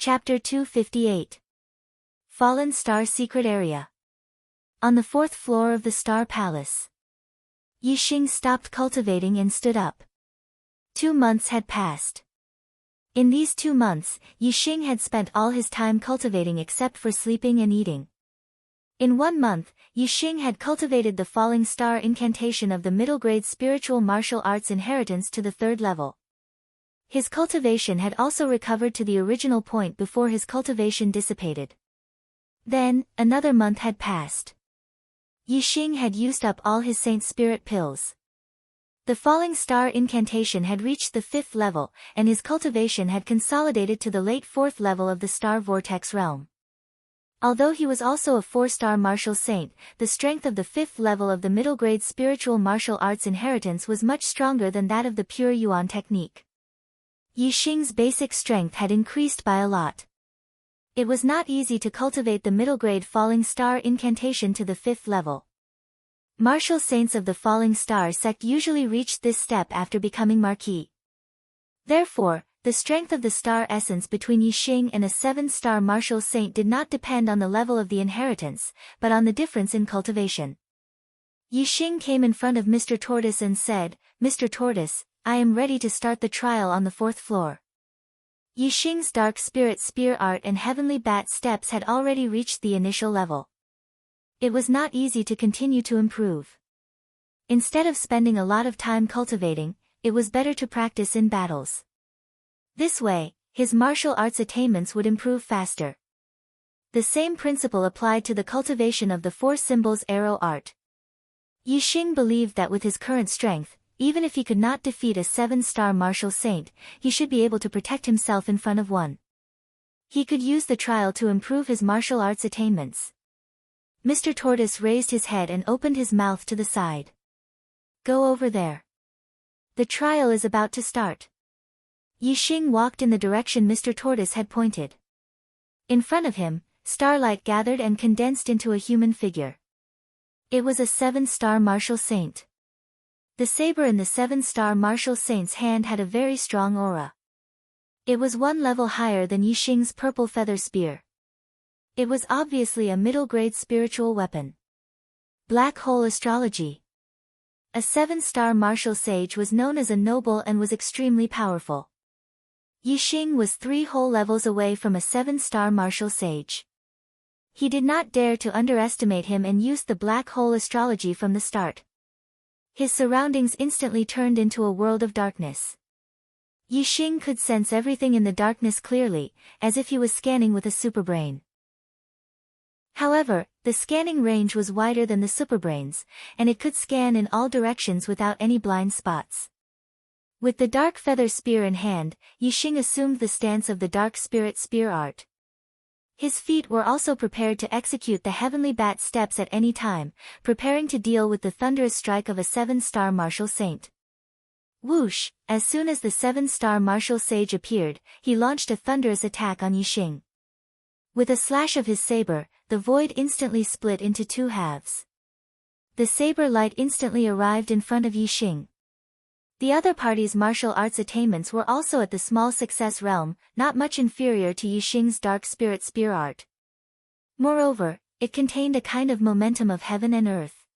Chapter 258. Fallen Star Secret Area. On the fourth floor of the Star Palace. Yixing stopped cultivating and stood up. 2 months had passed. In these 2 months, Yixing had spent all his time cultivating except for sleeping and eating. In 1 month, Yixing had cultivated the Falling Star incantation of the middle-grade spiritual martial arts inheritance to the 3rd level. His cultivation had also recovered to the original point before his cultivation dissipated. Then, another month had passed. Yixing had used up all his Saint Spirit pills. The Falling Star incantation had reached the 5th level, and his cultivation had consolidated to the late 4th level of the Star Vortex realm. Although he was also a 4-star martial saint, the strength of the 5th level of the middle-grade spiritual martial arts inheritance was much stronger than that of the pure Yuan technique. Yixing's basic strength had increased by a lot. It was not easy to cultivate the middle-grade Falling Star incantation to the 5th level. Martial saints of the Falling Star sect usually reached this step after becoming Marquis. Therefore, the strength of the star essence between Yixing and a 7-star martial saint did not depend on the level of the inheritance, but on the difference in cultivation. Yixing came in front of Mr. Tortoise and said, "Mr. Tortoise, I am ready to start the trial on the 4th floor." Yixing's Dark Spirit Spear Art and Heavenly Bat Steps had already reached the initial level. It was not easy to continue to improve. Instead of spending a lot of time cultivating, it was better to practice in battles. This way, his martial arts attainments would improve faster. The same principle applied to the cultivation of the 4 symbols arrow art. Yixing believed that with his current strength, even if he could not defeat a 7-star martial saint, he should be able to protect himself in front of one. He could use the trial to improve his martial arts attainments. Mr. Tortoise raised his head and opened his mouth to the side. "Go over there. The trial is about to start." Yixing walked in the direction Mr. Tortoise had pointed. In front of him, starlight gathered and condensed into a human figure. It was a 7-star martial saint. The saber in the 7-star martial saint's hand had a very strong aura. It was 1 level higher than Yixing's purple feather spear. It was obviously a middle-grade spiritual weapon. Black Hole Astrology. A 7-star martial sage was known as a noble and was extremely powerful. Yixing was 3 whole levels away from a 7-star martial sage. He did not dare to underestimate him and used the Black Hole Astrology from the start. His surroundings instantly turned into a world of darkness. Yixing could sense everything in the darkness clearly, as if he was scanning with a superbrain. However, the scanning range was wider than the superbrain's, and it could scan in all directions without any blind spots. With the dark feather spear in hand, Yixing assumed the stance of the Dark Spirit Spear Art. His feet were also prepared to execute the Heavenly Bat Steps at any time, preparing to deal with the thunderous strike of a 7-star martial saint. Whoosh! As soon as the 7-star martial sage appeared, he launched a thunderous attack on Yixing. With a slash of his saber, the void instantly split into 2 halves. The saber light instantly arrived in front of Yixing. The other party's martial arts attainments were also at the small success realm, not much inferior to Yixing's Dark Spirit Spear Art. Moreover, it contained a kind of momentum of heaven and earth.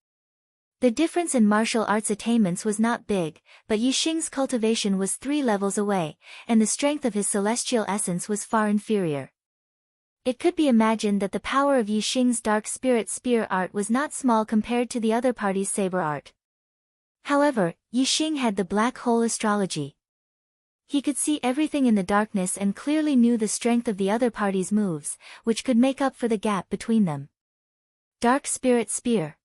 The difference in martial arts attainments was not big, but Yixing's cultivation was 3 levels away, and the strength of his celestial essence was far inferior. It could be imagined that the power of Yixing's Dark Spirit Spear Art was not small compared to the other party's saber art. However, Yixing had the Black Hole Astrology. He could see everything in the darkness and clearly knew the strength of the other party's moves, which could make up for the gap between them. Dark Spirit Spear.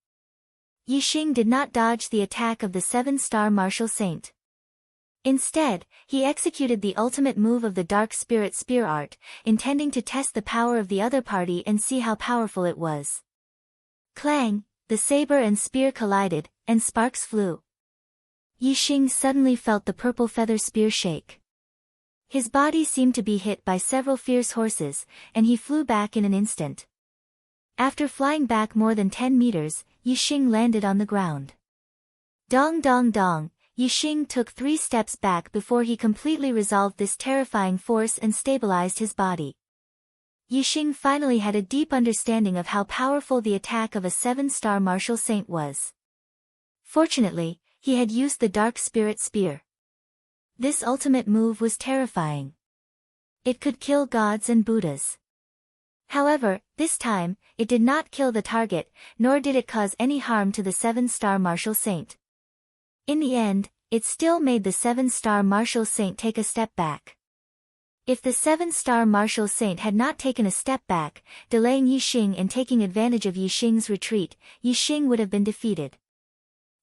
Yixing did not dodge the attack of the 7-star martial saint. Instead, he executed the ultimate move of the Dark Spirit Spear Art, intending to test the power of the other party and see how powerful it was. Clang! The saber and spear collided, and sparks flew. Yixing suddenly felt the purple feather spear shake. His body seemed to be hit by several fierce horses, and he flew back in an instant. After flying back more than 10 meters, Yixing landed on the ground. Dong dong dong, Yixing took 3 steps back before he completely resolved this terrifying force and stabilized his body. Yixing finally had a deep understanding of how powerful the attack of a 7-star martial saint was. Fortunately, he had used the Dark Spirit Spear. This ultimate move was terrifying. It could kill gods and Buddhas. However, this time, it did not kill the target, nor did it cause any harm to the 7-star martial saint. In the end, it still made the 7-star martial saint take a step back. If the 7-star martial saint had not taken a step back, delaying Yixing and taking advantage of Yixing's retreat, Yixing would have been defeated.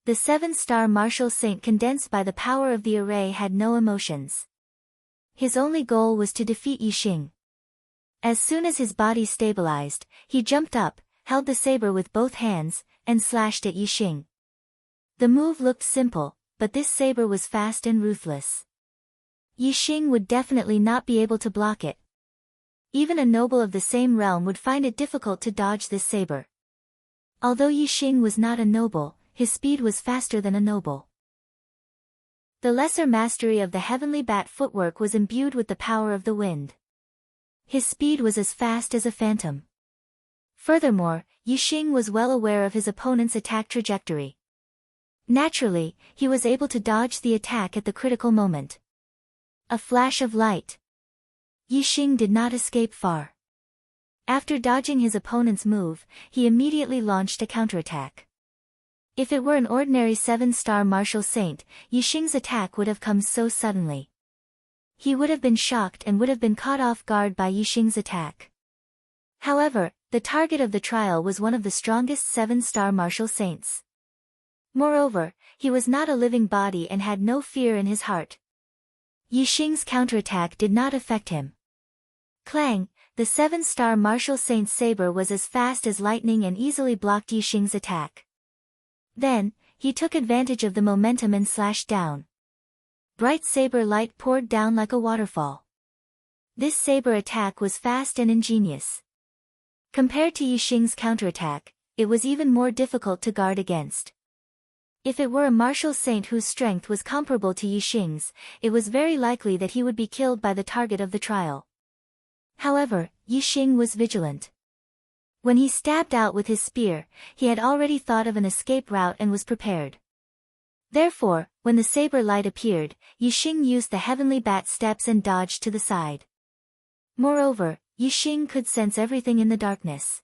The 7-star martial saint, condensed by the power of the array, had no emotions. His only goal was to defeat Yixing. As soon as his body stabilized, he jumped up, held the saber with both hands, and slashed at Yixing. The move looked simple, but this saber was fast and ruthless. Yixing would definitely not be able to block it. Even a noble of the same realm would find it difficult to dodge this saber. Although Yixing was not a noble, his speed was faster than a noble. The lesser mastery of the heavenly bat footwork was imbued with the power of the wind. His speed was as fast as a phantom. Furthermore, Yixing was well aware of his opponent's attack trajectory. Naturally, he was able to dodge the attack at the critical moment. A flash of light. Yixing did not escape far. After dodging his opponent's move, he immediately launched a counterattack. If it were an ordinary 7-star martial saint, Yixing's attack would have come so suddenly. He would have been shocked and would have been caught off guard by Yixing's attack. However, the target of the trial was one of the strongest 7-star martial saints. Moreover, he was not a living body and had no fear in his heart. Yixing's counterattack did not affect him. Clang, the 7-star martial saint's saber was as fast as lightning and easily blocked Yixing's attack. Then, he took advantage of the momentum and slashed down. Bright saber light poured down like a waterfall. This saber attack was fast and ingenious. Compared to Yixing's counterattack, it was even more difficult to guard against. If it were a martial saint whose strength was comparable to Yixing's, it was very likely that he would be killed by the target of the trial. However, Yixing was vigilant. When he stabbed out with his spear, he had already thought of an escape route and was prepared. Therefore, when the saber light appeared, Yixing used the heavenly bat steps and dodged to the side. Moreover, Yixing could sense everything in the darkness.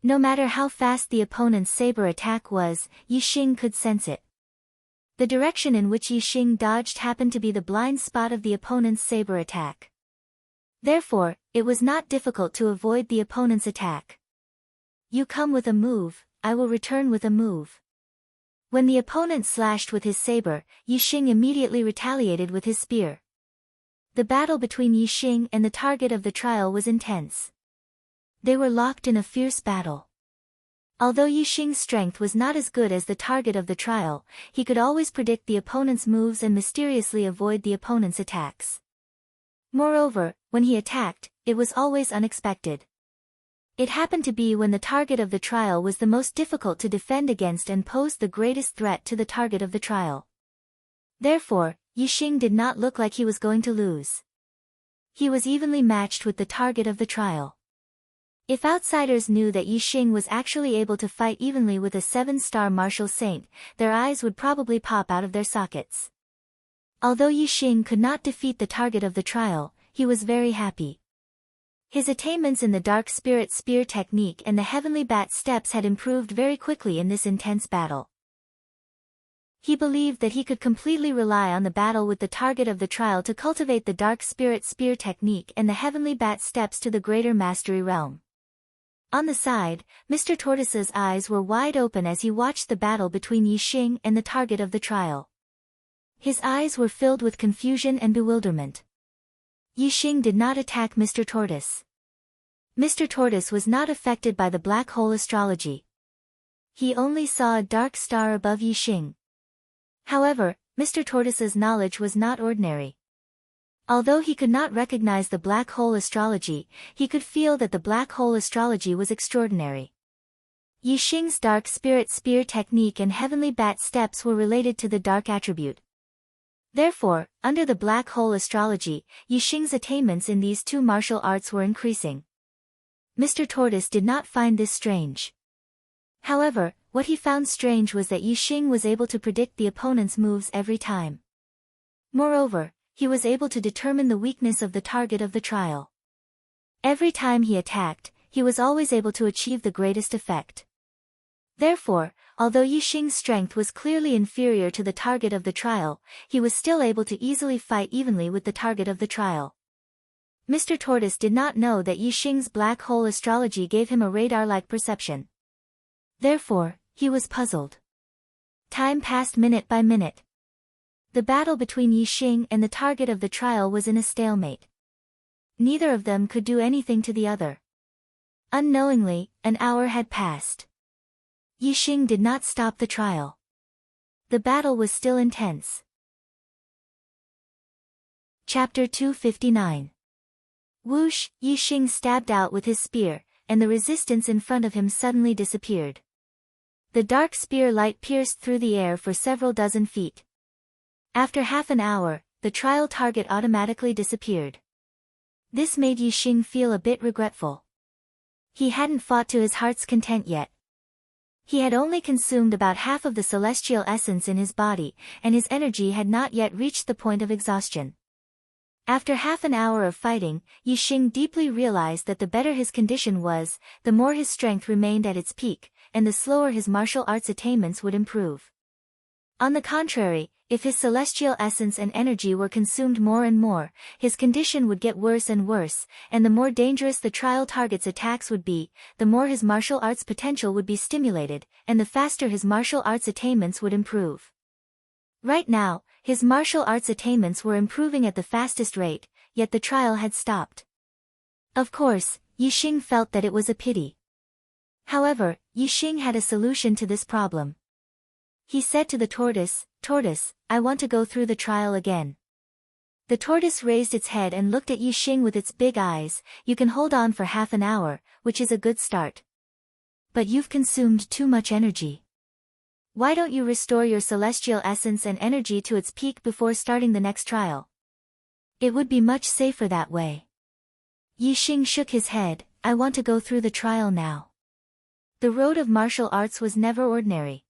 No matter how fast the opponent's saber attack was, Yixing could sense it. The direction in which Yixing dodged happened to be the blind spot of the opponent's saber attack. Therefore, it was not difficult to avoid the opponent's attack. You come with a move, I will return with a move. When the opponent slashed with his saber, Yixing immediately retaliated with his spear. The battle between Yixing and the target of the trial was intense. They were locked in a fierce battle. Although Yixing's strength was not as good as the target of the trial, he could always predict the opponent's moves and mysteriously avoid the opponent's attacks. Moreover, when he attacked, it was always unexpected. It happened to be when the target of the trial was the most difficult to defend against and posed the greatest threat to the target of the trial. Therefore, Yixing did not look like he was going to lose. He was evenly matched with the target of the trial. If outsiders knew that Yixing was actually able to fight evenly with a 7-star martial saint, their eyes would probably pop out of their sockets. Although Yixing could not defeat the target of the trial, he was very happy. His attainments in the Dark Spirit Spear technique and the Heavenly Bat steps had improved very quickly in this intense battle. He believed that he could completely rely on the battle with the target of the trial to cultivate the Dark Spirit Spear technique and the Heavenly Bat steps to the greater mastery realm. On the side, Mr. Tortoise's eyes were wide open as he watched the battle between Yixing and the target of the trial. His eyes were filled with confusion and bewilderment. Yixing did not attack Mr. Tortoise. Mr. Tortoise was not affected by the black hole astrology. He only saw a dark star above Yixing. However, Mr. Tortoise's knowledge was not ordinary. Although he could not recognize the black hole astrology, he could feel that the black hole astrology was extraordinary. Yixing's Dark Spirit Spear technique and Heavenly Bat steps were related to the dark attribute. Therefore, under the black hole astrology, Yixing's attainments in these two martial arts were increasing. Mr. Tortoise did not find this strange. However, what he found strange was that Yixing was able to predict the opponent's moves every time. Moreover, he was able to determine the weakness of the target of the trial. Every time he attacked, he was always able to achieve the greatest effect. Therefore, although Yixing's strength was clearly inferior to the target of the trial, he was still able to easily fight evenly with the target of the trial. Mr. Tortoise did not know that Yixing's black hole astrology gave him a radar-like perception. Therefore, he was puzzled. Time passed minute by minute. The battle between Yixing and the target of the trial was in a stalemate. Neither of them could do anything to the other. Unknowingly, an hour had passed. Yixing did not stop the trial. The battle was still intense. Chapter 259. Whoosh, Yixing stabbed out with his spear, and the resistance in front of him suddenly disappeared. The dark spear light pierced through the air for several dozen feet. After half an hour, the trial target automatically disappeared. This made Yixing feel a bit regretful. He hadn't fought to his heart's content yet. He had only consumed about half of the celestial essence in his body, and his energy had not yet reached the point of exhaustion. After half an hour of fighting, Yixing deeply realized that the better his condition was, the more his strength remained at its peak, and the slower his martial arts attainments would improve. On the contrary, if his celestial essence and energy were consumed more and more, his condition would get worse and worse, and the more dangerous the trial target's attacks would be, the more his martial arts potential would be stimulated, and the faster his martial arts attainments would improve. Right now, his martial arts attainments were improving at the fastest rate, yet the trial had stopped. Of course, Yixing felt that it was a pity. However, Yixing had a solution to this problem. He said to the tortoise, "Tortoise, I want to go through the trial again." The tortoise raised its head and looked at Yixing with its big eyes. "You can hold on for half an hour, which is a good start. But you've consumed too much energy. Why don't you restore your celestial essence and energy to its peak before starting the next trial? It would be much safer that way." Yixing shook his head. "I want to go through the trial now." The road of martial arts was never ordinary.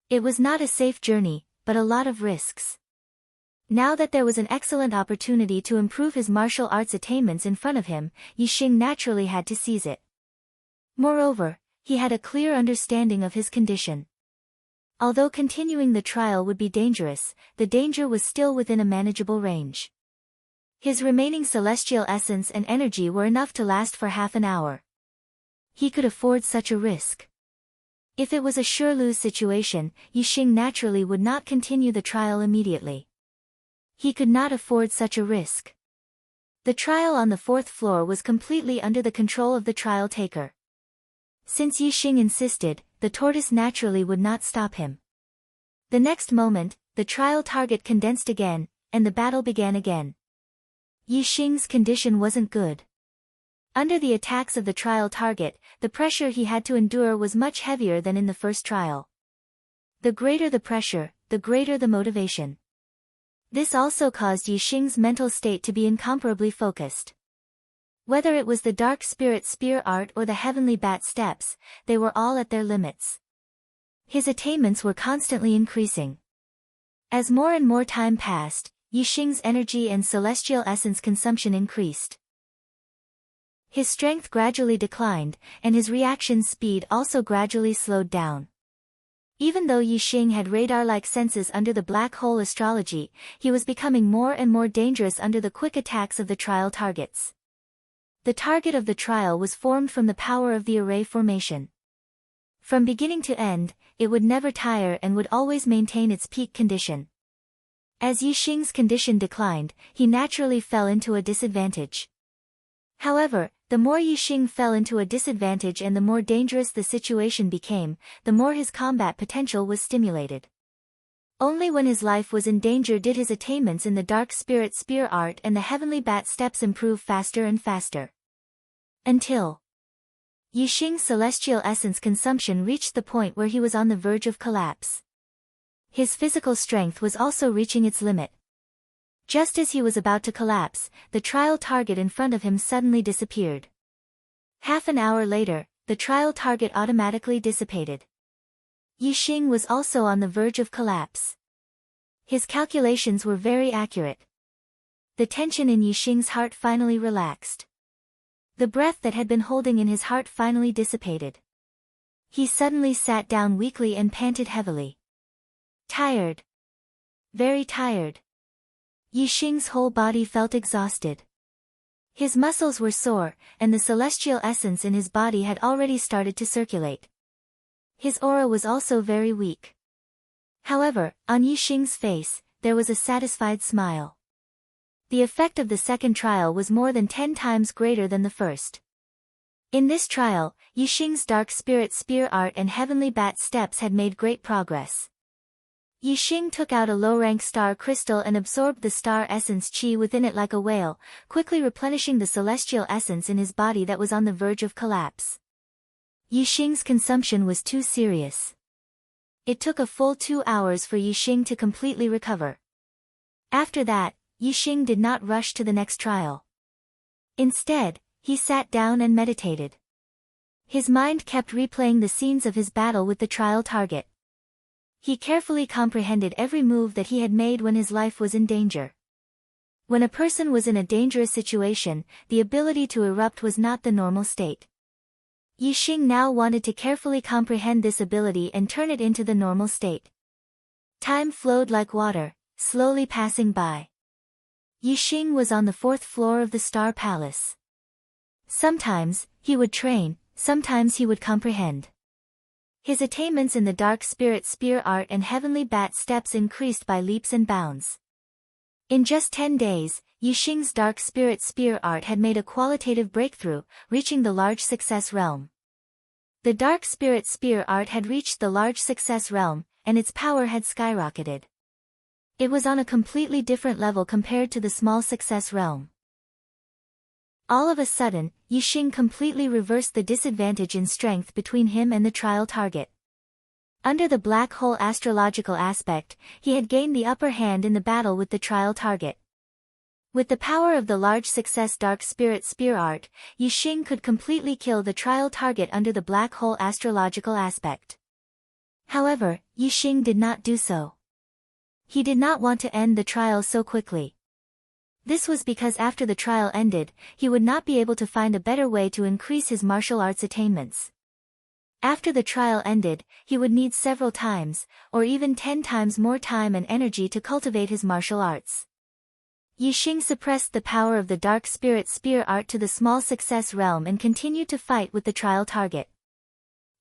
It was not a safe journey, but a lot of risks. Now that there was an excellent opportunity to improve his martial arts attainments in front of him, Yixing naturally had to seize it. Moreover, he had a clear understanding of his condition. Although continuing the trial would be dangerous, the danger was still within a manageable range. His remaining celestial essence and energy were enough to last for half an hour. He could afford such a risk. If it was a sure-lose situation, Yixing naturally would not continue the trial immediately. He could not afford such a risk. The trial on the fourth floor was completely under the control of the trial taker. Since Yixing insisted, the tortoise naturally would not stop him. The next moment, the trial target condensed again, and the battle began again. Yixing's condition wasn't good. Under the attacks of the trial target, the pressure he had to endure was much heavier than in the first trial. The greater the pressure, the greater the motivation. This also caused Yixing's mental state to be incomparably focused. Whether it was the dark spirit spear art or the heavenly bat steps, they were all at their limits. His attainments were constantly increasing. As more and more time passed, Yixing's energy and celestial essence consumption increased. His strength gradually declined, and his reaction speed also gradually slowed down. Even though Yixing had radar-like senses under the black hole astrology, he was becoming more and more dangerous under the quick attacks of the trial targets. The target of the trial was formed from the power of the array formation. From beginning to end, it would never tire and would always maintain its peak condition. As Yixing's condition declined, he naturally fell into a disadvantage. However, the more Yixing fell into a disadvantage and the more dangerous the situation became, the more his combat potential was stimulated. Only when his life was in danger did his attainments in the dark spirit spear art and the heavenly bat steps improve faster and faster. Until Yixing's celestial essence consumption reached the point where he was on the verge of collapse. His physical strength was also reaching its limit. Just as he was about to collapse, the trial target in front of him suddenly disappeared. Half an hour later, the trial target automatically dissipated. Yixing was also on the verge of collapse. His calculations were very accurate. The tension in Yixing's heart finally relaxed. The breath that had been holding in his heart finally dissipated. He suddenly sat down weakly and panted heavily. Tired. Very tired. Yixing's whole body felt exhausted. His muscles were sore, and the celestial essence in his body had already started to circulate. His aura was also very weak. However, on Yixing's face, there was a satisfied smile. The effect of the second trial was more than 10 times greater than the first. In this trial, Yixing's dark spirit spear art and heavenly bat steps had made great progress. Yixing took out a low-rank star crystal and absorbed the star essence chi within it like a whale, quickly replenishing the celestial essence in his body that was on the verge of collapse. Yixing's consumption was too serious. It took a full 2 hours for Yixing to completely recover. After that, Yixing did not rush to the next trial. Instead, he sat down and meditated. His mind kept replaying the scenes of his battle with the trial target. He carefully comprehended every move that he had made when his life was in danger. When a person was in a dangerous situation, the ability to erupt was not the normal state. Yixing now wanted to carefully comprehend this ability and turn it into the normal state. Time flowed like water, slowly passing by. Yixing was on the 4th floor of the Star Palace. Sometimes, he would train, sometimes he would comprehend. His attainments in the dark spirit spear art and heavenly bat steps increased by leaps and bounds. In just 10 days, Yixing's dark spirit spear art had made a qualitative breakthrough, reaching the large success realm. The dark spirit spear art had reached the large success realm, and its power had skyrocketed. It was on a completely different level compared to the small success realm. All of a sudden, Yixing completely reversed the disadvantage in strength between him and the trial target. Under the black hole astrological aspect, he had gained the upper hand in the battle with the trial target. With the power of the large success dark spirit spear art, Yixing could completely kill the trial target under the black hole astrological aspect. However, Yixing did not do so. He did not want to end the trial so quickly. This was because after the trial ended, he would not be able to find a better way to increase his martial arts attainments. After the trial ended, he would need several times, or even 10 times more time and energy to cultivate his martial arts. Yixing suppressed the power of the dark spirit spear art to the small success realm and continued to fight with the trial target.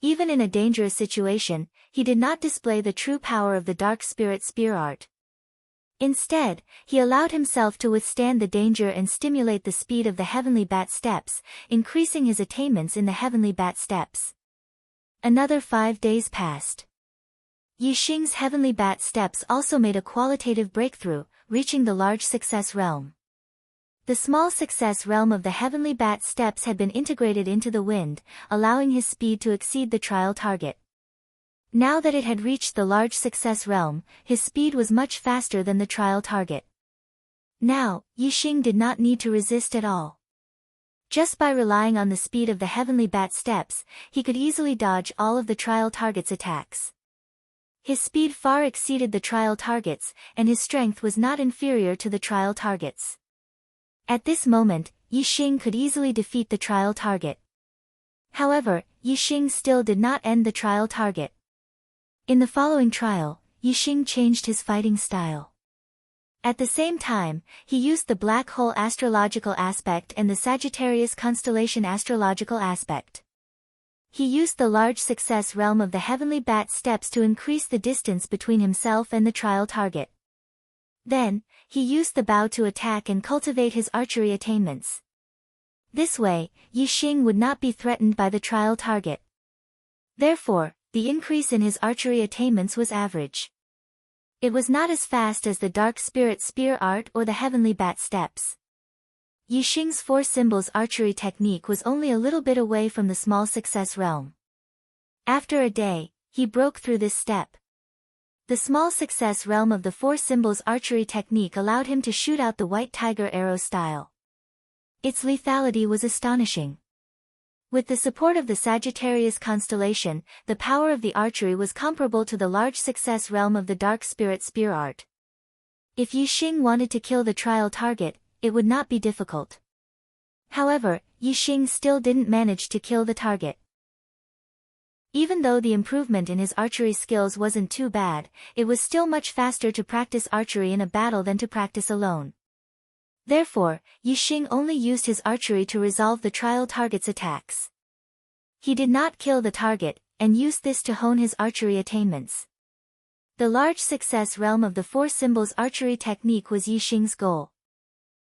Even in a dangerous situation, he did not display the true power of the dark spirit spear art. Instead, he allowed himself to withstand the danger and stimulate the speed of the heavenly bat steps, increasing his attainments in the heavenly bat steps. Another 5 days passed. Yixing's heavenly bat steps also made a qualitative breakthrough, reaching the large success realm. The small success realm of the heavenly bat steps had been integrated into the wind, allowing his speed to exceed the trial target. Now that it had reached the large success realm, his speed was much faster than the trial target. Now, Yixing did not need to resist at all. Just by relying on the speed of the heavenly bat steps, he could easily dodge all of the trial target's attacks. His speed far exceeded the trial target's, and his strength was not inferior to the trial target's. At this moment, Yixing could easily defeat the trial target. However, Yixing still did not end the trial target. In the following trial, Yixing changed his fighting style. At the same time, he used the black hole astrological aspect and the Sagittarius constellation astrological aspect. He used the large success realm of the heavenly bat steps to increase the distance between himself and the trial target. Then, he used the bow to attack and cultivate his archery attainments. This way, Yixing would not be threatened by the trial target. Therefore, the increase in his archery attainments was average. It was not as fast as the dark spirit spear art or the heavenly bat steps. Yixing's 4 symbols archery technique was only a little bit away from the small success realm. After a day, he broke through this step. The small success realm of the 4 symbols archery technique allowed him to shoot out the white tiger arrow style. Its lethality was astonishing. With the support of the Sagittarius constellation, the power of the archery was comparable to the large success realm of the dark spirit spear art. If Yixing wanted to kill the trial target, it would not be difficult. However, Yixing still didn't manage to kill the target. Even though the improvement in his archery skills wasn't too bad, it was still much faster to practice archery in a battle than to practice alone. Therefore, Yixing only used his archery to resolve the trial target's attacks. He did not kill the target, and used this to hone his archery attainments. The large success realm of the four symbols archery technique was Yixing's goal.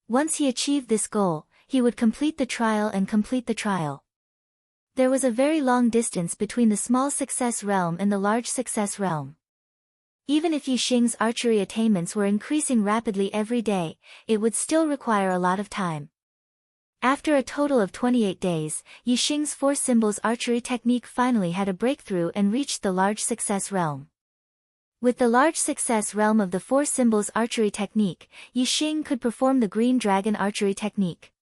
Once he achieved this goal, he would complete the trial and complete the trial. There was a very long distance between the small success realm and the large success realm. Even if Yixing's archery attainments were increasing rapidly every day, it would still require a lot of time. After a total of 28 days, Yixing's four symbols archery technique finally had a breakthrough and reached the large success realm. With the large success realm of the four symbols archery technique, Yixing could perform the green dragon archery technique.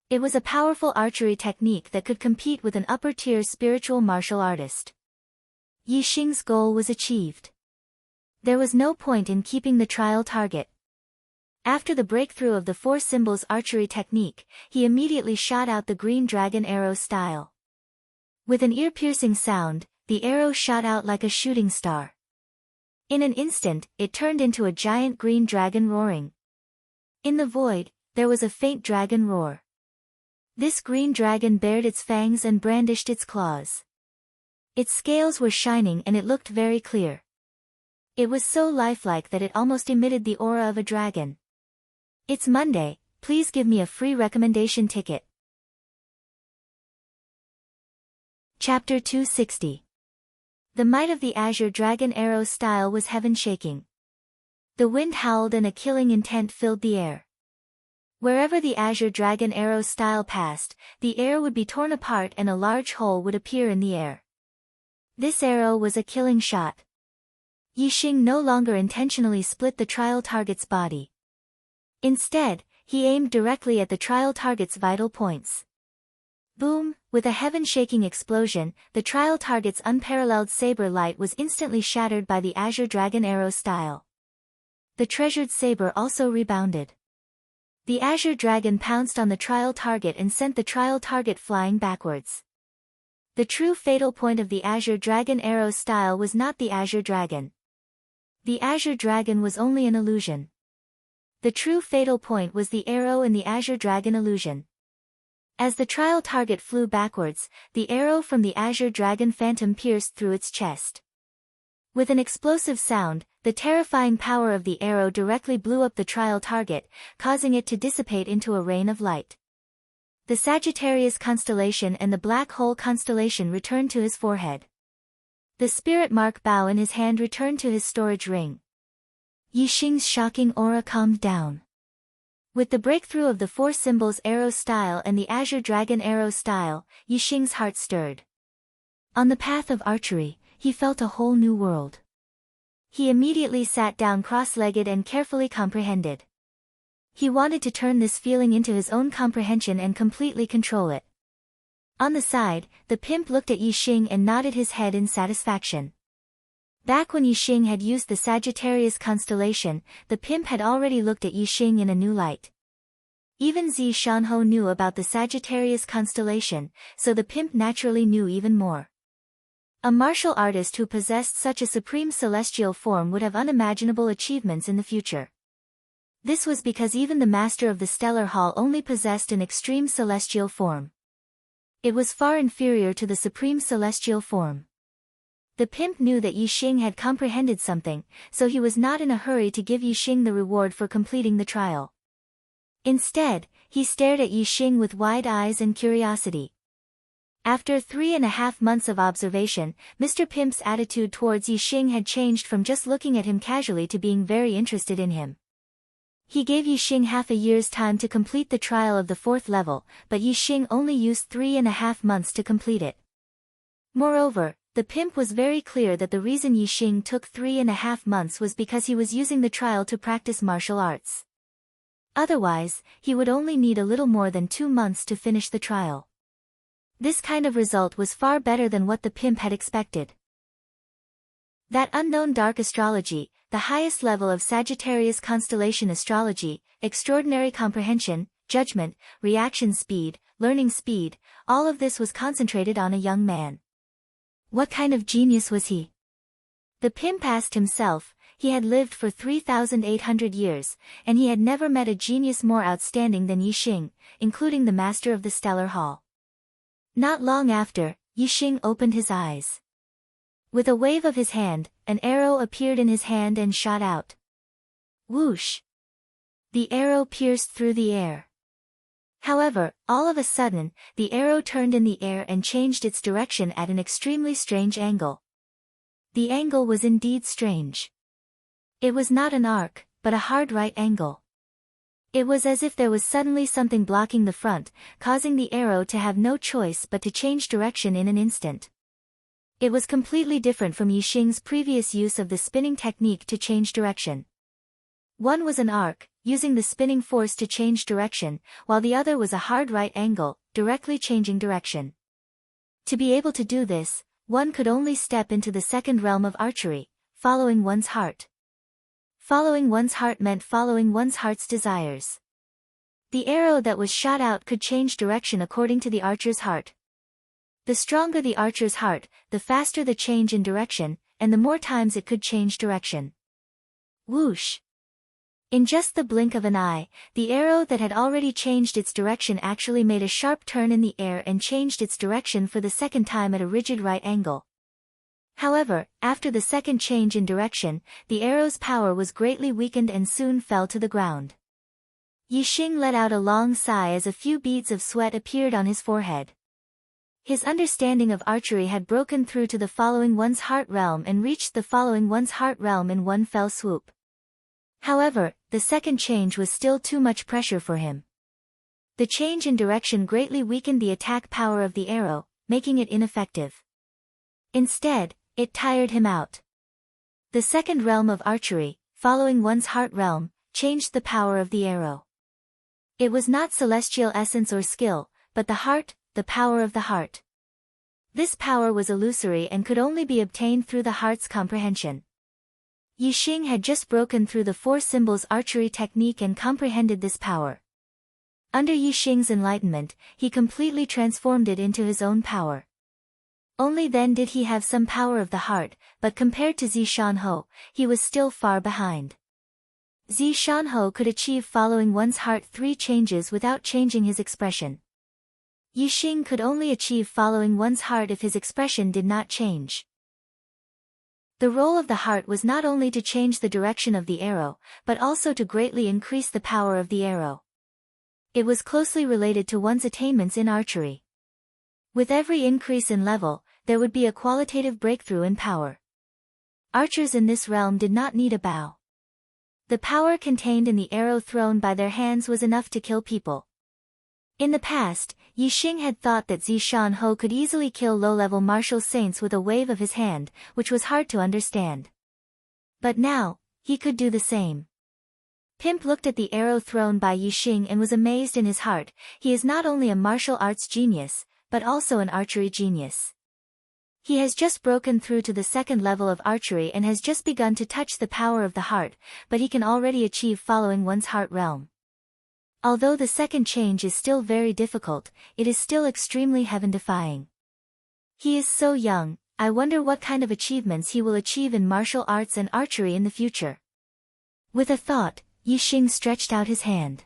It was a powerful archery technique that could compete with an upper-tier spiritual martial artist. Yixing's goal was achieved. There was no point in keeping the trial target. After the breakthrough of the four symbols archery technique, he immediately shot out the green dragon arrow style. With an ear-piercing sound, the arrow shot out like a shooting star. In an instant, it turned into a giant green dragon roaring. In the void, there was a faint dragon roar. This green dragon bared its fangs and brandished its claws. Its scales were shining and it looked very clear. It was so lifelike that it almost emitted the aura of a dragon. It's Monday, please give me a free recommendation ticket. Chapter 260. The might of the Azure Dragon arrow style was heaven-shaking. The wind howled and a killing intent filled the air. Wherever the Azure Dragon arrow style passed, the air would be torn apart and a large hole would appear in the air. This arrow was a killing shot. Yixing no longer intentionally split the trial target's body. Instead, he aimed directly at the trial target's vital points. Boom! With a heaven-shaking explosion, the trial target's unparalleled saber light was instantly shattered by the Azure Dragon arrow style. The treasured saber also rebounded. The Azure Dragon pounced on the trial target and sent the trial target flying backwards. The true fatal point of the Azure Dragon arrow style was not the Azure Dragon. The Azure Dragon was only an illusion. The true fatal point was the arrow in the Azure Dragon illusion. As the trial target flew backwards, the arrow from the Azure Dragon phantom pierced through its chest. With an explosive sound, the terrifying power of the arrow directly blew up the trial target, causing it to dissipate into a rain of light. The Sagittarius constellation and the Black Hole constellation returned to his forehead. The spirit mark bow in his hand returned to his storage ring. Yixing's shocking aura calmed down. With the breakthrough of the four symbols arrow style and the Azure Dragon arrow style, Yixing's heart stirred. On the path of archery, he felt a whole new world. He immediately sat down cross-legged and carefully comprehended. He wanted to turn this feeling into his own comprehension and completely control it. On the side, the pimp looked at Yixing and nodded his head in satisfaction. Back when Yixing had used the Sagittarius constellation, the pimp had already looked at Yixing in a new light. Even Zi Shanho knew about the Sagittarius constellation, so the pimp naturally knew even more. A martial artist who possessed such a supreme celestial form would have unimaginable achievements in the future. This was because even the master of the Stellar Hall only possessed an extreme celestial form. It was far inferior to the supreme celestial form. The pimp knew that Yixing had comprehended something, so he was not in a hurry to give Yixing the reward for completing the trial. Instead, he stared at Yixing with wide eyes and curiosity. After 3.5 months of observation, Mr. Pimp's attitude towards Yixing had changed from just looking at him casually to being very interested in him. He gave Yixing half a year's time to complete the trial of the 4th level, but Yixing only used 3.5 months to complete it. Moreover, the pimp was very clear that the reason Yixing took 3.5 months was because he was using the trial to practice martial arts. Otherwise, he would only need a little more than 2 months to finish the trial. This kind of result was far better than what the pimp had expected. That unknown dark astrology, the highest level of Sagittarius constellation astrology, extraordinary comprehension, judgment, reaction speed, learning speed, all of this was concentrated on a young man. What kind of genius was he? The pimp asked himself. He had lived for 3,800 years, and he had never met a genius more outstanding than Yixing, including the master of the Stellar Hall. Not long after, Yixing opened his eyes. With a wave of his hand, an arrow appeared in his hand and shot out. Whoosh! The arrow pierced through the air. However, all of a sudden, the arrow turned in the air and changed its direction at an extremely strange angle. The angle was indeed strange. It was not an arc, but a hard right angle. It was as if there was suddenly something blocking the front, causing the arrow to have no choice but to change direction in an instant. It was completely different from Yixing's previous use of the spinning technique to change direction. One was an arc, using the spinning force to change direction, while the other was a hard right angle, directly changing direction. To be able to do this, one could only step into the second realm of archery, following one's heart. Following one's heart meant following one's heart's desires. The arrow that was shot out could change direction according to the archer's heart. The stronger the archer's heart, the faster the change in direction, and the more times it could change direction. Whoosh! In just the blink of an eye, the arrow that had already changed its direction actually made a sharp turn in the air and changed its direction for the second time at a rigid right angle. However, after the second change in direction, the arrow's power was greatly weakened and soon fell to the ground. Yixing let out a long sigh as a few beads of sweat appeared on his forehead. His understanding of archery had broken through to the following one's heart realm and reached the following one's heart realm in one fell swoop. However, the second change was still too much pressure for him. The change in direction greatly weakened the attack power of the arrow, making it ineffective. Instead, it tired him out. The second realm of archery, following one's heart realm, changed the power of the arrow. It was not celestial essence or skill, but the heart, the power of the heart. This power was illusory and could only be obtained through the heart's comprehension. Yixing had just broken through the four symbols archery technique and comprehended this power. Under Yixing's enlightenment, he completely transformed it into his own power. Only then did he have some power of the heart, but compared to Zishanho, he was still far behind. Zishanho could achieve following one's heart 3 changes without changing his expression. Yixing could only achieve following one's heart if his expression did not change. The role of the heart was not only to change the direction of the arrow, but also to greatly increase the power of the arrow. It was closely related to one's attainments in archery. With every increase in level, there would be a qualitative breakthrough in power. Archers in this realm did not need a bow. The power contained in the arrow thrown by their hands was enough to kill people. In the past, Yixing had thought that Zishanho could easily kill low-level martial saints with a wave of his hand, which was hard to understand. But now, he could do the same. Pimp looked at the arrow thrown by Yixing and was amazed in his heart. He is not only a martial arts genius, but also an archery genius. He has just broken through to the second level of archery and has just begun to touch the power of the heart, but he can already achieve following one's heart realm. Although the second change is still very difficult, it is still extremely heaven-defying. He is so young, I wonder what kind of achievements he will achieve in martial arts and archery in the future. With a thought, Yixing stretched out his hand.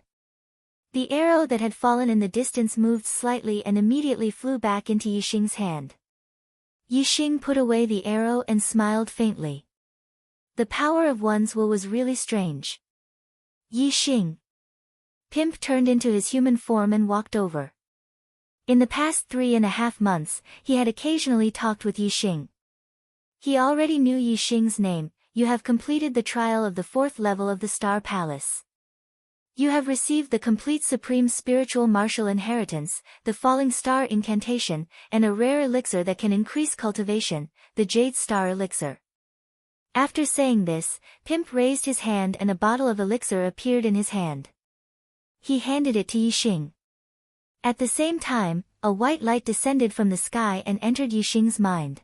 The arrow that had fallen in the distance moved slightly and immediately flew back into Yixing's hand. Yixing put away the arrow and smiled faintly. The power of one's will was really strange. Yixing. Pimp turned into his human form and walked over. In the past 3.5 months, he had occasionally talked with Yixing. He already knew Yixing's name. You have completed the trial of the 4th level of the Star Palace. You have received the complete supreme spiritual martial inheritance, the falling star incantation, and a rare elixir that can increase cultivation, the Jade Star Elixir. After saying this, Pimp raised his hand and a bottle of elixir appeared in his hand. He handed it to Yixing. At the same time, a white light descended from the sky and entered Yixing's mind.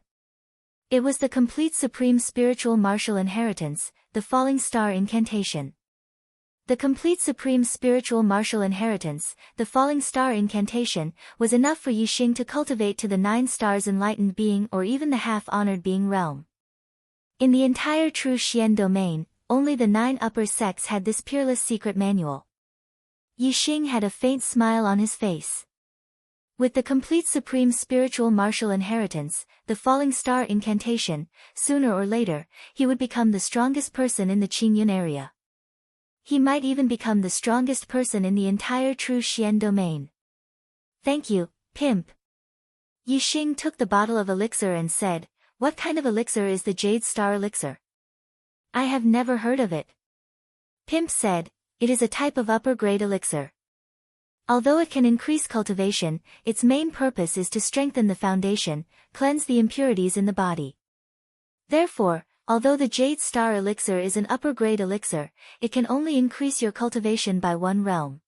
It was the complete supreme spiritual martial inheritance, the falling star incantation. The complete supreme spiritual martial inheritance, the falling star incantation, was enough for Yixing to cultivate to the 9 stars enlightened being or even the half-honored being realm. In the entire true Xian domain, only the 9 upper sects had this peerless secret manual. Yixing had a faint smile on his face. With the complete supreme spiritual martial inheritance, the falling star incantation, sooner or later, he would become the strongest person in the Qingyun area. He might even become the strongest person in the entire true Xian domain. Thank you, Pimp. Yixing took the bottle of elixir and said, "What kind of elixir is the Jade Star elixir?" "I have never heard of it." Pimp said, "It is a type of upper-grade elixir. Although it can increase cultivation, its main purpose is to strengthen the foundation, cleanse the impurities in the body. Therefore, although the Jade Star elixir is an upper-grade elixir, it can only increase your cultivation by 1 realm."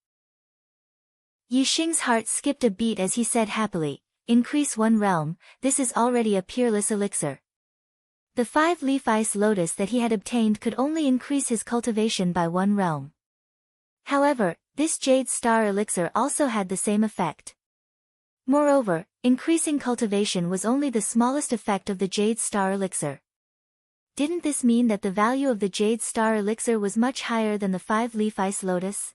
Yixing's heart skipped a beat as he said happily, "Increase 1 realm, this is already a peerless elixir." The 5-leaf ice lotus that he had obtained could only increase his cultivation by 1 realm. However, this Jade Star elixir also had the same effect. Moreover, increasing cultivation was only the smallest effect of the Jade Star elixir. Didn't this mean that the value of the Jade Star elixir was much higher than the 5-leaf ice lotus?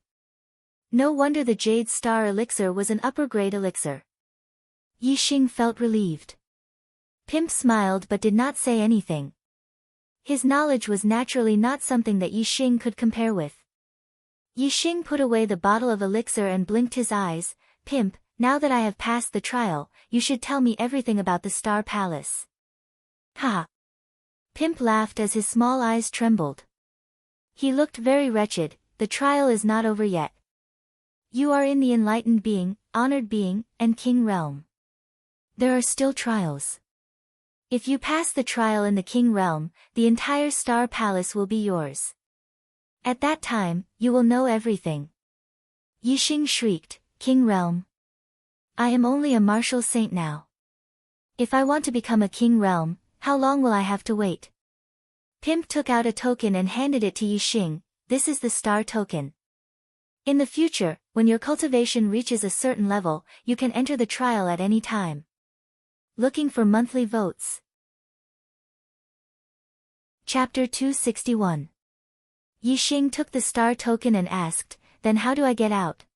No wonder the Jade Star elixir was an upper-grade elixir. Yixing felt relieved. Pimp smiled but did not say anything. His knowledge was naturally not something that Yixing could compare with. Yixing put away the bottle of elixir and blinked his eyes. "Pimp, now that I have passed the trial, you should tell me everything about the Star Palace." "Ha!" Pimp laughed as his small eyes trembled. He looked very wretched. "The trial is not over yet. You are in the enlightened being, honored being, and king realm. There are still trials. If you pass the trial in the king realm, the entire Star Palace will be yours. At that time, you will know everything." Yixing shrieked, "King realm? I am only a martial saint now. If I want to become a king realm, how long will I have to wait?" Pimp took out a token and handed it to Yixing. "This is the star token. In the future, when your cultivation reaches a certain level, you can enter the trial at any time. Looking for monthly votes." Chapter 261. Yixing took the star token and asked, "Then how do I get out?"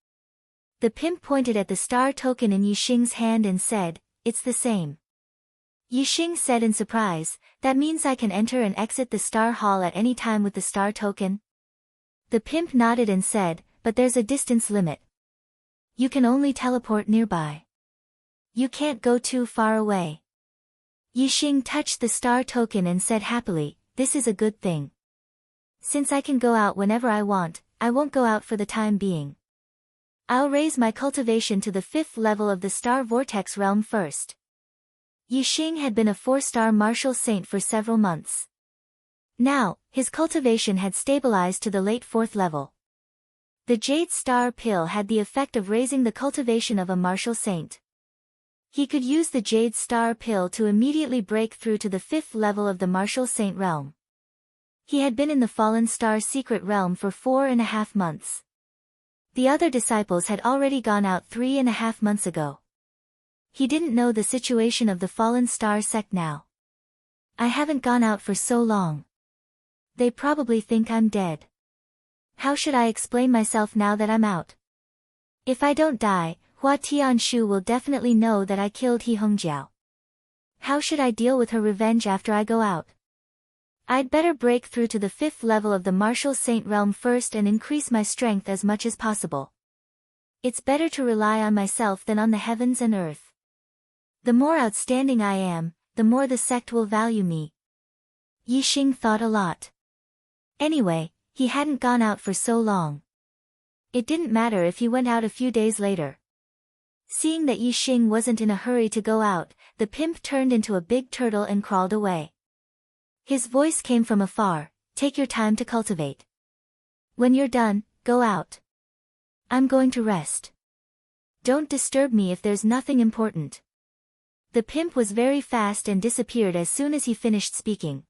The pimp pointed at the star token in Yixing's hand and said, "It's the same." Yixing said in surprise, "That means I can enter and exit the star hall at any time with the star token?" The pimp nodded and said, "But there's a distance limit. You can only teleport nearby. You can't go too far away." Yixing touched the star token and said happily, "This is a good thing. Since I can go out whenever I want, I won't go out for the time being. I'll raise my cultivation to the 5th level of the Star Vortex realm first." Yixing had been a 4-star martial saint for several months. Now, his cultivation had stabilized to the late 4th level. The Jade Star pill had the effect of raising the cultivation of a martial saint. He could use the Jade Star pill to immediately break through to the 5th level of the martial saint realm. He had been in the Fallen Star secret realm for 4.5 months. The other disciples had already gone out 3.5 months ago. He didn't know the situation of the Fallen Star sect now. "I haven't gone out for so long. They probably think I'm dead. How should I explain myself now that I'm out? If I don't die, Hua Tianshu will definitely know that I killed He Hongjiao. How should I deal with her revenge after I go out? I'd better break through to the 5th level of the martial saint realm first and increase my strength as much as possible. It's better to rely on myself than on the heavens and earth. The more outstanding I am, the more the sect will value me." Yixing thought a lot. Anyway, he hadn't gone out for so long. It didn't matter if he went out a few days later. Seeing that Yixing wasn't in a hurry to go out, the pimp turned into a big turtle and crawled away. His voice came from afar, "Take your time to cultivate. When you're done, go out. I'm going to rest." don't disturb me if there's nothing important. The pimp was very fast and disappeared as soon as he finished speaking.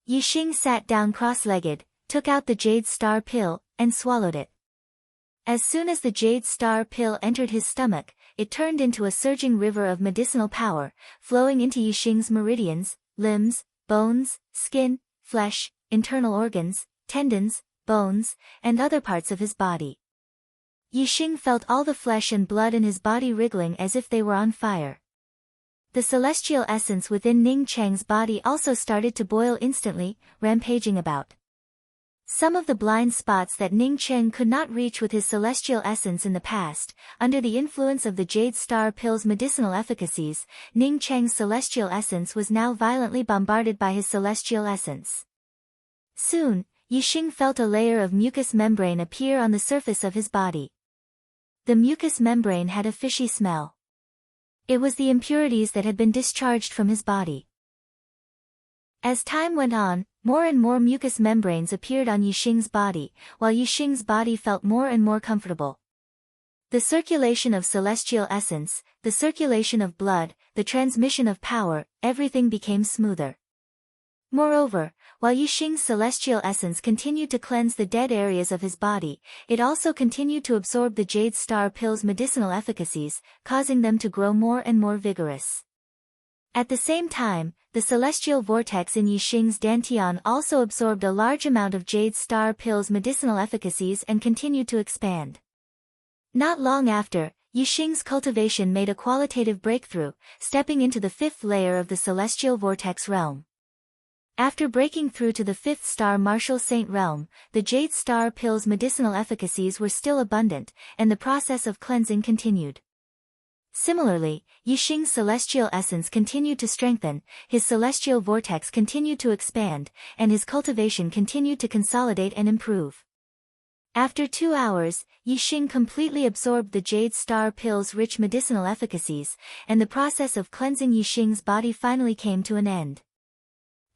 Yixing sat down cross-legged, took out the jade star pill, and swallowed it. As soon as the jade star pill entered his stomach, it turned into a surging river of medicinal power, flowing into Yixing's meridians, limbs, bones, skin, flesh, internal organs, tendons, bones, and other parts of his body. Yixing felt all the flesh and blood in his body wriggling as if they were on fire. The celestial essence within Ning Cheng's body also started to boil instantly, rampaging about. Some of the blind spots that Ning Cheng could not reach with his celestial essence in the past, under the influence of the Jade Star Pill's medicinal efficacies, Ning Cheng's celestial essence was now violently bombarded by his celestial essence. Soon, Yixing felt a layer of mucous membrane appear on the surface of his body. The mucous membrane had a fishy smell. It was the impurities that had been discharged from his body. As time went on, more and more mucous membranes appeared on Yixing's body, while Yixing's body felt more and more comfortable. The circulation of celestial essence, the circulation of blood, the transmission of power, everything became smoother. Moreover, while Yixing's celestial essence continued to cleanse the dead areas of his body, it also continued to absorb the Jade Star Pill's medicinal efficacies, causing them to grow more and more vigorous. At the same time, the celestial vortex in Yixing's dantian also absorbed a large amount of Jade Star Pill's medicinal efficacies and continued to expand. Not long after, Yixing's cultivation made a qualitative breakthrough, stepping into the fifth layer of the celestial vortex realm. After breaking through to the fifth star martial saint realm, the Jade Star Pill's medicinal efficacies were still abundant, and the process of cleansing continued. Similarly, Yixing's celestial essence continued to strengthen, his celestial vortex continued to expand, and his cultivation continued to consolidate and improve. After 2 hours, Yixing completely absorbed the Jade Star Pill's rich medicinal efficacies, and the process of cleansing Yixing's body finally came to an end.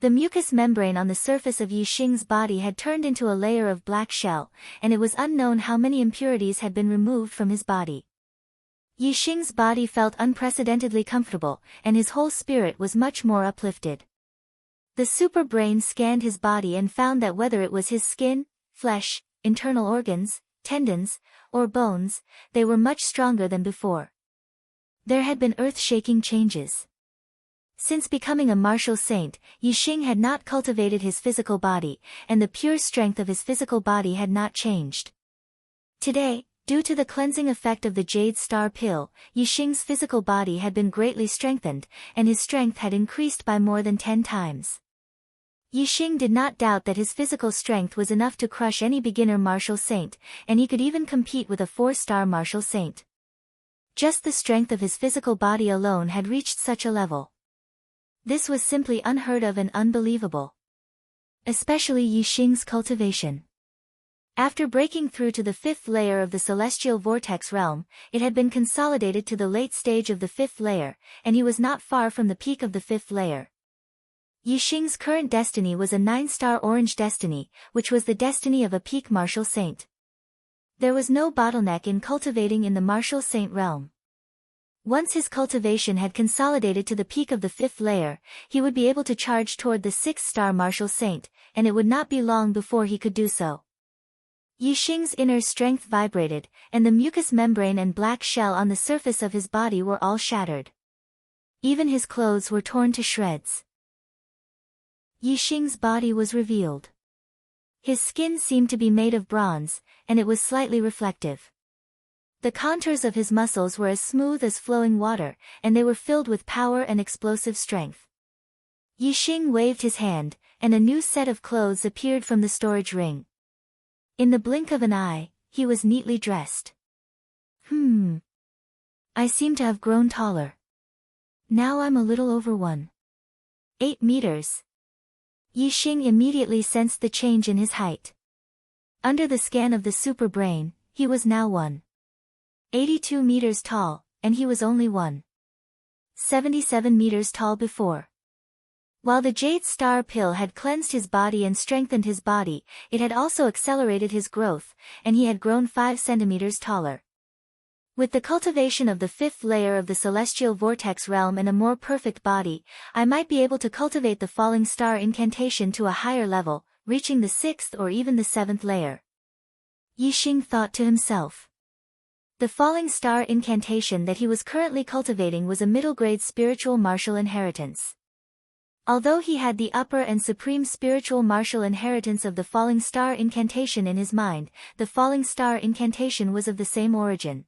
The mucous membrane on the surface of Yixing's body had turned into a layer of black shell, and it was unknown how many impurities had been removed from his body. Yixing's body felt unprecedentedly comfortable, and his whole spirit was much more uplifted. The super brain scanned his body and found that whether it was his skin, flesh, internal organs, tendons, or bones, they were much stronger than before. There had been earth-shaking changes. Since becoming a martial saint, Yixing had not cultivated his physical body, and the pure strength of his physical body had not changed. Today, due to the cleansing effect of the Jade Star Pill, Yixing's physical body had been greatly strengthened, and his strength had increased by more than 10 times. Yixing did not doubt that his physical strength was enough to crush any beginner martial saint, and he could even compete with a 4-star martial saint. Just the strength of his physical body alone had reached such a level. This was simply unheard of and unbelievable. Especially Yixing's cultivation. After breaking through to the fifth layer of the celestial vortex realm, it had been consolidated to the late stage of the fifth layer, and he was not far from the peak of the fifth layer. Yixing's current destiny was a 9-star orange destiny, which was the destiny of a peak martial saint. There was no bottleneck in cultivating in the martial saint realm. Once his cultivation had consolidated to the peak of the fifth layer, he would be able to charge toward the 6-star martial saint, and it would not be long before he could do so. Yixing's inner strength vibrated, and the mucous membrane and black shell on the surface of his body were all shattered. Even his clothes were torn to shreds. Yixing's body was revealed. His skin seemed to be made of bronze, and it was slightly reflective. The contours of his muscles were as smooth as flowing water, and they were filled with power and explosive strength. Yixing waved his hand, and a new set of clothes appeared from the storage ring. In the blink of an eye, he was neatly dressed. I seem to have grown taller. Now I'm a little over 1.8 meters. Yixing immediately sensed the change in his height. Under the scan of the super brain, he was now 1.82 meters tall, and he was only 1.77 meters tall before. While the Jade Star Pill had cleansed his body and strengthened his body, it had also accelerated his growth, and he had grown 5 centimeters taller. With the cultivation of the fifth layer of the celestial vortex realm and a more perfect body, I might be able to cultivate the falling star incantation to a higher level, reaching the sixth or even the seventh layer. Yixing thought to himself. The falling star incantation that he was currently cultivating was a middle-grade spiritual martial inheritance. Although he had the upper and supreme spiritual martial inheritance of the falling star incantation in his mind, the falling star incantation was of the same origin.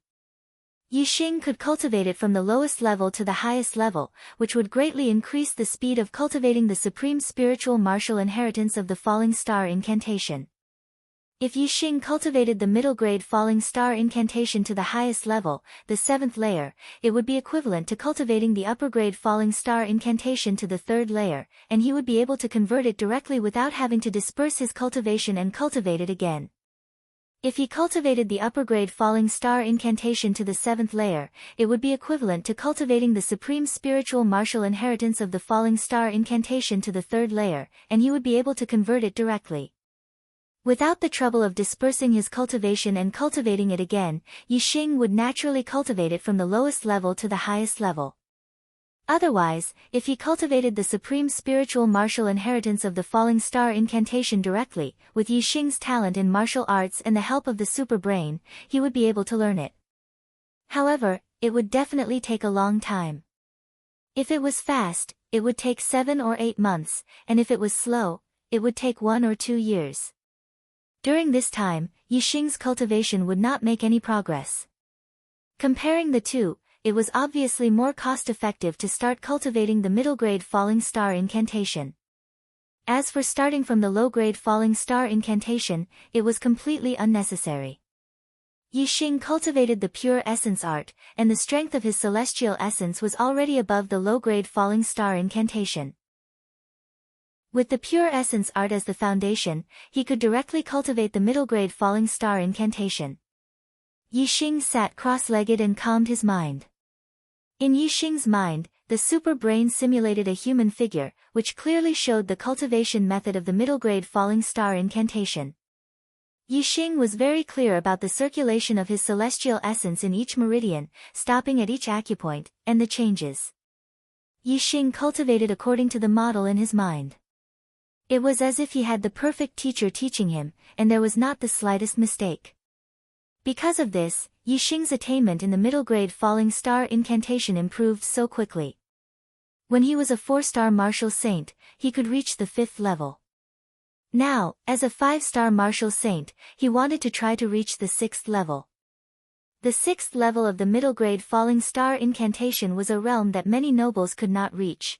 Yixing could cultivate it from the lowest level to the highest level, which would greatly increase the speed of cultivating the supreme spiritual martial inheritance of the falling star incantation. If Yixing cultivated the middle-grade falling star incantation to the highest level, the seventh layer, it would be equivalent to cultivating the upper-grade falling star incantation to the third layer, and he would be able to convert it directly without having to disperse his cultivation and cultivate it again. If he cultivated the upper-grade falling star incantation to the seventh layer, it would be equivalent to cultivating the supreme spiritual martial inheritance of the falling star incantation to the third layer, and he would be able to convert it directly. Without the trouble of dispersing his cultivation and cultivating it again, Yixing would naturally cultivate it from the lowest level to the highest level. Otherwise, if he cultivated the supreme spiritual martial inheritance of the falling star incantation directly, with Yixing's talent in martial arts and the help of the super brain, he would be able to learn it. However, it would definitely take a long time. If it was fast, it would take 7 or 8 months, and if it was slow, it would take 1 or 2 years. During this time, Yixing's cultivation would not make any progress. Comparing the two, it was obviously more cost-effective to start cultivating the middle-grade falling star incantation. As for starting from the low-grade falling star incantation, it was completely unnecessary. Yixing cultivated the pure essence art, and the strength of his celestial essence was already above the low-grade falling star incantation. With the pure essence art as the foundation, he could directly cultivate the middle-grade falling star incantation. Yixing sat cross-legged and calmed his mind. In Yixing's mind, the super brain simulated a human figure, which clearly showed the cultivation method of the middle-grade falling star incantation. Yixing was very clear about the circulation of his celestial essence in each meridian, stopping at each acupoint, and the changes. Yixing cultivated according to the model in his mind. It was as if he had the perfect teacher teaching him, and there was not the slightest mistake. Because of this, Yixing's attainment in the middle-grade falling star incantation improved so quickly. When he was a 4-star martial saint, he could reach the 5th level. Now, as a 5-star martial saint, he wanted to try to reach the 6th level. The 6th level of the middle-grade falling star incantation was a realm that many nobles could not reach.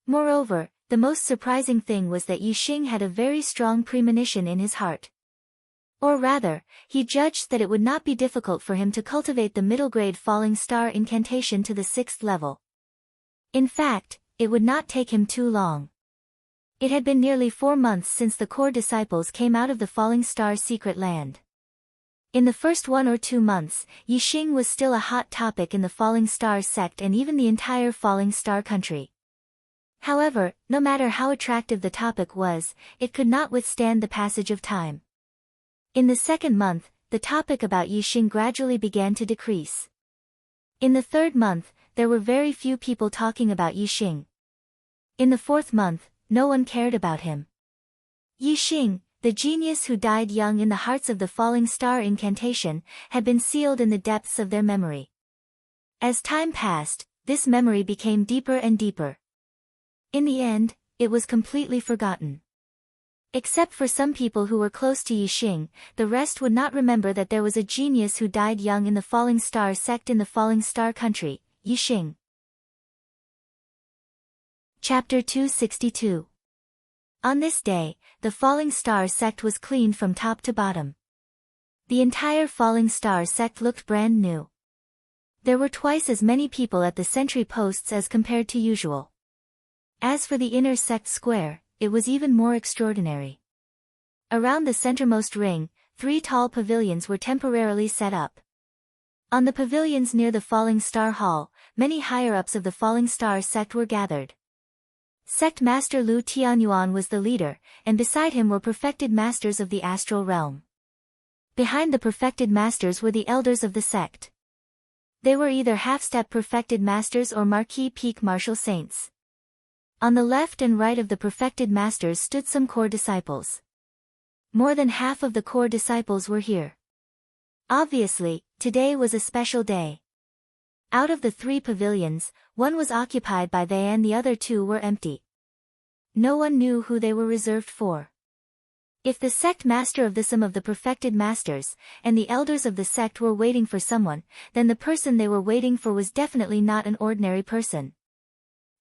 Moreover, the most surprising thing was that Yixing had a very strong premonition in his heart. Or rather, he judged that it would not be difficult for him to cultivate the middle-grade falling star incantation to the 6th level. In fact, it would not take him too long. It had been nearly 4 months since the core disciples came out of the falling star secret land. In the first 1 or 2 months, Yixing was still a hot topic in the falling star sect and even the entire falling star country. However, no matter how attractive the topic was, it could not withstand the passage of time. In the 2nd month, the topic about Yixing gradually began to decrease. In the 3rd month, there were very few people talking about Yixing. In the 4th month, no one cared about him. Yixing, the genius who died young in the hearts of the falling star incantation, had been sealed in the depths of their memory. As time passed, this memory became deeper and deeper. In the end, it was completely forgotten. Except for some people who were close to Yixing, the rest would not remember that there was a genius who died young in the falling star sect in the falling star country, Yixing. Chapter 262. On this day, the falling star sect was cleaned from top to bottom. The entire falling star sect looked brand new. There were twice as many people at the sentry posts as compared to usual. As for the inner sect square, it was even more extraordinary. Around the centermost ring, 3 tall pavilions were temporarily set up. On the pavilions near the Falling Star Hall, many higher-ups of the Falling Star sect were gathered. Sect Master Lu Tianyuan was the leader, and beside him were perfected masters of the astral realm. Behind the perfected masters were the elders of the sect. They were either half-step perfected masters or marquis peak martial saints. On the left and right of the perfected masters stood some core disciples. More than half of the core disciples were here. Obviously, today was a special day. Out of the 3 pavilions, one was occupied by they and the other 2 were empty. No one knew who they were reserved for. If the sect master of some of the perfected masters, and the elders of the sect were waiting for someone, then the person they were waiting for was definitely not an ordinary person.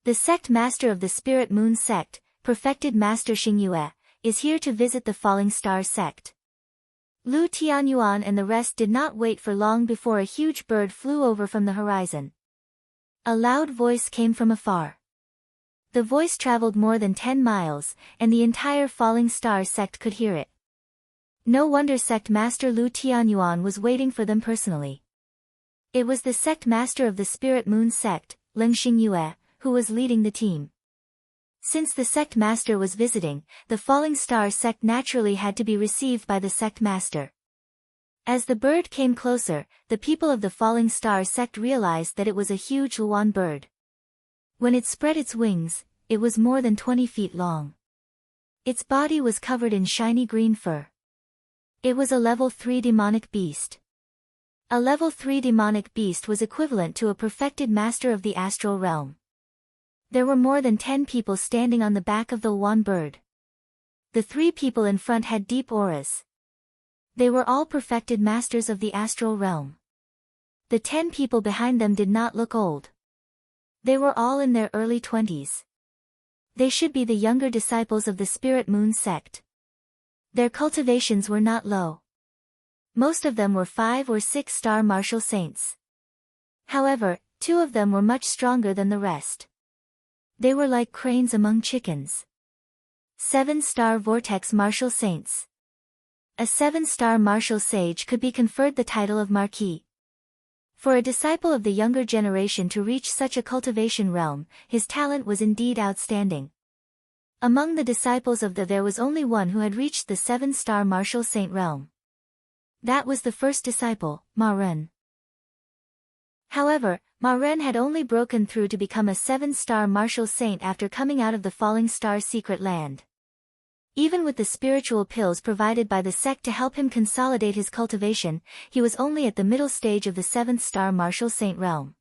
The sect master of the Spirit Moon sect, perfected master Xingyue, is here to visit the Falling Star sect. Lu Tianyuan and the rest did not wait for long before a huge bird flew over from the horizon. A loud voice came from afar. The voice traveled more than 10 miles, and the entire Falling Star sect could hear it. No wonder sect master Lu Tianyuan was waiting for them personally. It was the sect master of the Spirit Moon sect, Leng Xingyue, who was leading the team. Since the sect master was visiting, the Falling Star sect naturally had to be received by the sect master. As the bird came closer, the people of the Falling Star sect realized that it was a huge Luan bird. When it spread its wings, it was more than 20 feet long. Its body was covered in shiny green fur. It was a level 3 demonic beast. A level 3 demonic beast was equivalent to a perfected master of the astral realm. There were more than 10 people standing on the back of the Luan bird. The 3 people in front had deep auras. They were all perfected masters of the astral realm. The 10 people behind them did not look old. They were all in their early 20s. They should be the younger disciples of the Spirit Moon sect. Their cultivations were not low. Most of them were 5 or 6-star martial saints. However, 2 of them were much stronger than the rest. They were like cranes among chickens. 7-star vortex martial saints. A 7-star martial sage could be conferred the title of marquis. For a disciple of the younger generation to reach such a cultivation realm, his talent was indeed outstanding. Among the disciples of there was only one who had reached the 7-star martial saint realm. That was the first disciple, Ma Ren. However, Ma Ren had only broken through to become a 7-star martial saint after coming out of the Falling Star secret land. Even with the spiritual pills provided by the sect to help him consolidate his cultivation, he was only at the middle stage of the 7th-star martial saint realm.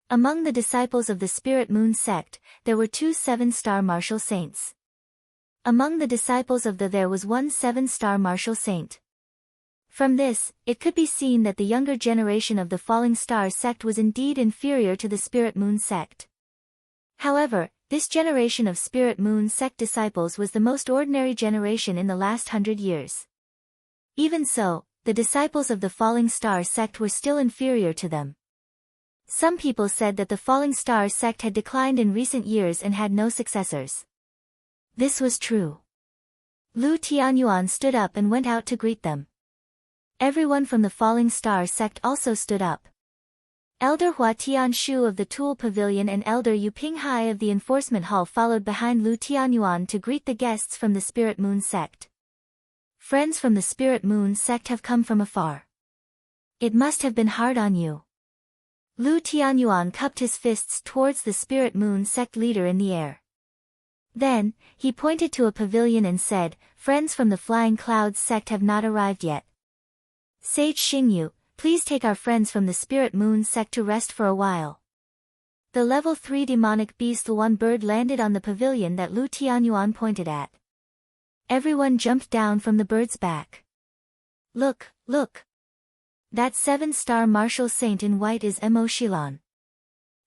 Among the disciples of the Spirit Moon sect, there were 2 7-star martial saints. Among the disciples of there was 1 7-star martial saint. From this, it could be seen that the younger generation of the Falling Star sect was indeed inferior to the Spirit Moon sect. However, this generation of Spirit Moon sect disciples was the most ordinary generation in the last 100 years. Even so, the disciples of the Falling Star sect were still inferior to them. Some people said that the Falling Star sect had declined in recent years and had no successors. This was true. Lu Tianyuan stood up and went out to greet them. Everyone from the Falling Star sect also stood up. Elder Hua Tianshu of the Tool Pavilion and Elder Yu Pinghai of the Enforcement Hall followed behind Lu Tianyuan to greet the guests from the Spirit Moon sect. Friends from the Spirit Moon sect have come from afar. It must have been hard on you. Lu Tianyuan cupped his fists towards the Spirit Moon sect leader in the air. Then, he pointed to a pavilion and said, "Friends from the Flying Clouds sect have not arrived yet. Sage Xingyu, please take our friends from the Spirit Moon sect to rest for a while." The level 3 demonic beast Luan bird landed on the pavilion that Lu Tianyuan pointed at. Everyone jumped down from the bird's back. Look, look! That 7-star martial saint in white is Mo Shilan.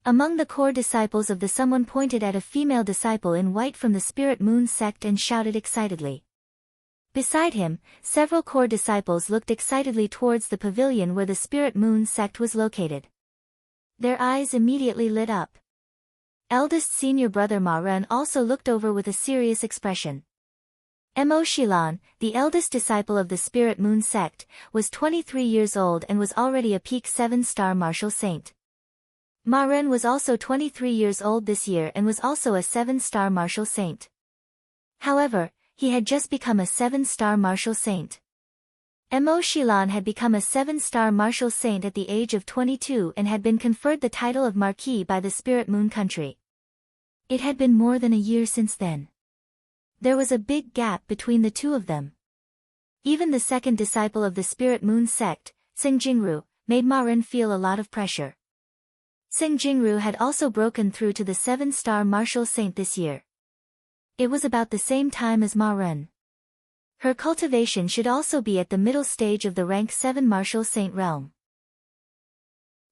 Among the core disciples of someone pointed at a female disciple in white from the Spirit Moon sect and shouted excitedly. Beside him, several core disciples looked excitedly towards the pavilion where the Spirit Moon sect was located. Their eyes immediately lit up. Eldest senior brother Ma Ren also looked over with a serious expression. Mo Shilan, the eldest disciple of the Spirit Moon sect, was 23 years old and was already a peak 7-star martial saint. Ma Ren was also 23 years old this year and was also a 7-star martial saint. However, he had just become a 7-star martial saint. Mo Xilan had become a 7-star martial saint at the age of 22 and had been conferred the title of Marquis by the Spirit Moon country. It had been more than a year since then. There was a big gap between the two of them. Even the second disciple of the Spirit Moon sect, Sing Jingru, made Ma Ren feel a lot of pressure. Sing Jingru had also broken through to the 7-star martial saint this year. It was about the same time as Ma Ren. Her cultivation should also be at the middle stage of the rank 7 martial saint realm.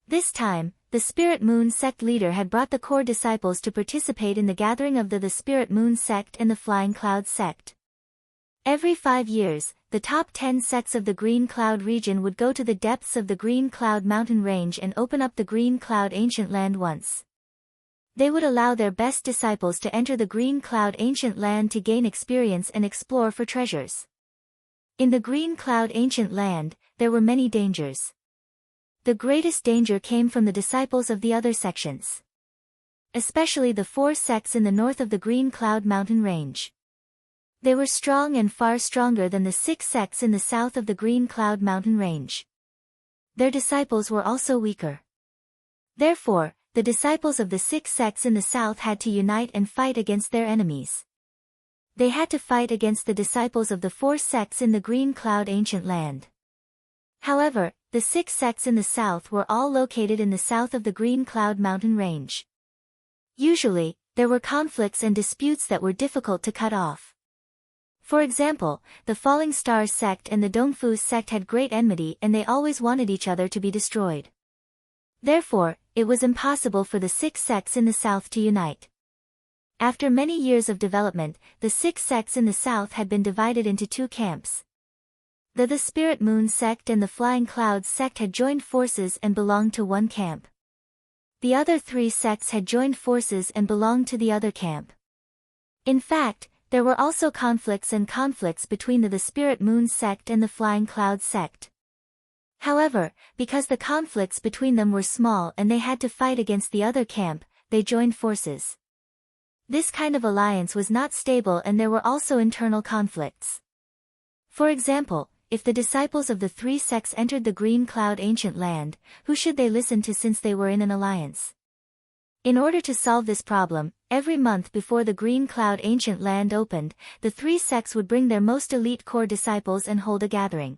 This time, the Spirit Moon sect leader had brought the core disciples to participate in the gathering of the Spirit Moon sect and the Flying Cloud sect. Every 5 years, the top 10 sects of the Green Cloud region would go to the depths of the Green Cloud mountain range and open up the Green Cloud ancient land once. They would allow their best disciples to enter the Green Cloud ancient land to gain experience and explore for treasures. In the Green Cloud ancient land, there were many dangers. The greatest danger came from the disciples of the other sections. Especially the 4 sects in the north of the Green Cloud mountain range. They were strong and far stronger than the 6 sects in the south of the Green Cloud mountain range. Their disciples were also weaker. Therefore, the disciples of the 6 sects in the south had to unite and fight against their enemies. They had to fight against the disciples of the 4 sects in the Green Cloud ancient land. However, the 6 sects in the south were all located in the south of the Green Cloud mountain range. Usually, there were conflicts and disputes that were difficult to cut off. For example, the Falling Star sect and the Dongfu sect had great enmity and they always wanted each other to be destroyed. Therefore, it was impossible for the 6 sects in the south to unite. After many years of development, the 6 sects in the south had been divided into 2 camps. The Spirit Moon sect and the Flying Cloud sect had joined forces and belonged to one camp. The other 3 sects had joined forces and belonged to the other camp. In fact, there were also conflicts between the Spirit Moon sect and the Flying Cloud sect. However, because the conflicts between them were small and they had to fight against the other camp, they joined forces. This kind of alliance was not stable and there were also internal conflicts. For example, if the disciples of the 3 sects entered the Green Cloud ancient land, who should they listen to since they were in an alliance? In order to solve this problem, every month before the Green Cloud ancient land opened, the 3 sects would bring their most elite core disciples and hold a gathering.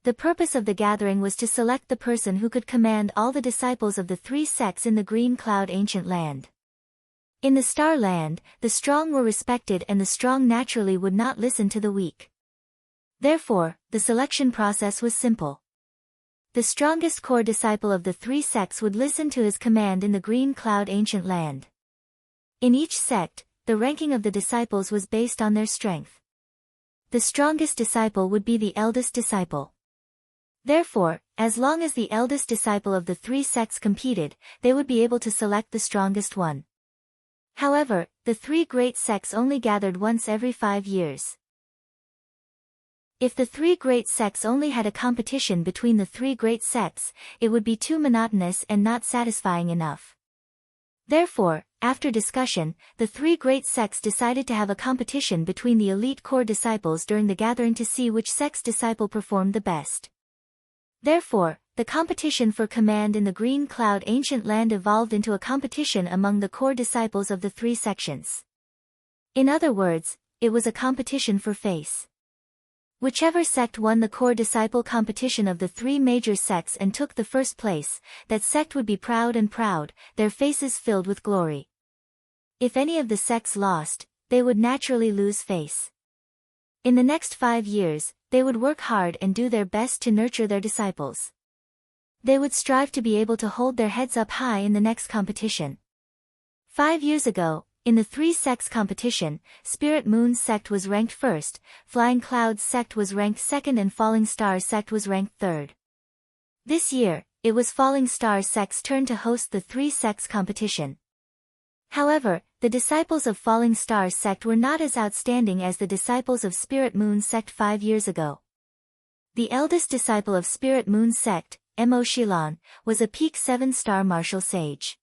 The purpose of the gathering was to select the person who could command all the disciples of the 3 sects in the Green Cloud ancient land. In the Star Land, the strong were respected and the strong naturally would not listen to the weak. Therefore, the selection process was simple. The strongest core disciple of the 3 sects would listen to his command in the Green Cloud ancient land. In each sect, the ranking of the disciples was based on their strength. The strongest disciple would be the eldest disciple. Therefore, as long as the eldest disciple of the 3 sects competed, they would be able to select the strongest one. However, the 3 great sects only gathered once every 5 years. If the 3 great sects only had a competition between the 3 great sects, it would be too monotonous and not satisfying enough. Therefore, after discussion, the 3 great sects decided to have a competition between the elite core disciples during the gathering to see which sect's disciple performed the best. Therefore, the competition for command in the Green Cloud ancient land evolved into a competition among the core disciples of the 3 sections. In other words, it was a competition for face. Whichever sect won the core disciple competition of the 3 major sects and took the first place, that sect would be proud, their faces filled with glory. If any of the sects lost, they would naturally lose face. In the next 5 years, they would work hard and do their best to nurture their disciples. They would strive to be able to hold their heads up high in the next competition. 5 years ago, in the 3 sects competition, Spirit Moon sect was ranked first, Flying Cloud sect was ranked second and Falling Star sect was ranked third. This year, it was Falling Star sect's turn to host the 3 sects competition. However, the disciples of Falling Star sect were not as outstanding as the disciples of Spirit Moon sect 5 years ago. The eldest disciple of Spirit Moon sect, Mo Xilan, was a peak 7-star martial sage.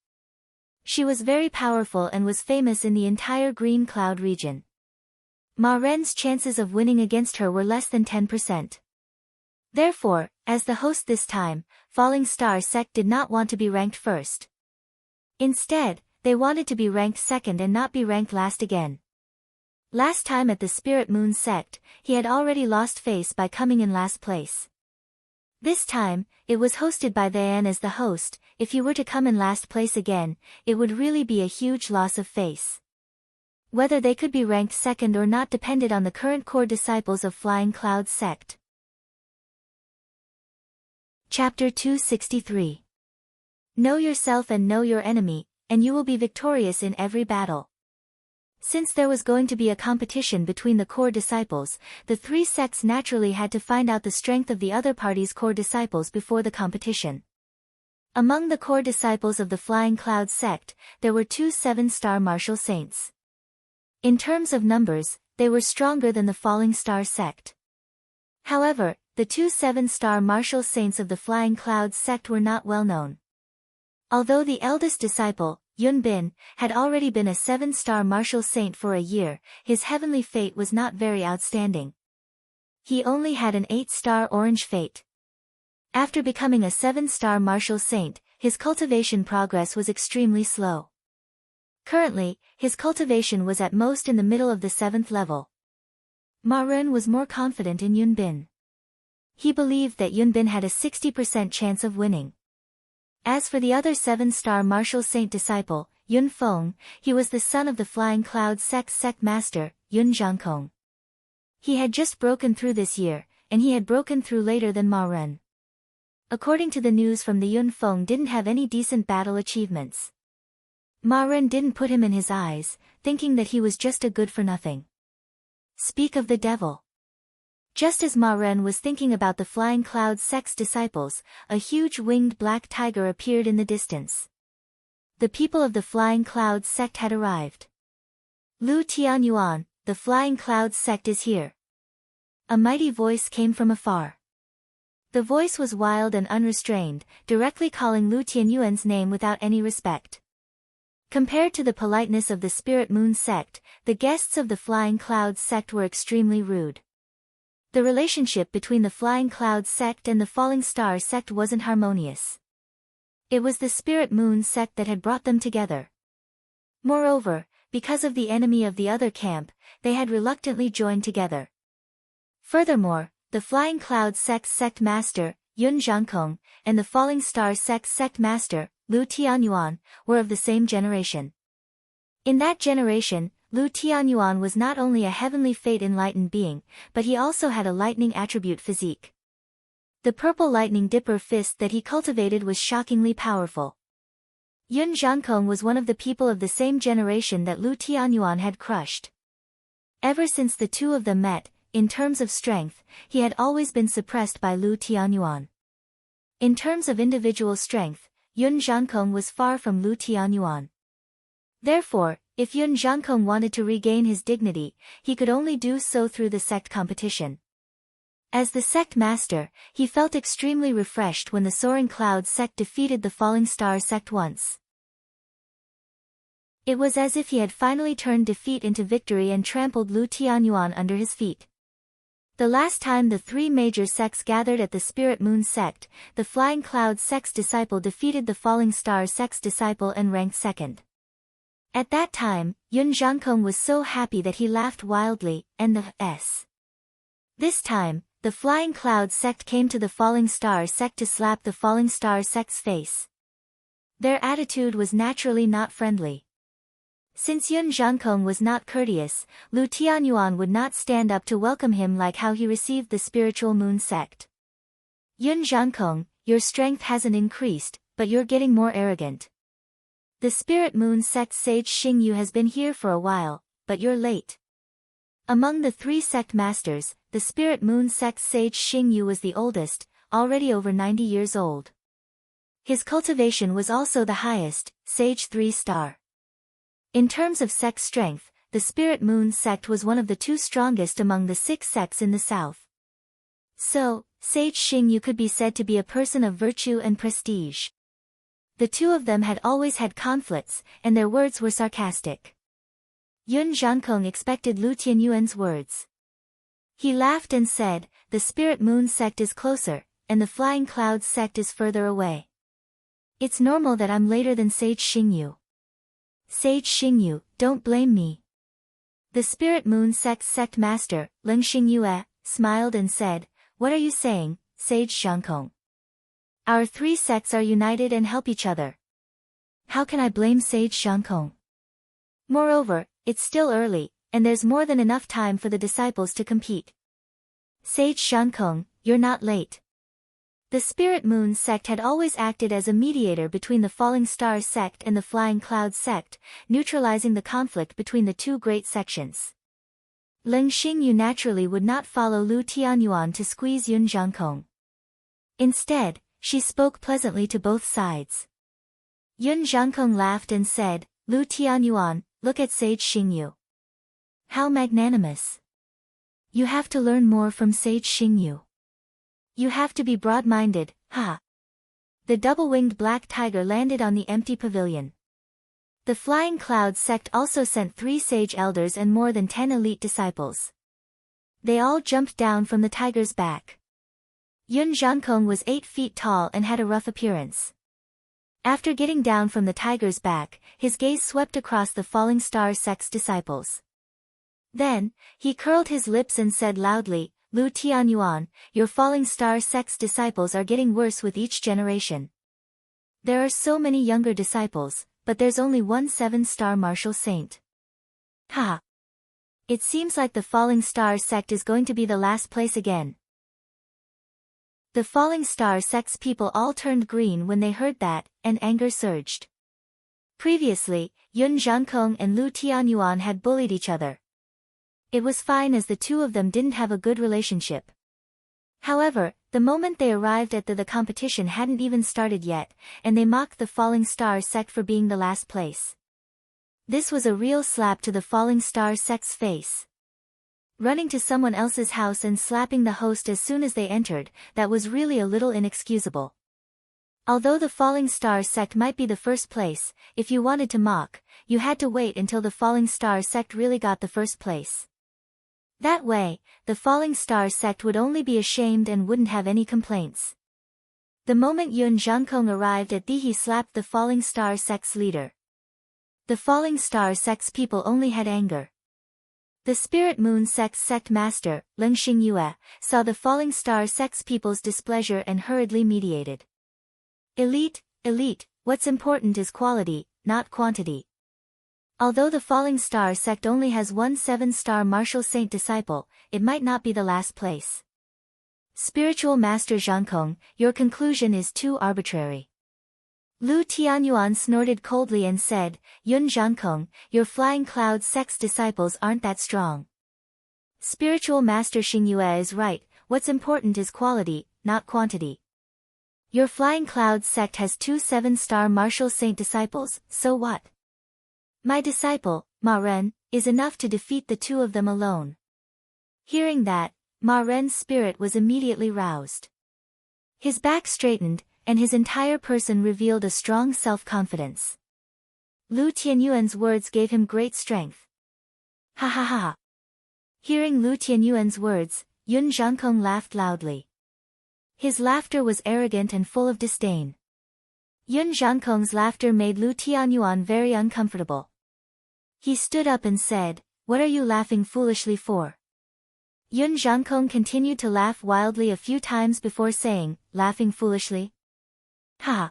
She was very powerful and was famous in the entire Green Cloud region. Ma Ren's chances of winning against her were less than 10%. Therefore, as the host this time, Falling Star sect did not want to be ranked first. Instead, they wanted to be ranked second and not be ranked last again. Last time at the Spirit Moon sect, he had already lost face by coming in last place. This time, it was hosted by Thayan as the host. If he were to come in last place again, it would really be a huge loss of face. Whether they could be ranked second or not depended on the current core disciples of Flying Cloud sect. Chapter 263. Know yourself and know your enemy, and you will be victorious in every battle. Since there was going to be a competition between the core disciples, the three sects naturally had to find out the strength of the other party's core disciples before the competition. Among the core disciples of the Flying Cloud sect, there were two 7-star martial saints. In terms of numbers, they were stronger than the Falling Star sect. However, the two 7-star martial saints of the Flying Cloud sect were not well known. Although the eldest disciple, Yun Bin, had already been a 7-star martial saint for a year, his heavenly fate was not very outstanding. He only had an 8-star orange fate. After becoming a 7-star martial saint, his cultivation progress was extremely slow. Currently, his cultivation was at most in the middle of the 7th level. Ma Ren was more confident in Yun Bin. He believed that Yun Bin had a 60% chance of winning. As for the other 7-star martial saint disciple, Yun Feng, he was the son of the Flying Cloud sect's sect master, Yun Zhangkong. He had just broken through this year, and he had broken through later than Ma Ren. According to the news from the Yun Feng didn't have any decent battle achievements. Ma Ren didn't put him in his eyes, thinking that he was just a good-for-nothing. Speak of the devil. Just as Ma Ren was thinking about the Flying Cloud sect's disciples, a huge winged black tiger appeared in the distance. The people of the Flying Cloud sect had arrived. Lu Tianyuan, the Flying Cloud sect is here. A mighty voice came from afar. The voice was wild and unrestrained, directly calling Lu Tianyuan's name without any respect. Compared to the politeness of the Spirit Moon sect, the guests of the Flying Cloud sect were extremely rude. The relationship between the Flying Cloud sect and the Falling Star sect wasn't harmonious. It was the Spirit Moon sect that had brought them together. Moreover, because of the enemy of the other camp, they had reluctantly joined together. Furthermore, the Flying Cloud sect's sect master, Yun Zhangkong, and the Falling Star sect's sect master, Lu Tianyuan, were of the same generation. In that generation, Lu Tianyuan was not only a heavenly fate enlightened being, but he also had a lightning attribute physique. The purple lightning dipper fist that he cultivated was shockingly powerful. Yun Zhangkong was one of the people of the same generation that Lu Tianyuan had crushed. Ever since the two of them met, in terms of strength, he had always been suppressed by Lu Tianyuan. In terms of individual strength, Yun Zhangkong was far from Lu Tianyuan. Therefore, if Yun Zhangkong wanted to regain his dignity, he could only do so through the sect competition. As the sect master, he felt extremely refreshed when the Soaring Cloud sect defeated the Falling Star sect once. It was as if he had finally turned defeat into victory and trampled Lu Tianyuan under his feet. The last time the three major sects gathered at the Spirit Moon sect, the Flying Cloud sect's disciple defeated the Falling Star sect's disciple and ranked second. At that time, Yun Zhangkong was so happy that he laughed wildly, and the S. This time, the Flying Cloud sect came to the Falling Star sect to slap the Falling Star sect's face. Their attitude was naturally not friendly. Since Yun Zhangkong was not courteous, Lu Tianyuan would not stand up to welcome him like how he received the Spiritual Moon sect. Yun Zhangkong, your strength hasn't increased, but you're getting more arrogant. The Spirit Moon sect sage Xingyu has been here for a while, but you're late. Among the three sect masters, the Spirit Moon sect's sage Xingyu was the oldest, already over 90 years old. His cultivation was also the highest, sage 3-star. In terms of sect strength, the Spirit Moon sect was one of the two strongest among the 6 sects in the south. So, sage Xingyu could be said to be a person of virtue and prestige. The two of them had always had conflicts, and their words were sarcastic. Yun Zhangkong expected Lu Tianyuan's words. He laughed and said, the Spirit Moon sect is closer, and the Flying Clouds sect is further away. It's normal that I'm later than Sage Xingyu. Sage Xingyu, don't blame me. The Spirit Moon sect master, Leng Xingyue, smiled and said, what are you saying, Sage Xiangkong? Our three sects are united and help each other. How can I blame Sage Xiangkong? Moreover, it's still early, and there's more than enough time for the disciples to compete. Sage Xiangkong, you're not late. The Spirit Moon sect had always acted as a mediator between the Falling Star sect and the Flying Cloud sect, neutralizing the conflict between the two great sections. Leng Xingyu naturally would not follow Lu Tianyuan to squeeze Yun Zhangkong. Instead, she spoke pleasantly to both sides. Yun Zhangkong laughed and said, Lu Tianyuan, look at Sage Xingyu. How magnanimous. You have to learn more from Sage Xingyu. You have to be broad-minded, ha. The double-winged black tiger landed on the empty pavilion. The Flying Cloud sect also sent 3 sage elders and more than 10 elite disciples. They all jumped down from the tiger's back. Yun Zhangkong was 8 feet tall and had a rough appearance. After getting down from the tiger's back, his gaze swept across the Falling Star sect's disciples. Then, he curled his lips and said loudly, Lu Tianyuan, your Falling Star sect's disciples are getting worse with each generation. There are so many younger disciples, but there's only one 7-star martial saint. Ha! It seems like the Falling Star sect is going to be the last place again. The Falling Star sect's people all turned green when they heard that, and anger surged. Previously, Yun Zhangkong and Lu Tianyuan had bullied each other. It was fine as the two of them didn't have a good relationship. However, the moment they arrived at the competition hadn't even started yet, and they mocked the Falling Star sect for being the last place. This was a real slap to the Falling Star sect's face. Running to someone else's house and slapping the host as soon as they entered, that was really a little inexcusable. Although the Falling Star sect might be the first place, if you wanted to mock, you had to wait until the Falling Star sect really got the first place. That way, the Falling Star sect would only be ashamed and wouldn't have any complaints. The moment Yun Zhangkong arrived at he slapped the Falling Star sect's leader. The Falling Star sect's people only had anger. The Spirit Moon sect's sect master, Leng Xingyue, saw the Falling Star sect's people's displeasure and hurriedly mediated. Elite, what's important is quality, not quantity. Although the Falling Star sect only has one 7-star martial saint disciple, it might not be the last place. Spiritual Master Zhangkong, your conclusion is too arbitrary. Lu Tianyuan snorted coldly and said, Yun Zhangkong, your Flying Cloud sect's disciples aren't that strong. Spiritual Master Xingyue is right, what's important is quality, not quantity. Your Flying Cloud sect has 2 7-star martial saint disciples, so what? My disciple, Ma Ren, is enough to defeat the 2 of them alone. Hearing that, Ma Ren's spirit was immediately roused. His back straightened, and his entire person revealed a strong self-confidence. Lu Tianyuan's words gave him great strength. Ha ha ha. Hearing Lu Tianyuan's words, Yun Zhangkong laughed loudly. His laughter was arrogant and full of disdain. Yun Zhangkong's laughter made Lu Tianyuan very uncomfortable. He stood up and said, what are you laughing foolishly for? Yun Zhangkong continued to laugh wildly a few times before saying, laughing foolishly? Ha!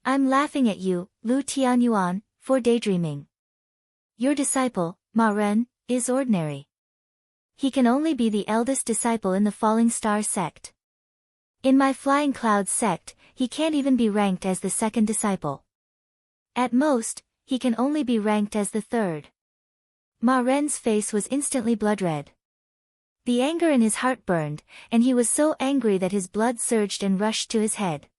I'm laughing at you, Lu Tianyuan, for daydreaming. Your disciple, Ma Ren, is ordinary. He can only be the eldest disciple in the Falling Star sect. In my Flying Cloud sect, he can't even be ranked as the 2nd disciple. At most, he can only be ranked as the 3rd. Ma Ren's face was instantly blood-red. The anger in his heart burned, and he was so angry that his blood surged and rushed to his head.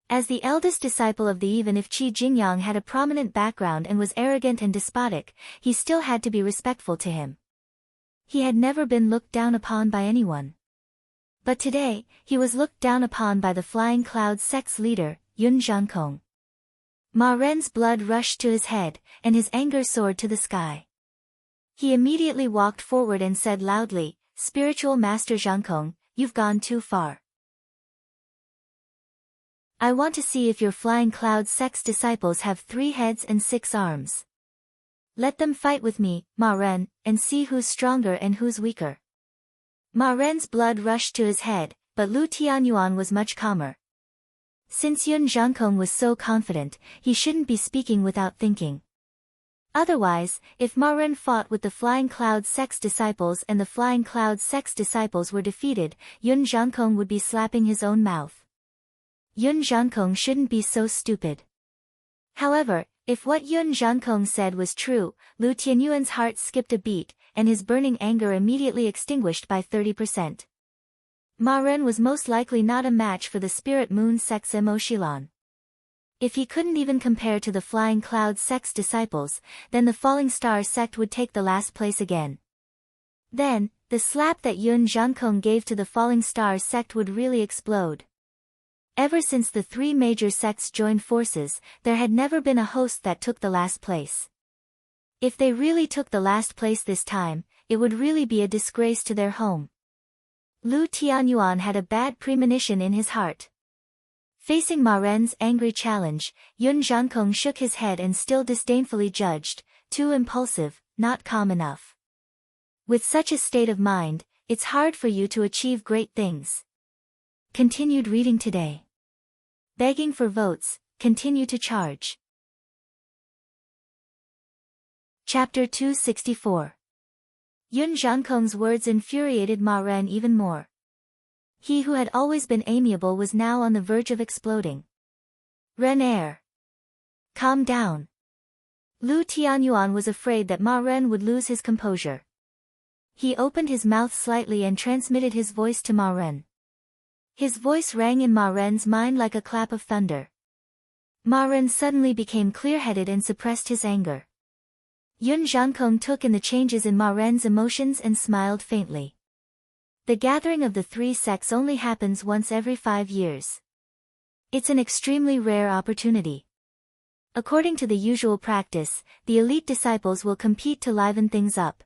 As the eldest disciple of even if Qi Jingyang had a prominent background and was arrogant and despotic, he still had to be respectful to him. He had never been looked down upon by anyone. But today, he was looked down upon by the Flying Cloud sect's leader, Yun Zhangkong. Ma Ren's blood rushed to his head, and his anger soared to the sky. He immediately walked forward and said loudly, spiritual master Zhangkong, you've gone too far. I want to see if your flying cloud sect's disciples have 3 heads and 6 arms. Let them fight with me, Ma Ren, and see who's stronger and who's weaker. Ma Ren's blood rushed to his head, but Lu Tianyuan was much calmer. Since Yun Zhangkong was so confident, he shouldn't be speaking without thinking. Otherwise, if Ma Ren fought with the Flying Cloud sect's disciples and the Flying Cloud sect's disciples were defeated, Yun Zhangkong would be slapping his own mouth. Yun Zhangkong shouldn't be so stupid. However, if what Yun Zhangkong said was true, Lu Tianyuan's heart skipped a beat, and his burning anger immediately extinguished by 30%. Ma Ren was most likely not a match for the Spirit Moon sect's Emoshilon. If he couldn't even compare to the Flying Cloud sect's disciples, then the Falling Star sect would take the last place again. Then, the slap that Yun Zhangkong gave to the Falling Star sect would really explode. Ever since the 3 major sects joined forces, there had never been a host that took the last place. If they really took the last place this time, it would really be a disgrace to their home. Lu Tianyuan had a bad premonition in his heart. Facing Ma Ren's angry challenge, Yun Zhangkong shook his head and still disdainfully judged, too impulsive, not calm enough. With such a state of mind, it's hard for you to achieve great things. Continued reading today. Begging for votes, continue to charge. Chapter 264. Yun Zhangkong's words infuriated Ma Ren even more. He who had always been amiable was now on the verge of exploding. Ren. Calm down. Lu Tianyuan was afraid that Ma Ren would lose his composure. He opened his mouth slightly and transmitted his voice to Ma Ren. His voice rang in Ma Ren's mind like a clap of thunder. Ma Ren suddenly became clear-headed and suppressed his anger. Yun Zhangkong took in the changes in Ma Ren's emotions and smiled faintly. The gathering of the 3 sects only happens once every 5 years. It's an extremely rare opportunity. According to the usual practice, the elite disciples will compete to liven things up.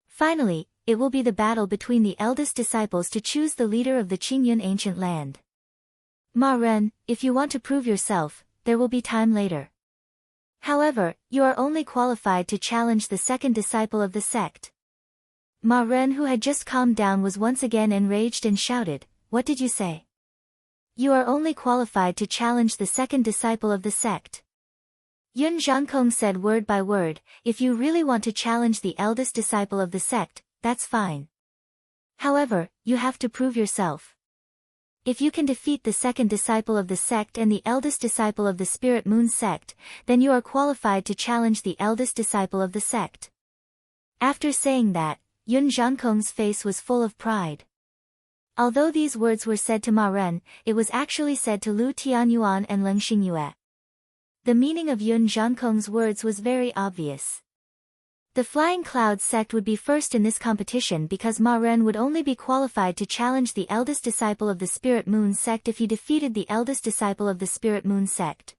Finally, it will be the battle between the eldest disciples to choose the leader of the Qingyun ancient land. Ma Ren, if you want to prove yourself, there will be time later. However, you are only qualified to challenge the second disciple of the sect. Ma Ren, who had just calmed down, was once again enraged and shouted, "What did you say? You are only qualified to challenge the second disciple of the sect." Yun Zhangkong said word by word, "If you really want to challenge the eldest disciple of the sect, that's fine. However, you have to prove yourself. If you can defeat the second disciple of the sect and the eldest disciple of the Spirit Moon sect, then you are qualified to challenge the eldest disciple of the sect." After saying that, Yun Zhangkong's face was full of pride. Although these words were said to Ma Ren, it was actually said to Lu Tianyuan and Leng Xingyue. The meaning of Yun Zhangkong's words was very obvious. The Flying Cloud sect would be first in this competition because Ma Ren would only be qualified to challenge the eldest disciple of the Spirit Moon sect if he defeated the eldest disciple of the Spirit Moon sect.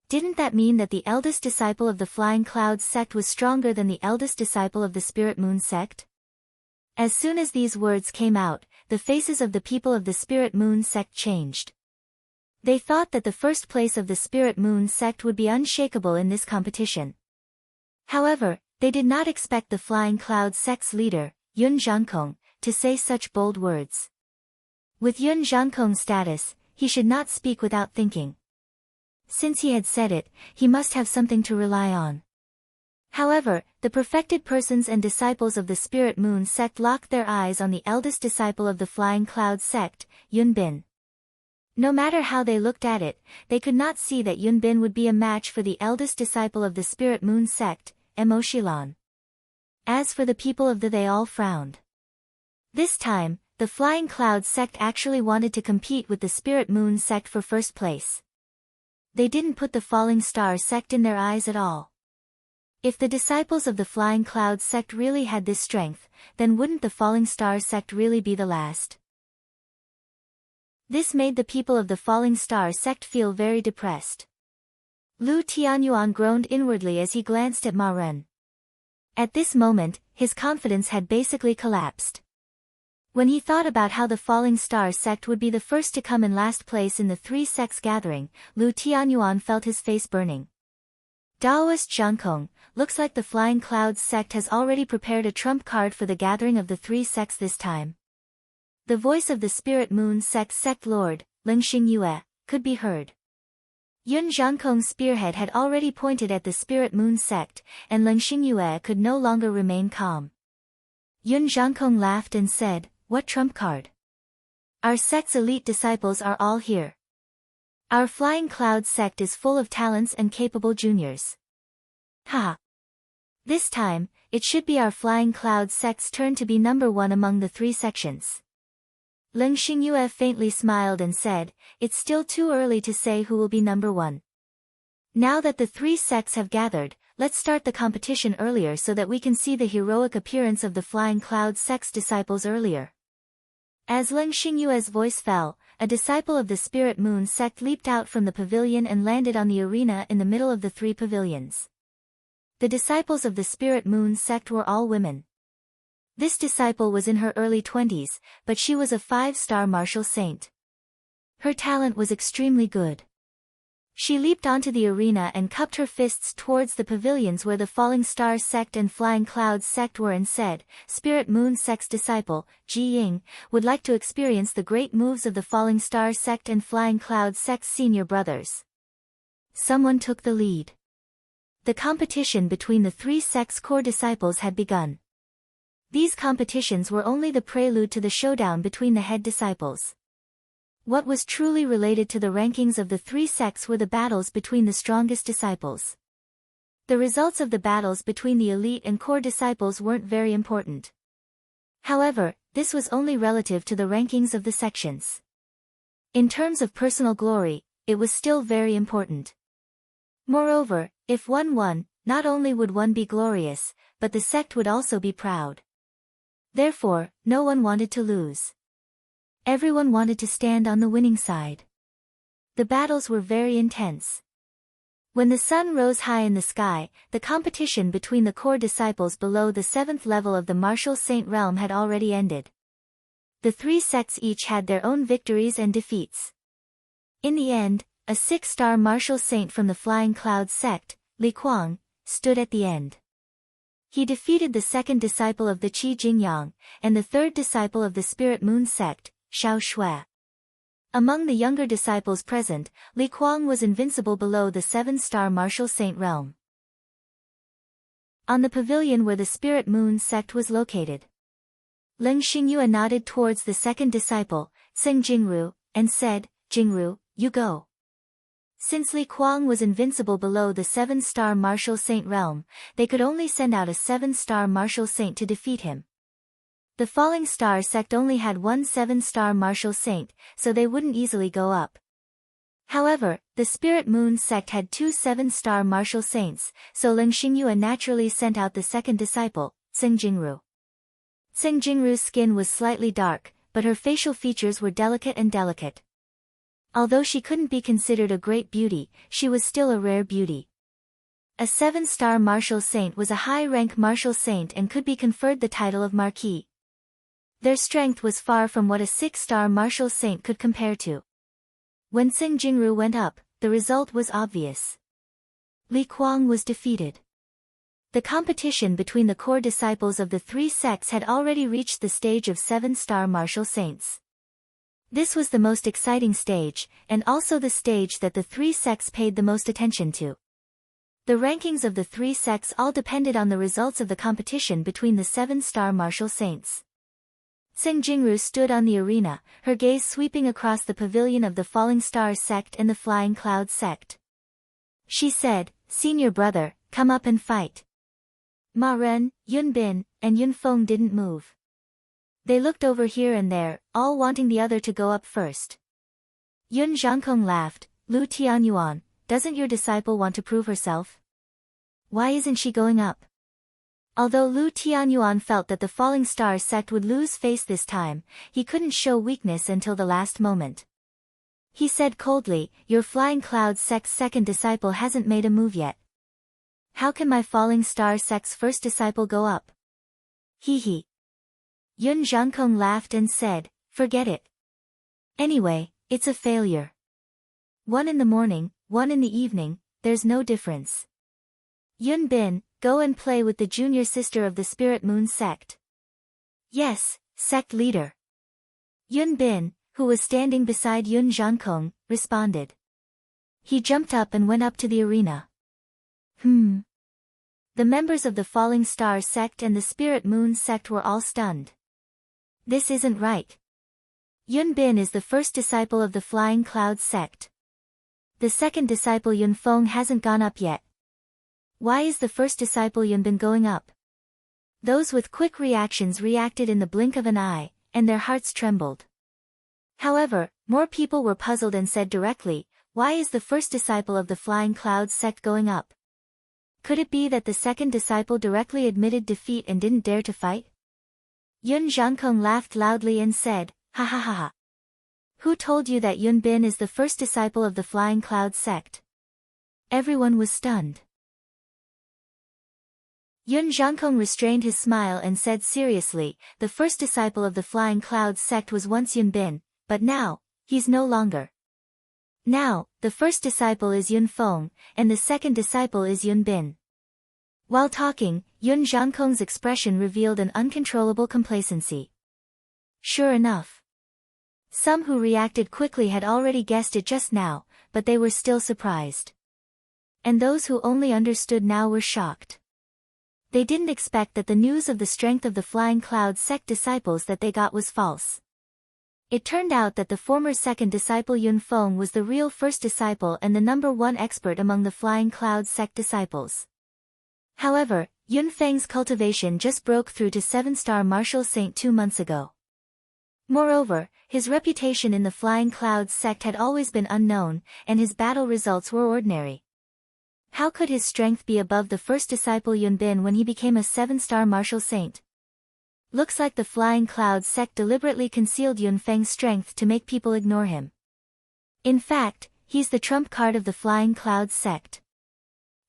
Didn't that mean that the eldest disciple of the Flying Cloud sect was stronger than the eldest disciple of the Spirit Moon sect? As soon as these words came out, the faces of the people of the Spirit Moon sect changed. They thought that the first place of the Spirit Moon sect would be unshakable in this competition. However, they did not expect the Flying Cloud sect's leader, Yun Zhangkong, to say such bold words. With Yun Zhangkong's status, he should not speak without thinking. Since he had said it, he must have something to rely on. However, the perfected persons and disciples of the Spirit Moon sect locked their eyes on the eldest disciple of the Flying Cloud sect, Yun Bin. No matter how they looked at it, they could not see that Yun Bin would be a match for the eldest disciple of the Spirit Moon sect, Emoshilon. As for the people of they all frowned. This time, the Flying Cloud sect actually wanted to compete with the Spirit Moon sect for first place. They didn't put the Falling Star sect in their eyes at all. If the disciples of the Flying Cloud sect really had this strength, then wouldn't the Falling Star sect really be the last? This made the people of the Falling Star sect feel very depressed. Lu Tianyuan groaned inwardly as he glanced at Ma Ren. At this moment, his confidence had basically collapsed. When he thought about how the falling star sect would be the first to come in last place in the three sects gathering, Lu Tianyuan felt his face burning. Daoist Zhangkong, looks like the Flying Clouds sect has already prepared a trump card for the gathering of the three sects this time. The voice of the Spirit Moon sect lord, Ling Xingyue, could be heard. Yun Zhangkong's spearhead had already pointed at the Spirit Moon sect, and Ling Xingyue could no longer remain calm. Yun Zhangkong laughed and said, "What trump card? Our sect's elite disciples are all here. Our Flying Clouds sect is full of talents and capable juniors. Ha! This time, it should be our Flying Clouds sect's turn to be number one among the three sections." Ling Xingyue faintly smiled and said, "It's still too early to say who will be number one. Now that the three sects have gathered, let's start the competition earlier so that we can see the heroic appearance of the Flying Clouds sect's disciples earlier." As Ling Xingyue's voice fell, a disciple of the Spirit Moon sect leaped out from the pavilion and landed on the arena in the middle of the three pavilions. The disciples of the Spirit Moon sect were all women. This disciple was in her early 20s, but she was a 5-star martial saint. Her talent was extremely good. She leaped onto the arena and cupped her fists towards the pavilions where the Falling Star sect and Flying Clouds sect were and said, "Spirit Moon sect's disciple, Ji Ying, would like to experience the great moves of the Falling Star sect and Flying Clouds sect's senior brothers." Someone took the lead. The competition between the three sects' core disciples had begun. These competitions were only the prelude to the showdown between the head disciples. What was truly related to the rankings of the three sects were the battles between the strongest disciples. The results of the battles between the elite and core disciples weren't very important. However, this was only relative to the rankings of the sections. In terms of personal glory, it was still very important. Moreover, if one won, not only would one be glorious, but the sect would also be proud. Therefore, no one wanted to lose. Everyone wanted to stand on the winning side. The battles were very intense. When the sun rose high in the sky, the competition between the core disciples below the 7th level of the martial saint realm had already ended. The three sects each had their own victories and defeats. In the end, a 6-star martial saint from the Flying Clouds sect, Li Kuang, stood at the end. He defeated the second disciple of the Qi Jingyang, and the third disciple of the Spirit Moon sect, Xiao Shui. Among the younger disciples present, Li Kuang was invincible below the 7-star martial saint realm. On the pavilion where the Spirit Moon sect was located, Ling Xingyue nodded towards the second disciple, Tseng Jingru, and said, "Jingru, you go." Since Li Kuang was invincible below the 7-star martial saint realm, they could only send out a 7-star martial saint to defeat him. The Falling Star sect only had one 7-star martial saint, so they wouldn't easily go up. However, the Spirit Moon sect had two 7-star martial saints, so Ling Xingyue naturally sent out the second disciple, Tseng Jingru. Tseng Jingru's skin was slightly dark, but her facial features were delicate. Although she couldn't be considered a great beauty, she was still a rare beauty. A 7-star martial saint was a high-rank martial saint and could be conferred the title of Marquis. Their strength was far from what a 6-star martial saint could compare to. When Tseng Jingru went up, the result was obvious. Li Kuang was defeated. The competition between the core disciples of the three sects had already reached the stage of 7-star martial saints. This was the most exciting stage, and also the stage that the three sects paid the most attention to. The rankings of the three sects all depended on the results of the competition between the 7-star martial saints. Tseng Jingru stood on the arena, her gaze sweeping across the pavilion of the Falling Star sect and the Flying Cloud sect. She said, "Senior brother, come up and fight." Ma Ren, Yun Bin, and Yun Feng didn't move. They looked over here and there, all wanting the other to go up first. Yun Zhangkong laughed, "Lu Tianyuan, doesn't your disciple want to prove herself? Why isn't she going up?" Although Lu Tianyuan felt that the Falling Star sect would lose face this time, he couldn't show weakness until the last moment. He said coldly, "Your Flying Cloud sect's second disciple hasn't made a move yet. How can my Falling Star sect's first disciple go up?" Hee hee. Yun Zhangkong laughed and said, "Forget it. Anyway, it's a failure. One in the morning, one in the evening, there's no difference. Yun Bin, go and play with the junior sister of the Spirit Moon sect." "Yes, sect leader." Yun Bin, who was standing beside Yun Zhangkong, responded. He jumped up and went up to the arena. The members of the Falling Star sect and the Spirit Moon sect were all stunned. This isn't right. Yun Bin is the first disciple of the Flying Cloud sect. The second disciple Yun Feng hasn't gone up yet. Why is the first disciple Yun Bin going up? Those with quick reactions reacted in the blink of an eye, and their hearts trembled. However, more people were puzzled and said directly, why is the first disciple of the Flying Cloud sect going up? Could it be that the second disciple directly admitted defeat and didn't dare to fight? Yun Zhangkong laughed loudly and said, "Ha ha ha ha. Who told you that Yun Bin is the first disciple of the Flying Cloud sect?" Everyone was stunned. Yun Zhangkong restrained his smile and said seriously, "The first disciple of the Flying Cloud sect was once Yun Bin, but now, he's no longer. Now, the first disciple is Yun Feng, and the second disciple is Yun Bin." While talking, Yun Zhangkong's expression revealed an uncontrollable complacency. Sure enough. Some who reacted quickly had already guessed it just now, but they were still surprised. And those who only understood now were shocked. They didn't expect that the news of the strength of the Flying Cloud sect disciples that they got was false. It turned out that the former second disciple Yun Feng was the real first disciple and the number one expert among the Flying Cloud sect disciples. However, Yun Feng's cultivation just broke through to 7-star martial saint 2 months ago. Moreover, his reputation in the Flying Cloud sect had always been unknown, and his battle results were ordinary. How could his strength be above the first disciple Yun Bin when he became a 7-star martial saint? Looks like the Flying Cloud sect deliberately concealed Yun Feng's strength to make people ignore him. In fact, he's the trump card of the Flying Cloud sect.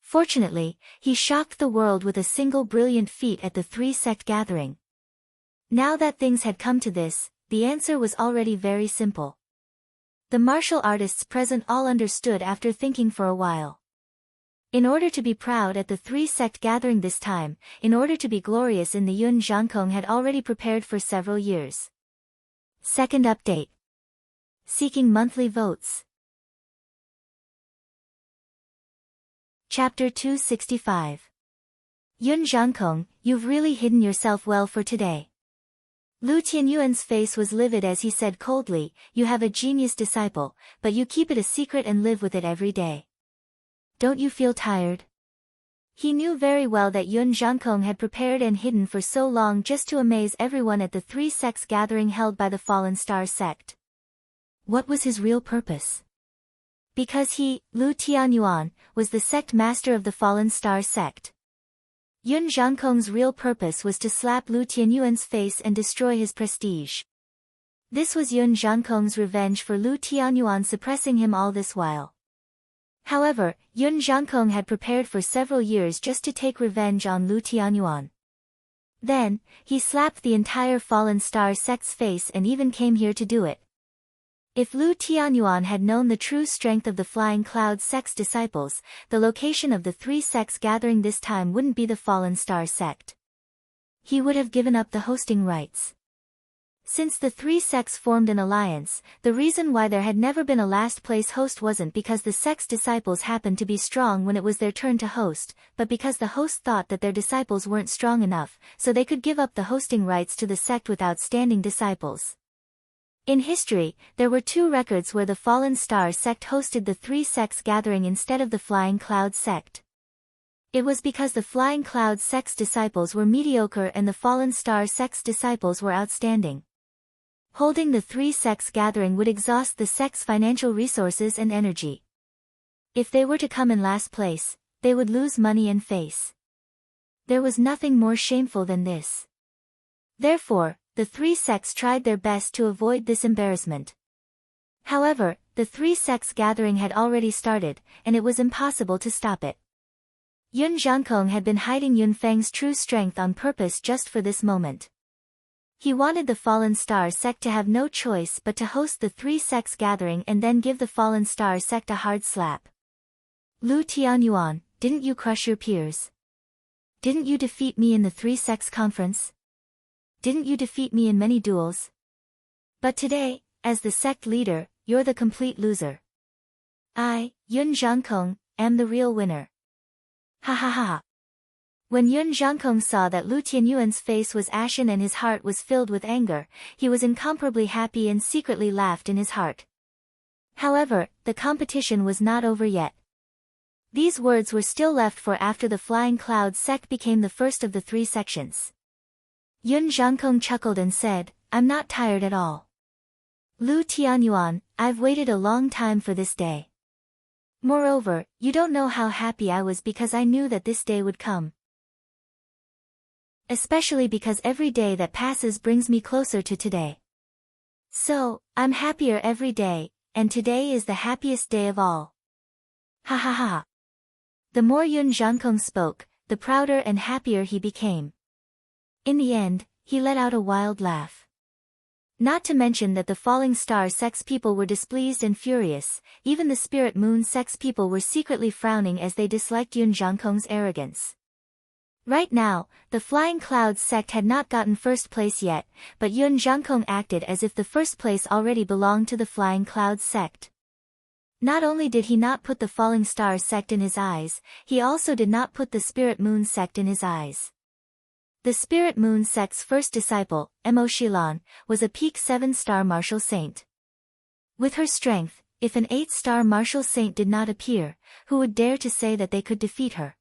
Fortunately, he shocked the world with a single brilliant feat at the 3-sect gathering. Now that things had come to this, the answer was already very simple. The martial artists present all understood after thinking for a while. In order to be proud at the 3-sect gathering this time, in order to be glorious in the Yun Zhangkong had already prepared for several years. Second update. Seeking monthly votes. Chapter 265. Yun Zhangkong, you've really hidden yourself well for today. Lu Tianyuan's face was livid as he said coldly, "You have a genius disciple, but you keep it a secret and live with it every day. Don't you feel tired?" He knew very well that Yun Zhangkong had prepared and hidden for so long just to amaze everyone at the 3-sects gathering held by the Fallen Star sect. What was his real purpose? Because he, Lu Tianyuan, was the sect master of the Fallen Star sect. Yun Zhangkong's real purpose was to slap Lu Tianyuan's face and destroy his prestige. This was Yun Zhangkong's revenge for Lu Tianyuan suppressing him all this while. However, Yun Zhangkong had prepared for several years just to take revenge on Lu Tianyuan. Then, he slapped the entire Fallen Star sect's face and even came here to do it. If Lu Tianyuan had known the true strength of the Flying Cloud sect's disciples, the location of the 3-sects gathering this time wouldn't be the Fallen Star sect. He would have given up the hosting rights. Since the 3-sects formed an alliance, the reason why there had never been a last-place host wasn't because the sect's disciples happened to be strong when it was their turn to host, but because the host thought that their disciples weren't strong enough, so they could give up the hosting rights to the sect with outstanding disciples. In history, there were 2 records where the Fallen Star sect hosted the 3-sects gathering instead of the Flying Cloud sect. It was because the Flying Cloud sect's disciples were mediocre and the Fallen Star sect's disciples were outstanding. Holding the 3-sects gathering would exhaust the sect's financial resources and energy. If they were to come in last place, they would lose money and face. There was nothing more shameful than this. Therefore, the 3-sects tried their best to avoid this embarrassment. However, the 3-sects gathering had already started, and it was impossible to stop it. Yun Zhangkong had been hiding Yun Feng's true strength on purpose just for this moment. He wanted the Fallen Star sect to have no choice but to host the three sects gathering and then give the Fallen Star sect a hard slap. Lu Tianyuan, didn't you crush your peers? Didn't you defeat me in the three sects conference? Didn't you defeat me in many duels? But today, as the sect leader, you're the complete loser. I, Yun Zhangkong, am the real winner. Ha ha ha. When Yun Zhangkong saw that Lu Tianyuan's face was ashen and his heart was filled with anger, he was incomparably happy and secretly laughed in his heart. However, the competition was not over yet. These words were still left for after the Flying Cloud sect became the first of the three sections. Yun Zhangkong chuckled and said, I'm not tired at all. Lu Tianyuan, I've waited a long time for this day. Moreover, you don't know how happy I was because I knew that this day would come. Especially because every day that passes brings me closer to today. So, I'm happier every day, and today is the happiest day of all. Ha ha ha. The more Yun Zhangkong spoke, the prouder and happier he became. In the end, he let out a wild laugh. Not to mention that the Falling Star sect's people were displeased and furious, even the Spirit Moon sect's people were secretly frowning as they disliked Yun Zhangkong's arrogance. Right now, the Flying Clouds sect had not gotten first place yet, but Yun Zhangkong acted as if the first place already belonged to the Flying Clouds sect. Not only did he not put the Falling Star sect in his eyes, he also did not put the Spirit Moon sect in his eyes. The Spirit Moon sect's first disciple, Mo Shilan, was a peak 7-star martial saint. With her strength, if an 8-star martial saint did not appear, who would dare to say that they could defeat her?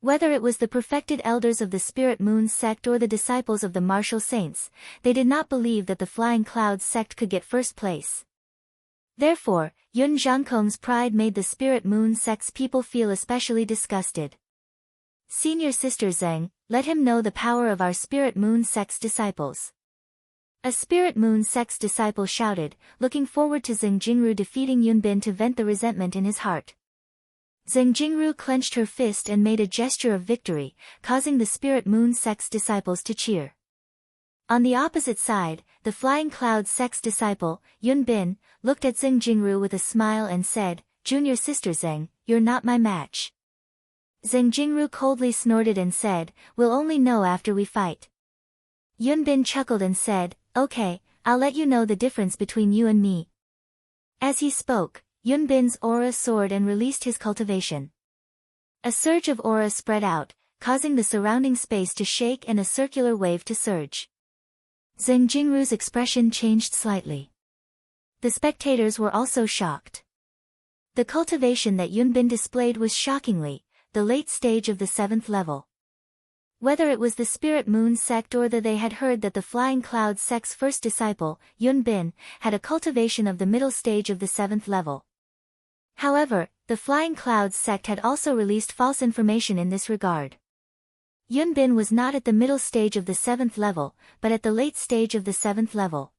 Whether it was the perfected elders of the Spirit Moon sect or the disciples of the martial saints, they did not believe that the Flying Clouds sect could get first place. Therefore, Yun Zhangkong's pride made the Spirit Moon sect's people feel especially disgusted. Senior Sister Zheng, let him know the power of our Spirit Moon sect's disciples. A Spirit Moon sect's disciple shouted, looking forward to Zheng Jingru defeating Yun Bin to vent the resentment in his heart. Zheng Jingru clenched her fist and made a gesture of victory, causing the Spirit Moon sect's disciples to cheer. On the opposite side, the Flying Cloud sect's disciple, Yun Bin, looked at Zheng Jingru with a smile and said, Junior Sister Zheng, you're not my match. Zheng Jingru coldly snorted and said, we'll only know after we fight. Yun Bin chuckled and said, okay, I'll let you know the difference between you and me. As he spoke, Yun Bin's aura soared and released his cultivation. A surge of aura spread out, causing the surrounding space to shake and a circular wave to surge. Zheng Jingru's expression changed slightly. The spectators were also shocked. The cultivation that Yun Bin displayed was shockingly, the late stage of the 7th level. Whether it was the Spirit Moon sect or that they had heard that the Flying Cloud sect's first disciple, Yun Bin, had a cultivation of the middle stage of the 7th level. However, the Flying Clouds sect had also released false information in this regard. Yun Bin was not at the middle stage of the 7th level, but at the late stage of the 7th level.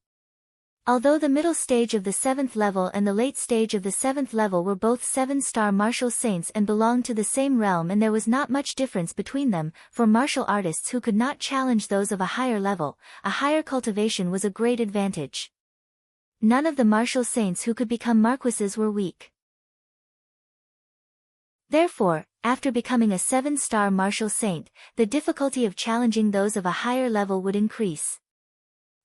Although the middle stage of the 7th level and the late stage of the 7th level were both 7-star martial saints and belonged to the same realm, and there was not much difference between them, for martial artists who could not challenge those of a higher level, a higher cultivation was a great advantage. None of the martial saints who could become marquises were weak. Therefore, after becoming a 7-star martial saint, the difficulty of challenging those of a higher level would increase.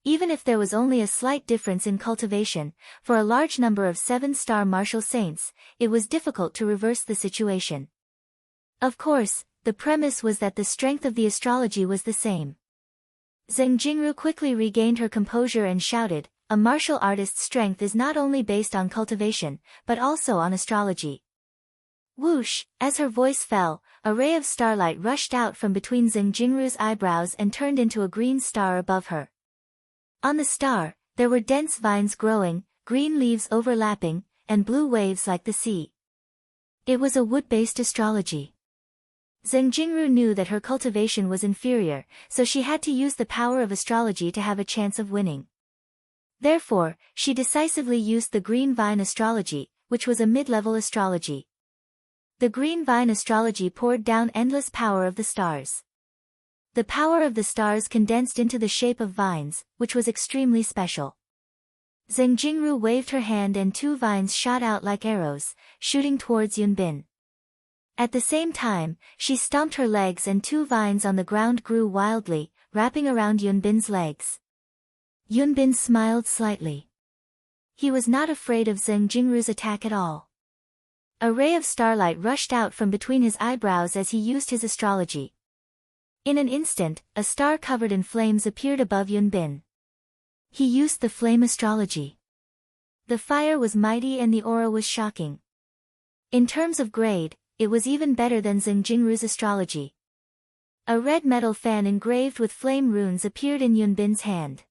Even if there was only a slight difference in cultivation, for a large number of 7-star martial saints, it was difficult to reverse the situation. Of course, the premise was that the strength of the astrology was the same. Zheng Jingru quickly regained her composure and shouted, a martial artist's strength is not only based on cultivation, but also on astrology. Whoosh, as her voice fell, a ray of starlight rushed out from between Zheng Jingru's eyebrows and turned into a green star above her. On the star, there were dense vines growing, green leaves overlapping, and blue waves like the sea. It was a wood-based astrology. Zheng Jingru knew that her cultivation was inferior, so she had to use the power of astrology to have a chance of winning. Therefore, she decisively used the green vine astrology, which was a mid-level astrology. The green vine astrology poured down endless power of the stars. The power of the stars condensed into the shape of vines, which was extremely special. Zheng Jingru waved her hand and 2 vines shot out like arrows, shooting towards Yunbin. At the same time, she stomped her legs and 2 vines on the ground grew wildly, wrapping around Yunbin's legs. Yunbin smiled slightly. He was not afraid of Zheng Jingru's attack at all. A ray of starlight rushed out from between his eyebrows as he used his astrology. In an instant, a star covered in flames appeared above Yunbin. He used the flame astrology. The fire was mighty and the aura was shocking. In terms of grade, it was even better than Zheng Jingru's astrology. A red metal fan engraved with flame runes appeared in Yunbin's hand.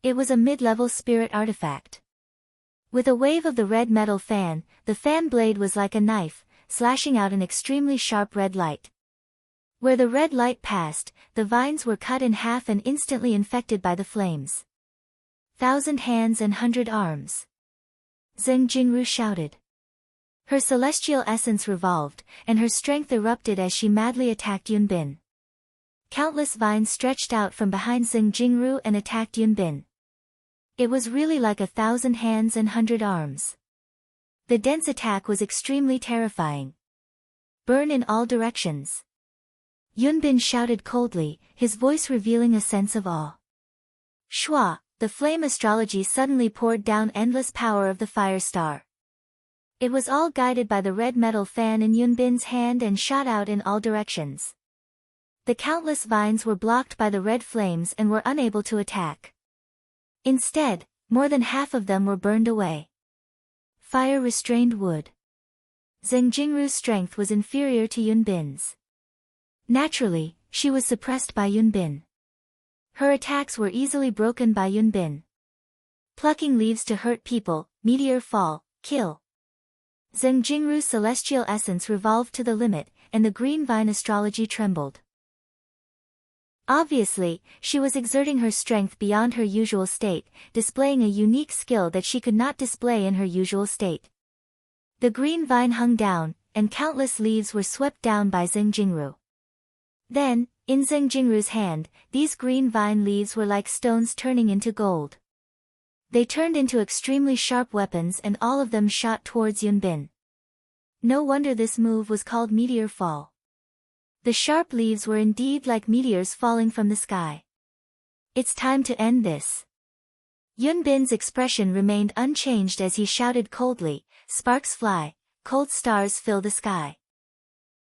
It was a mid-level spirit artifact. With a wave of the red metal fan, the fan blade was like a knife, slashing out an extremely sharp red light. Where the red light passed, the vines were cut in half and instantly infected by the flames. 1,000 hands and 100 arms. Zheng Jingru shouted. Her celestial essence revolved, and her strength erupted as she madly attacked Yunbin. Countless vines stretched out from behind Zheng Jingru and attacked Yunbin. It was really like 1,000 hands and 100 arms. The dense attack was extremely terrifying. Burn in all directions. Yunbin shouted coldly, his voice revealing a sense of awe. Shua, the flame astrology suddenly poured down endless power of the fire star. It was all guided by the red metal fan in Yunbin's hand and shot out in all directions. The countless vines were blocked by the red flames and were unable to attack. Instead, more than half of them were burned away. Fire restrained wood. Zheng Jingru's strength was inferior to Yunbin's. Naturally, she was suppressed by Yunbin. Her attacks were easily broken by Yunbin. Plucking leaves to hurt people, meteor fall, kill. Zheng Jingru's celestial essence revolved to the limit, and the green vine astrology trembled. Obviously, she was exerting her strength beyond her usual state, displaying a unique skill that she could not display in her usual state. The green vine hung down, and countless leaves were swept down by Zheng Jingru. Then, in Zheng Jingru's hand, these green vine leaves were like stones turning into gold. They turned into extremely sharp weapons and all of them shot towards Yunbin. No wonder this move was called meteor fall. The sharp leaves were indeed like meteors falling from the sky. It's time to end this. Yunbin's expression remained unchanged as he shouted coldly, sparks fly, cold stars fill the sky.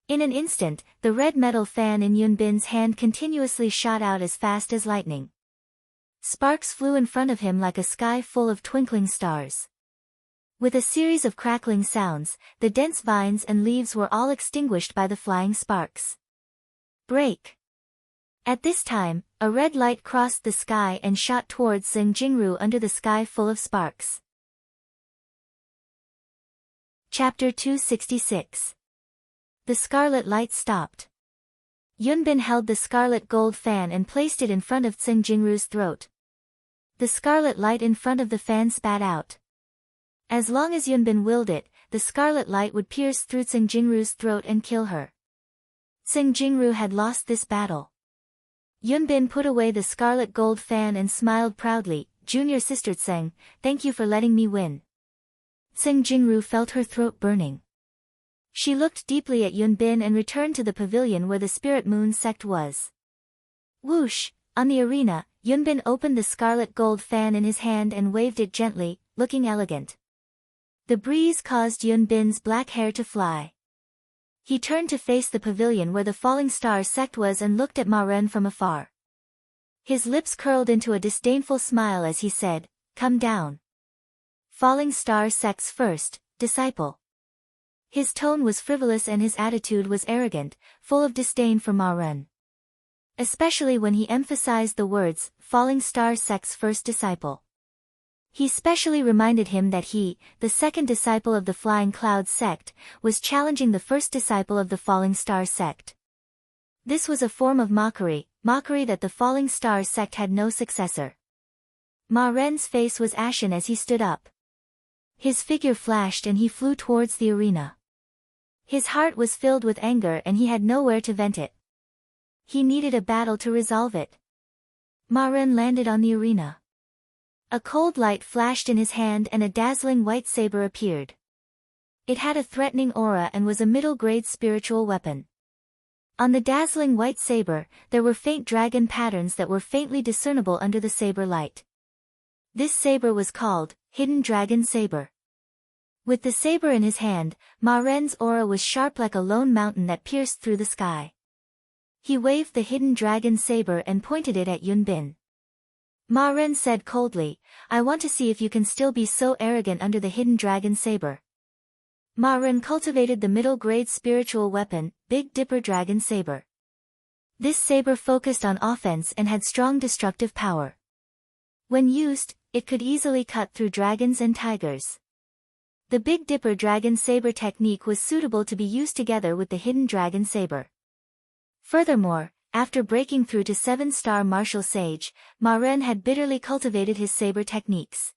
In an instant, the red metal fan in Yunbin's hand continuously shot out as fast as lightning. Sparks flew in front of him like a sky full of twinkling stars. With a series of crackling sounds, the dense vines and leaves were all extinguished by the flying sparks. Break! At this time, a red light crossed the sky and shot towards Zheng Jingru under the sky full of sparks. Chapter 266. The scarlet light stopped. Yunbin held the scarlet gold fan and placed it in front of Zheng Jingru's throat. The scarlet light in front of the fan spat out. As long as Yunbin willed it, the scarlet light would pierce through Zheng Jingru's throat and kill her. Zheng Jingru had lost this battle. Yunbin put away the scarlet gold fan and smiled proudly, "Junior sister Zheng, thank you for letting me win." Zheng Jingru felt her throat burning. She looked deeply at Yunbin and returned to the pavilion where the spirit moon sect was. Whoosh! On the arena, Yunbin opened the scarlet gold fan in his hand and waved it gently, looking elegant. The breeze caused Yunbin's black hair to fly. He turned to face the pavilion where the falling star sect was and looked at Ma Ren from afar. His lips curled into a disdainful smile as he said, "Come down. Falling star sect's first disciple." His tone was frivolous and his attitude was arrogant, full of disdain for Ma Ren. Especially when he emphasized the words, "Falling star sect's first disciple." He specially reminded him that he, the second disciple of the Flying Cloud sect, was challenging the first disciple of the Falling Star sect. This was a form of mockery that the Falling Star sect had no successor. Ma Ren's face was ashen as he stood up. His figure flashed and he flew towards the arena. His heart was filled with anger and he had nowhere to vent it. he needed a battle to resolve it. Ma Ren landed on the arena. A cold light flashed in his hand and a dazzling white saber appeared. It had a threatening aura and was a middle-grade spiritual weapon. On the dazzling white saber, there were faint dragon patterns that were faintly discernible under the saber light. This saber was called Hidden Dragon Saber. With the saber in his hand, Ma Ren's aura was sharp like a lone mountain that pierced through the sky. He waved the hidden dragon saber and pointed it at Yun Bin. Ma Ren said coldly, "I want to see if you can still be so arrogant under the hidden dragon saber." Ma Ren cultivated the middle-grade spiritual weapon, Big Dipper Dragon Saber. This saber focused on offense and had strong destructive power. When used, it could easily cut through dragons and tigers. The Big Dipper Dragon Saber technique was suitable to be used together with the Hidden Dragon Saber. Furthermore, after breaking through to 7-star martial sage, Ma Ren had bitterly cultivated his saber techniques.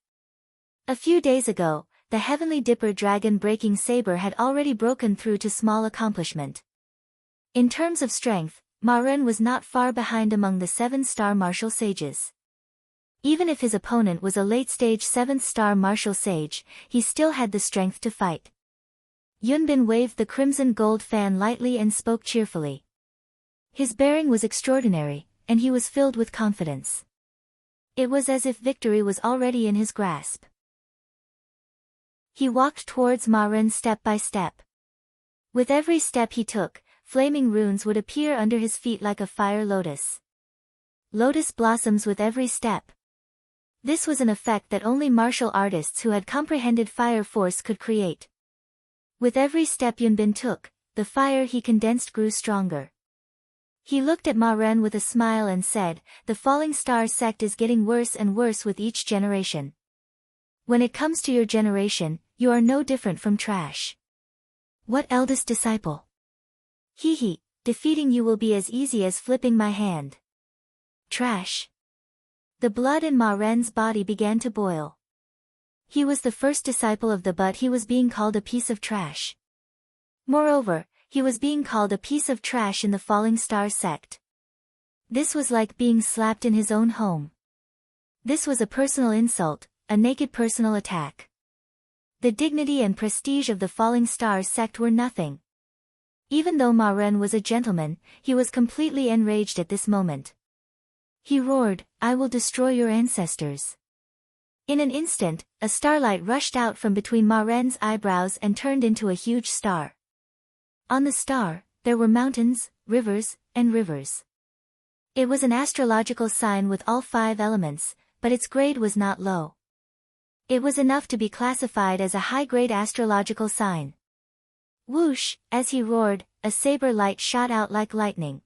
A few days ago, the Heavenly Dipper Dragon Breaking Saber had already broken through to small accomplishment. In terms of strength, Ma Ren was not far behind among the 7-star martial sages. Even if his opponent was a late-stage 7th-star martial sage, he still had the strength to fight. Yun Bin waved the crimson gold fan lightly and spoke cheerfully. His bearing was extraordinary, and he was filled with confidence. It was as if victory was already in his grasp. He walked towards Ma Ren step by step. With every step he took, flaming runes would appear under his feet like a fire lotus. Lotus blossoms with every step. This was an effect that only martial artists who had comprehended fire force could create. With every step Yun Bin took, the fire he condensed grew stronger. He looked at Ma Ren with a smile and said, "The Falling Star sect is getting worse and worse with each generation. When it comes to your generation, you are no different from trash." "What eldest disciple?" "Hee, defeating you will be as easy as flipping my hand." "Trash." The blood in Ma Ren's body began to boil. He was the first disciple of the but he was being called a piece of trash. Moreover, he was being called a piece of trash in the Falling Star sect. This was like being slapped in his own home. This was a personal insult, a naked personal attack. The dignity and prestige of the Falling Star sect were nothing. Even though Ma Ren was a gentleman, he was completely enraged at this moment. He roared, "I will destroy your ancestors." In an instant, a starlight rushed out from between Ma Ren's eyebrows and turned into a huge star. On the star, there were mountains, rivers, and rivers. It was an astrological sign with all 5 elements, but its grade was not low. It was enough to be classified as a high-grade astrological sign. Whoosh, as he roared, a saber light shot out like lightning.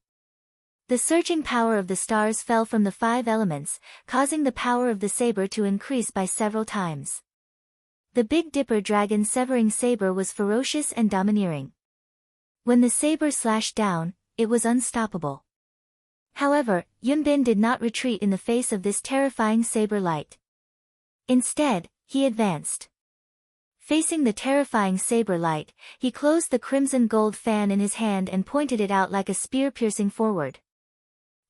The surging power of the stars fell from the 5 elements, causing the power of the saber to increase by several times. The Big Dipper Dragon Severing Saber was ferocious and domineering. When the saber slashed down, it was unstoppable. However, Yun Bin did not retreat in the face of this terrifying saber light. Instead, he advanced. Facing the terrifying saber light, he closed the crimson gold fan in his hand and pointed it out like a spear piercing forward.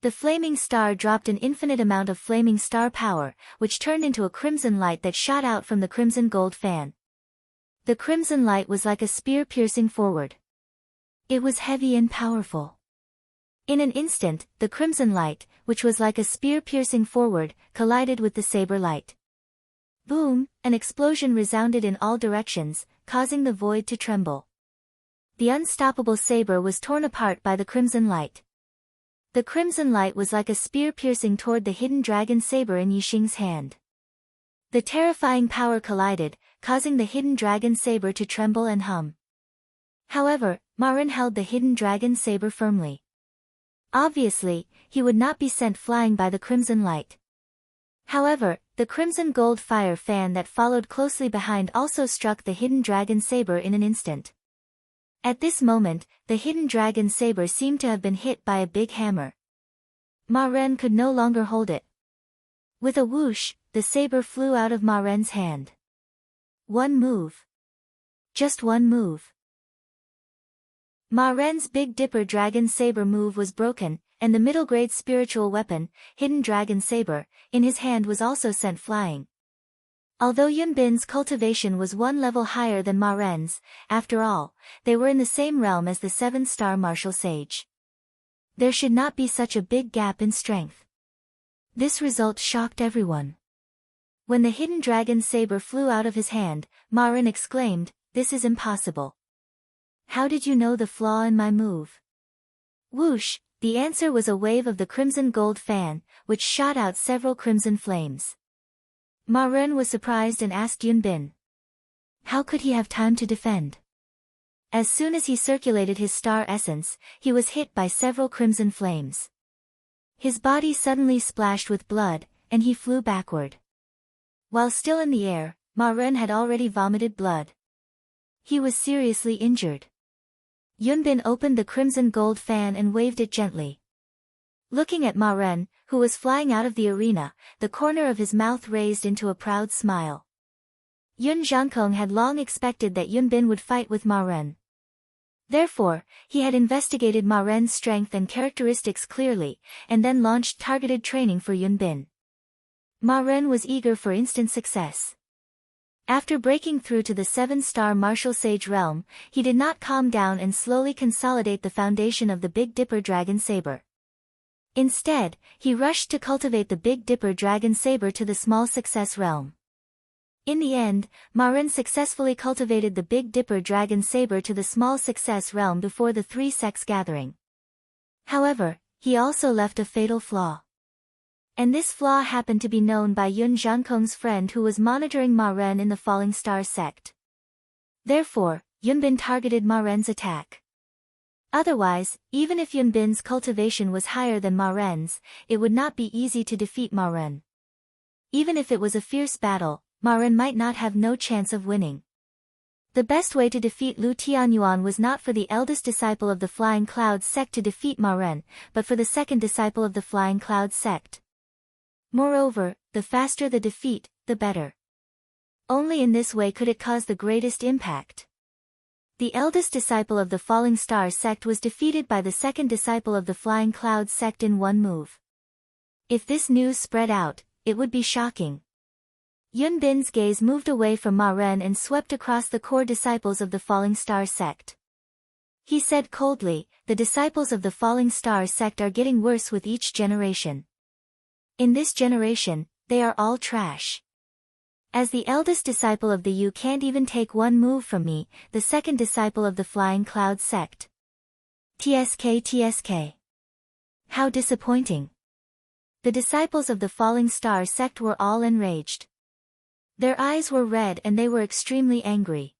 The flaming star dropped an infinite amount of flaming star power, which turned into a crimson light that shot out from the crimson gold fan. The crimson light was like a spear piercing forward. It was heavy and powerful. In an instant, the crimson light, which was like a spear piercing forward, collided with the saber light. Boom, an explosion resounded in all directions, causing the void to tremble. The unstoppable saber was torn apart by the crimson light. The crimson light was like a spear piercing toward the hidden dragon saber in Yixing's hand. The terrifying power collided, causing the hidden dragon saber to tremble and hum. However, Ma Ren held the hidden dragon saber firmly. Obviously, he would not be sent flying by the crimson light. However, the crimson gold fire fan that followed closely behind also struck the hidden dragon saber in an instant. At this moment, the hidden dragon saber seemed to have been hit by a big hammer. Ma Ren could no longer hold it. With a whoosh, the saber flew out of Ma Ren's hand. One move. Just one move. Ma Ren's Big Dipper Dragon Saber move was broken, and the middle-grade spiritual weapon, Hidden Dragon Saber, in his hand was also sent flying. Although Yun Bin's cultivation was one level higher than Ma Ren's, after all, they were in the same realm as the 7-star martial sage. There should not be such a big gap in strength. This result shocked everyone. When the Hidden Dragon Saber flew out of his hand, Ma Ren exclaimed, "This is impossible. How did you know the flaw in my move?" Whoosh, the answer was a wave of the crimson gold fan, which shot out several crimson flames. Ma Ren was surprised and asked Yun Bin. How could he have time to defend? As soon as he circulated his star essence, he was hit by several crimson flames. His body suddenly splashed with blood, and he flew backward. While still in the air, Ma Ren had already vomited blood. He was seriously injured. Yun Bin opened the crimson gold fan and waved it gently. Looking at Ma Ren, who was flying out of the arena, the corner of his mouth raised into a proud smile. Yun Zhankong had long expected that Yun Bin would fight with Ma Ren. Therefore, he had investigated Ma Ren's strength and characteristics clearly, and then launched targeted training for Yun Bin. Ma Ren was eager for instant success. After breaking through to the 7-star martial sage realm, he did not calm down and slowly consolidate the foundation of the Big Dipper Dragon Saber. Instead, he rushed to cultivate the Big Dipper Dragon Saber to the small success realm. In the end, Ma Ren successfully cultivated the Big Dipper Dragon Saber to the small success realm before the 3 sects gathering. However, he also left a fatal flaw. And this flaw happened to be known by Yun Zhankong's friend who was monitoring Ma Ren in the Falling Star sect. Therefore, Yun Bin targeted Ma Ren's attack. Otherwise, even if Yun Bin's cultivation was higher than Ma Ren's, it would not be easy to defeat Ma Ren. Even if it was a fierce battle, Ma Ren might not have no chance of winning. The best way to defeat Lu Tianyuan was not for the eldest disciple of the Flying Cloud sect to defeat Ma Ren, but for the second disciple of the Flying Cloud sect. Moreover, the faster the defeat, the better. Only in this way could it cause the greatest impact. The eldest disciple of the Falling Star sect was defeated by the second disciple of the Flying Cloud sect in one move. If this news spread out, it would be shocking. Yun Bin's gaze moved away from Ma Ren and swept across the core disciples of the Falling Star sect. He said coldly, "The disciples of the Falling Star sect are getting worse with each generation. In this generation, they are all trash. As the eldest disciple of the You can't even take one move from me, the second disciple of the Flying Cloud sect. TSK. How disappointing." The disciples of the Falling Star sect were all enraged. Their eyes were red and they were extremely angry.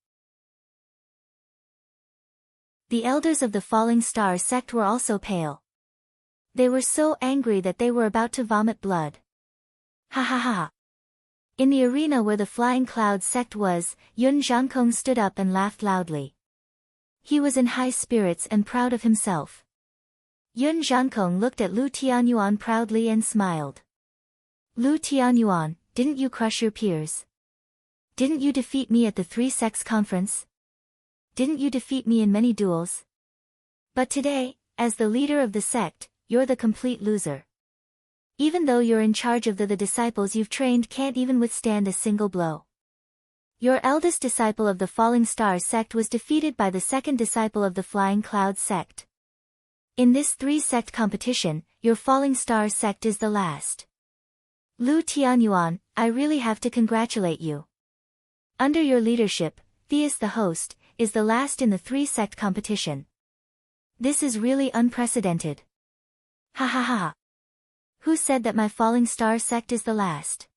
The elders of the Falling Star sect were also pale. They were so angry that they were about to vomit blood. Ha ha ha. In the arena where the Flying Cloud sect was, Yun Zhankong stood up and laughed loudly. He was in high spirits and proud of himself. Yun Zhankong looked at Lu Tianyuan proudly and smiled. "Lu Tianyuan, didn't you crush your peers? Didn't you defeat me at the 3 sects conference? Didn't you defeat me in many duels? But today, as the leader of the sect, you're the complete loser. Even though you're in charge of the disciples you've trained can't even withstand a single blow. Your eldest disciple of the Falling Star sect was defeated by the second disciple of the Flying Cloud sect. In this 3-sect competition, your Falling Star sect is the last. Lu Tianyuan, I really have to congratulate you. Under your leadership, Theus the host, is the last in the 3-sect competition. This is really unprecedented. Ha ha ha. Who said that my Falling Star sect is the last?"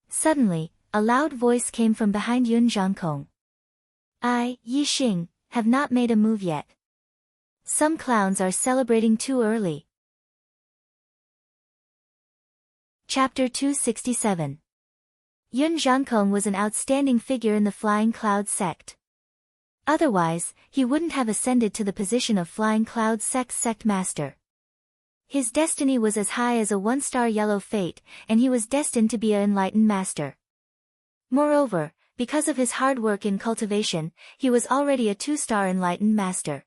Suddenly, a loud voice came from behind Yun Zhankong. "I, Yi Xing, have not made a move yet. Some clowns are celebrating too early." Chapter 267. Yun Zhankong was an outstanding figure in the Flying Cloud sect. Otherwise, he wouldn't have ascended to the position of Flying Cloud sect's sect master. His destiny was as high as a 1-star yellow fate, and he was destined to be an enlightened master. Moreover, because of his hard work in cultivation, he was already a 2-star enlightened master.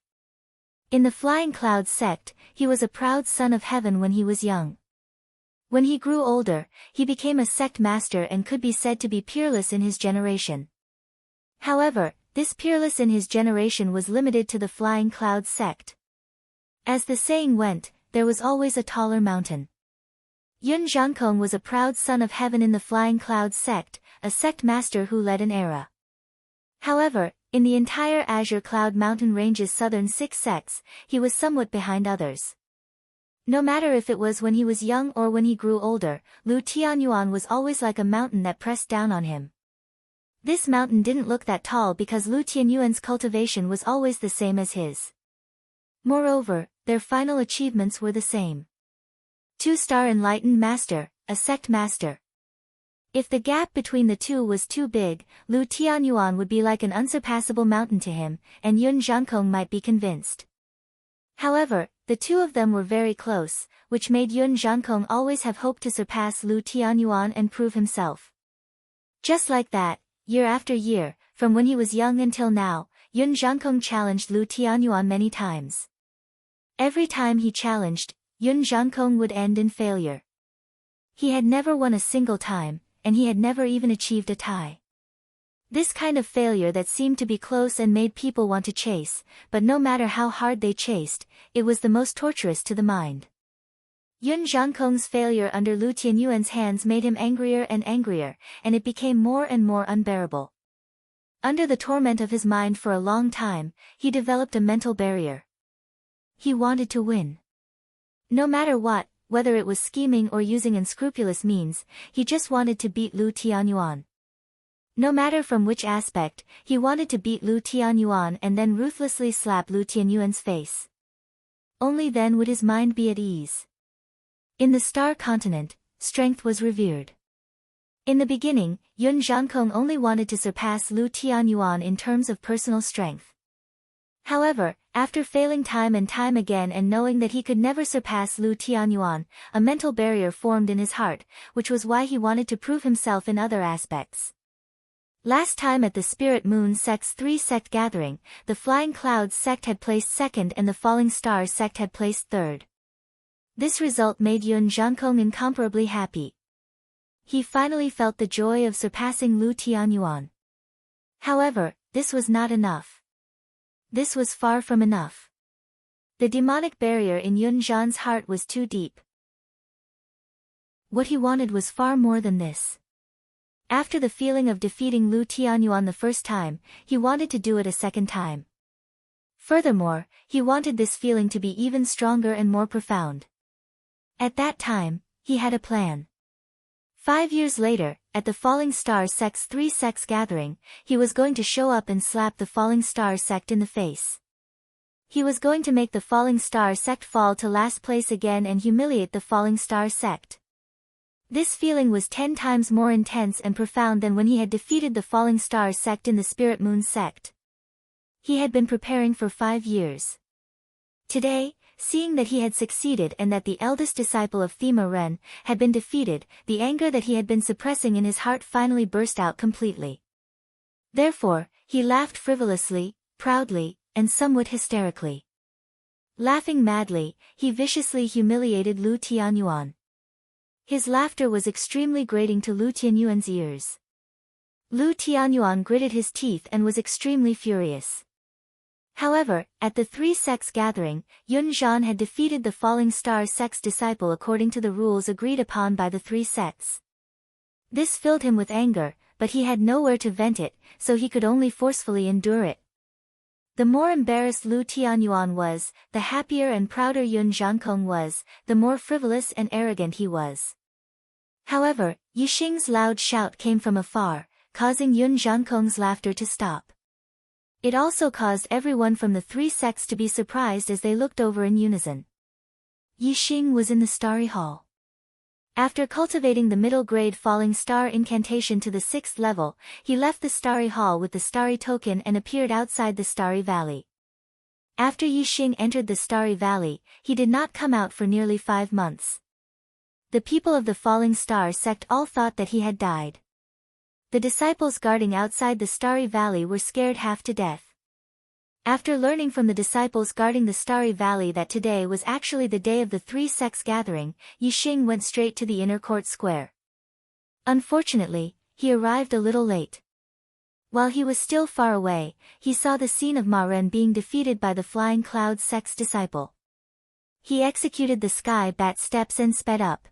In the Flying Cloud sect, he was a proud son of heaven when he was young. When he grew older, he became a sect master and could be said to be peerless in his generation. However, this peerless in his generation was limited to the Flying Cloud sect. As the saying went, there was always a taller mountain. Yun Zhankong was a proud son of heaven in the Flying Cloud sect, a sect master who led an era. However, in the entire Azure Cloud Mountain Range's southern 6 sects, he was somewhat behind others. No matter if it was when he was young or when he grew older, Lu Tianyuan was always like a mountain that pressed down on him. This mountain didn't look that tall because Lu Tianyuan's cultivation was always the same as his. Moreover, their final achievements were the same. 2-star Enlightened Master, a sect master. If the gap between the two was too big, Lu Tianyuan would be like an unsurpassable mountain to him, and Yun Zhankong might be convinced. However, the two of them were very close, which made Yun Zhankong always have hoped to surpass Lu Tianyuan and prove himself. Just like that, year after year, from when he was young until now, Yun Zhankong challenged Lu Tianyuan many times. Every time he challenged, Yun Zhankong would end in failure. He had never won a single time, and he had never even achieved a tie. This kind of failure that seemed to be close and made people want to chase, but no matter how hard they chased, it was the most torturous to the mind. Yun Zhankong's failure under Lu Tianyuan's hands made him angrier and angrier, and it became more and more unbearable. Under the torment of his mind for a long time, he developed a mental barrier. He wanted to win. No matter what, whether it was scheming or using unscrupulous means, he just wanted to beat Lu Tianyuan. No matter from which aspect, he wanted to beat Lu Tianyuan and then ruthlessly slap Lu Tianyuan's face. Only then would his mind be at ease. In the Star Continent, strength was revered. In the beginning, Yun Zhankong only wanted to surpass Lu Tianyuan in terms of personal strength. However, after failing time and time again and knowing that he could never surpass Lu Tianyuan, a mental barrier formed in his heart, which was why he wanted to prove himself in other aspects. Last time at the Spirit Moon Sect's 3-sect gathering, the Flying Clouds sect had placed second and the Falling Stars sect had placed third. This result made Yun Zhankong incomparably happy. He finally felt the joy of surpassing Lu Tianyuan. However, this was not enough. This was far from enough. The demonic barrier in Yun Zhan's heart was too deep. What he wanted was far more than this. After the feeling of defeating Lu Tianyuan the first time, he wanted to do it a second time. Furthermore, he wanted this feeling to be even stronger and more profound. At that time, he had a plan. 5 years later, at the Falling Star Sect's 3 sects gathering, he was going to show up and slap the Falling Star sect in the face. He was going to make the Falling Star sect fall to last place again and humiliate the Falling Star sect. This feeling was 10 times more intense and profound than when he had defeated the Falling Star sect in the Spirit Moon sect. He had been preparing for 5 years. Today, seeing that he had succeeded and that the eldest disciple of Thema Ren had been defeated, the anger that he had been suppressing in his heart finally burst out completely. Therefore, he laughed frivolously, proudly, and somewhat hysterically. Laughing madly, he viciously humiliated Lu Tianyuan. His laughter was extremely grating to Lu Tianyuan's ears. Lu Tianyuan gritted his teeth and was extremely furious. However, at the 3 sects gathering, Yun Zhan had defeated the Falling Star sect's disciple according to the rules agreed upon by the 3 sects. This filled him with anger, but he had nowhere to vent it, so he could only forcefully endure it. The more embarrassed Lu Tianyuan was, the happier and prouder Yun Zhankong was, the more frivolous and arrogant he was. However, Yixing's loud shout came from afar, causing Yun Zhankong's laughter to stop. It also caused everyone from the 3 sects to be surprised as they looked over in unison. Yixing was in the Starry Hall. After cultivating the middle-grade Falling Star incantation to the 6th level, he left the Starry Hall with the Starry Token and appeared outside the Starry Valley. After Yixing entered the Starry Valley, he did not come out for nearly 5 months. The people of the Falling Star sect all thought that he had died. The disciples guarding outside the Starry Valley were scared half to death. After learning from the disciples guarding the starry valley that today was actually the day of the three sects gathering, Yixing went straight to the inner court square. Unfortunately, he arrived a little late. While he was still far away, he saw the scene of Ma Ren being defeated by the Flying Cloud sect's disciple. He executed the sky bat steps and sped up.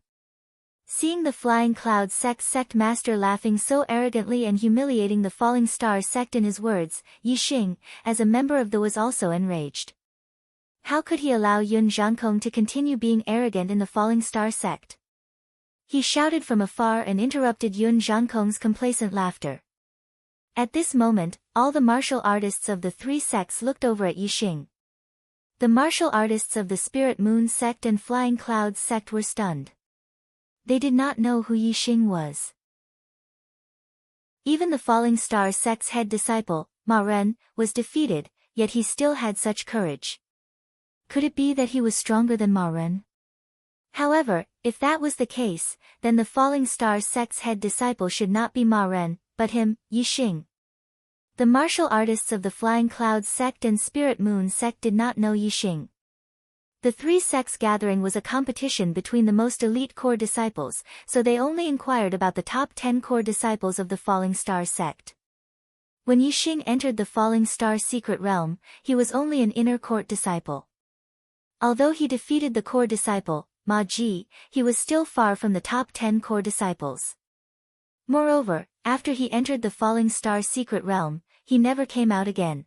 Seeing the Flying Cloud sect master laughing so arrogantly and humiliating the Falling Star sect in his words, Yixing, as a member of the was also enraged. How could he allow Yun Zhankong to continue being arrogant in the Falling Star sect? He shouted from afar and interrupted Yun Zhankong's complacent laughter. At this moment, all the martial artists of the three sects looked over at Yixing. The martial artists of the Spirit Moon sect and Flying Clouds sect were stunned. They did not know who Yixing was. Even the Falling Star sect's head disciple, Ma Ren, was defeated, yet he still had such courage. Could it be that he was stronger than Ma Ren? However, if that was the case, then the Falling Star sect's head disciple should not be Ma Ren, but him, Yixing. The martial artists of the Flying Clouds sect and Spirit Moon sect did not know Yixing. The three sects gathering was a competition between the most elite core disciples, so they only inquired about the top 10 core disciples of the Falling Star sect. When Yixing entered the Falling Star secret realm, he was only an inner court disciple. Although he defeated the core disciple, Ma Ji, he was still far from the top 10 core disciples. Moreover, after he entered the Falling Star secret realm, he never came out again.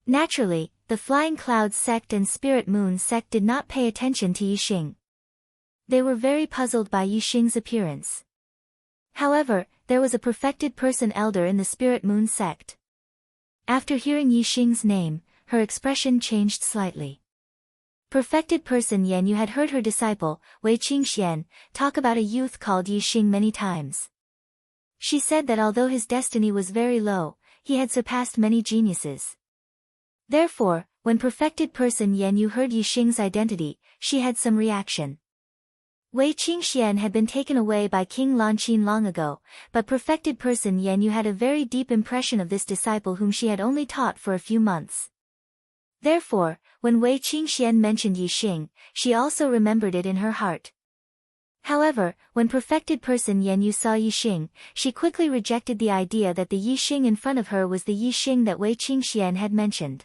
Naturally, the Flying Clouds sect and Spirit Moon sect did not pay attention to Yixing. They were very puzzled by Yixing's appearance. However, there was a perfected person elder in the Spirit Moon sect. After hearing Yixing's name, her expression changed slightly. Perfected person Yan Yu had heard her disciple, Wei Qingxian, talk about a youth called Yixing many times. She said that although his destiny was very low, he had surpassed many geniuses. Therefore, when perfected person Yan Yu heard Yixing's identity, she had some reaction. Wei Qingxian had been taken away by King Lanqin long ago, but perfected person Yan Yu had a very deep impression of this disciple whom she had only taught for a few months. Therefore, when Wei Qingxian mentioned Yixing, she also remembered it in her heart. However, when perfected person Yan Yu saw Yixing, she quickly rejected the idea that the Yixing in front of her was the Yixing that Wei Qingxian had mentioned.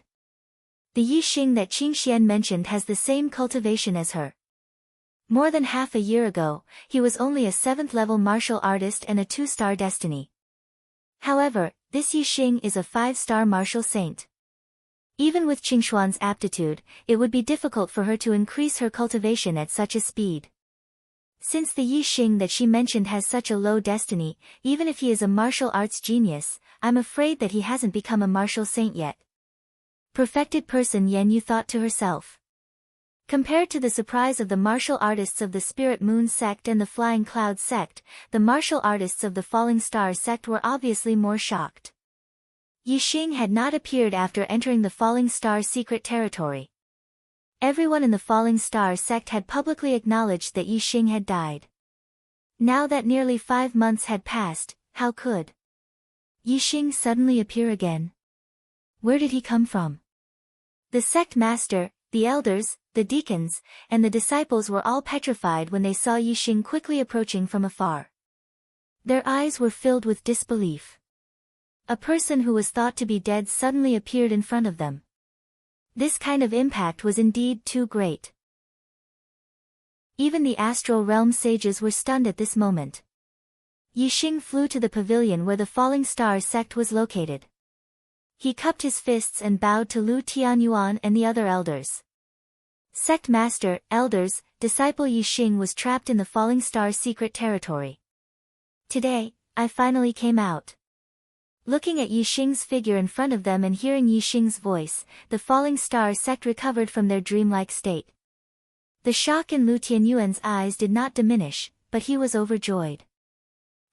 The Yixing that Qingxian mentioned has the same cultivation as her. More than half a year ago, he was only a 7th-level martial artist and a 2-star destiny. However, this Yixing is a 5-star martial saint. Even with Qingshuan's aptitude, it would be difficult for her to increase her cultivation at such a speed. Since the Yixing that she mentioned has such a low destiny, even if he is a martial arts genius, I'm afraid that he hasn't become a martial saint yet. Perfected person Yan Yu thought to herself. Compared to the surprise of the martial artists of the Spirit Moon sect and the Flying Cloud sect, the martial artists of the Falling Star sect were obviously more shocked. Yixing had not appeared after entering the Falling Star secret territory. Everyone in the Falling Star sect had publicly acknowledged that Yixing had died. Now that nearly 5 months had passed, how could Yixing suddenly appear again? Where did he come from? The sect master, the elders, the deacons, and the disciples were all petrified when they saw Yixing quickly approaching from afar. Their eyes were filled with disbelief. A person who was thought to be dead suddenly appeared in front of them. This kind of impact was indeed too great. Even the astral realm sages were stunned at this moment. Yixing flew to the pavilion where the Falling Star sect was located. He cupped his fists and bowed to Lu Tianyuan and the other elders. Sect master, elders, disciple Yixing was trapped in the Falling Star secret territory. Today, I finally came out. Looking at Yixing's figure in front of them and hearing Yixing's voice, the Falling Star sect recovered from their dreamlike state. The shock in Lu Tianyuan's eyes did not diminish, but he was overjoyed.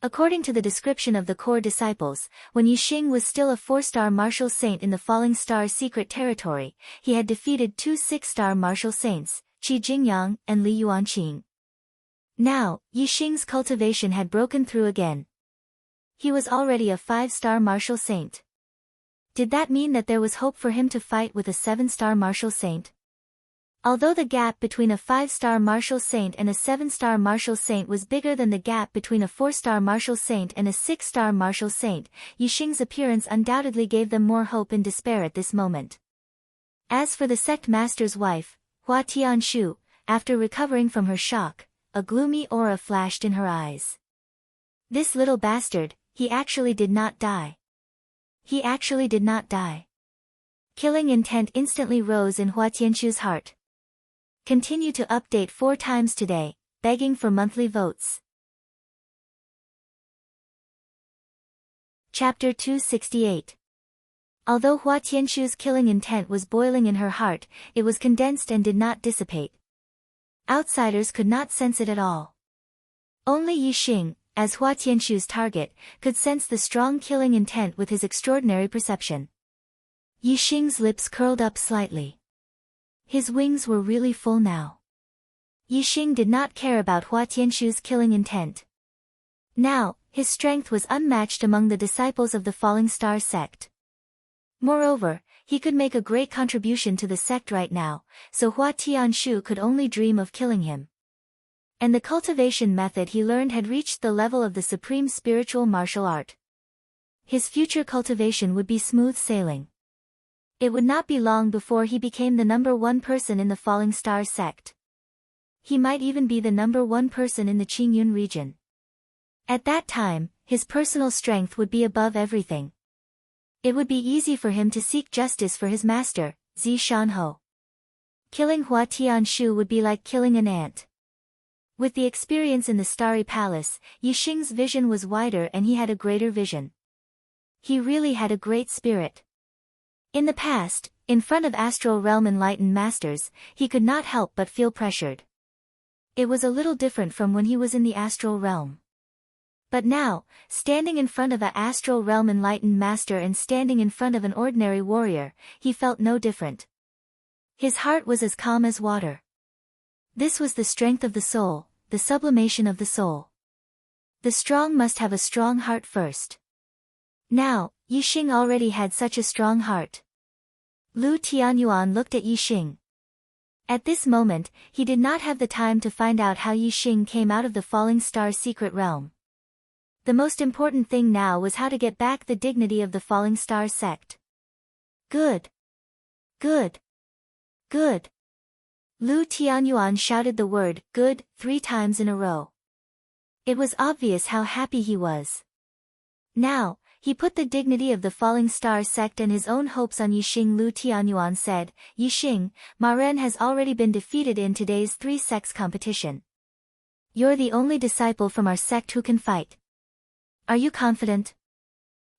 According to the description of the core disciples, when Yixing was still a 4-star martial saint in the Falling Star secret territory, he had defeated 2 6-star martial saints, Qi Jingyang and Li Yuanqing. Now, Yixing's cultivation had broken through again. He was already a 5-star martial saint. Did that mean that there was hope for him to fight with a 7-star martial saint? Although the gap between a 5-star martial saint and a 7-star martial saint was bigger than the gap between a 4-star martial saint and a 6-star martial saint, Yixing's appearance undoubtedly gave them more hope and despair at this moment. As for the sect master's wife, Hua Tianshu, after recovering from her shock, a gloomy aura flashed in her eyes. This little bastard, he actually did not die. He actually did not die. Killing intent instantly rose in Hua Tianshu's heart. Continue to update 4 times today, begging for monthly votes. Chapter 268. Although Hua Tianshu's killing intent was boiling in her heart, it was condensed and did not dissipate. Outsiders could not sense it at all. Only Yixing, as Hua Tianshu's target, could sense the strong killing intent with his extraordinary perception. Yixing's lips curled up slightly. His wings were really full now. Yixing did not care about Hua Tianshu's killing intent. Now, his strength was unmatched among the disciples of the Falling Star sect. Moreover, he could make a great contribution to the sect right now, so Hua Tianshu could only dream of killing him. And the cultivation method he learned had reached the level of the supreme spiritual martial art. His future cultivation would be smooth sailing. It would not be long before he became the number 1 person in the Falling Star sect. He might even be the number 1 person in the Qingyun region. At that time, his personal strength would be above everything. It would be easy for him to seek justice for his master, Zi Shanho. Killing Hua Tianshu would be like killing an ant. With the experience in the Starry Palace, Yixing's vision was wider and he had a greater vision. He really had a great spirit. In the past, in front of Astral Realm enlightened masters, he could not help but feel pressured. It was a little different from when he was in the Astral Realm. But now, standing in front of a Astral Realm enlightened master and standing in front of an ordinary warrior, he felt no different. His heart was as calm as water. This was the strength of the soul, the sublimation of the soul. The strong must have a strong heart first. Now, Yixing already had such a strong heart. Lu Tianyuan looked at Yixing. At this moment, he did not have the time to find out how Yixing came out of the Falling Star secret realm. The most important thing now was how to get back the dignity of the Falling Star sect. Good. Good. Good. Lu Tianyuan shouted the word, good, 3 times in a row. It was obvious how happy he was. Now, he put the dignity of the Falling Star sect and his own hopes on Yixing. Lu Tianyuan said, Yixing, Ma Ren has already been defeated in today's 3 sects competition. You're the only disciple from our sect who can fight. Are you confident?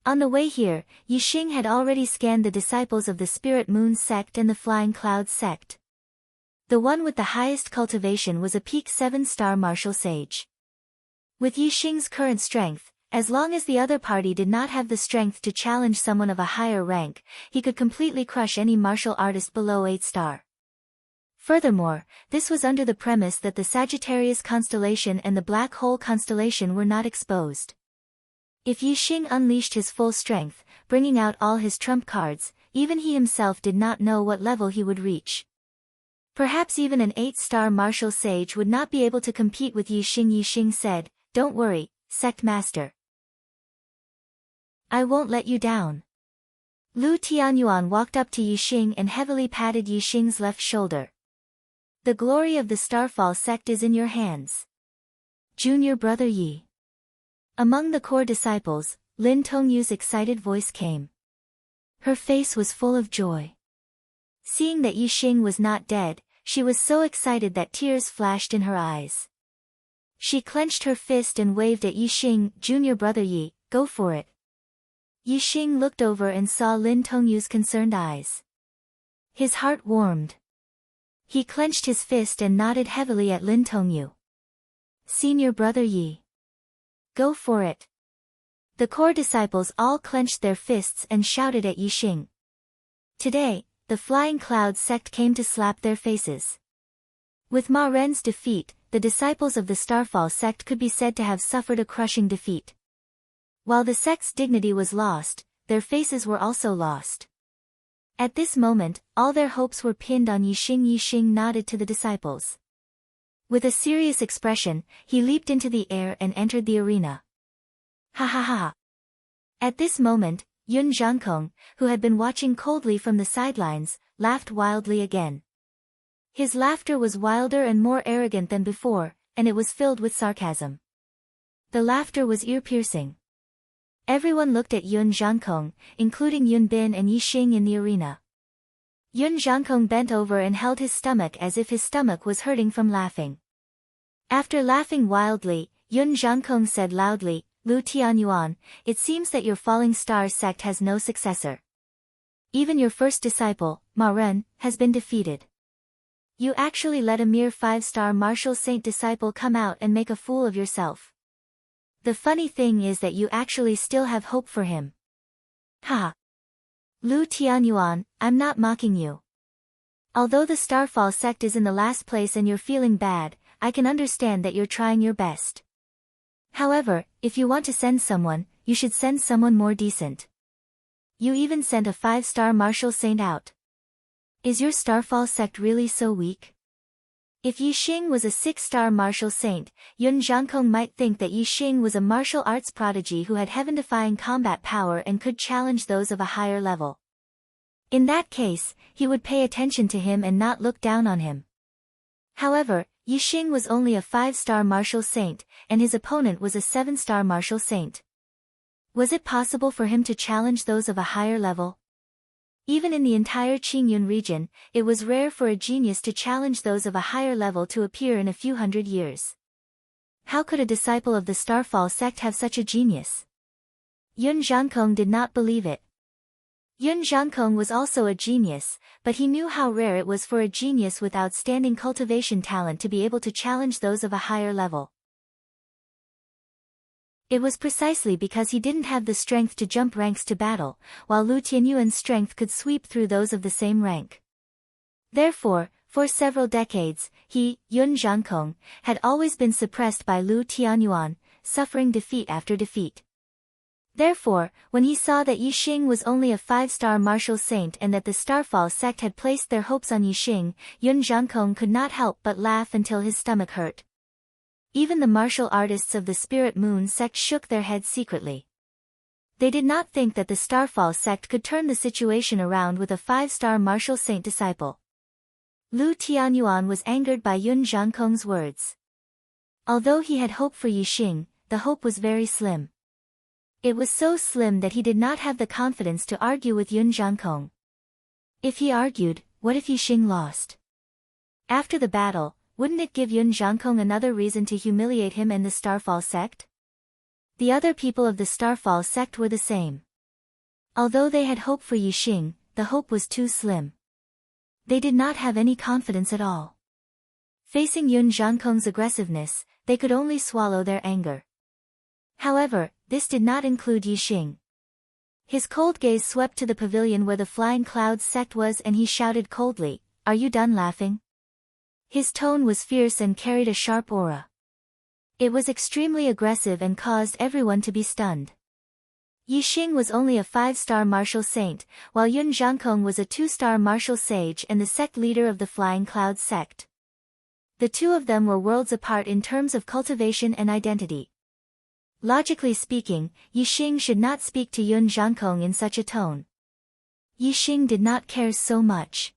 On the way here, Yixing had already scanned the disciples of the Spirit Moon sect and the Flying Clouds sect. The one with the highest cultivation was a peak 7-star martial sage. With Yixing's current strength, as long as the other party did not have the strength to challenge someone of a higher rank, he could completely crush any martial artist below 8-star. Furthermore, this was under the premise that the Sagittarius constellation and the Black Hole constellation were not exposed. If Yixing unleashed his full strength, bringing out all his trump cards, even he himself did not know what level he would reach. Perhaps even an 8-star martial sage would not be able to compete with Yixing. Yixing said, "Don't worry, sect master. I won't let you down." Lu Tianyuan walked up to Yixing and heavily patted Yixing's left shoulder. The glory of the Starfall sect is in your hands. Junior brother Yi. Among the core disciples, Lin Tongyu's excited voice came. Her face was full of joy. Seeing that Yixing was not dead, she was so excited that tears flashed in her eyes. She clenched her fist and waved at Yixing. "Junior brother Yi, go for it." Yixing looked over and saw Lin Tongyu's concerned eyes. His heart warmed. He clenched his fist and nodded heavily at Lin Tongyu. "Senior brother Yi. Go for it." The core disciples all clenched their fists and shouted at Yixing. Today, the Flying Clouds sect came to slap their faces. With Ma Ren's defeat, the disciples of the Starfall sect could be said to have suffered a crushing defeat. While the sect's dignity was lost, their faces were also lost. At this moment, all their hopes were pinned on Yixing. Yixing nodded to the disciples. With a serious expression, he leaped into the air and entered the arena. Ha ha ha! At this moment, Yun Zhangkong, who had been watching coldly from the sidelines, laughed wildly again. His laughter was wilder and more arrogant than before, and it was filled with sarcasm. The laughter was ear-piercing. Everyone looked at Yun Zhangkong, including Yun Bin and Yixing in the arena. Yun Zhangkong bent over and held his stomach as if his stomach was hurting from laughing. After laughing wildly, Yun Zhangkong said loudly, "Lu Tianyuan, it seems that your falling star sect has no successor. Even your first disciple, Ma Ren, has been defeated. You actually let a mere 5-star martial saint disciple come out and make a fool of yourself. The funny thing is that you actually still have hope for him. Ha! Lu Tianyuan, I'm not mocking you. Although the Starfall sect is in the last place and you're feeling bad, I can understand that you're trying your best. However, if you want to send someone, you should send someone more decent. You even sent a 5-star martial saint out. Is your Starfall sect really so weak?" If Yixing was a 6-star martial saint, Yun Zhangkong might think that Yixing was a martial arts prodigy who had heaven-defying combat power and could challenge those of a higher level. In that case, he would pay attention to him and not look down on him. However, Yixing was only a 5-star martial saint, and his opponent was a 7-star martial saint. Was it possible for him to challenge those of a higher level? Even in the entire Qingyun region, it was rare for a genius to challenge those of a higher level to appear in a few hundred years. How could a disciple of the Starfall sect have such a genius? Yun Zhangkong did not believe it. Yun Zhangkong was also a genius, but he knew how rare it was for a genius with outstanding cultivation talent to be able to challenge those of a higher level. It was precisely because he didn't have the strength to jump ranks to battle, while Lu Tianyuan's strength could sweep through those of the same rank. Therefore, for several decades, he, Yun Zhangkong, had always been suppressed by Lu Tianyuan, suffering defeat after defeat. Therefore, when he saw that Yixing was only a 5-star martial saint and that the Starfall sect had placed their hopes on Yixing, Yun Zhangkong could not help but laugh until his stomach hurt. Even the martial artists of the Spirit Moon sect shook their heads secretly. They did not think that the Starfall sect could turn the situation around with a 5-star martial saint disciple. Lu Tianyuan was angered by Yun Zhangkong's words. Although he had hope for Yixing, the hope was very slim. It was so slim that he did not have the confidence to argue with Yun Zhangkong. If he argued, what if Yixing lost? After the battle, wouldn't it give Yun Zhangkong another reason to humiliate him and the Starfall sect? The other people of the Starfall sect were the same. Although they had hope for Yixing, the hope was too slim. They did not have any confidence at all. Facing Yun Zhangkong's aggressiveness, they could only swallow their anger. However, this did not include Yixing. His cold gaze swept to the pavilion where the Flying Clouds sect was and he shouted coldly, "Are you done laughing?" His tone was fierce and carried a sharp aura. It was extremely aggressive and caused everyone to be stunned. Yixing was only a 5-star martial saint, while Yun Zhangkong was a 2-star martial sage and the sect leader of the Flying Clouds sect. The two of them were worlds apart in terms of cultivation and identity. Logically speaking, Yixing should not speak to Yun Zhangkong in such a tone. Yixing did not care so much.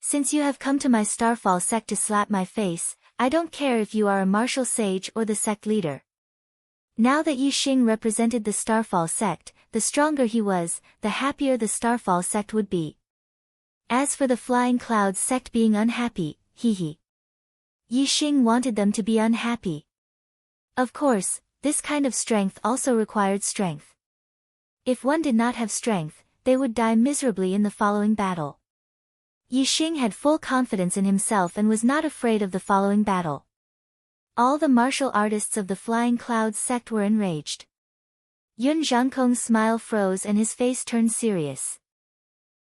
Since you have come to my Starfall sect to slap my face, I don't care if you are a martial sage or the sect leader. Now that Yixing represented the Starfall sect, the stronger he was, the happier the Starfall sect would be. As for the Flying Clouds sect being unhappy, Yixing wanted them to be unhappy. Of course, this kind of strength also required strength. If one did not have strength, they would die miserably in the following battle. Yixing had full confidence in himself and was not afraid of the following battle. All the martial artists of the Flying Clouds sect were enraged. Yun Zhangkong's smile froze and his face turned serious.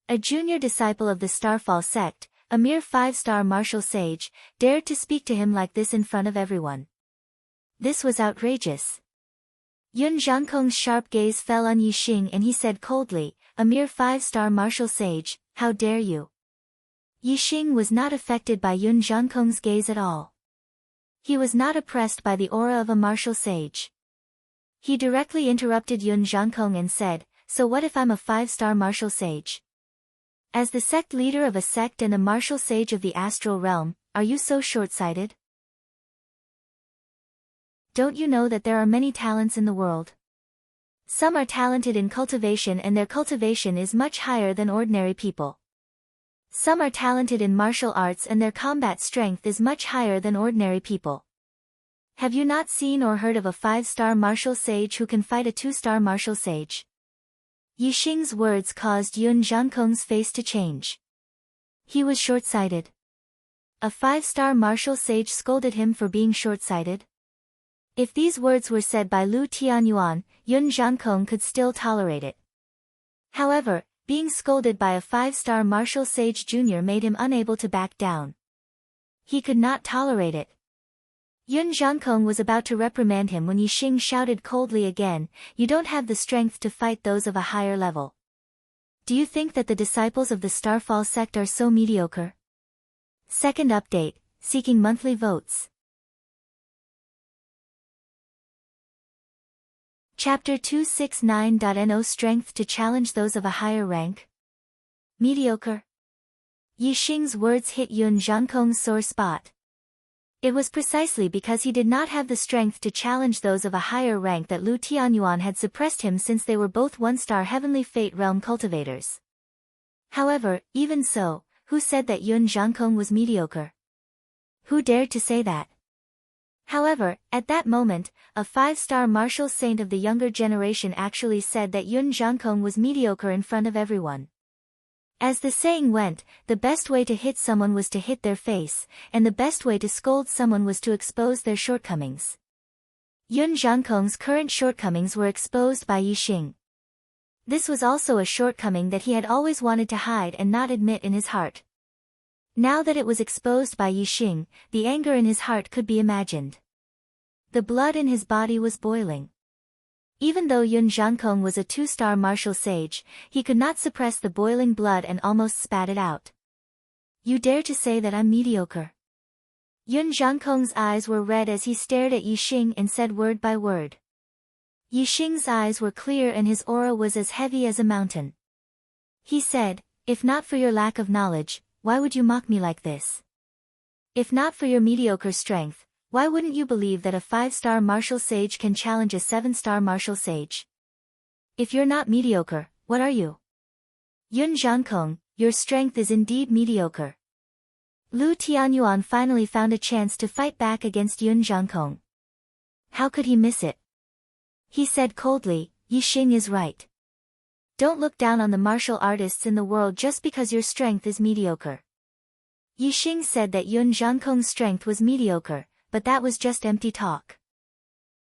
A junior disciple of the Starfall sect, a mere 5-star martial sage, dared to speak to him like this in front of everyone. This was outrageous. Yun Zhangkong's sharp gaze fell on Yixing and he said coldly, "A mere 5-star martial sage, how dare you?" Yixing was not affected by Yun Zhangkong's gaze at all. He was not oppressed by the aura of a martial sage. He directly interrupted Yun Zhangkong and said, "So what if I'm a 5-star martial sage? As the sect leader of a sect and a martial sage of the astral realm, are you so short-sighted? Don't you know that there are many talents in the world? Some are talented in cultivation and their cultivation is much higher than ordinary people. Some are talented in martial arts and their combat strength is much higher than ordinary people. Have you not seen or heard of a 5-star martial sage who can fight a 2-star martial sage?" Yixing's words caused Yun Zhangkong's face to change. He was short-sighted. A 5-star martial sage scolded him for being short-sighted? If these words were said by Lu Tianyuan, Yun Zhangkong could still tolerate it. However, being scolded by a 5-star martial sage junior made him unable to back down. He could not tolerate it. Yun Zhangkong was about to reprimand him when Yixing shouted coldly again, "You don't have the strength to fight those of a higher level. Do you think that the disciples of the Starfall sect are so mediocre?" Second update, seeking monthly votes. Chapter 269.No strength to challenge those of a higher rank? Mediocre? Yixing's words hit Yun Zhangkong's sore spot. It was precisely because he did not have the strength to challenge those of a higher rank that Lu Tianyuan had suppressed him since they were both 1-star heavenly fate realm cultivators. However, even so, who said that Yun Zhangkong was mediocre? Who dared to say that? However, at that moment, a 5-star martial saint of the younger generation actually said that Yun Zhangkong was mediocre in front of everyone. As the saying went, the best way to hit someone was to hit their face, and the best way to scold someone was to expose their shortcomings. Yun Zhangkong's current shortcomings were exposed by Yixing. This was also a shortcoming that he had always wanted to hide and not admit in his heart. Now that it was exposed by Yixing, the anger in his heart could be imagined. The blood in his body was boiling. Even though Yun Zhangkong was a 2-star martial sage, he could not suppress the boiling blood and almost spat it out. "You dare to say that I'm mediocre?" Yun Zhangkong's eyes were red as he stared at Yixing and said word by word. Yixing's eyes were clear and his aura was as heavy as a mountain. He said, "If not for your lack of knowledge, why would you mock me like this? If not for your mediocre strength, why wouldn't you believe that a 5-star martial sage can challenge a 7-star martial sage? If you're not mediocre, what are you? Yun Zhangkong, your strength is indeed mediocre." Lu Tianyuan finally found a chance to fight back against Yun Zhangkong. How could he miss it? He said coldly, "Yixing is right. Don't look down on the martial artists in the world just because your strength is mediocre." Yixing said that Yun Zhangkong's strength was mediocre, but that was just empty talk.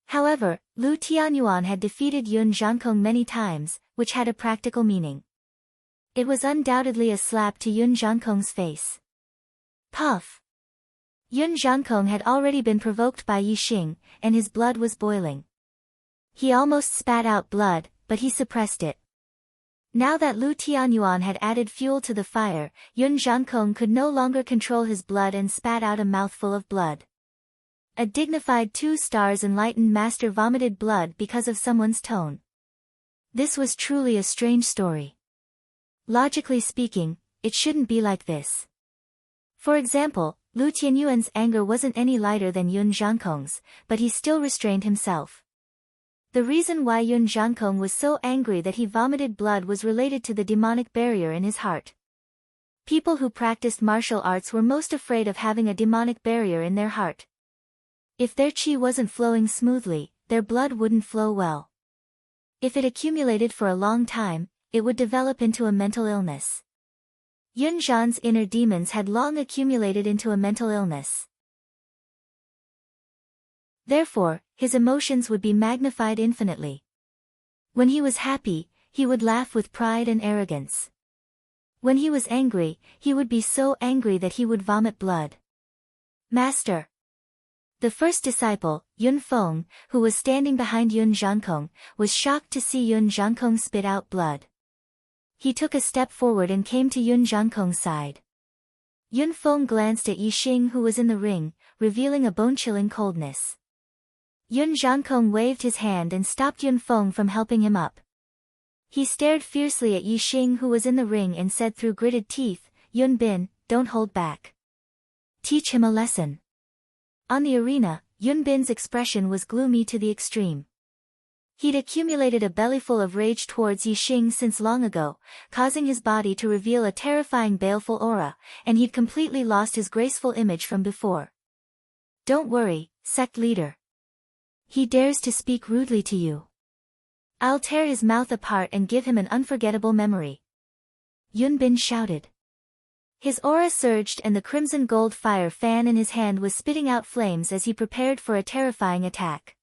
However, Lu Tianyuan had defeated Yun Zhangkong many times, which had a practical meaning. It was undoubtedly a slap to Yun Zhangkong's face. Puff! Yun Zhangkong had already been provoked by Yixing, and his blood was boiling. He almost spat out blood, but he suppressed it. Now that Lu Tianyuan had added fuel to the fire, Yun Zhangkong could no longer control his blood and spat out a mouthful of blood. A dignified 2 stars enlightened master vomited blood because of someone's tone. This was truly a strange story. Logically speaking, it shouldn't be like this. For example, Lu Tianyuan's anger wasn't any lighter than Yun Zhangkong's, but he still restrained himself. The reason why Yun Zhangkong was so angry that he vomited blood was related to the demonic barrier in his heart. People who practiced martial arts were most afraid of having a demonic barrier in their heart. If their qi wasn't flowing smoothly, their blood wouldn't flow well. If it accumulated for a long time, it would develop into a mental illness. Yun Zhan's inner demons had long accumulated into a mental illness. Therefore, his emotions would be magnified infinitely. When he was happy, he would laugh with pride and arrogance. When he was angry, he would be so angry that he would vomit blood. "Master! The first disciple, Yun Feng, who was standing behind Yun Zhankong, was shocked to see Yun Zhankong spit out blood. He took a step forward and came to Yun Zhankong's side. Yun Feng glanced at Yixing who was in the ring, revealing a bone-chilling coldness. Yun Zhankong waved his hand and stopped Yun Feng from helping him up. He stared fiercely at Yixing who was in the ring and said through gritted teeth, "Yun Bin, don't hold back. Teach him a lesson." On the arena, Yun Bin's expression was gloomy to the extreme. He'd accumulated a bellyful of rage towards Yixing since long ago, causing his body to reveal a terrifying baleful aura, and he'd completely lost his graceful image from before. "Don't worry, sect leader. He dares to speak rudely to you. I'll tear his mouth apart and give him an unforgettable memory." Yun Bin shouted. His aura surged and the crimson gold fire fan in his hand was spitting out flames as he prepared for a terrifying attack.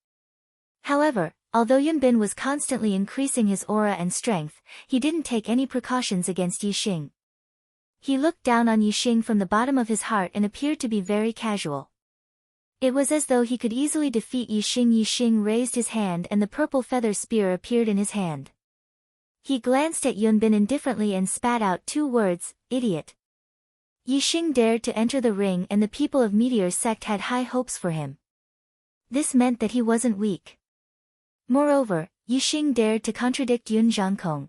However, although Yun Bin was constantly increasing his aura and strength, he didn't take any precautions against Yixing. He looked down on Yixing from the bottom of his heart and appeared to be very casual. It was as though he could easily defeat Yixing. Yixing raised his hand and the purple feather spear appeared in his hand. He glanced at Yun Bin indifferently and spat out 2 words, "Idiot." Yixing dared to enter the ring and the people of Meteor's sect had high hopes for him. This meant that he wasn't weak. Moreover, Yixing dared to contradict Yun Zhankong.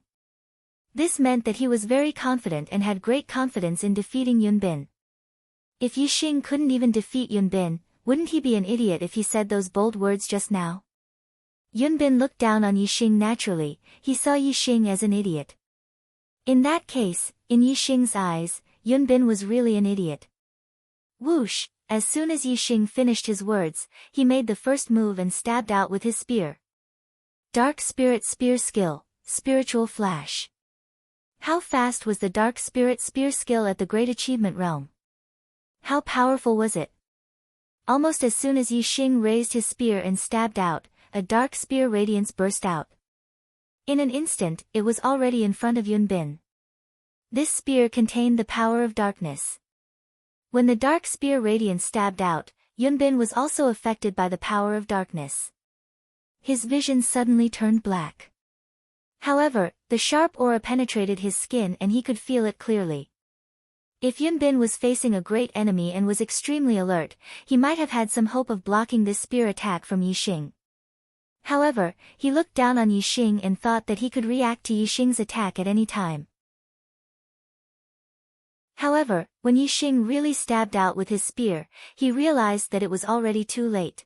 This meant that he was very confident and had great confidence in defeating Yun Bin. If Yixing couldn't even defeat Yun Bin, wouldn't he be an idiot if he said those bold words just now? Yun Bin looked down on Yixing naturally, he saw Yixing as an idiot. In that case, in Yixing's eyes, Yun Bin was really an idiot. Whoosh! As soon as Yixing finished his words, he made the first move and stabbed out with his spear. Dark Spirit Spear Skill, Spiritual Flash. How fast was the Dark Spirit Spear skill at the Great Achievement Realm? How powerful was it? Almost as soon as Yixing raised his spear and stabbed out, a dark spear radiance burst out. In an instant, it was already in front of Yun Bin. This spear contained the power of darkness. When the dark spear radiance stabbed out, Yun Bin was also affected by the power of darkness. His vision suddenly turned black. However, the sharp aura penetrated his skin and he could feel it clearly. If Yun Bin was facing a great enemy and was extremely alert, he might have had some hope of blocking this spear attack from Yixing. However, he looked down on Yixing and thought that he could react to Yixing's attack at any time. However, when Yixing really stabbed out with his spear, he realized that it was already too late.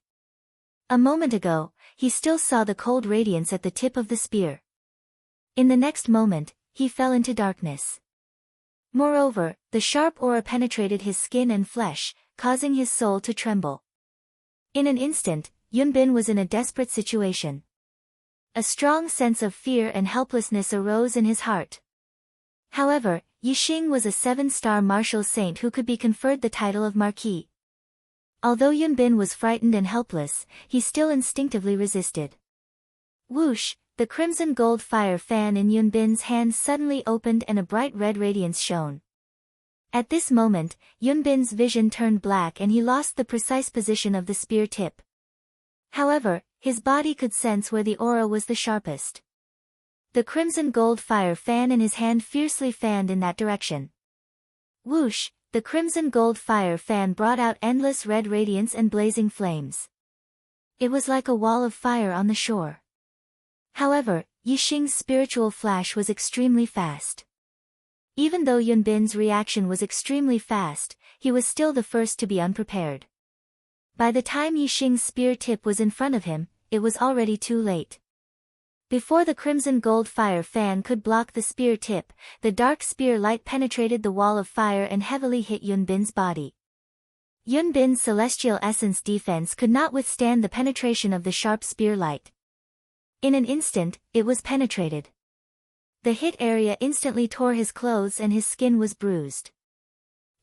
A moment ago, he still saw the cold radiance at the tip of the spear. In the next moment, he fell into darkness. Moreover, the sharp aura penetrated his skin and flesh, causing his soul to tremble. In an instant, Yun Bin was in a desperate situation. A strong sense of fear and helplessness arose in his heart. However, Yixing was a 7-star martial saint who could be conferred the title of Marquis. Although Yun Bin was frightened and helpless, he still instinctively resisted. Whoosh! The crimson gold fire fan in Yun Bin's hand suddenly opened and a bright red radiance shone. At this moment, Yun Bin's vision turned black and he lost the precise position of the spear tip. However, his body could sense where the aura was the sharpest. The crimson gold fire fan in his hand fiercely fanned in that direction. Whoosh! The crimson gold fire fan brought out endless red radiance and blazing flames. It was like a wall of fire on the shore. However, Yixing's spiritual flash was extremely fast. Even though Yun Bin's reaction was extremely fast, he was still the first to be unprepared. By the time Yixing's spear tip was in front of him, it was already too late. Before the crimson gold fire fan could block the spear tip, the dark spear light penetrated the wall of fire and heavily hit Yun Bin's body. Yun Bin's celestial essence defense could not withstand the penetration of the sharp spear light. In an instant, it was penetrated. The hit area instantly tore his clothes and his skin was bruised.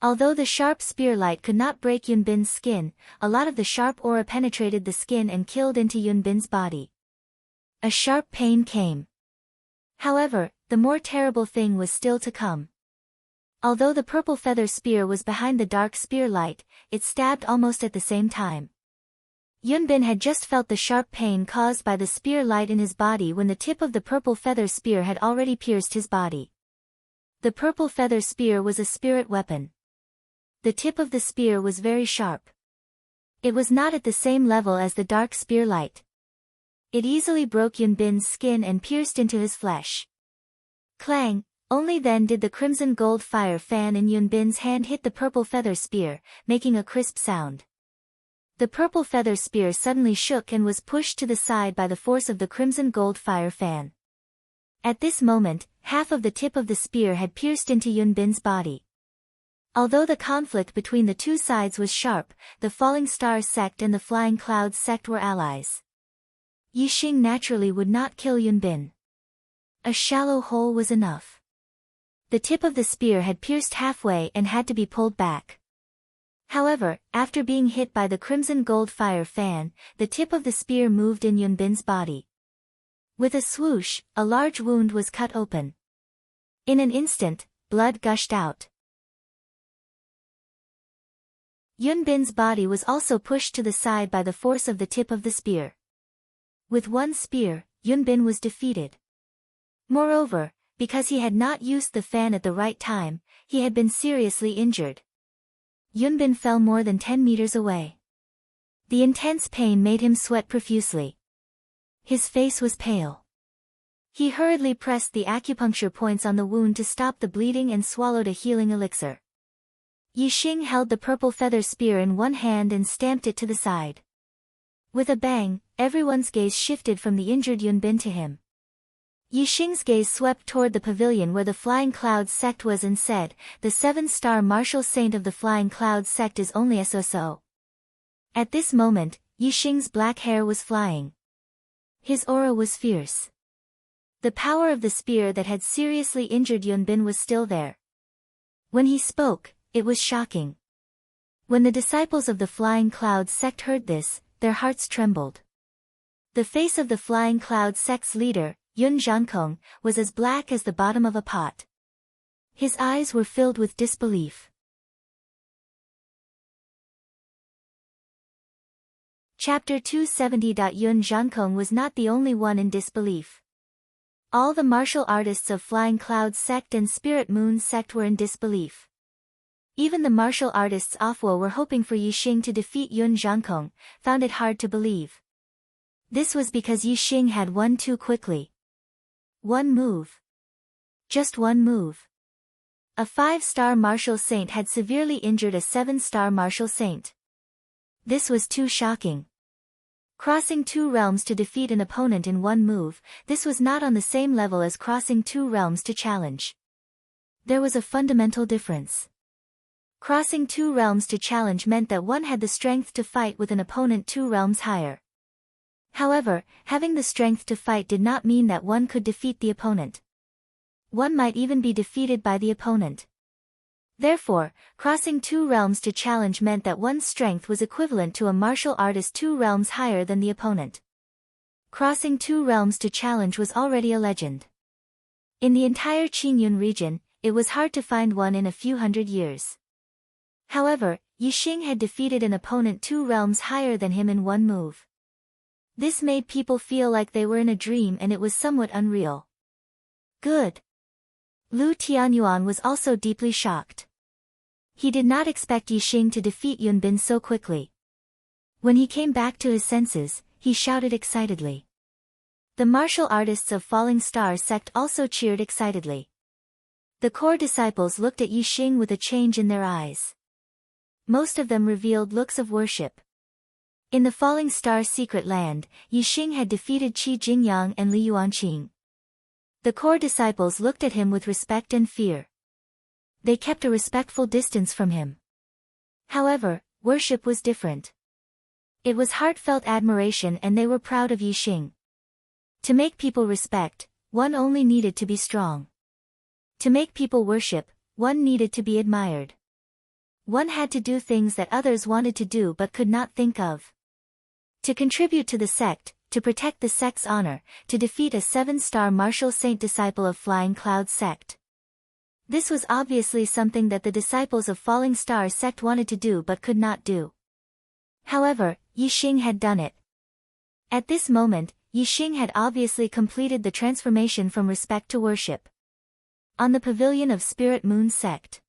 Although the sharp spear light could not break Yun Bin's skin, a lot of the sharp aura penetrated the skin and killed into Yun Bin's body. A sharp pain came. However, the more terrible thing was still to come. Although the purple feather spear was behind the dark spear light, it stabbed almost at the same time. Yunbin had just felt the sharp pain caused by the spear light in his body when the tip of the purple feather spear had already pierced his body. The purple feather spear was a spirit weapon. The tip of the spear was very sharp. It was not at the same level as the dark spear light. It easily broke Yunbin's skin and pierced into his flesh. Clang! Only then did the crimson gold fire fan in Yunbin's hand hit the purple feather spear, making a crisp sound. The purple feather spear suddenly shook and was pushed to the side by the force of the crimson gold fire fan. At this moment, half of the tip of the spear had pierced into Yunbin's body. Although the conflict between the two sides was sharp, the Falling Star sect and the Flying Clouds sect were allies. Yixing naturally would not kill Yunbin. A shallow hole was enough. The tip of the spear had pierced halfway and had to be pulled back. However, after being hit by the crimson gold fire fan, the tip of the spear moved in Yunbin's body. With a swoosh, a large wound was cut open. In an instant, blood gushed out. Yunbin's body was also pushed to the side by the force of the tip of the spear. With one spear, Yunbin was defeated. Moreover, because he had not used the fan at the right time, he had been seriously injured. Yunbin fell more than 10 meters away. The intense pain made him sweat profusely. His face was pale. He hurriedly pressed the acupuncture points on the wound to stop the bleeding and swallowed a healing elixir. Yixing held the purple feather spear in one hand and stamped it to the side. With a bang, everyone's gaze shifted from the injured Yunbin to him. Yixing's gaze swept toward the pavilion where the Flying Clouds sect was and said, "The 7-star martial saint of the Flying Clouds sect is only so." At this moment, Yixing's black hair was flying. His aura was fierce. The power of the spear that had seriously injured Yunbin was still there. When he spoke, it was shocking. When the disciples of the Flying Clouds sect heard this, their hearts trembled. The face of the Flying Clouds sect's leader, Yun Zhankong, was as black as the bottom of a pot. His eyes were filled with disbelief. Chapter 270. Yun Zhankong was not the only one in disbelief. All the martial artists of Flying Clouds sect and Spirit Moon sect were in disbelief. Even the martial artists Afwo were hoping for Yixing to defeat Yun Zhankong, found it hard to believe. This was because Yixing had won too quickly. One move. Just one move. A 5-star martial saint had severely injured a 7-star martial saint. This was too shocking. Crossing 2 realms to defeat an opponent in one move, this was not on the same level as crossing 2 realms to challenge. There was a fundamental difference. Crossing 2 realms to challenge meant that one had the strength to fight with an opponent 2 realms higher. However, having the strength to fight did not mean that one could defeat the opponent. One might even be defeated by the opponent. Therefore, crossing 2 realms to challenge meant that one's strength was equivalent to a martial artist 2 realms higher than the opponent. Crossing 2 realms to challenge was already a legend. In the entire Qingyun region, it was hard to find one in a few hundred years. However, Yixing had defeated an opponent 2 realms higher than him in one move. This made people feel like they were in a dream and it was somewhat unreal. Good. Lu Tianyuan was also deeply shocked. He did not expect Yixing to defeat Yunbin so quickly. When he came back to his senses, he shouted excitedly. The martial artists of Falling Star sect also cheered excitedly. The core disciples looked at Yixing with a change in their eyes. Most of them revealed looks of worship. In the Falling Star secret land, Yixing had defeated Qi Jingyang and Li Yuanqing. The core disciples looked at him with respect and fear. They kept a respectful distance from him. However, worship was different. It was heartfelt admiration and they were proud of Yixing. To make people respect, one only needed to be strong. To make people worship, one needed to be admired. One had to do things that others wanted to do but could not think of. To contribute to the sect, to protect the sect's honor, to defeat a 7-star martial saint disciple of Flying Clouds sect. This was obviously something that the disciples of Falling Star sect wanted to do but could not do. However, Yixing had done it. At this moment, Yixing had obviously completed the transformation from respect to worship. On the pavilion of Spirit Moon Sect.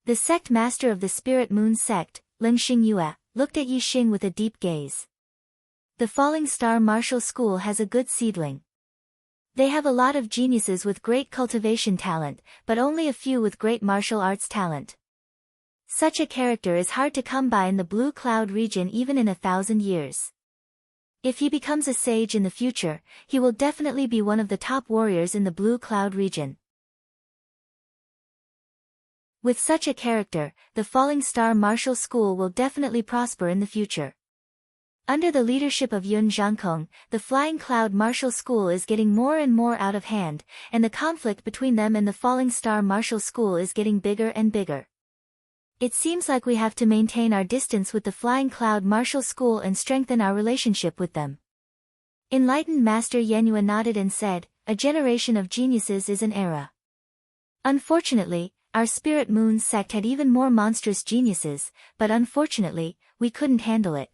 The sect master of the Spirit Moon Sect, Ling Xingyue, looked at Yixing with a deep gaze. The Falling Star Martial School has a good seedling. They have a lot of geniuses with great cultivation talent, but only a few with great martial arts talent. Such a character is hard to come by in the Blue Cloud region even in 1,000 years. If he becomes a sage in the future, he will definitely be one of the top warriors in the Blue Cloud region. With such a character, the Falling Star Martial School will definitely prosper in the future. Under the leadership of Yun Zhangkong, the Flying Cloud Martial School is getting more and more out of hand, and the conflict between them and the Falling Star Martial School is getting bigger and bigger. It seems like we have to maintain our distance with the Flying Cloud Martial School and strengthen our relationship with them. Enlightened Master Yenyue nodded and said, "A generation of geniuses is an era. Unfortunately, our Spirit Moon sect had even more monstrous geniuses, but unfortunately, we couldn't handle it."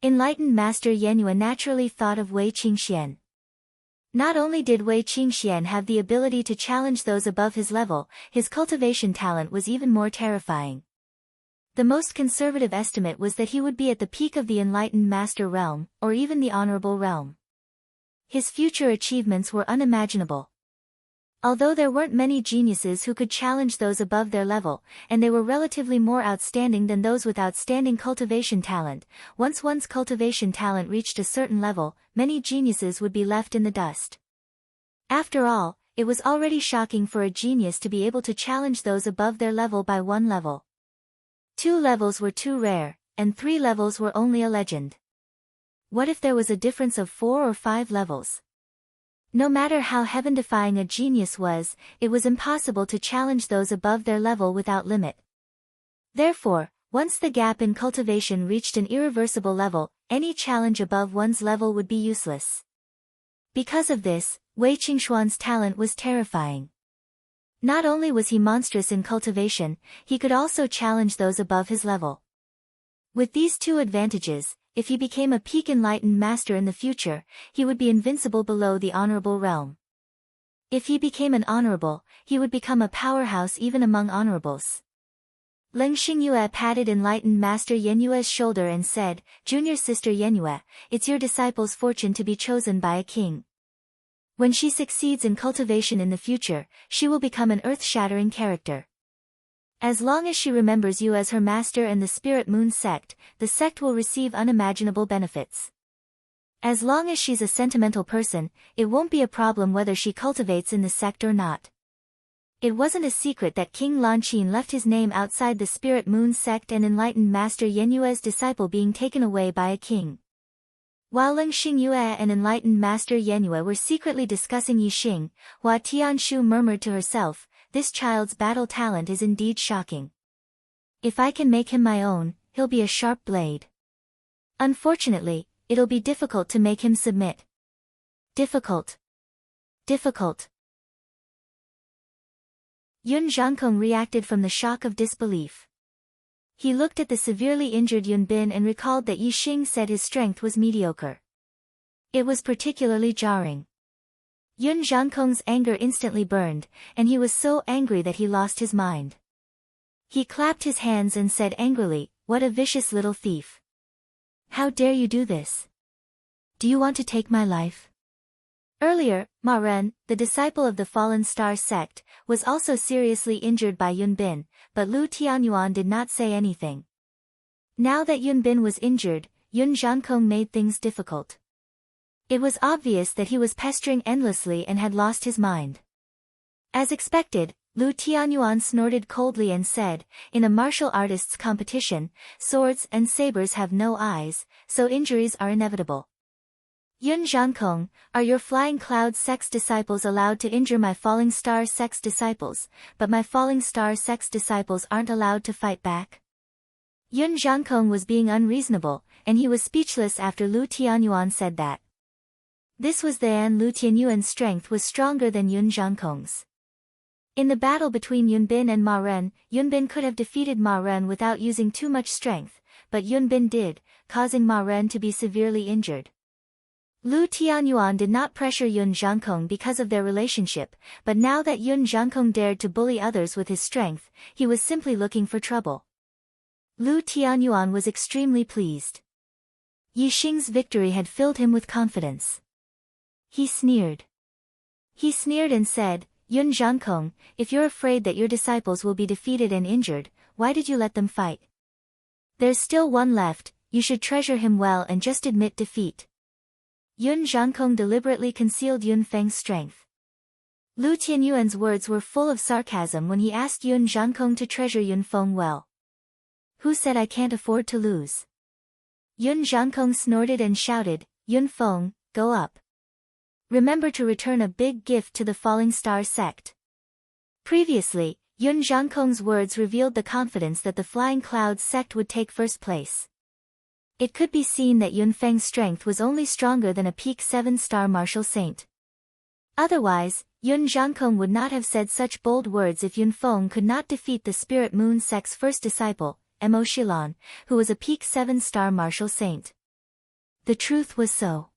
Enlightened Master Yenyue naturally thought of Wei Qingxian. Not only did Wei Qingxian have the ability to challenge those above his level, his cultivation talent was even more terrifying. The most conservative estimate was that he would be at the peak of the Enlightened Master realm, or even the Honorable realm. His future achievements were unimaginable. Although there weren't many geniuses who could challenge those above their level, and they were relatively more outstanding than those with outstanding cultivation talent, once one's cultivation talent reached a certain level, many geniuses would be left in the dust. After all, it was already shocking for a genius to be able to challenge those above their level by 1 level. 2 levels were too rare, and 3 levels were only a legend. What if there was a difference of 4 or 5 levels? No matter how heaven-defying a genius was, it was impossible to challenge those above their level without limit. Therefore, once the gap in cultivation reached an irreversible level, any challenge above one's level would be useless. Because of this, Wei Qingxuan's talent was terrifying. Not only was he monstrous in cultivation, he could also challenge those above his level. With these 2 advantages, if he became a peak enlightened master in the future, he would be invincible below the honorable realm. If he became an honorable, he would become a powerhouse even among honorables. Ling Xingyue patted enlightened Master Yenyue's shoulder and said, "Junior sister Yenyue, it's your disciple's fortune to be chosen by a king. When she succeeds in cultivation in the future, she will become an earth-shattering character. As long as she remembers you as her master and the Spirit Moon sect, the sect will receive unimaginable benefits. As long as she's a sentimental person, it won't be a problem whether she cultivates in the sect or not." It wasn't a secret that King Lanqin left his name outside the Spirit Moon sect and enlightened Master Yenyue's disciple being taken away by a king. While Ling Xingyue and enlightened Master Yenyue were secretly discussing Yixing, Hua Tianshu murmured to herself, "This child's battle talent is indeed shocking. If I can make him my own, he'll be a sharp blade. Unfortunately, it'll be difficult to make him submit. Difficult. Difficult." Yun Zhangkong reacted from the shock of disbelief. He looked at the severely injured Yun Bin and recalled that Yixing said his strength was mediocre. It was particularly jarring. Yun Zhangkong's anger instantly burned, and he was so angry that he lost his mind. He clapped his hands and said angrily, "What a vicious little thief! How dare you do this? Do you want to take my life?" Earlier, Ma Ren, the disciple of the Fallen Star sect, was also seriously injured by Yun Bin, but Lu Tianyuan did not say anything. Now that Yun Bin was injured, Yun Zhangkong made things difficult. It was obvious that he was pestering endlessly and had lost his mind. As expected, Lu Tianyuan snorted coldly and said, "In a martial artists' competition, swords and sabers have no eyes, so injuries are inevitable. Yun Zhangkong, are your Flying Cloud sect's disciples allowed to injure my Falling Star sect's disciples, but my Falling Star sect's disciples aren't allowed to fight back?" Yun Zhangkong was being unreasonable, and he was speechless after Lu Tianyuan said that. This was then Lu Tianyuan's strength was stronger than Yun Zhangkong's. In the battle between Yun Bin and Ma Ren, Yun Bin could have defeated Ma Ren without using too much strength, but Yun Bin did, causing Ma Ren to be severely injured. Lu Tianyuan did not pressure Yun Zhangkong because of their relationship, but now that Yun Zhangkong dared to bully others with his strength, he was simply looking for trouble. Lu Tianyuan was extremely pleased. Yi Xing's victory had filled him with confidence. He sneered. And said, Yun Zhangkong, if you're afraid that your disciples will be defeated and injured, why did you let them fight? There's still one left, you should treasure him well and just admit defeat. Yun Zhangkong deliberately concealed Yun Feng's strength. Lu Tianyuan's words were full of sarcasm when he asked Yun Zhangkong to treasure Yun Feng well. Who said I can't afford to lose? Yun Zhangkong snorted and shouted, Yun Feng, go up. Remember to return a big gift to the Falling Star sect. Previously, Yun Zhangkong's words revealed the confidence that the Flying Clouds sect would take first place. It could be seen that Yun Feng's strength was only stronger than a peak 7-star martial saint. Otherwise, Yun Zhangkong would not have said such bold words if Yun Feng could not defeat the Spirit Moon sect's first disciple, Mo Shilan, who was a peak 7-star martial saint. The truth was so.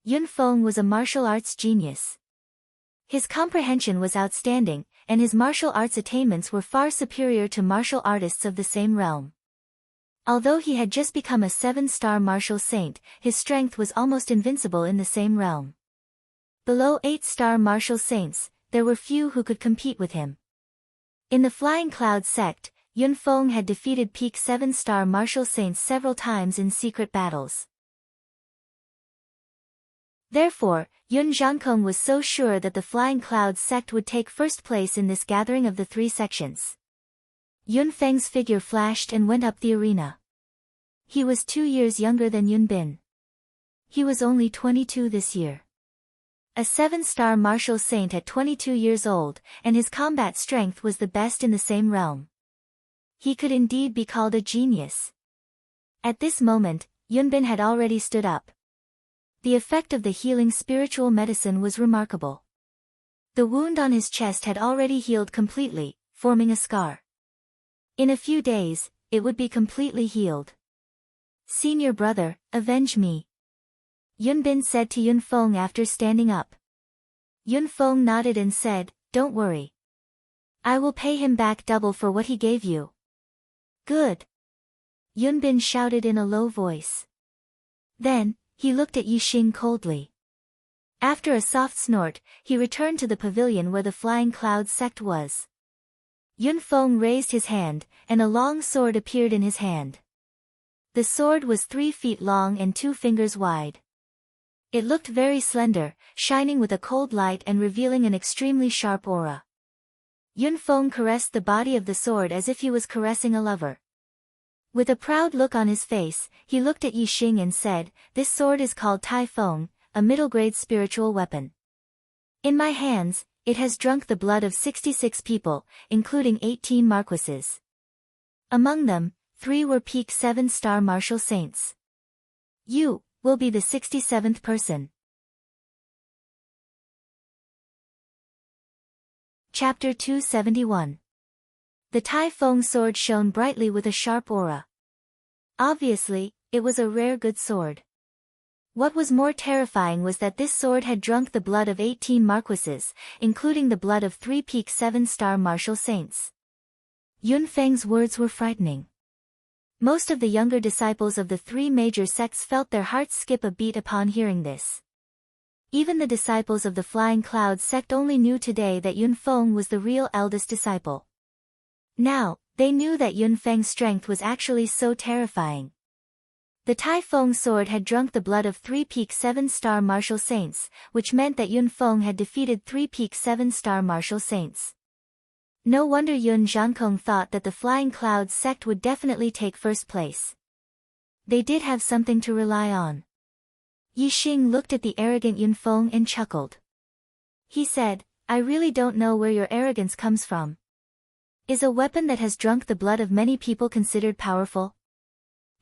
Yun Feng was a martial arts genius. His comprehension was outstanding, and his martial arts attainments were far superior to martial artists of the same realm. Although he had just become a 7-star martial saint, his strength was almost invincible in the same realm. Below 8-star martial saints, there were few who could compete with him. In the Flying Cloud sect, Yun Feng had defeated peak 7-star martial saints several times in secret battles. Therefore, Yun Zhangkong was so sure that the Flying Cloud sect would take first place in this gathering of the three sections. Yun Feng's figure flashed and went up the arena. He was 2 years younger than Yun Bin. He was only 22 this year. A 7-star martial saint at 22 years old, and his combat strength was the best in the same realm. He could indeed be called a genius. At this moment, Yun Bin had already stood up. The effect of the healing spiritual medicine was remarkable. The wound on his chest had already healed completely, forming a scar. In a few days, it would be completely healed. Senior brother, avenge me. Yun Bin said to Yun Feng after standing up. Yun Feng nodded and said, don't worry. I will pay him back double for what he gave you. Good. Yun Bin shouted in a low voice. Then, he looked at Yi Xing coldly. After a soft snort, he returned to the pavilion where the Flying Cloud sect was. Yun Feng raised his hand, and a long sword appeared in his hand. The sword was 3 feet long and 2 fingers wide. It looked very slender, shining with a cold light and revealing an extremely sharp aura. Yun Feng caressed the body of the sword as if he was caressing a lover. With a proud look on his face, he looked at Yi Xing and said, this sword is called Tai Feng, a middle-grade spiritual weapon. In my hands, it has drunk the blood of 66 people, including 18 marquises. Among them, 3 were peak 7-star martial saints. You will be the 67th person. Chapter 271. The Tai Feng sword shone brightly with a sharp aura. Obviously, it was a rare good sword. What was more terrifying was that this sword had drunk the blood of 18 marquises, including the blood of 3 peak 7-star martial saints. Yun Feng's words were frightening. Most of the younger disciples of the 3 major sects felt their hearts skip a beat upon hearing this. Even the disciples of the Flying Cloud sect only knew today that Yun Feng was the real eldest disciple. Now, they knew that Yun Feng's strength was actually so terrifying. The Tai Feng sword had drunk the blood of 3 peak 7-star martial saints, which meant that Yun Feng had defeated 3 peak 7-star martial saints. No wonder Yun Zhangkong thought that the Flying Cloud sect would definitely take first place. They did have something to rely on. Yi Xing looked at the arrogant Yun Feng and chuckled. He said, I really don't know where your arrogance comes from. Is a weapon that has drunk the blood of many people considered powerful?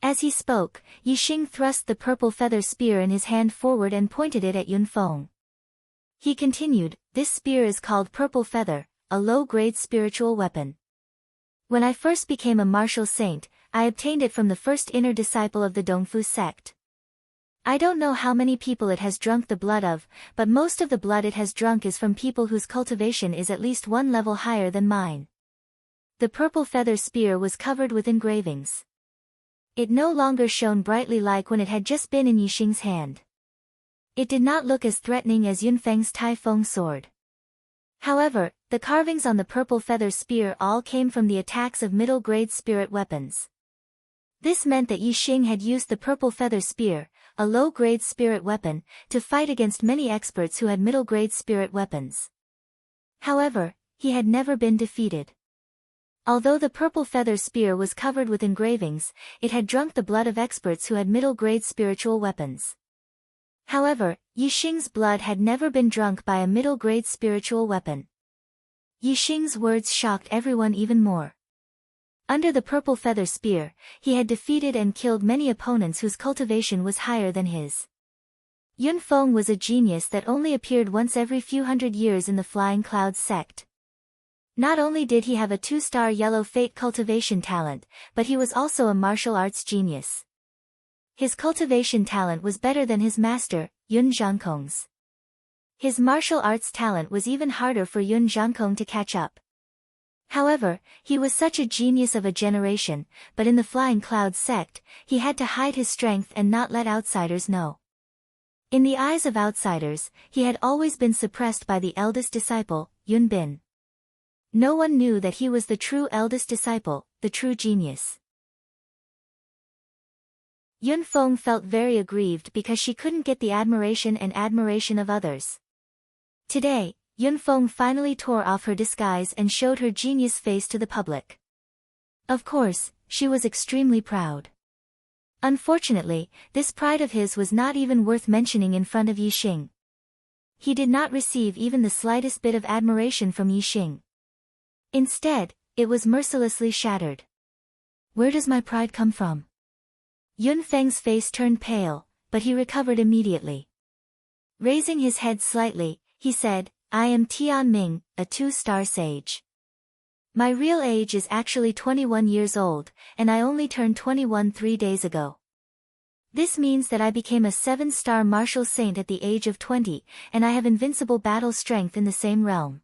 As he spoke, Yi Xing thrust the purple feather spear in his hand forward and pointed it at Yun Feng. He continued, this spear is called Purple Feather, a low-grade spiritual weapon. When I first became a martial saint, I obtained it from the first inner disciple of the Dongfu sect. I don't know how many people it has drunk the blood of, but most of the blood it has drunk is from people whose cultivation is at least one level higher than mine. The purple feather spear was covered with engravings. It no longer shone brightly like when it had just been in Yixing's hand. It did not look as threatening as Yunfeng's Tai Feng sword. However, the carvings on the purple feather spear all came from the attacks of middle-grade spirit weapons. This meant that Yixing had used the purple feather spear, a low-grade spirit weapon, to fight against many experts who had middle-grade spirit weapons. However, he had never been defeated. Although the purple feather spear was covered with engravings, it had drunk the blood of experts who had middle-grade spiritual weapons. However, Yixing's blood had never been drunk by a middle-grade spiritual weapon. Yixing's words shocked everyone even more. Under the purple feather spear, he had defeated and killed many opponents whose cultivation was higher than his. Yunfeng was a genius that only appeared once every few hundred years in the Flying Clouds sect. Not only did he have a 2-star yellow fate cultivation talent, but he was also a martial arts genius. His cultivation talent was better than his master, Yun Zhankong's. His martial arts talent was even harder for Yun Zhankong to catch up. However, he was such a genius of a generation, but in the Flying Cloud sect, he had to hide his strength and not let outsiders know. In the eyes of outsiders, he had always been suppressed by the eldest disciple, Yun Bin. No one knew that he was the true eldest disciple, the true genius. Yunfeng felt very aggrieved because she couldn't get the admiration of others. Today, Yunfeng finally tore off her disguise and showed her genius face to the public. Of course, she was extremely proud. Unfortunately, this pride of his was not even worth mentioning in front of Yixing. He did not receive even the slightest bit of admiration from Yixing. Instead, it was mercilessly shattered. Where does my pride come from? Yunfeng's face turned pale, but he recovered immediately. Raising his head slightly, he said, I am Tianming, a 2-star sage. My real age is actually 21 years old, and I only turned 21 3 days ago. This means that I became a 7-star martial saint at the age of 20, and I have invincible battle strength in the same realm.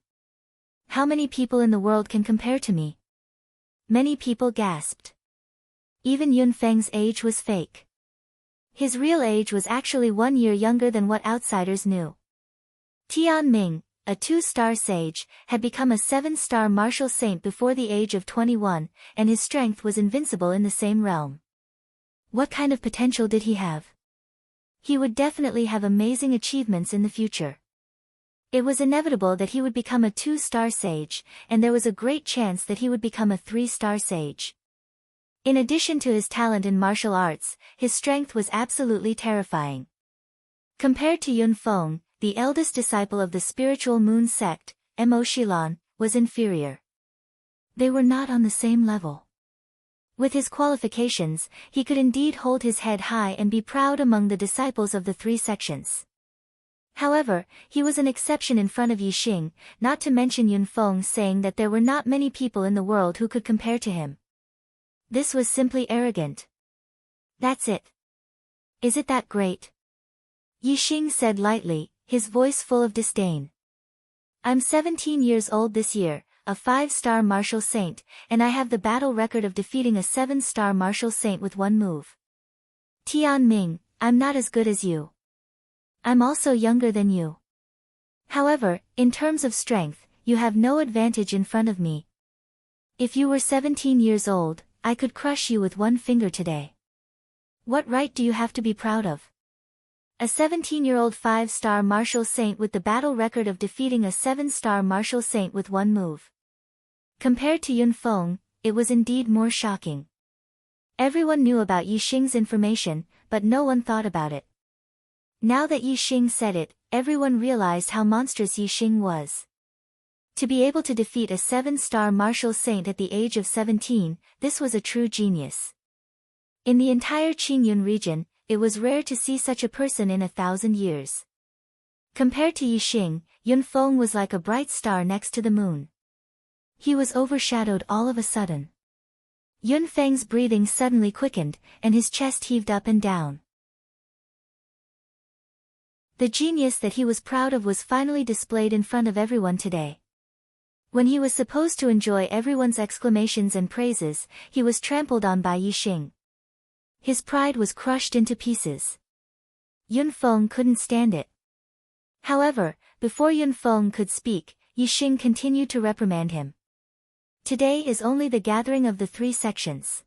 How many people in the world can compare to me? Many people gasped. Even Yunfeng's age was fake. His real age was actually 1 year younger than what outsiders knew. Tianming, a 2-star sage, had become a 7-star martial saint before the age of 21, and his strength was invincible in the same realm. What kind of potential did he have? He would definitely have amazing achievements in the future. It was inevitable that he would become a 2-star sage, and there was a great chance that he would become a 3-star sage. In addition to his talent in martial arts, his strength was absolutely terrifying. Compared to Yunfeng, the eldest disciple of the spiritual moon sect, Mo Shilan, was inferior. They were not on the same level. With his qualifications, he could indeed hold his head high and be proud among the disciples of the 3 sections. However, he was an exception in front of Yixing, not to mention Yunfeng saying that there were not many people in the world who could compare to him. This was simply arrogant. That's it. Is it that great? Yixing said lightly, his voice full of disdain. I'm 17 years old this year, a 5-star martial saint, and I have the battle record of defeating a 7-star martial saint with 1 move. Tianming, I'm not as good as you. I'm also younger than you. However, in terms of strength, you have no advantage in front of me. If you were 17 years old, I could crush you with 1 finger today. What right do you have to be proud of? A 17-year-old 5-star martial saint with the battle record of defeating a 7-star martial saint with 1 move. Compared to Yunfeng, it was indeed more shocking. Everyone knew about Yixing's information, but no one thought about it. Now that Yixing said it, everyone realized how monstrous Yixing was. To be able to defeat a 7-star martial saint at the age of 17, this was a true genius. In the entire Qingyun region, it was rare to see such a person in 1,000 years. Compared to Yixing, Yunfeng was like a bright star next to the moon. He was overshadowed all of a sudden. Yun Feng's breathing suddenly quickened, and his chest heaved up and down. The genius that he was proud of was finally displayed in front of everyone today. When he was supposed to enjoy everyone's exclamations and praises, he was trampled on by Yixing. His pride was crushed into pieces. Yun Feng couldn't stand it. However, before Yun Feng could speak, Yixing continued to reprimand him. Today is only the gathering of the 3 sections.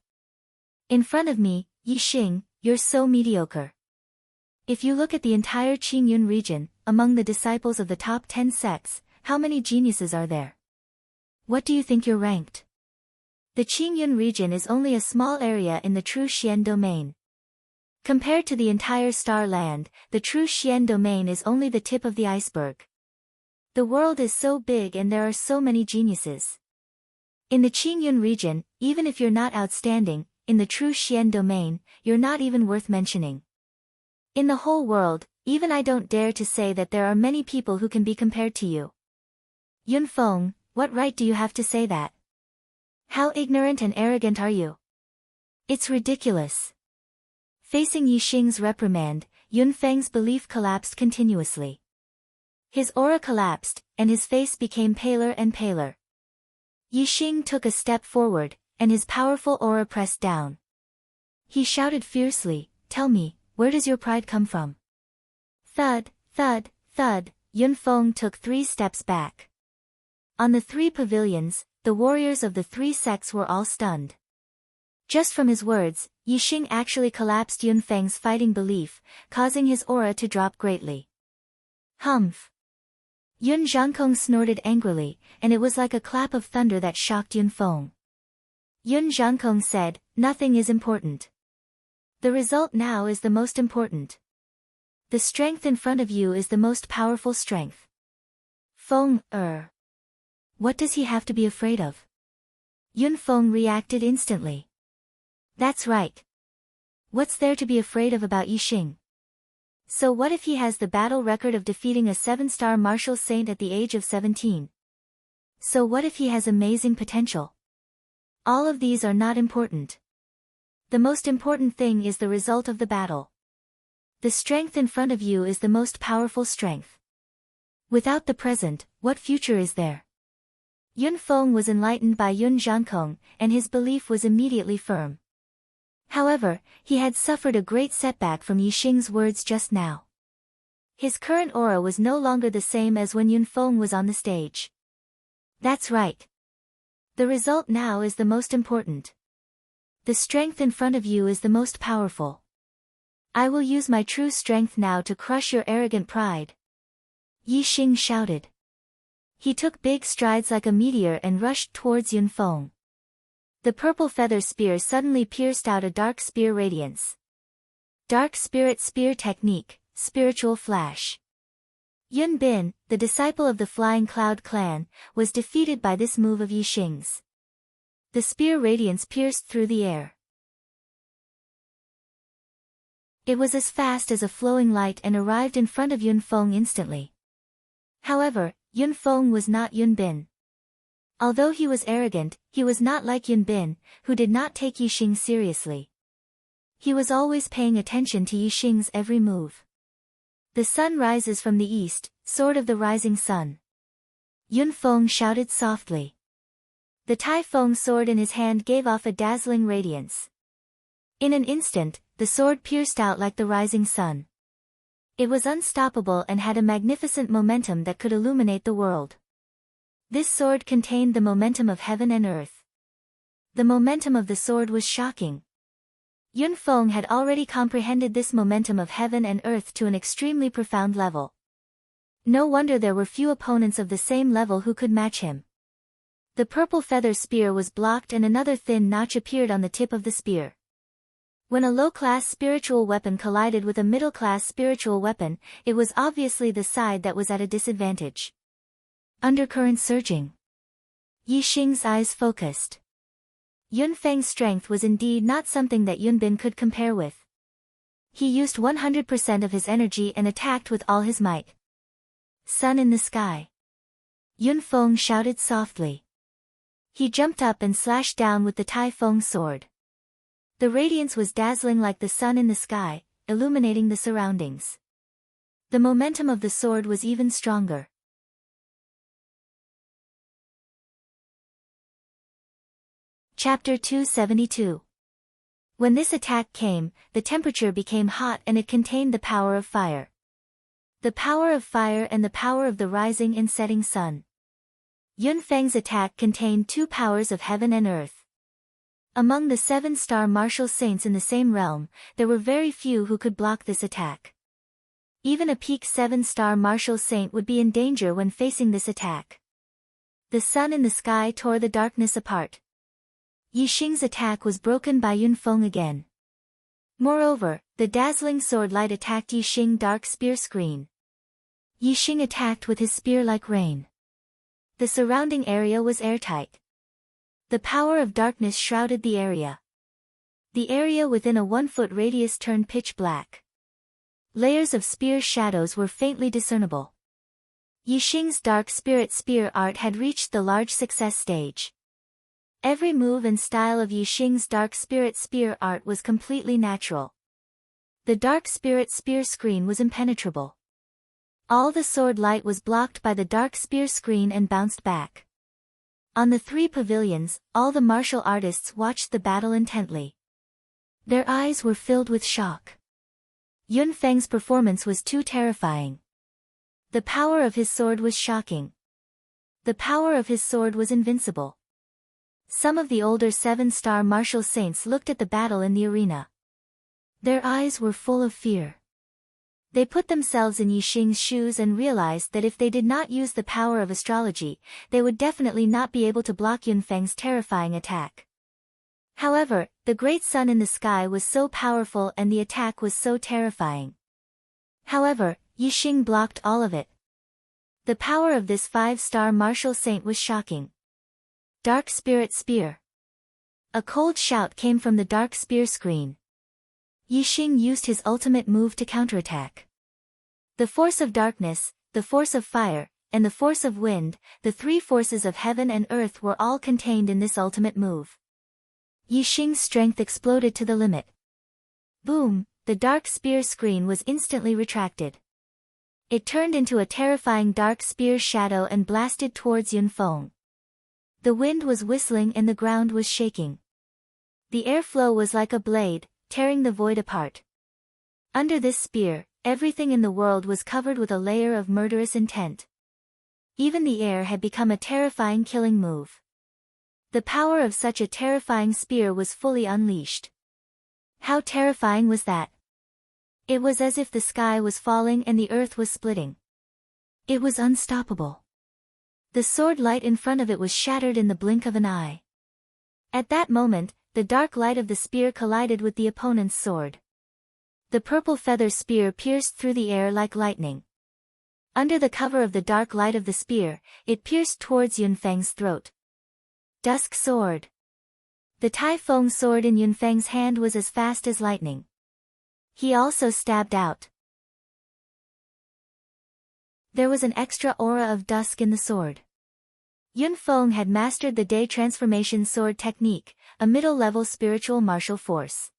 In front of me, Yixing, you're so mediocre. If you look at the entire Qingyun region, among the disciples of the top 10 sects, how many geniuses are there? What do you think you're ranked? The Qingyun region is only a small area in the true Xian domain. Compared to the entire star land, the true Xian domain is only the tip of the iceberg. The world is so big and there are so many geniuses. In the Qingyun region, even if you're not outstanding, in the true Xian domain, you're not even worth mentioning. In the whole world, even I don't dare to say that there are many people who can be compared to you. Yun Feng, what right do you have to say that? How ignorant and arrogant are you? It's ridiculous. Facing Yixing's reprimand, Yun Feng's belief collapsed continuously. His aura collapsed, and his face became paler and paler. Yixing took a step forward, and his powerful aura pressed down. He shouted fiercely, "Tell me, where does your pride come from?" Thud, thud, thud, Yun Feng took 3 steps back. On the 3 pavilions, the warriors of the 3 sects were all stunned. Just from his words, Yixing actually collapsed Yun Feng's fighting belief, causing his aura to drop greatly. Humph! Yun Zhangkong snorted angrily, and it was like a clap of thunder that shocked Yun Feng. Yun Zhangkong said, "Nothing is important. The result now is the most important. The strength in front of you is the most powerful strength." Feng, what does he have to be afraid of? Yun Feng reacted instantly. That's right. What's there to be afraid of about Yixing? So what if he has the battle record of defeating a 7-star martial saint at the age of 17? So what if he has amazing potential? All of these are not important. The most important thing is the result of the battle. The strength in front of you is the most powerful strength. Without the present, what future is there? Yun Feng was enlightened by Yun Zhangkong, and his belief was immediately firm. However, he had suffered a great setback from Yixing's words just now. His current aura was no longer the same as when Yun Feng was on the stage. That's right. The result now is the most important. The strength in front of you is the most powerful. I will use my true strength now to crush your arrogant pride. Yixing shouted. He took big strides like a meteor and rushed towards Yun Feng. The purple feather spear suddenly pierced out a dark spear radiance. Dark Spirit Spear Technique, Spiritual Flash. Yun Bin, the disciple of the Flying Cloud clan, was defeated by this move of Yixing's. The spear radiance pierced through the air. It was as fast as a flowing light and arrived in front of Yun Feng instantly. However, Yun Feng was not Yun Bin. Although he was arrogant, he was not like Yun Bin, who did not take Yixing seriously. He was always paying attention to Yixing's every move. The sun rises from the east, sword of the rising sun. Yun Feng shouted softly. The Tai Feng sword in his hand gave off a dazzling radiance. In an instant, the sword pierced out like the rising sun. It was unstoppable and had a magnificent momentum that could illuminate the world. This sword contained the momentum of heaven and earth. The momentum of the sword was shocking. Yun Feng had already comprehended this momentum of heaven and earth to an extremely profound level. No wonder there were few opponents of the same level who could match him. The purple feather spear was blocked and another thin notch appeared on the tip of the spear. When a low-class spiritual weapon collided with a middle-class spiritual weapon, it was obviously the side that was at a disadvantage. Undercurrent surging. Yixing's eyes focused. Yun Feng's strength was indeed not something that Yun Bin could compare with. He used 100% of his energy and attacked with all his might. Sun in the sky. Yun Feng shouted softly. He jumped up and slashed down with the Tai-Feng sword. The radiance was dazzling like the sun in the sky, illuminating the surroundings. The momentum of the sword was even stronger. Chapter 272. When this attack came, the temperature became hot and it contained the power of fire. The power of fire and the power of the rising and setting sun. Yun Feng's attack contained two powers of heaven and earth. Among the 7-star martial saints in the same realm, there were very few who could block this attack. Even a peak 7-star martial saint would be in danger when facing this attack. The sun in the sky tore the darkness apart. Yi Xing's attack was broken by Yun Feng again. Moreover, the dazzling sword light attacked Yi Xing dark spear screen. Yi Xing attacked with his spear like rain. The surrounding area was airtight. The power of darkness shrouded the area. The area within a 1-foot radius turned pitch black. Layers of spear shadows were faintly discernible. Yi Xing's dark spirit spear art had reached the large success stage. Every move and style of Yi Xing's dark spirit spear art was completely natural. The dark spirit spear screen was impenetrable. All the sword light was blocked by the dark spear screen and bounced back. On the 3 pavilions, all the martial artists watched the battle intently. Their eyes were filled with shock. Yun Feng's performance was too terrifying. The power of his sword was shocking. The power of his sword was invincible. Some of the older 7-star martial saints looked at the battle in the arena. Their eyes were full of fear. They put themselves in Yi Xing's shoes and realized that if they did not use the power of astrology, they would definitely not be able to block Yun Feng's terrifying attack. However, the great sun in the sky was so powerful and the attack was so terrifying. However, Yi Xing blocked all of it. The power of this 5-star martial saint was shocking. Dark Spirit Spear. A cold shout came from the dark spear screen. Yi Xing used his ultimate move to counterattack. The force of darkness, the force of fire, and the force of wind, the 3 forces of heaven and earth were all contained in this ultimate move. Yi Xing's strength exploded to the limit. Boom, the dark spear screen was instantly retracted. It turned into a terrifying dark spear shadow and blasted towards Yun Feng. The wind was whistling and the ground was shaking. The airflow was like a blade, tearing the void apart. Under this spear, everything in the world was covered with a layer of murderous intent. Even the air had become a terrifying killing move. The power of such a terrifying spear was fully unleashed. How terrifying was that? It was as if the sky was falling and the earth was splitting. It was unstoppable. The sword light in front of it was shattered in the blink of an eye. At that moment, the dark light of the spear collided with the opponent's sword. The purple feather spear pierced through the air like lightning. Under the cover of the dark light of the spear, it pierced towards Yun Feng's throat. Dusk Sword. The Tai-Feng sword in Yun Feng's hand was as fast as lightning. He also stabbed out. There was an extra aura of dusk in the sword. Yun Feng had mastered the Day Transformation Sword technique, a middle-level spiritual martial force.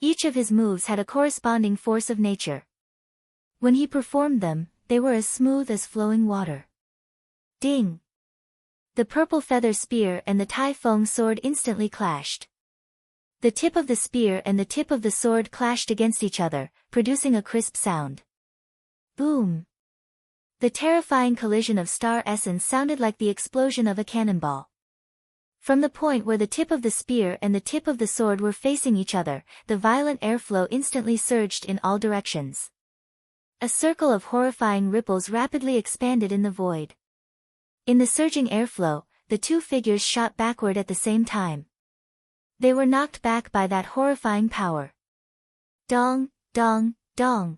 Each of his moves had a corresponding force of nature. When he performed them, they were as smooth as flowing water. Ding! The purple feather spear and the Tai-Feng sword instantly clashed. The tip of the spear and the tip of the sword clashed against each other, producing a crisp sound. Boom! The terrifying collision of star essence sounded like the explosion of a cannonball. From the point where the tip of the spear and the tip of the sword were facing each other, the violent airflow instantly surged in all directions. A circle of horrifying ripples rapidly expanded in the void. In the surging airflow, the 2 figures shot backward at the same time. They were knocked back by that horrifying power. Dong, dong, dong.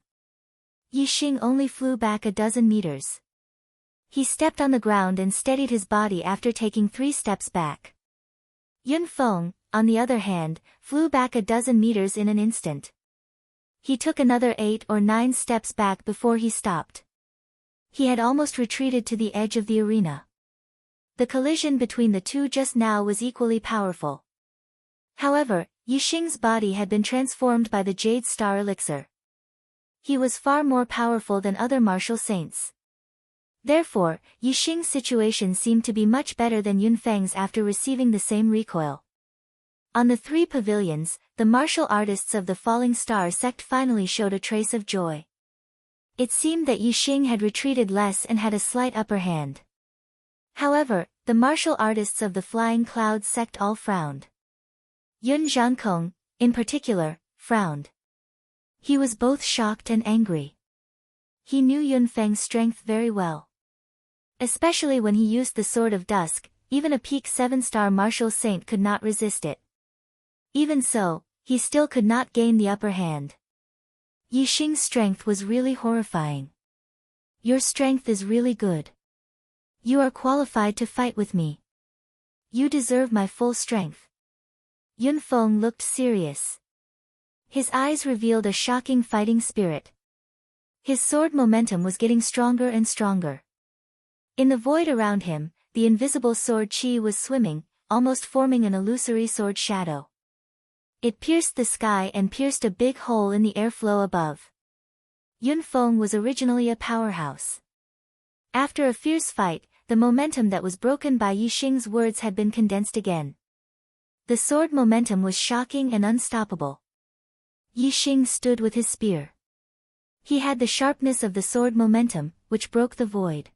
Yi Xing only flew back a dozen meters. He stepped on the ground and steadied his body after taking 3 steps back. Yun Feng, on the other hand, flew back a dozen meters in an instant. He took another 8 or 9 steps back before he stopped. He had almost retreated to the edge of the arena. The collision between the two just now was equally powerful. However, Yixing's body had been transformed by the Jade Star Elixir. He was far more powerful than other martial saints. Therefore, Yixing's situation seemed to be much better than Yunfeng's after receiving the same recoil. On the three pavilions, the martial artists of the Falling Star sect finally showed a trace of joy. It seemed that Yixing had retreated less and had a slight upper hand. However, the martial artists of the Flying Clouds sect all frowned. Yun Zhangkong, in particular, frowned. He was both shocked and angry. He knew Yunfeng's strength very well. Especially when he used the Sword of Dusk, even a peak 7-star martial saint could not resist it. Even so, he still could not gain the upper hand. Yixing's strength was really horrifying. Your strength is really good. You are qualified to fight with me. You deserve my full strength. Yunfeng looked serious. His eyes revealed a shocking fighting spirit. His sword momentum was getting stronger and stronger. In the void around him, the invisible sword chi was swimming, almost forming an illusory sword shadow. It pierced the sky and pierced a big hole in the airflow above. Yunfeng was originally a powerhouse. After a fierce fight, the momentum that was broken by Yixing's words had been condensed again. The sword momentum was shocking and unstoppable. Yixing stood with his spear. He had the sharpness of the sword momentum, which broke the void.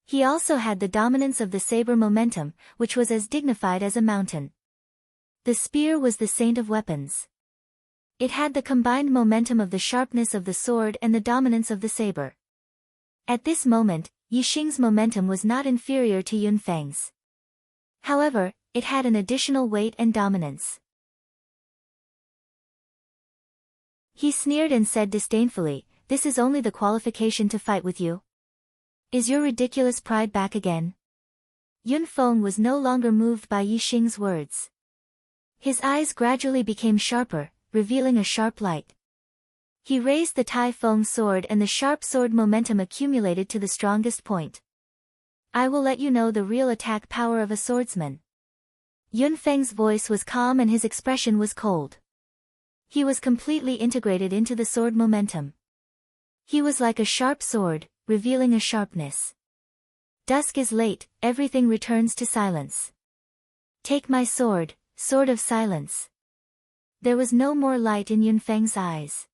He also had the dominance of the saber momentum, which was as dignified as a mountain. The spear was the saint of weapons. It had the combined momentum of the sharpness of the sword and the dominance of the saber. At this moment, Yixing's momentum was not inferior to Yunfeng's. However, it had an additional weight and dominance. He sneered and said disdainfully, "This is only the qualification to fight with you? Is your ridiculous pride back again?" Yunfeng was no longer moved by Yixing's words. His eyes gradually became sharper, revealing a sharp light. He raised the Tai Feng sword and the sharp sword momentum accumulated to the strongest point. "I will let you know the real attack power of a swordsman." Yunfeng's voice was calm and his expression was cold. He was completely integrated into the sword momentum. He was like a sharp sword, revealing a sharpness. Dusk is late, everything returns to silence. Take my sword, sword of silence. There was no more light in Yunfeng's eyes.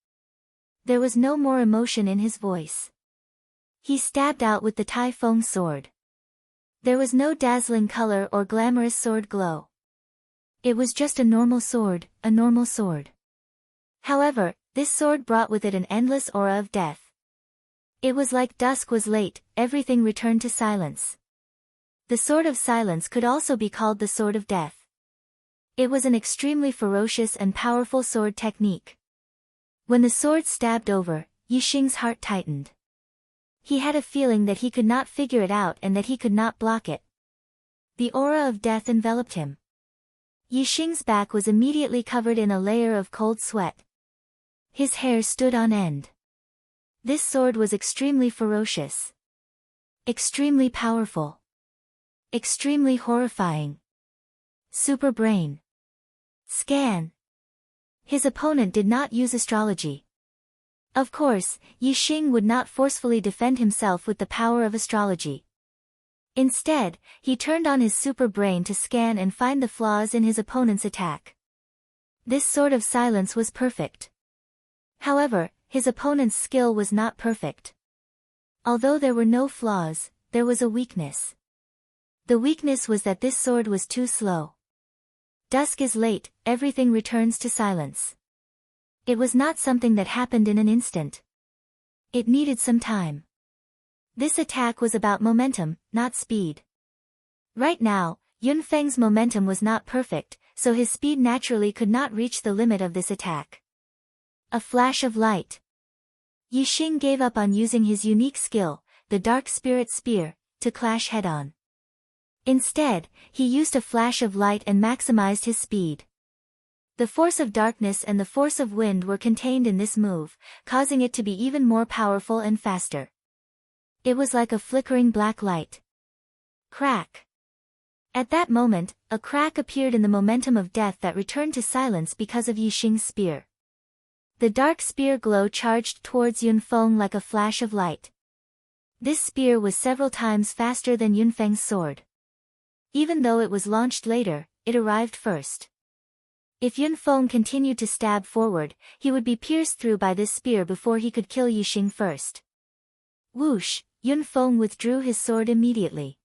There was no more emotion in his voice. He stabbed out with the Tai Feng sword. There was no dazzling color or glamorous sword glow. It was just a normal sword, a normal sword. However, this sword brought with it an endless aura of death. It was like dusk was late, everything returned to silence. The sword of silence could also be called the sword of death. It was an extremely ferocious and powerful sword technique. When the sword stabbed over, Yixing's heart tightened. He had a feeling that he could not figure it out and that he could not block it. The aura of death enveloped him. Yixing's back was immediately covered in a layer of cold sweat. His hair stood on end. This sword was extremely ferocious. Extremely powerful. Extremely horrifying. Super brain. Scan. His opponent did not use astrology. Of course, Yixing would not forcefully defend himself with the power of astrology. Instead, he turned on his super brain to scan and find the flaws in his opponent's attack. This sword of silence was perfect. However, his opponent's skill was not perfect. Although there were no flaws, there was a weakness. The weakness was that this sword was too slow. Dusk is late, everything returns to silence. It was not something that happened in an instant. It needed some time. This attack was about momentum, not speed. Right now, Yunfeng's momentum was not perfect, so his speed naturally could not reach the limit of this attack. A flash of light. Yixing gave up on using his unique skill, the Dark Spirit Spear, to clash head-on. Instead, he used a flash of light and maximized his speed. The force of darkness and the force of wind were contained in this move, causing it to be even more powerful and faster. It was like a flickering black light. Crack. At that moment, a crack appeared in the momentum of death that returned to silence because of Yixing's spear. The dark spear glow charged towards Yunfeng like a flash of light. This spear was several times faster than Yunfeng's sword. Even though it was launched later, it arrived first. If Yunfeng continued to stab forward, he would be pierced through by this spear before he could kill Yixing first. Whoosh, Yunfeng withdrew his sword immediately.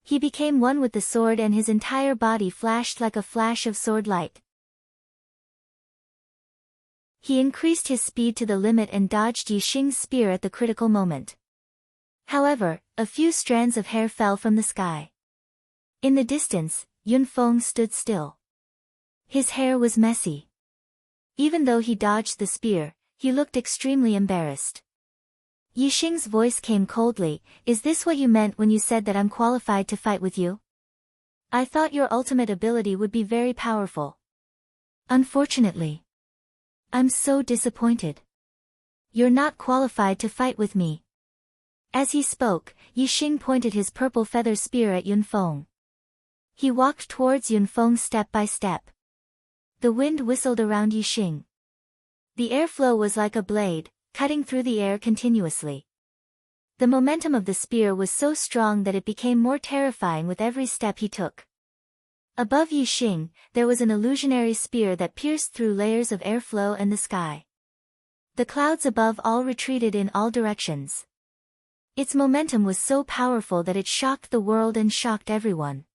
He became one with the sword and his entire body flashed like a flash of sword light. He increased his speed to the limit and dodged Yixing's spear at the critical moment. However, a few strands of hair fell from the sky. In the distance, Yunfeng stood still. His hair was messy. Even though he dodged the spear, he looked extremely embarrassed. Yixing's voice came coldly, "Is this what you meant when you said that I'm qualified to fight with you? I thought your ultimate ability would be very powerful. Unfortunately. I'm so disappointed. You're not qualified to fight with me." As he spoke, Yixing pointed his purple feather spear at Yunfeng. He walked towards Yunfeng step by step. The wind whistled around Yixing. The airflow was like a blade, cutting through the air continuously. The momentum of the spear was so strong that it became more terrifying with every step he took. Above Yixing, there was an illusionary spear that pierced through layers of airflow and the sky. The clouds above all retreated in all directions. Its momentum was so powerful that it shocked the world and shocked everyone.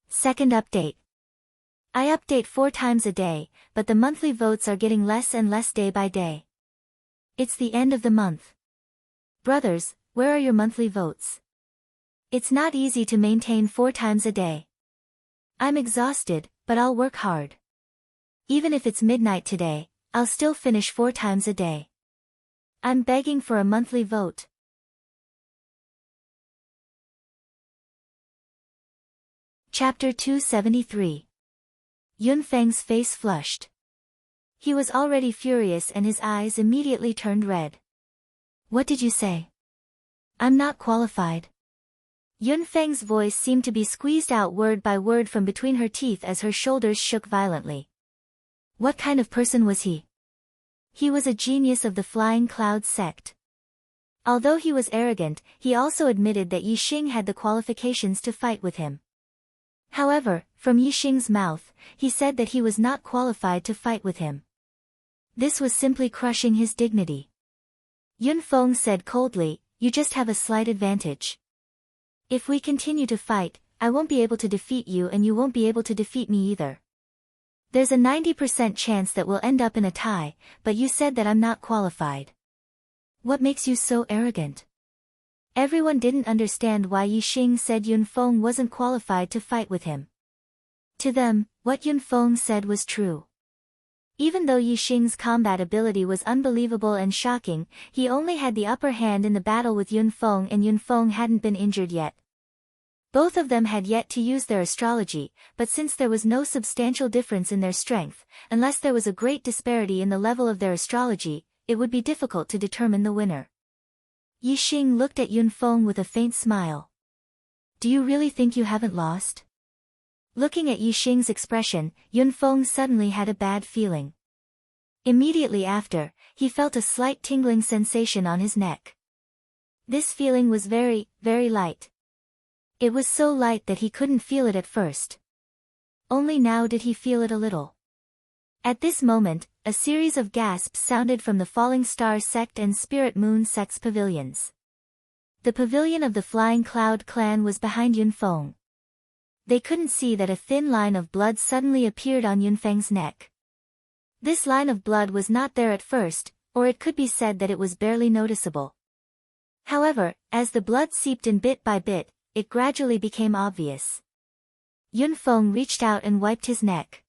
Second update. I update 4 times a day, but the monthly votes are getting less and less day by day. It's the end of the month. Brothers, where are your monthly votes? It's not easy to maintain 4 times a day. I'm exhausted, but I'll work hard. Even if it's midnight today, I'll still finish 4 times a day. I'm begging for a monthly vote. Chapter 273. Yunfeng's face flushed. He was already furious and his eyes immediately turned red. What did you say? I'm not qualified. Yunfeng's voice seemed to be squeezed out word by word from between her teeth as her shoulders shook violently. What kind of person was he? He was a genius of the Flying Cloud sect. Although he was arrogant, he also admitted that Yixing had the qualifications to fight with him. However, from Yixing's mouth, he said that he was not qualified to fight with him. This was simply crushing his dignity. Yunfeng said coldly, "You just have a slight advantage. If we continue to fight, I won't be able to defeat you and you won't be able to defeat me either. There's a 90% chance that we'll end up in a tie, but you said that I'm not qualified. What makes you so arrogant?" Everyone didn't understand why Yixing said Yunfeng wasn't qualified to fight with him. To them, what Yunfeng said was true. Even though Yixing's combat ability was unbelievable and shocking, he only had the upper hand in the battle with Yunfeng and Yunfeng hadn't been injured yet. Both of them had yet to use their astrology, but since there was no substantial difference in their strength, unless there was a great disparity in the level of their astrology, it would be difficult to determine the winner. Yixing looked at Yunfeng with a faint smile. Do you really think you haven't lost? Looking at Yixing's expression, Yunfeng suddenly had a bad feeling. Immediately after, he felt a slight tingling sensation on his neck. This feeling was very, very light. It was so light that he couldn't feel it at first. Only now did he feel it a little. At this moment, a series of gasps sounded from the Falling Star sect and Spirit Moon sect's pavilions. The pavilion of the Flying Cloud clan was behind Yunfeng. They couldn't see that a thin line of blood suddenly appeared on Yunfeng's neck. This line of blood was not there at first, or it could be said that it was barely noticeable. However, as the blood seeped in bit by bit, it gradually became obvious. Yunfeng reached out and wiped his neck.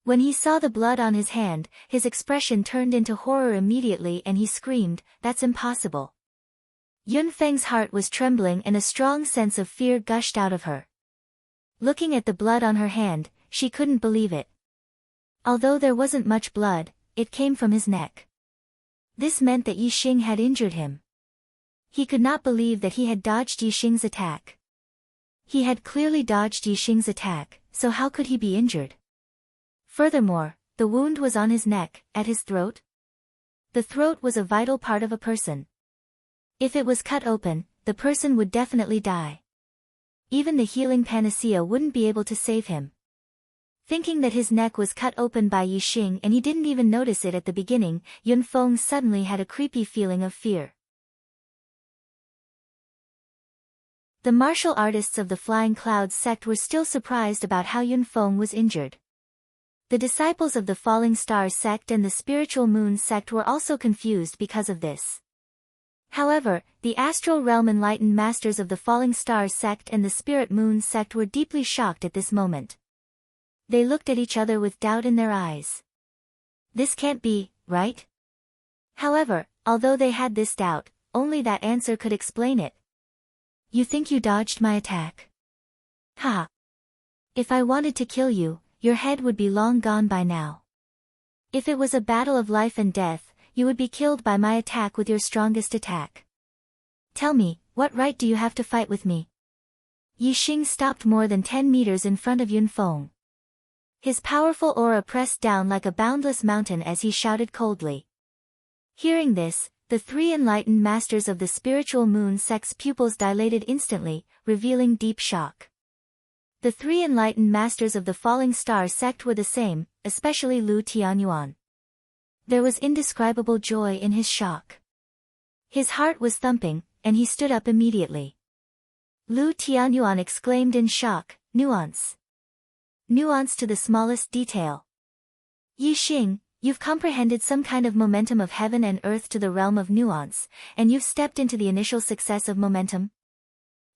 When he saw the blood on his hand, his expression turned into horror immediately and he screamed, "That's impossible." Yunfeng's heart was trembling and a strong sense of fear gushed out of her. Looking at the blood on her hand, she couldn't believe it. Although there wasn't much blood, it came from his neck. This meant that Yixing had injured him. He could not believe that he had dodged Yixing's attack. He had clearly dodged Yixing's attack, so how could he be injured? Furthermore, the wound was on his neck, at his throat. The throat was a vital part of a person. If it was cut open, the person would definitely die. Even the healing panacea wouldn't be able to save him. Thinking that his neck was cut open by Yixing and he didn't even notice it at the beginning, Yunfeng suddenly had a creepy feeling of fear. The martial artists of the Flying Clouds sect were still surprised about how Yunfeng was injured. The disciples of the Falling Star sect and the Spiritual Moon sect were also confused because of this. However, the Astral Realm Enlightened Masters of the Falling Star sect and the Spirit Moon sect were deeply shocked at this moment. They looked at each other with doubt in their eyes. This can't be, right? However, although they had this doubt, only that answer could explain it. You think you dodged my attack? Ha! If I wanted to kill you, your head would be long gone by now. If it was a battle of life and death, you would be killed by my attack with your strongest attack. Tell me, what right do you have to fight with me? Yixing stopped more than 10 meters in front of Yunfeng. His powerful aura pressed down like a boundless mountain as he shouted coldly. Hearing this, the 3 enlightened masters of the Spiritual Moon sect's pupils dilated instantly, revealing deep shock. The 3 enlightened masters of the Falling Star sect were the same, especially Lu Tianyuan. There was indescribable joy in his shock. His heart was thumping, and he stood up immediately. Lu Tianyuan exclaimed in shock, "Nuance! Nuance to the smallest detail. Yixing, you've comprehended some kind of momentum of heaven and earth to the realm of nuance, and you've stepped into the initial success of momentum."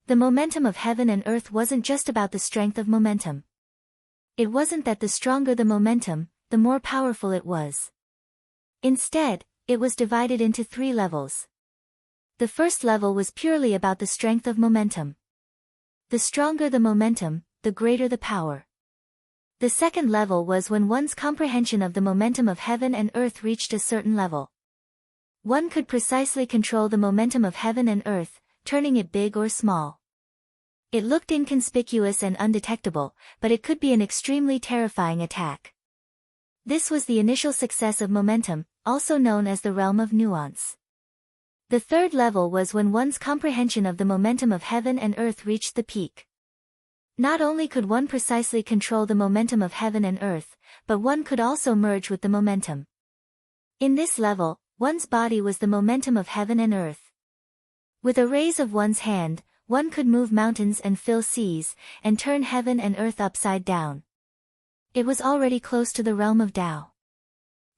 The momentum of heaven and earth wasn't just about the strength of momentum. It wasn't that the stronger the momentum, the more powerful it was. Instead, it was divided into 3 levels. The first level was purely about the strength of momentum. The stronger the momentum, the greater the power. The second level was when one's comprehension of the momentum of heaven and earth reached a certain level. One could precisely control the momentum of heaven and earth, turning it big or small. It looked inconspicuous and undetectable, but it could be an extremely terrifying attack. This was the initial success of momentum, also known as the realm of nuance. The third level was when one's comprehension of the momentum of heaven and earth reached the peak. Not only could one precisely control the momentum of heaven and earth, but one could also merge with the momentum. In this level, one's body was the momentum of heaven and earth. With a raise of one's hand, one could move mountains and fill seas, and turn heaven and earth upside down. It was already close to the realm of Tao.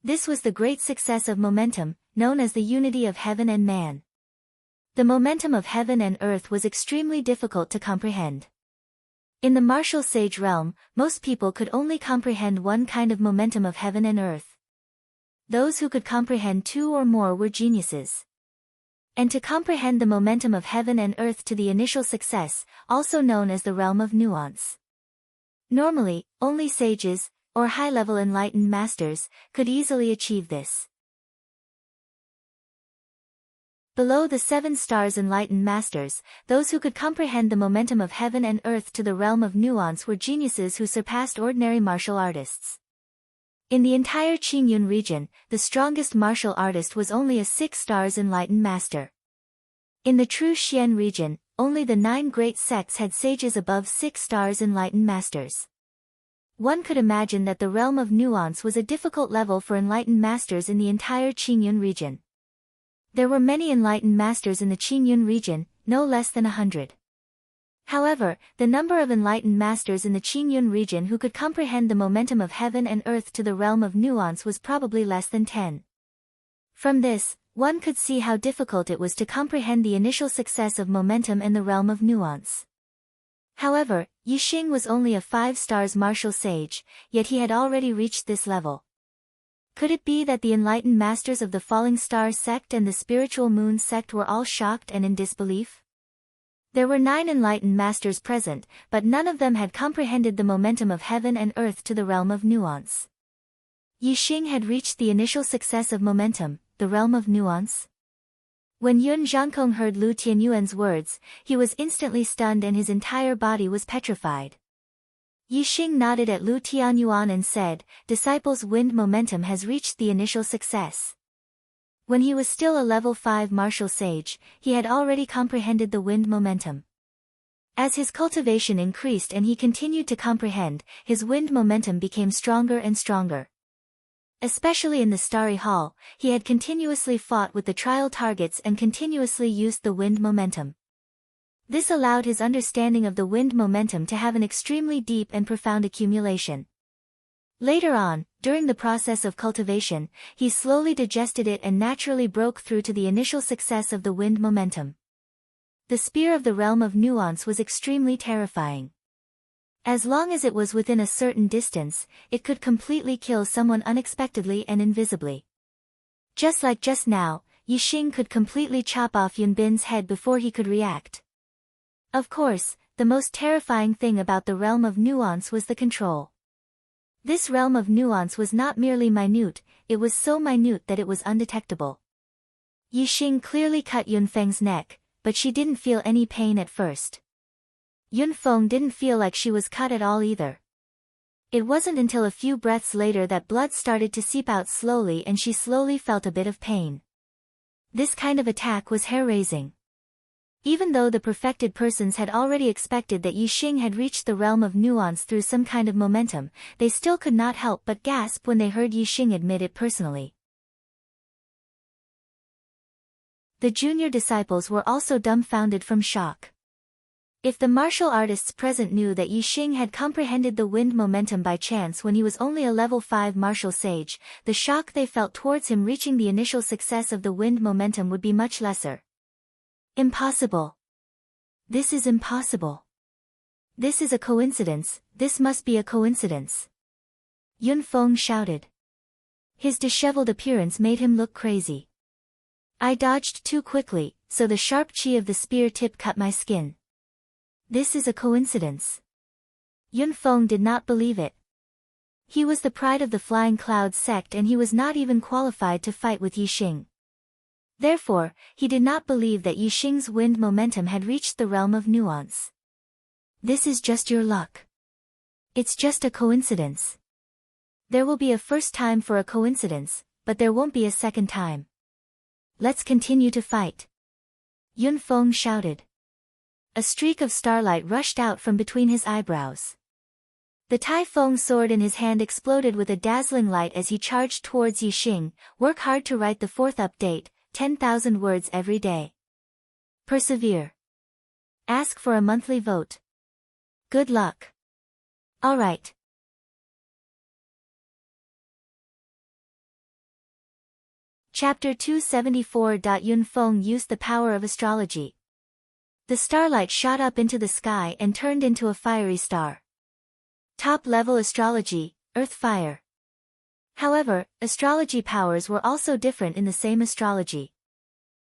This was the great success of momentum, known as the unity of heaven and man. The momentum of heaven and earth was extremely difficult to comprehend. In the martial sage realm, most people could only comprehend one kind of momentum of heaven and earth. Those who could comprehend 2 or more were geniuses. And to comprehend the momentum of heaven and earth to the initial success, also known as the realm of nuance. Normally, only sages, or high-level enlightened masters, could easily achieve this. Below the 7 stars enlightened masters, those who could comprehend the momentum of heaven and earth to the realm of nuance were geniuses who surpassed ordinary martial artists. In the entire Qingyun region, the strongest martial artist was only a 6 stars enlightened master. In the true Xian region, only the 9 great sects had sages above 6 stars enlightened masters. One could imagine that the realm of nuance was a difficult level for enlightened masters in the entire Qingyun region. There were many enlightened masters in the Qingyun region, no less than 100. However, the number of enlightened masters in the Qingyun region who could comprehend the momentum of heaven and earth to the realm of nuance was probably less than 10. From this, one could see how difficult it was to comprehend the initial success of momentum and the realm of nuance. However, Yixing was only a 5 stars martial sage, yet he had already reached this level. Could it be that the enlightened masters of the Falling Star sect and the Spiritual Moon sect were all shocked and in disbelief? There were 9 enlightened masters present, but none of them had comprehended the momentum of heaven and earth to the realm of nuance. Yixing had reached the initial success of momentum, the realm of nuance. When Yun Zhangkong heard Lu Tianyuan's words, he was instantly stunned and his entire body was petrified. Yixing nodded at Lu Tianyuan and said, "Disciple's wind momentum has reached the initial success." When he was still a level 5 martial sage, he had already comprehended the wind momentum. As his cultivation increased and he continued to comprehend, his wind momentum became stronger and stronger. Especially in the Starry Hall, he had continuously fought with the trial targets and continuously used the wind momentum. This allowed his understanding of the wind momentum to have an extremely deep and profound accumulation. Later on, during the process of cultivation, he slowly digested it and naturally broke through to the initial success of the wind momentum. The spear of the realm of nuance was extremely terrifying. As long as it was within a certain distance, it could completely kill someone unexpectedly and invisibly. Just like just now, Yixing could completely chop off Yun Bin's head before he could react. Of course, the most terrifying thing about the realm of nuance was the control. This realm of nuance was not merely minute, it was so minute that it was undetectable. Yixing clearly cut Yun Feng's neck, but she didn't feel any pain at first. Yun Feng didn't feel like she was cut at all either. It wasn't until a few breaths later that blood started to seep out slowly and she slowly felt a bit of pain. This kind of attack was hair-raising. Even though the perfected persons had already expected that Yixing had reached the realm of nuance through some kind of momentum, they still could not help but gasp when they heard Yixing admit it personally. The junior disciples were also dumbfounded from shock. If the martial artists present knew that Yixing had comprehended the wind momentum by chance when he was only a level 5 martial sage, the shock they felt towards him reaching the initial success of the wind momentum would be much lesser. Impossible. This is impossible. This is a coincidence, this must be a coincidence. Yun Feng shouted. His disheveled appearance made him look crazy. I dodged too quickly, so the sharp chi of the spear tip cut my skin. This is a coincidence. Yun Feng did not believe it. He was the pride of the Flying Cloud sect and he was not even qualified to fight with Yixing. Therefore, he did not believe that Yixing's wind momentum had reached the realm of nuance. This is just your luck. It's just a coincidence. There will be a first time for a coincidence, but there won't be a second time. Let's continue to fight. Yun Feng shouted. A streak of starlight rushed out from between his eyebrows. The Tai Feng sword in his hand exploded with a dazzling light as he charged towards Yixing. Work hard to write the 4th update, 10,000 words every day. Persevere. Ask for a monthly vote. Good luck. Alright. Chapter 274. Yun Feng used the power of astrology. The starlight shot up into the sky and turned into a fiery star. Top-level astrology, Earth-Fire. However, astrology powers were also different in the same astrology.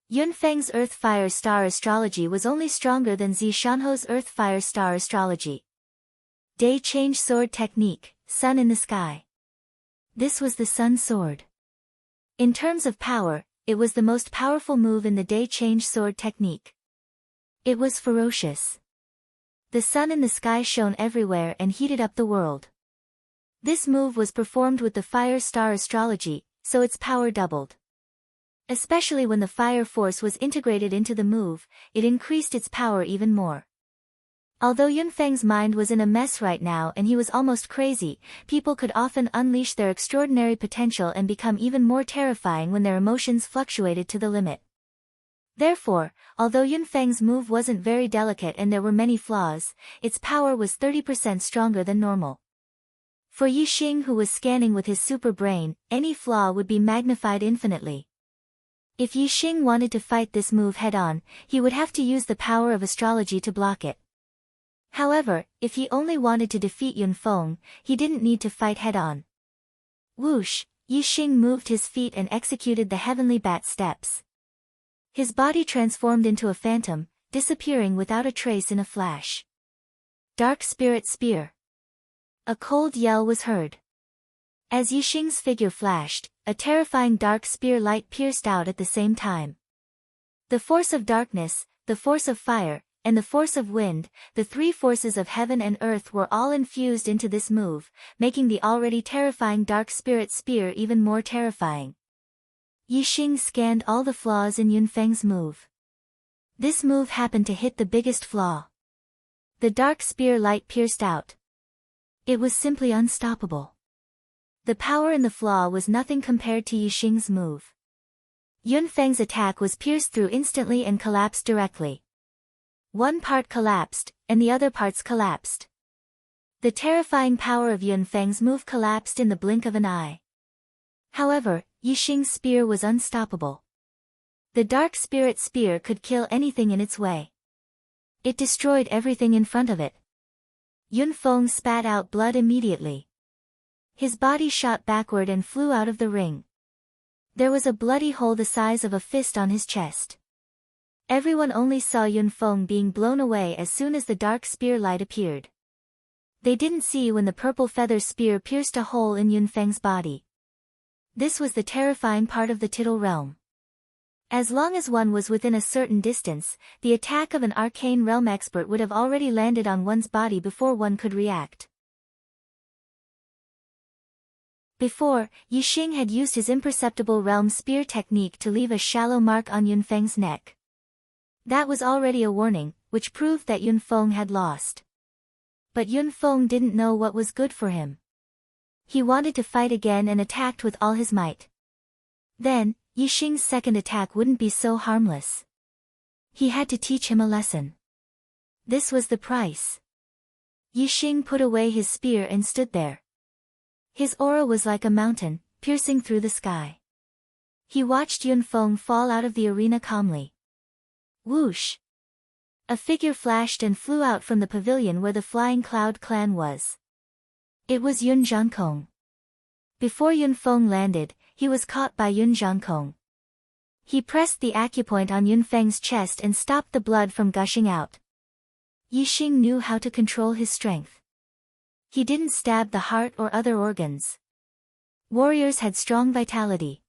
Yun Feng's Earth-Fire star astrology was only stronger than Zi Shanho's Earth-Fire star astrology. Day Change Sword Technique, Sun in the Sky. This was the Sun Sword. In terms of power, it was the most powerful move in the Day Change Sword Technique. It was ferocious. The sun in the sky shone everywhere and heated up the world. This move was performed with the fire star astrology, so its power doubled. Especially when the fire force was integrated into the move, it increased its power even more. Although Yun Feng's mind was in a mess right now and he was almost crazy, people could often unleash their extraordinary potential and become even more terrifying when their emotions fluctuated to the limit. Therefore, although Yun Feng's move wasn't very delicate and there were many flaws, its power was 30% stronger than normal. For Yixing, who was scanning with his super brain, any flaw would be magnified infinitely. If Yixing wanted to fight this move head-on, he would have to use the power of astrology to block it. However, if he only wanted to defeat Yun Feng, he didn't need to fight head-on. Whoosh, Yixing moved his feet and executed the heavenly bat steps. His body transformed into a phantom, disappearing without a trace in a flash. Dark Spirit Spear. A cold yell was heard. As Yixing's figure flashed, a terrifying dark spear light pierced out at the same time. The force of darkness, the force of fire, and the force of wind, the three forces of heaven and earth were all infused into this move, making the already terrifying dark spirit spear even more terrifying. Yixing scanned all the flaws in Yunfeng's move. This move happened to hit the biggest flaw. The dark spear light pierced out. It was simply unstoppable. The power in the flaw was nothing compared to Yixing's move. Yunfeng's attack was pierced through instantly and collapsed directly. One part collapsed, and the other parts collapsed. The terrifying power of Yunfeng's move collapsed in the blink of an eye. However, Yixing's spear was unstoppable. The dark spirit spear could kill anything in its way. It destroyed everything in front of it. Yunfeng spat out blood immediately. His body shot backward and flew out of the ring. There was a bloody hole the size of a fist on his chest. Everyone only saw Yunfeng being blown away as soon as the dark spear light appeared. They didn't see when the purple feather spear pierced a hole in Yunfeng's body. This was the terrifying part of the Tittle realm. As long as one was within a certain distance, the attack of an arcane realm expert would have already landed on one's body before one could react. Before, Yixing had used his imperceptible realm spear technique to leave a shallow mark on Yunfeng's neck. That was already a warning, which proved that Yunfeng had lost. But Yunfeng didn't know what was good for him. He wanted to fight again and attacked with all his might. Then, Yixing's second attack wouldn't be so harmless. He had to teach him a lesson. This was the price. Yixing put away his spear and stood there. His aura was like a mountain, piercing through the sky. He watched Yunfeng fall out of the arena calmly. Whoosh! A figure flashed and flew out from the pavilion where the Flying Cloud clan was. It was Yun Zhankong. Before Yunfeng landed, he was caught by Yun Zhankong. He pressed the acupoint on Yunfeng's chest and stopped the blood from gushing out. Yixing knew how to control his strength. He didn't stab the heart or other organs. Warriors had strong vitality.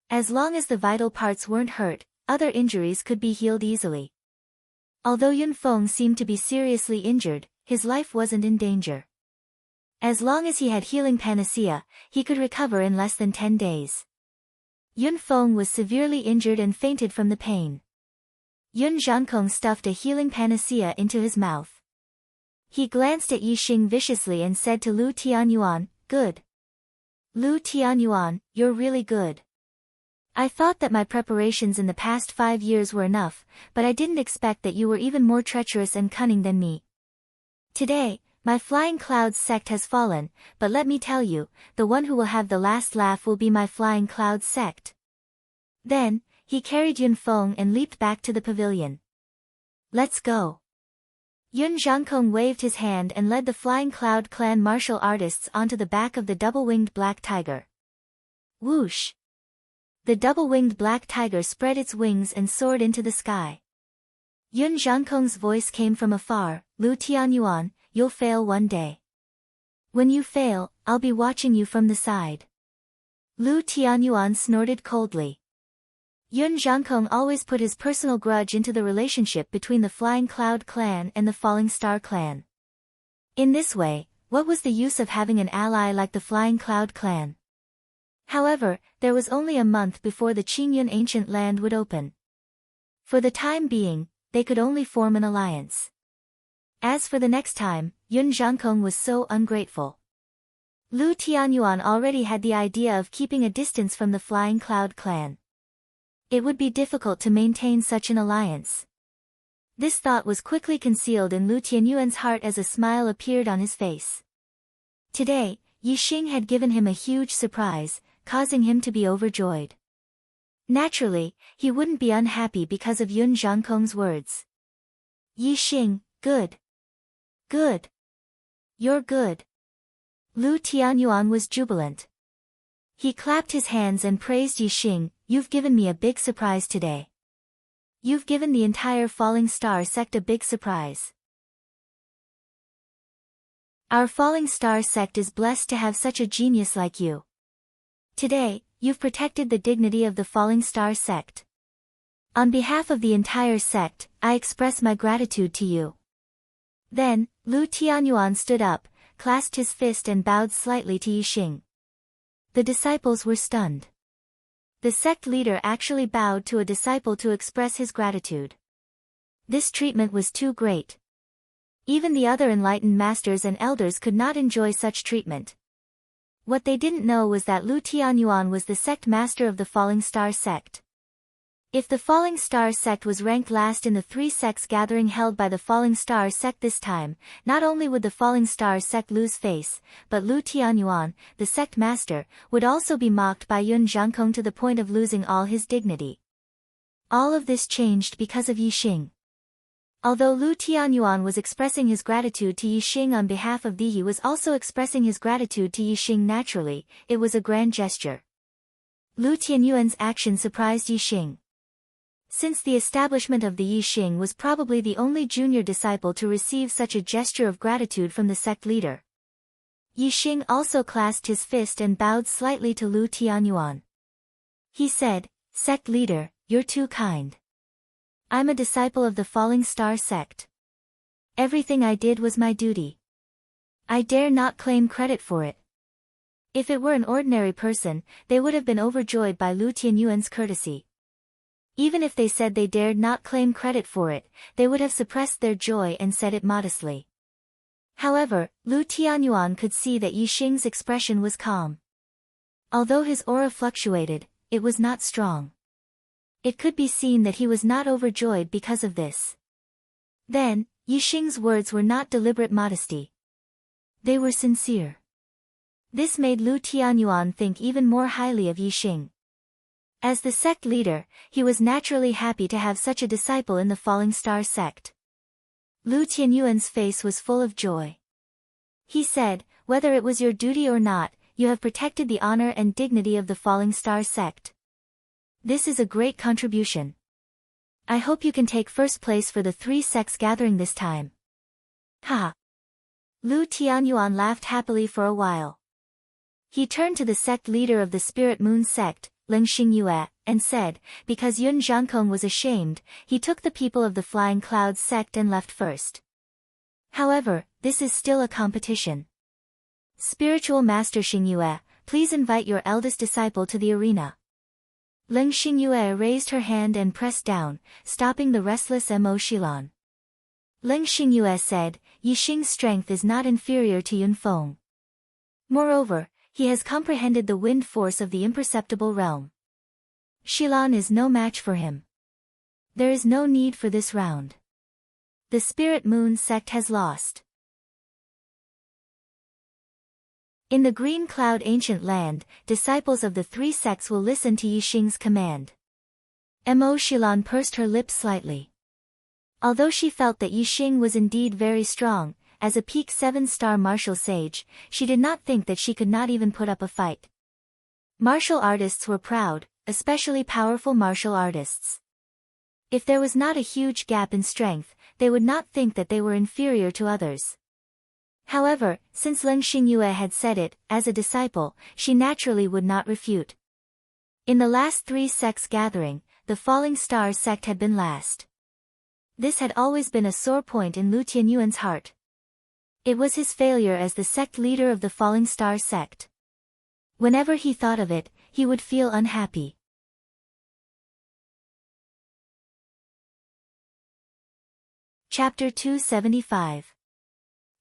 As long as the vital parts weren't hurt, other injuries could be healed easily. Although Yunfeng seemed to be seriously injured, his life wasn't in danger. As long as he had healing panacea, he could recover in less than 10 days. Yunfeng was severely injured and fainted from the pain. Yun Zhankong stuffed a healing panacea into his mouth. He glanced at Yixing viciously and said to Lu Tianyuan, "Good. Lu Tianyuan, you're really good. I thought that my preparations in the past 5 years were enough, but I didn't expect that you were even more treacherous and cunning than me. Today, my Flying Clouds sect has fallen, but let me tell you, the one who will have the last laugh will be my Flying Clouds sect." Then, he carried Yunfeng and leaped back to the pavilion. "Let's go." Yun Zhankong waved his hand and led the Flying Cloud clan martial artists onto the back of the double-winged black tiger. Whoosh! The double-winged black tiger spread its wings and soared into the sky. Yun Zhankong's voice came from afar, "Lu Tianyuan, you'll fail one day. When you fail, I'll be watching you from the side." Lu Tianyuan snorted coldly. Yun Zhankong always put his personal grudge into the relationship between the Flying Cloud clan and the Falling Star clan. In this way, what was the use of having an ally like the Flying Cloud clan? However, there was only a month before the Qingyun ancient land would open. For the time being, they could only form an alliance. As for the next time, Yun Zhankong was so ungrateful. Lu Tianyuan already had the idea of keeping a distance from the Flying Cloud clan. It would be difficult to maintain such an alliance. This thought was quickly concealed in Lu Tianyuan's heart as a smile appeared on his face. Today, Yixing had given him a huge surprise, causing him to be overjoyed. Naturally, he wouldn't be unhappy because of Yun Zhankong's words. "Yixing, good. Good. You're good." Lu Tianyuan was jubilant. He clapped his hands and praised Yixing, "You've given me a big surprise today. You've given the entire Falling Star sect a big surprise. Our Falling Star sect is blessed to have such a genius like you. Today, you've protected the dignity of the Falling Star sect. On behalf of the entire sect, I express my gratitude to you. Then, Lu Tianyuan stood up, clasped his fist and bowed slightly to Yixing. The disciples were stunned. The sect leader actually bowed to a disciple to express his gratitude. This treatment was too great. Even the other enlightened masters and elders could not enjoy such treatment. What they didn't know was that Lu Tianyuan was the sect master of the Falling Star sect. If the Falling Star sect was ranked last in the 3 sects gathering held by the Falling Star sect this time, not only would the Falling Star sect lose face, but Lu Tianyuan, the sect master, would also be mocked by Yun Zhangkong to the point of losing all his dignity. All of this changed because of Yixing. Although Lu Tianyuan was expressing his gratitude to Yixing on behalf of he was also expressing his gratitude to Yixing naturally. It was a grand gesture. Lu Tianyuan's action surprised Yixing. Since the establishment of the Yixing was probably the only junior disciple to receive such a gesture of gratitude from the sect leader. Yixing also clasped his fist and bowed slightly to Lu Tianyuan. He said, "Sect leader, you're too kind. I'm a disciple of the Falling Star sect. Everything I did was my duty. I dare not claim credit for it." If it were an ordinary person, they would have been overjoyed by Lu Tianyuan's courtesy. Even if they said they dared not claim credit for it, they would have suppressed their joy and said it modestly. However, Lu Tianyuan could see that Yixing's expression was calm. Although his aura fluctuated, it was not strong. It could be seen that he was not overjoyed because of this. Then, Yixing's words were not deliberate modesty. They were sincere. This made Lu Tianyuan think even more highly of Yixing. As the sect leader, he was naturally happy to have such a disciple in the Falling Star sect. Lu Tianyuan's face was full of joy. He said, "Whether it was your duty or not, you have protected the honor and dignity of the Falling Star sect. This is a great contribution. I hope you can take first place for the 3 sects gathering this time." Ha! Lu Tianyuan laughed happily for a while. He turned to the sect leader of the Spirit Moon sect, Leng Xingyue, and said, because Yun Zhangkong was ashamed, he took the people of the Flying Clouds sect and left first. However, this is still a competition. Spiritual Master Xingyue, please invite your eldest disciple to the arena. Leng Xingyue raised her hand and pressed down, stopping the restless Mo Xilan. Leng Xingyue said, "Yixing's strength is not inferior to Yun Feng. Moreover, he has comprehended the wind force of the imperceptible realm. Xilan is no match for him. There is no need for this round. The Spirit Moon sect has lost." In the Green Cloud Ancient Land, disciples of the 3 sects will listen to Yixing's command. Mo Xilan pursed her lips slightly. Although she felt that Yixing was indeed very strong, as a peak 7-star martial sage, she did not think that she could not even put up a fight. Martial artists were proud, especially powerful martial artists. If there was not a huge gap in strength, they would not think that they were inferior to others. However, since Leng Xingyue had said it, as a disciple, she naturally would not refute. In the last 3 sects gathering, the Falling Star sect had been last. This had always been a sore point in Lu Tianyuan's heart. It was his failure as the sect leader of the Falling Star sect. Whenever he thought of it, he would feel unhappy. Chapter 275.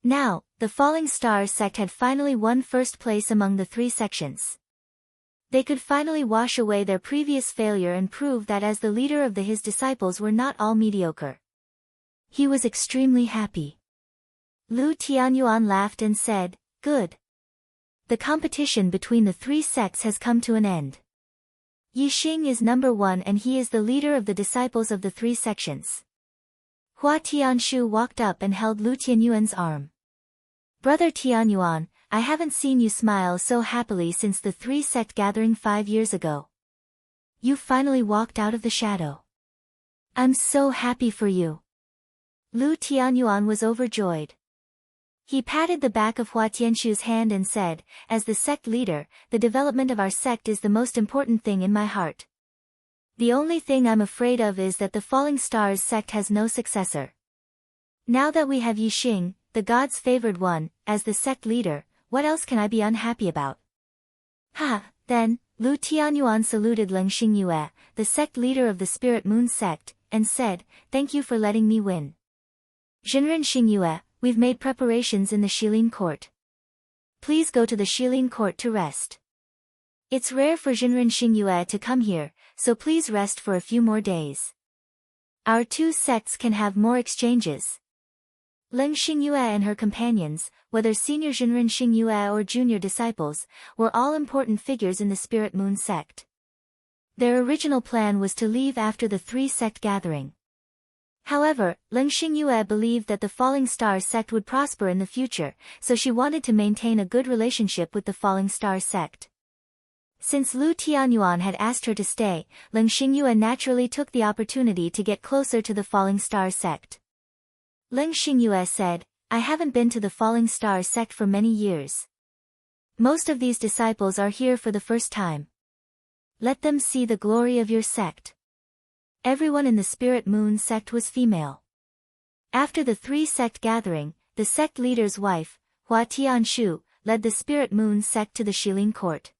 Now, the Falling Star sect had finally won first place among the 3 sections. They could finally wash away their previous failure and prove that as the leader of his disciples were not all mediocre. He was extremely happy. Lu Tianyuan laughed and said, "Good. The competition between the 3 sects has come to an end. Yixing is number 1 and he is the leader of the disciples of the 3 sections." Hua Tianshu walked up and held Lu Tianyuan's arm. "Brother Tianyuan, I haven't seen you smile so happily since the 3 sect gathering 5 years ago. You finally walked out of the shadow. I'm so happy for you." Lu Tianyuan was overjoyed. He patted the back of Hua Tianshu's hand and said, "As the sect leader, the development of our sect is the most important thing in my heart. The only thing I'm afraid of is that the Falling Stars sect has no successor. Now that we have Yixing, the gods' favored one, as the sect leader, what else can I be unhappy about? Then, Lu Tianyuan saluted Leng Xingyue, the sect leader of the Spirit Moon sect, and said, "Thank you for letting me win. Zhenren Xingyue, we've made preparations in the Shilin court. Please go to the Shilin court to rest. It's rare for Zhenren Xingyue to come here, so please rest for a few more days. Our two sects can have more exchanges." Leng Xingyue and her companions, whether senior Zhenren Xingyue or junior disciples, were all important figures in the Spirit Moon sect. Their original plan was to leave after the three-sect gathering. However, Leng Xingyue believed that the Falling Star sect would prosper in the future, so she wanted to maintain a good relationship with the Falling Star sect. Since Lu Tianyuan had asked her to stay, Leng Xingyue naturally took the opportunity to get closer to the Falling Star sect. Leng Xingyue said, "I haven't been to the Falling Star sect for many years. Most of these disciples are here for the first time. Let them see the glory of your sect." Everyone in the Spirit Moon sect was female. After the three-sect gathering, the sect leader's wife, Hua Tianshu, led the Spirit Moon sect to the Shilin court.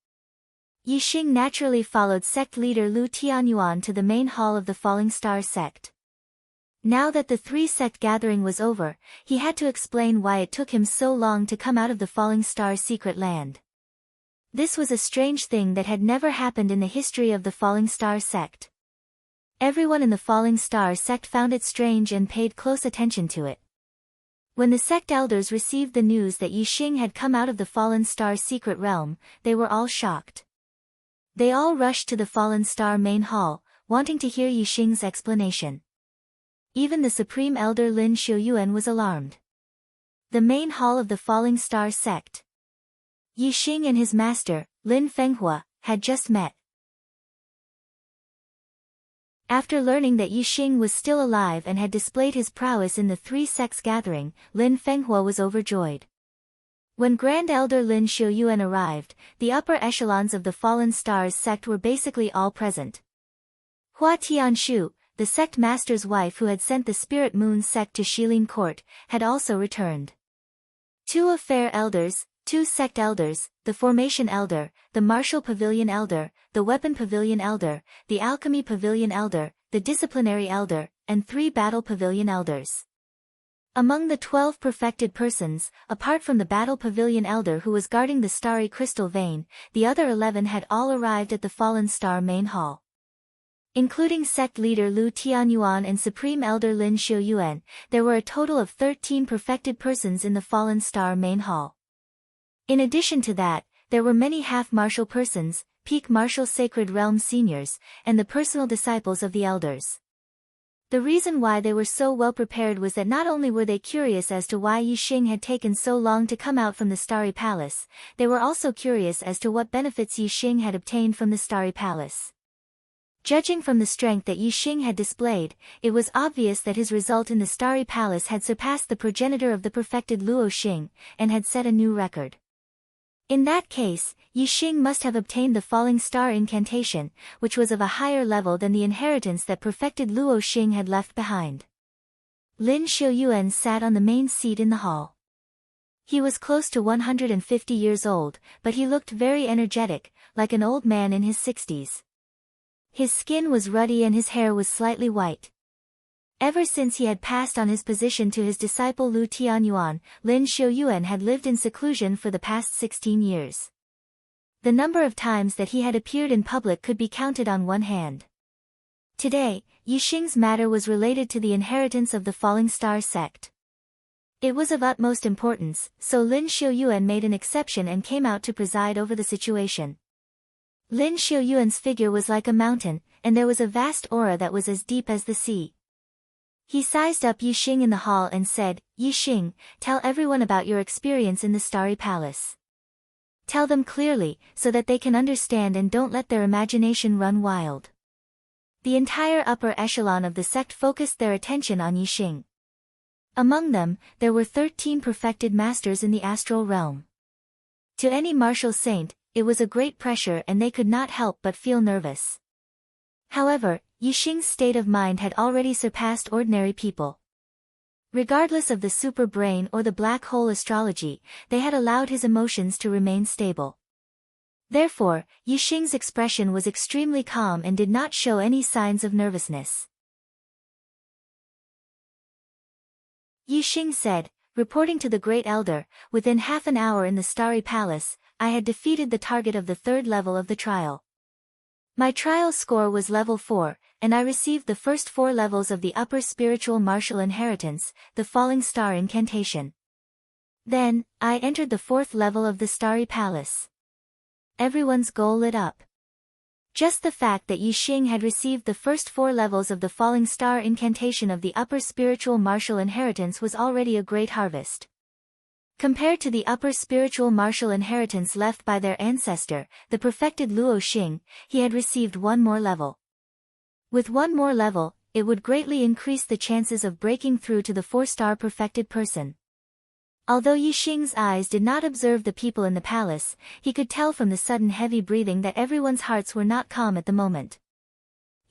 Yixing naturally followed sect leader Lu Tianyuan to the main hall of the Falling Star sect. Now that the three-sect gathering was over, he had to explain why it took him so long to come out of the Falling Star secret land. This was a strange thing that had never happened in the history of the Falling Star sect. Everyone in the Falling Star sect found it strange and paid close attention to it. When the sect elders received the news that Yixing had come out of the Fallen Star secret realm, they were all shocked. They all rushed to the Fallen Star main hall, wanting to hear Yixing's explanation. Even the Supreme Elder Lin Xiuyuan was alarmed. The main hall of the Falling Star sect. Yixing and his master, Lin Fenghua, had just met. After learning that Yixing was still alive and had displayed his prowess in the three sects gathering, Lin Fenghua was overjoyed. When Grand Elder Lin Xiuyuan arrived, the upper echelons of the Fallen Stars sect were basically all present. Hua Tianshu, the sect master's wife who had sent the Spirit Moon sect to Shilin court, had also returned. Two affair elders, two sect elders, the Formation Elder, the Martial Pavilion Elder, the Weapon Pavilion Elder, the Alchemy Pavilion Elder, the Disciplinary Elder, and 3 Battle Pavilion Elders. Among the 12 perfected persons, apart from the Battle Pavilion Elder who was guarding the Starry Crystal Vein, the other 11 had all arrived at the Fallen Star main hall. Including sect leader Lu Tianyuan and Supreme Elder Lin Xiuyuan, there were a total of 13 perfected persons in the Fallen Star main hall. In addition to that, there were many half-martial persons, peak martial sacred realm seniors, and the personal disciples of the elders. The reason why they were so well prepared was that not only were they curious as to why Yixing had taken so long to come out from the Starry Palace, they were also curious as to what benefits Yixing had obtained from the Starry Palace. Judging from the strength that Yixing had displayed, it was obvious that his result in the Starry Palace had surpassed the progenitor of the perfected Luo Xing, and had set a new record. In that case, Yixing must have obtained the Falling Star incantation, which was of a higher level than the inheritance that perfected Luo Xing had left behind. Lin Xiuyuan sat on the main seat in the hall. He was close to 150 years old, but he looked very energetic, like an old man in his 60s. His skin was ruddy and his hair was slightly white. Ever since he had passed on his position to his disciple Lu Tianyuan, Lin Xiuyuan had lived in seclusion for the past 16 years. The number of times that he had appeared in public could be counted on one hand. Today, Yixing's matter was related to the inheritance of the Falling Star sect. It was of utmost importance, so Lin Xiuyuan made an exception and came out to preside over the situation. Lin Xiuyuan's figure was like a mountain, and there was a vast aura that was as deep as the sea. He sized up Yixing in the hall and said, "Yixing, tell everyone about your experience in the Starry Palace. Tell them clearly, so that they can understand and don't let their imagination run wild." The entire upper echelon of the sect focused their attention on Yixing. Among them, there were 13 perfected masters in the astral realm. To any martial saint, it was a great pressure and they could not help but feel nervous. However, Yixing's state of mind had already surpassed ordinary people. Regardless of the super brain or the black hole astrology, they had allowed his emotions to remain stable. Therefore, Yixing's expression was extremely calm and did not show any signs of nervousness. Yixing said, reporting to the Great Elder, within half an hour in the Starry Palace, I had defeated the target of the third level of the trial. My trial score was level 4, and I received the first 4 levels of the upper spiritual martial inheritance, the Falling Star incantation. Then, I entered the 4th level of the Starry Palace. Everyone's goal lit up. Just the fact that Yixing had received the first 4 levels of the Falling Star incantation of the upper spiritual martial inheritance was already a great harvest. Compared to the upper spiritual martial inheritance left by their ancestor, the perfected Luo Xing, he had received 1 more level. With 1 more level, it would greatly increase the chances of breaking through to the 4-star perfected person. Although Yixing's eyes did not observe the people in the palace, he could tell from the sudden heavy breathing that everyone's hearts were not calm at the moment.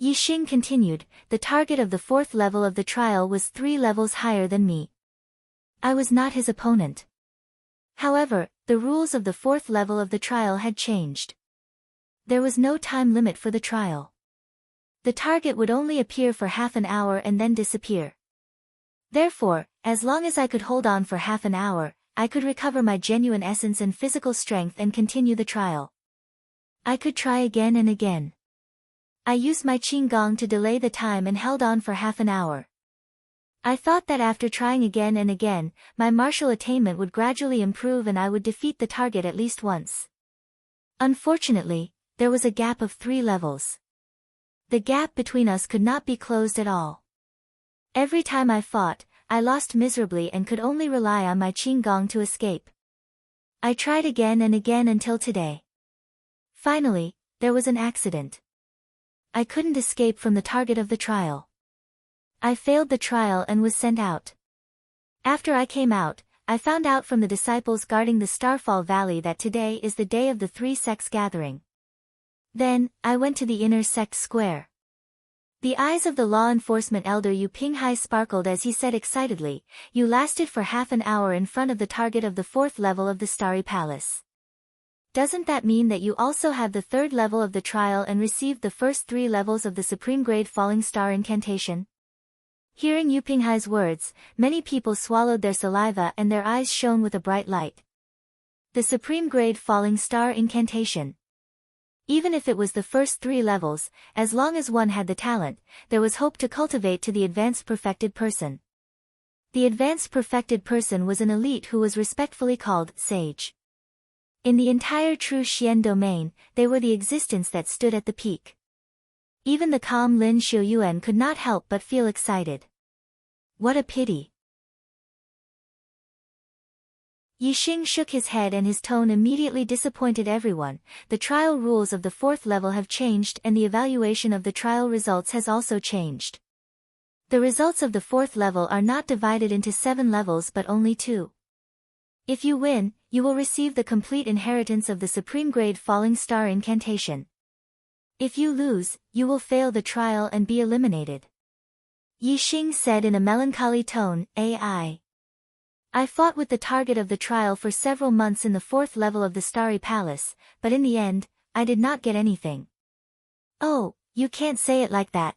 Yixing continued, the target of the 4th level of the trial was 3 levels higher than me. I was not his opponent. However, the rules of the 4th level of the trial had changed. There was no time limit for the trial. The target would only appear for half an hour and then disappear. Therefore, as long as I could hold on for half an hour, I could recover my genuine essence and physical strength and continue the trial. I could try again and again. I used my qigong to delay the time and held on for half an hour. I thought that after trying again and again, my martial attainment would gradually improve and I would defeat the target at least once. Unfortunately, there was a gap of 3 levels. The gap between us could not be closed at all. Every time I fought, I lost miserably and could only rely on my qigong to escape. I tried again and again until today. Finally, there was an accident. I couldn't escape from the target of the trial. I failed the trial and was sent out. After I came out, I found out from the disciples guarding the Starfall Valley that today is the day of the 3 sects gathering. Then, I went to the inner sect square. The eyes of the law enforcement elder Yu Pinghai sparkled as he said excitedly, "You lasted for half an hour in front of the target of the 4th level of the Starry Palace. Doesn't that mean that you also have the 3rd level of the trial and received the first 3 levels of the supreme grade Falling Star incantation?" Hearing Yu Pinghai's words, many people swallowed their saliva and their eyes shone with a bright light. The supreme grade Falling Star incantation. Even if it was the first 3 levels, as long as one had the talent, there was hope to cultivate to the advanced perfected person. The advanced perfected person was an elite who was respectfully called sage. In the entire true Xian domain, they were the existence that stood at the peak. Even the calm Lin Xiuyuan could not help but feel excited. What a pity. Yixing shook his head and his tone immediately disappointed everyone. The trial rules of the 4th level have changed and the evaluation of the trial results has also changed. The results of the 4th level are not divided into 7 levels but only 2. If you win, you will receive the complete inheritance of the supreme grade Falling Star incantation. If you lose, you will fail the trial and be eliminated. Yixing said in a melancholy tone, I fought with the target of the trial for several months in the 4th level of the Starry Palace, but in the end, I did not get anything. Oh, you can't say it like that.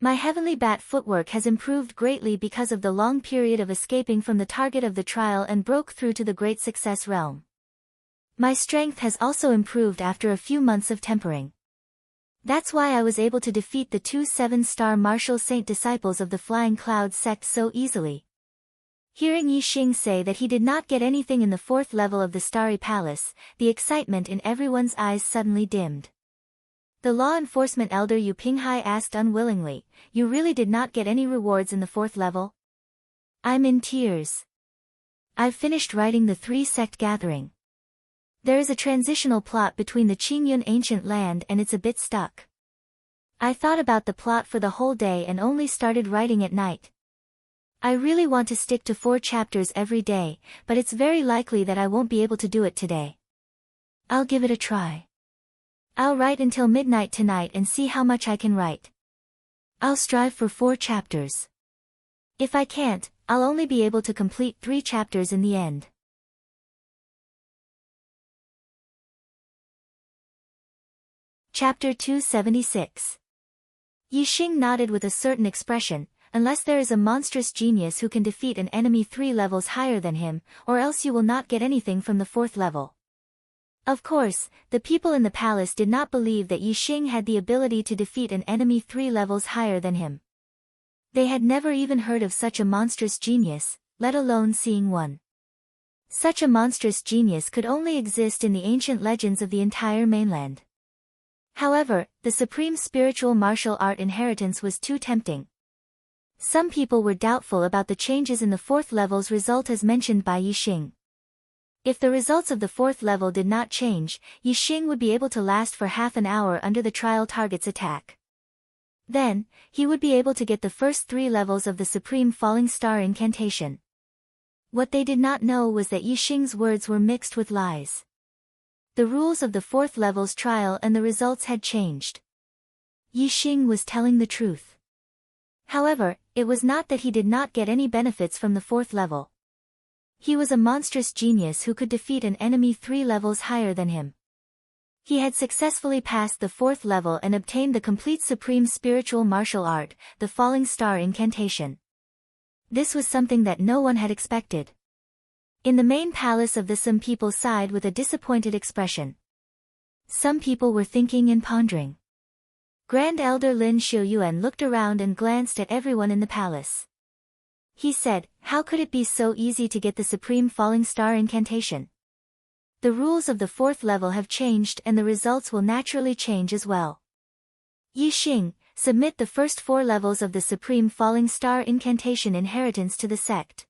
My heavenly bat footwork has improved greatly because of the long period of escaping from the target of the trial and broke through to the great success realm. My strength has also improved after a few months of tempering. That's why I was able to defeat the 2 7-star martial saint disciples of the Flying Cloud sect so easily. Hearing Yixing say that he did not get anything in the 4th level of the Starry Palace, the excitement in everyone's eyes suddenly dimmed. The law enforcement elder Yu Pinghai asked unwillingly, "You really did not get any rewards in the 4th level?" I'm in tears. I've finished writing the 3-sect gathering. There is a transitional plot between the Qingyun ancient land and it's a bit stuck. I thought about the plot for the whole day and only started writing at night. I really want to stick to 4 chapters every day, but it's very likely that I won't be able to do it today. I'll give it a try. I'll write until midnight tonight and see how much I can write. I'll strive for 4 chapters. If I can't, I'll only be able to complete 3 chapters in the end. Chapter 276. Yixing nodded with a certain expression. Unless there is a monstrous genius who can defeat an enemy 3 levels higher than him, or else you will not get anything from the 4th level. Of course, the people in the palace did not believe that Yixing had the ability to defeat an enemy 3 levels higher than him. They had never even heard of such a monstrous genius, let alone seeing one. Such a monstrous genius could only exist in the ancient legends of the entire mainland. However, the supreme spiritual martial art inheritance was too tempting. Some people were doubtful about the changes in the 4th level's result as mentioned by Yixing. If the results of the 4th level did not change, Yixing would be able to last for half an hour under the trial target's attack. Then, he would be able to get the first 3 levels of the supreme falling star incantation. What they did not know was that Yixing's words were mixed with lies. The rules of the 4th level's trial and the results had changed. Yixing was telling the truth. However, it was not that he did not get any benefits from the 4th level. He was a monstrous genius who could defeat an enemy 3 levels higher than him. He had successfully passed the 4th level and obtained the complete supreme spiritual martial art, the falling star incantation. This was something that no one had expected. In the main palace of the some people sighed with a disappointed expression. Some people were thinking and pondering. Grand Elder Lin Xiuyuan looked around and glanced at everyone in the palace. He said, how could it be so easy to get the supreme falling star incantation? The rules of the 4th level have changed and the results will naturally change as well. Yixing, submit the first 4 levels of the supreme falling star incantation inheritance to the sect.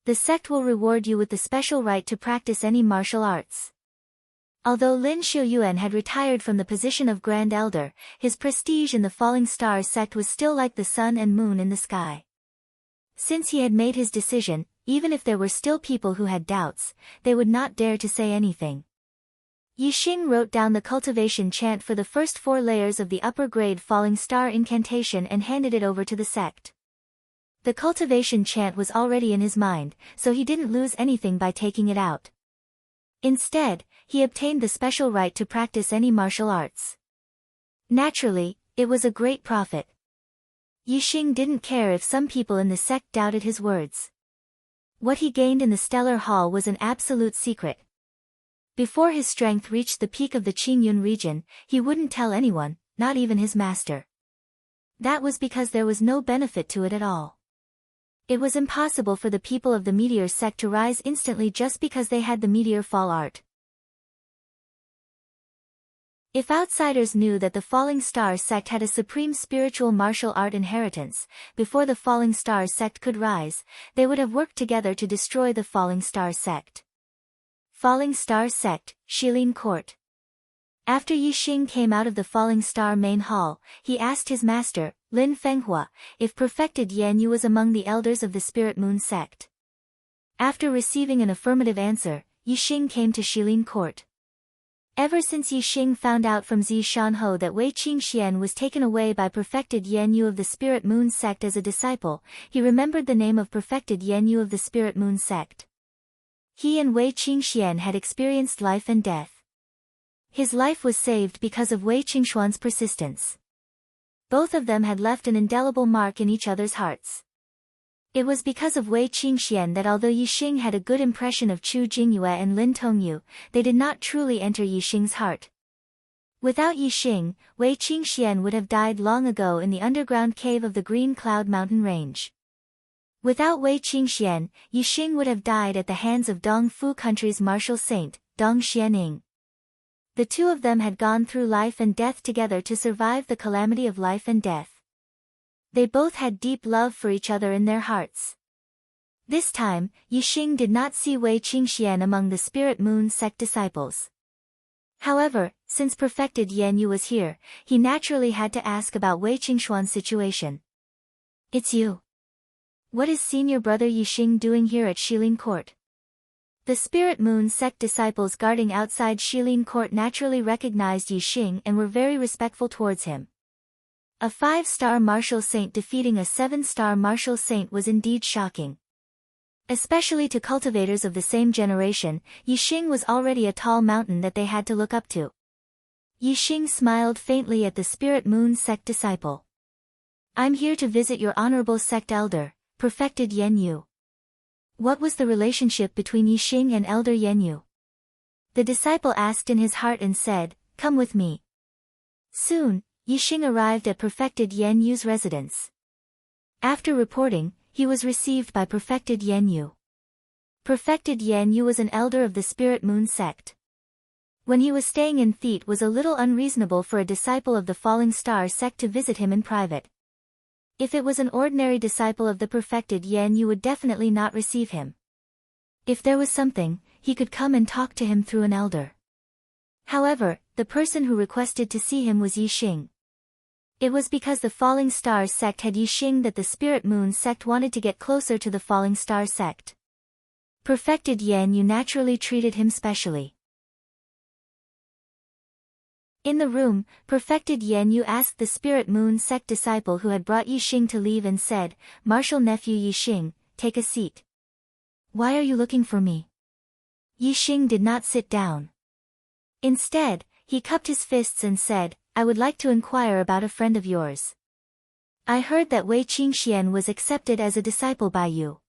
The sect will reward you with the special right to practice any martial arts. Although Lin Xiuyuan had retired from the position of Grand Elder, his prestige in the Falling Star sect was still like the sun and moon in the sky. Since he had made his decision, even if there were still people who had doubts, they would not dare to say anything. Yixing wrote down the cultivation chant for the first 4 layers of the upper grade Falling Star incantation and handed it over to the sect. The cultivation chant was already in his mind, so he didn't lose anything by taking it out. Instead, he obtained the special right to practice any martial arts. Naturally, it was a great profit. Yixing didn't care if some people in the sect doubted his words. What he gained in the Stellar Hall was an absolute secret. Before his strength reached the peak of the Qingyun region, he wouldn't tell anyone, not even his master. That was because there was no benefit to it at all. It was impossible for the people of the Meteor sect to rise instantly just because they had the Meteor Fall art. If outsiders knew that the Falling Star sect had a supreme spiritual martial art inheritance, before the Falling Star sect could rise, they would have worked together to destroy the Falling Star sect. Falling Star sect, Shilin Court. After Yixing came out of the Falling Star main hall, he asked his master, Lin Fenghua, if perfected Yanyu was among the elders of the Spirit Moon sect. After receiving an affirmative answer, Yixing came to Shilin Court. Ever since Yixing found out from Zi Shanho that Wei Qingxian was taken away by perfected Yanyu of the Spirit Moon sect as a disciple, he remembered the name of perfected Yanyu of the Spirit Moon sect. He and Wei Qingxian had experienced life and death. His life was saved because of Wei Qingshuan's persistence. Both of them had left an indelible mark in each other's hearts. It was because of Wei Qingxian that although Yixing had a good impression of Chu Jingyue and Lin Tongyu, they did not truly enter Yixing's heart. Without Yixing, Wei Qingxian would have died long ago in the underground cave of the Green Cloud Mountain Range. Without Wei Qingxian, Yixing would have died at the hands of Dongfu country's martial saint, Dong Xianing. The two of them had gone through life and death together to survive the calamity of life and death. They both had deep love for each other in their hearts. This time, Yixing did not see Wei Qingxian among the Spirit Moon sect disciples. However, since perfected Yanyu was here, he naturally had to ask about Wei Qingshuan's situation. It's you. What is senior brother Yixing doing here at Shilin Court? The Spirit Moon sect disciples guarding outside Shilin court naturally recognized Yi Xing and were very respectful towards him. A 5-star martial saint defeating a 7-star martial saint was indeed shocking. Especially to cultivators of the same generation, Yi Xing was already a tall mountain that they had to look up to. Yi Xing smiled faintly at the Spirit Moon sect disciple. "I'm here to visit your honorable sect elder, perfected Yan Yu." What was the relationship between Yi Xing and elder Yan Yu? The disciple asked in his heart and said, "Come with me." Soon, Yi Xing arrived at perfected Yan Yu's residence. After reporting, he was received by perfected Yan Yu. Perfected Yan Yu was an elder of the Spirit Moon sect. When he was staying in Theet was a little unreasonable for a disciple of the Falling Star sect to visit him in private. If it was an ordinary disciple of the perfected Yan Yu would definitely not receive him. If there was something, he could come and talk to him through an elder. However, the person who requested to see him was Yi Xing. It was because the Falling Star sect had Yi Xing that the Spirit Moon sect wanted to get closer to the Falling Star sect. Perfected Yan Yu naturally treated him specially. In the room, perfected Yan Yu asked the Spirit Moon sect disciple who had brought Yi Xing to leave and said, "Martial nephew Yi Xing, take a seat." "Why are you looking for me?" Yi Xing did not sit down. Instead, he cupped his fists and said, "I would like to inquire about a friend of yours. I heard that Wei Qingxian was accepted as a disciple by you.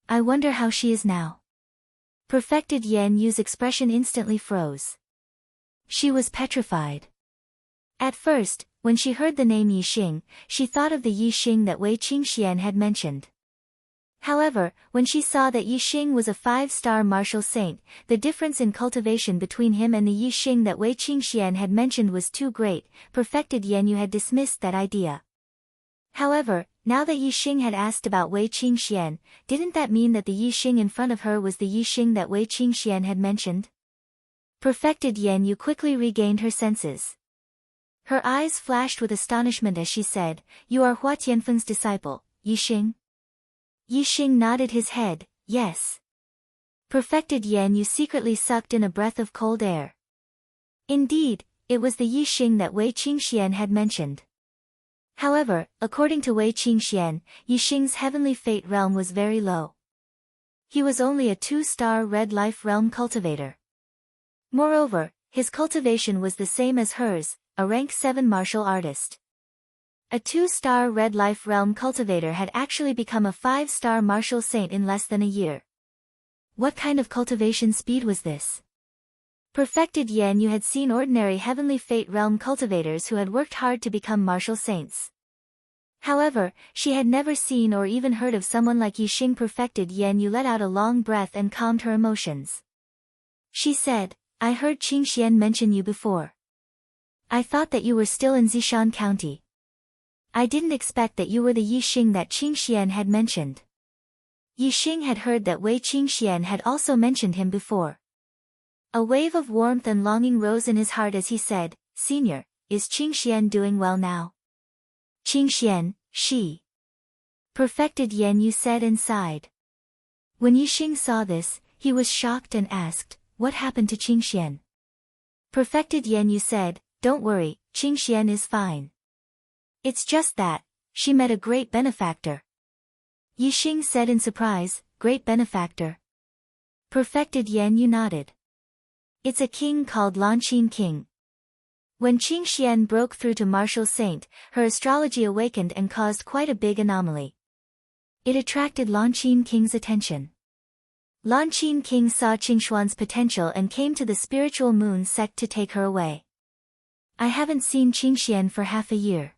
I wonder how she is now." Perfected Yan Yu's expression instantly froze. She was petrified. At first, when she heard the name Yi Xing, she thought of the Yi Xing that Wei Qingxian had mentioned. However, when she saw that Yi Xing was a 5-star martial saint, the difference in cultivation between him and the Yi Xing that Wei Qingxian had mentioned was too great. Perfected Yan Yu had dismissed that idea. However, now that Yi Xing had asked about Wei Qingxian, didn't that mean that the Yi Xing in front of her was the Yi Xing that Wei Qingxian had mentioned? Perfected Yan Yu quickly regained her senses. Her eyes flashed with astonishment as she said, "You are Hua Tianfeng's disciple, Yi Xing?" Yi Xing nodded his head, "Yes." Perfected Yan Yu secretly sucked in a breath of cold air. Indeed, it was the Yi Xing that Wei Qingxian had mentioned. However, according to Wei Qingxian, Yi Xing's heavenly fate realm was very low. He was only a 2-star red life realm cultivator. Moreover, his cultivation was the same as hers, a rank 7 martial artist. A 2-star red life realm cultivator had actually become a 5-star martial saint in less than a year. What kind of cultivation speed was this? Perfected Yan Yu had seen ordinary heavenly fate realm cultivators who had worked hard to become martial saints. However, she had never seen or even heard of someone like Yi Xing. Perfected Yan Yu let out a long breath and calmed her emotions. She said, "I heard Qingxian mention you before. I thought that you were still in Zishan County. I didn't expect that you were the Yi Xing that Qingxian had mentioned." Yi Xing had heard that Wei Qingxian had also mentioned him before. A wave of warmth and longing rose in his heart as he said, "Senior, is Qingxian doing well now?" "Qingxian, she." Perfected Yan Yu said and sighed. When Yi Xing saw this, he was shocked and asked, "What happened to Qingxian?" Perfected Yan Yu said, "Don't worry, Qingxian is fine. It's just that, she met a great benefactor." Yi Xing said in surprise, "Great benefactor?" Perfected Yan Yu nodded. "It's a king called Lanqin King." When Qingxian broke through to martial saint, her astrology awakened and caused quite a big anomaly. It attracted Lanqin King's attention. Lanqin King saw Qingxuan's potential and came to the Spiritual Moon sect to take her away. "I haven't seen Qingxian for half a year.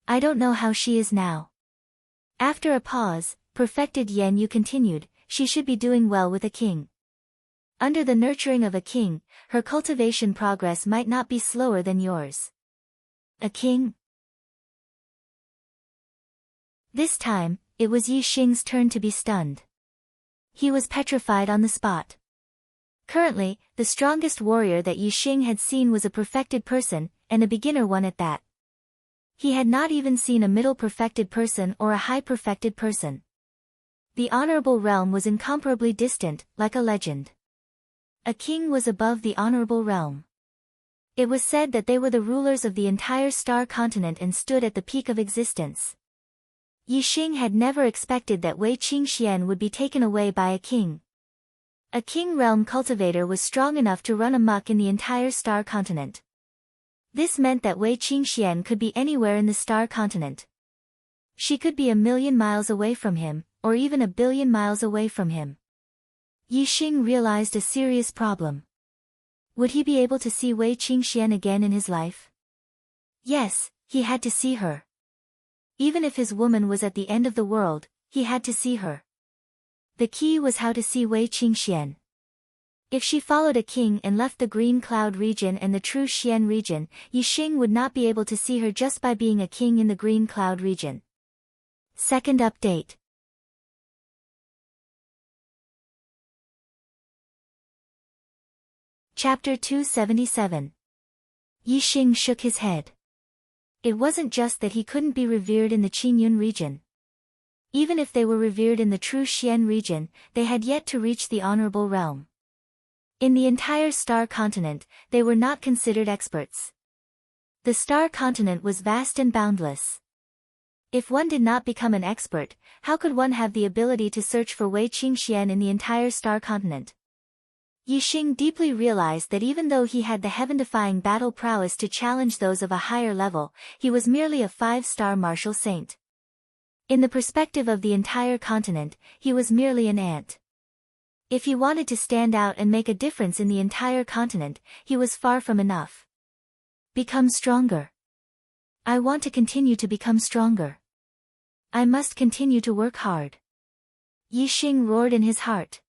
I don't know how she is now." After a pause, Perfected Yan Yu continued, "She should be doing well with a king. Under the nurturing of a king, her cultivation progress might not be slower than yours." "A king?" This time, it was Yi Xing's turn to be stunned. He was petrified on the spot. Currently, the strongest warrior that Yi Xing had seen was a perfected person, and a beginner one at that. He had not even seen a middle perfected person or a high perfected person. The honorable realm was incomparably distant, like a legend. A king was above the honorable realm. It was said that they were the rulers of the entire star continent and stood at the peak of existence. Yixing had never expected that Wei Qingxian would be taken away by a king. A king realm cultivator was strong enough to run amok in the entire star continent. This meant that Wei Qingxian could be anywhere in the star continent. She could be 1,000,000 miles away from him, or even 1,000,000,000 miles away from him. Yixing realized a serious problem. Would he be able to see Wei Qingxian again in his life? Yes, he had to see her. Even if his woman was at the end of the world, he had to see her. The key was how to see Wei Qingxian. If she followed a king and left the Green Cloud region and the True Xian region, Yixing would not be able to see her just by being a king in the Green Cloud region. Second update. Chapter 277. Yixing shook his head. It wasn't just that he couldn't be revered in the Qingyun region. Even if they were revered in the True Xian region, they had yet to reach the honorable realm. In the entire star continent, they were not considered experts. The star continent was vast and boundless. If one did not become an expert, how could one have the ability to search for Wei Qingxian in the entire star continent? Yixing deeply realized that even though he had the heaven-defying battle prowess to challenge those of a higher level, he was merely a 5-star martial saint. In the perspective of the entire continent, he was merely an ant. If he wanted to stand out and make a difference in the entire continent, he was far from enough. Become stronger. I want to continue to become stronger. I must continue to work hard. Yixing roared in his heart.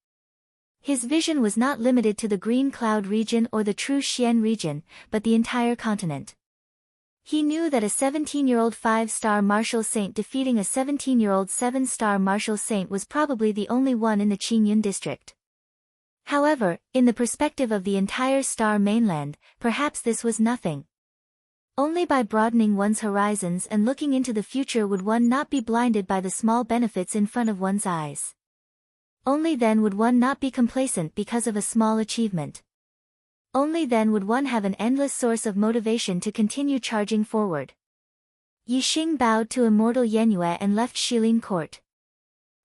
His vision was not limited to the Green Cloud region or the True Xian region, but the entire continent. He knew that a 17-year-old 5-star martial saint defeating a 17-year-old 7-star martial saint was probably the only one in the Qingyun district. However, in the perspective of the entire star mainland, perhaps this was nothing. Only by broadening one's horizons and looking into the future would one not be blinded by the small benefits in front of one's eyes. Only then would one not be complacent because of a small achievement. Only then would one have an endless source of motivation to continue charging forward. Yixing bowed to Immortal Yenyue and left Shilin Court.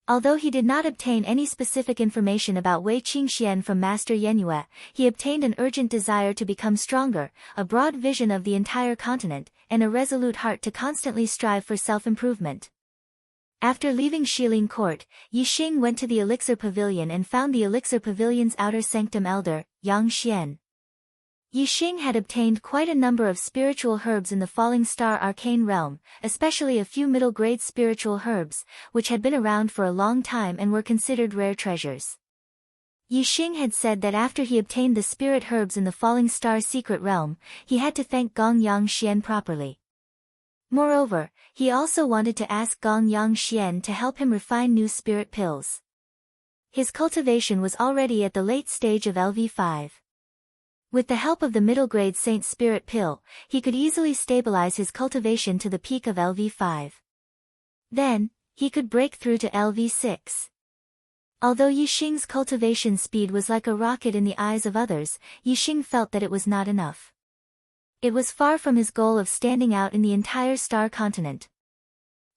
Although he did not obtain any specific information about Wei Qingxian from Master Yenyue, he obtained an urgent desire to become stronger, a broad vision of the entire continent, and a resolute heart to constantly strive for self-improvement. After leaving Shilin Court, Yixing went to the Elixir Pavilion and found the Elixir Pavilion's outer sanctum elder, Yang Xian. Yixing had obtained quite a number of spiritual herbs in the Falling Star arcane realm, especially a few middle-grade spiritual herbs, which had been around for a long time and were considered rare treasures. Yixing had said that after he obtained the spirit herbs in the Falling Star secret realm, he had to thank Gong Yang Xian properly. Moreover, he also wanted to ask Gong Yang Xian to help him refine new spirit pills. His cultivation was already at the late stage of LV5. With the help of the middle-grade Saint Spirit Pill, he could easily stabilize his cultivation to the peak of LV5. Then, he could break through to LV6. Although Yixing's cultivation speed was like a rocket in the eyes of others, Yixing felt that it was not enough. It was far from his goal of standing out in the entire star continent.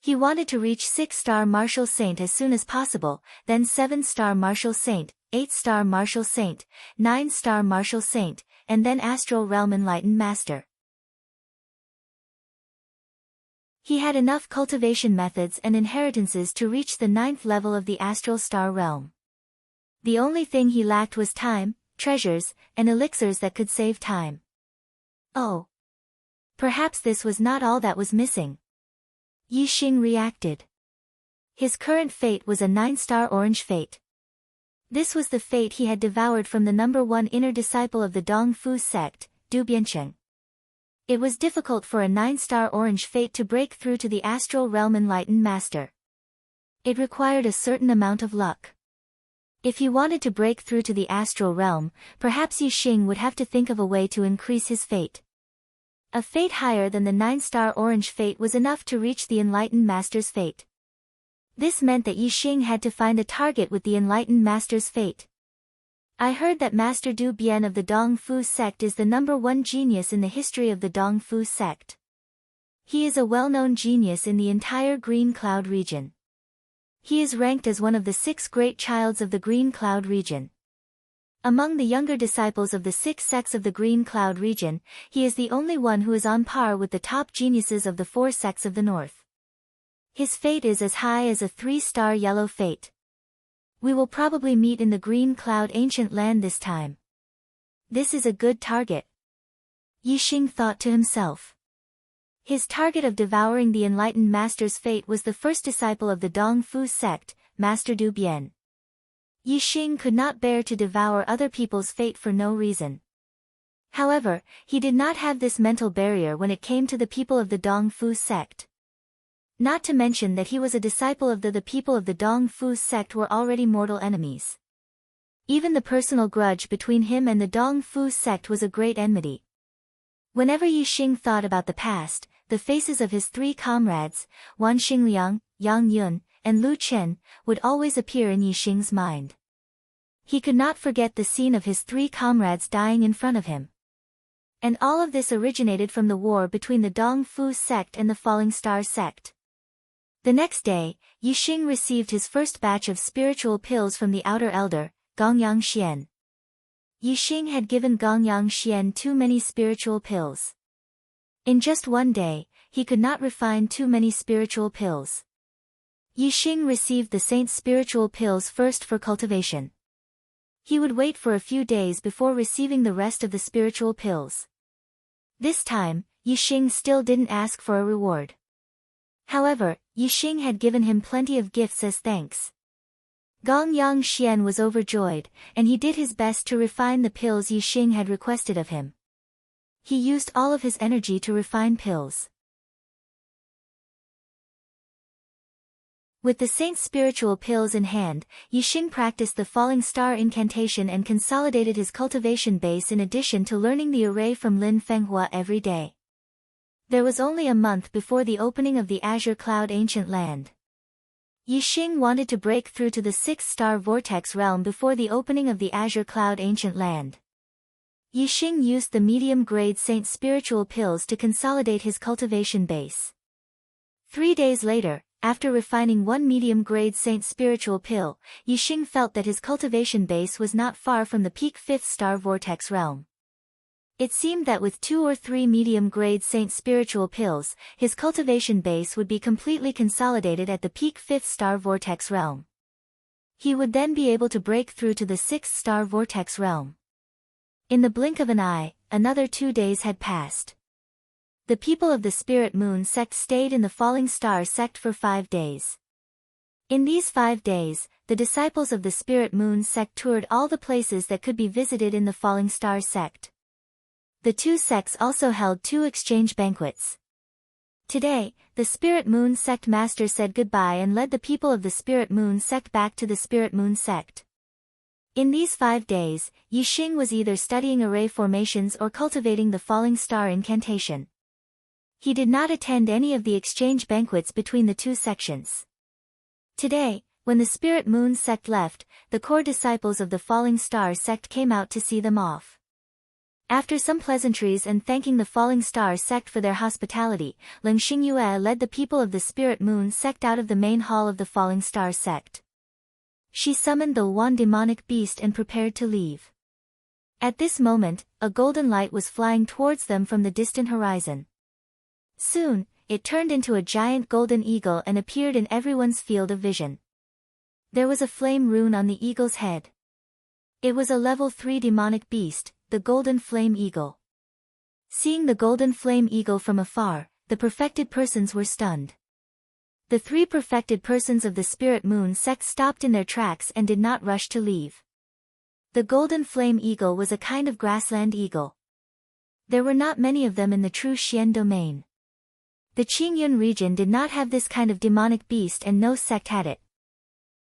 He wanted to reach 6-star Martial Saint as soon as possible, then 7-star Martial Saint, 8-star Martial Saint, 9-star Martial Saint, and then Astral Realm Enlightened Master. He had enough cultivation methods and inheritances to reach the 9th level of the Astral Star Realm. The only thing he lacked was time, treasures, and elixirs that could save time. Oh. Perhaps this was not all that was missing. Yixing reacted. His current fate was a 9-star orange fate. This was the fate he had devoured from the number 1 inner disciple of the Dong Fu sect, Du Biancheng. It was difficult for a 9-star orange fate to break through to the Astral Realm Enlightened Master. It required a certain amount of luck. If he wanted to break through to the Astral Realm, perhaps Yixing would have to think of a way to increase his fate. A fate higher than the 9-star orange fate was enough to reach the Enlightened Master's fate. This meant that Yixing had to find a target with the enlightened master's fate. I heard that Master Du Bian of the Dong Fu sect is the #1 genius in the history of the Dong Fu sect. He is a well-known genius in the entire Green Cloud region. He is ranked as one of the 6 great childs of the Green Cloud region. Among the younger disciples of the 6 sects of the Green Cloud region, he is the only one who is on par with the top geniuses of the 4 sects of the north. His fate is as high as a 3-star yellow fate. We will probably meet in the Green Cloud ancient land this time. This is a good target. Yixing thought to himself. His target of devouring the enlightened master's fate was the first disciple of the Dong Fu sect, Master Du Bian. Yixing could not bear to devour other people's fate for no reason. However, he did not have this mental barrier when it came to the people of the Dong Fu sect. Not to mention that he was a disciple of the people of the Dong Fu sect were already mortal enemies. Even the personal grudge between him and the Dong Fu sect was a great enmity. Whenever Yixing thought about the past, the faces of his 3 comrades, Wan Xingliang, Yang Yun, and Lu Chen, would always appear in Yixing's mind. He could not forget the scene of his 3 comrades dying in front of him. And all of this originated from the war between the Dong Fu sect and the Falling Star sect. The next day, Yixing received his first batch of spiritual pills from the outer elder, Gongyang Xian. Yixing had given Gongyang Xian too many spiritual pills. In just one day, he could not refine too many spiritual pills. Yixing received the saint's spiritual pills first for cultivation. He would wait for a few days before receiving the rest of the spiritual pills. This time, Yixing still didn't ask for a reward. However, Yixing had given him plenty of gifts as thanks. Gongyang Xian was overjoyed, and he did his best to refine the pills Yixing had requested of him. He used all of his energy to refine pills. With the saint's spiritual pills in hand, Yixing practiced the falling star incantation and consolidated his cultivation base in addition to learning the array from Lin Fenghua every day. There was only a month before the opening of the Azure Cloud Ancient Land. Yixing wanted to break through to the 6-star vortex realm before the opening of the Azure Cloud Ancient Land. Yixing used the medium-grade Saint spiritual pills to consolidate his cultivation base. 3 days later, after refining one medium-grade Saint spiritual pill, Yixing felt that his cultivation base was not far from the peak 5th-star vortex realm. It seemed that with 2 or 3 medium-grade Saint spiritual pills, his cultivation base would be completely consolidated at the peak 5th-star vortex realm. He would then be able to break through to the 6th-star vortex realm. In the blink of an eye, another 2 days had passed. The people of the Spirit Moon sect stayed in the Falling Star sect for 5 days. In these 5 days, the disciples of the Spirit Moon sect toured all the places that could be visited in the Falling Star sect. The 2 sects also held 2 exchange banquets. Today, the Spirit Moon sect master said goodbye and led the people of the Spirit Moon sect back to the Spirit Moon sect. In these 5 days, Yixing was either studying array formations or cultivating the Falling Star incantation. He did not attend any of the exchange banquets between the 2 sections. Today, when the Spirit Moon sect left, the core disciples of the Falling Star sect came out to see them off. After some pleasantries and thanking the Falling Star sect for their hospitality, Lin Xingyue led the people of the Spirit Moon sect out of the main hall of the Falling Star sect. She summoned the Wan demonic beast and prepared to leave. At this moment, a golden light was flying towards them from the distant horizon. Soon, it turned into a giant golden eagle and appeared in everyone's field of vision. There was a flame rune on the eagle's head. It was a level 3 demonic beast, the Golden Flame Eagle. Seeing the Golden Flame Eagle from afar, the perfected persons were stunned. The 3 perfected persons of the Spirit Moon sect stopped in their tracks and did not rush to leave. The Golden Flame Eagle was a kind of grassland eagle. There were not many of them in the true Xian domain. The Qingyun region did not have this kind of demonic beast and no sect had it.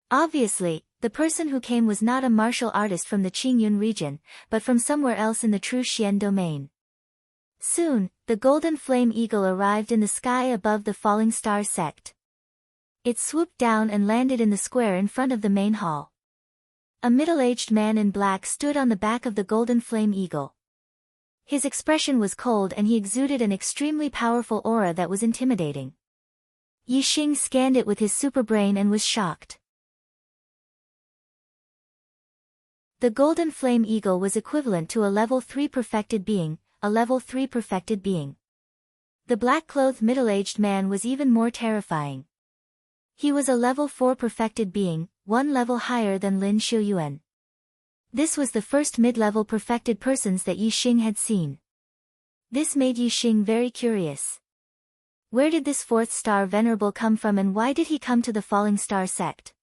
Obviously, the person who came was not a martial artist from the Qingyun region, but from somewhere else in the true Xian domain. Soon, the Golden Flame Eagle arrived in the sky above the Falling Star sect. It swooped down and landed in the square in front of the main hall. A middle-aged man in black stood on the back of the golden flame eagle. His expression was cold and he exuded an extremely powerful aura that was intimidating. Yi Xing scanned it with his superbrain and was shocked. The golden flame eagle was equivalent to a level 3 perfected being, a level 3 perfected being. The black-clothed middle-aged man was even more terrifying. He was a level 4 perfected being, one level higher than Lin Xiuyuan. This was the first mid-level perfected persons that Yi Xing had seen. This made Yi Xing very curious. Where did this fourth star venerable come from and why did he come to the falling star sect?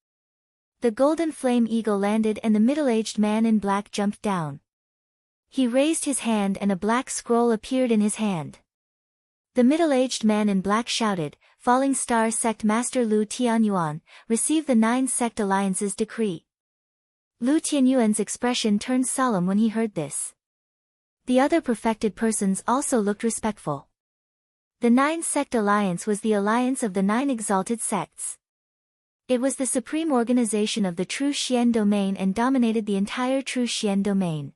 The golden flame eagle landed and the middle-aged man in black jumped down. He raised his hand and a black scroll appeared in his hand. The middle-aged man in black shouted, "Falling Star Sect Master Lu Tianyuan, receive the 9 Sect Alliance's decree." Lu Tianyuan's expression turned solemn when he heard this. The other perfected persons also looked respectful. The 9 Sect Alliance was the alliance of the 9 exalted sects. It was the supreme organization of the True Xian domain and dominated the entire True Xian domain.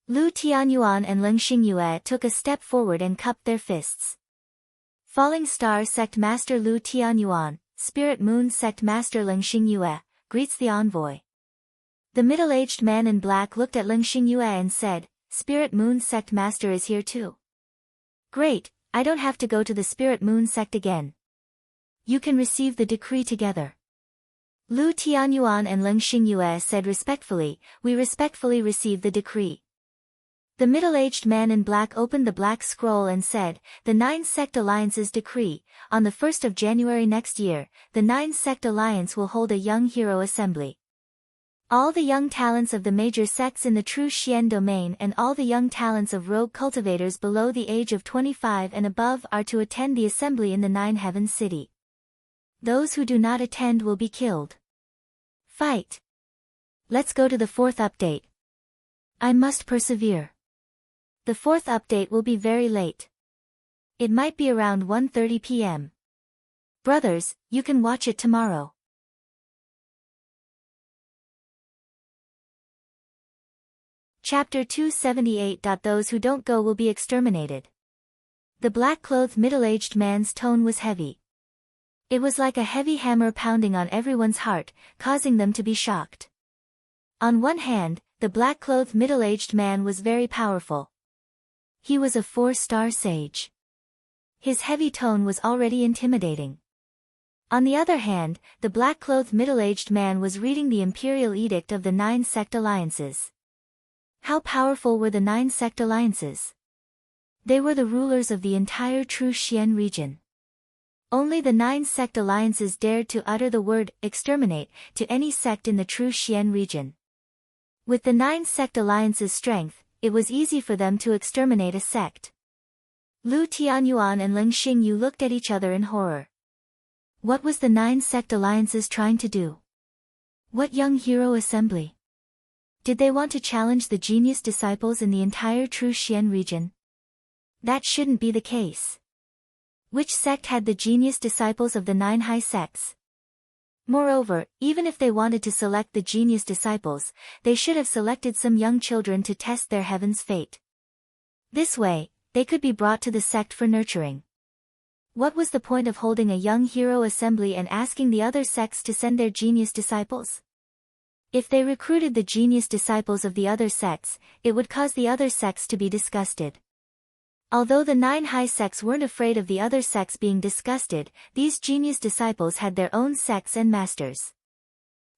Lu Tianyuan and Leng Xingyue took a step forward and cupped their fists. Falling Star Sect Master Lu Tianyuan, Spirit Moon Sect Master Leng Xingyue, greets the envoy. The middle-aged man in black looked at Leng Xingyue and said, "Spirit Moon Sect Master is here too. Great, I don't have to go to the Spirit Moon Sect again. You can receive the decree together." Lu Tianyuan and Leng Xingyue said respectfully, "We respectfully receive the decree." The middle-aged man in black opened the black scroll and said, "The 9 Sect Alliance's decree, on the 1st of January next year, the 9 Sect Alliance will hold a young hero assembly. All the young talents of the major sects in the True Xian domain and all the young talents of rogue cultivators below the age of 25 and above are to attend the assembly in the 9 Heavens City. Those who do not attend will be killed. Fight! Let's go to the 4th update. I must persevere. The 4th update will be very late. It might be around 1:30 p.m. Brothers, you can watch it tomorrow. Chapter 278. Those who don't go will be exterminated. The black-clothed middle-aged man's tone was heavy. It was like a heavy hammer pounding on everyone's heart, causing them to be shocked. On one hand, the black-clothed middle-aged man was very powerful. He was a 4-star sage. His heavy tone was already intimidating. On the other hand, the black-clothed middle-aged man was reading the imperial edict of the 9 sect alliances. How powerful were the 9 sect alliances? They were the rulers of the entire True Xian region. Only the 9 sect alliances dared to utter the word exterminate to any sect in the True Xian region. With the 9 sect alliances' strength, it was easy for them to exterminate a sect. Lu Tianyuan and Leng Xingyu looked at each other in horror. What was the 9 sect alliances trying to do? What young hero assembly? Did they want to challenge the genius disciples in the entire True Xian region? That shouldn't be the case. Which sect had the genius disciples of the 9 high sects? Moreover, even if they wanted to select the genius disciples, they should have selected some young children to test their heaven's fate. This way, they could be brought to the sect for nurturing. What was the point of holding a young hero assembly and asking the other sects to send their genius disciples? If they recruited the genius disciples of the other sects, it would cause the other sects to be disgusted. Although the 9 high sects weren't afraid of the other sects being disgusted, these genius disciples had their own sects and masters.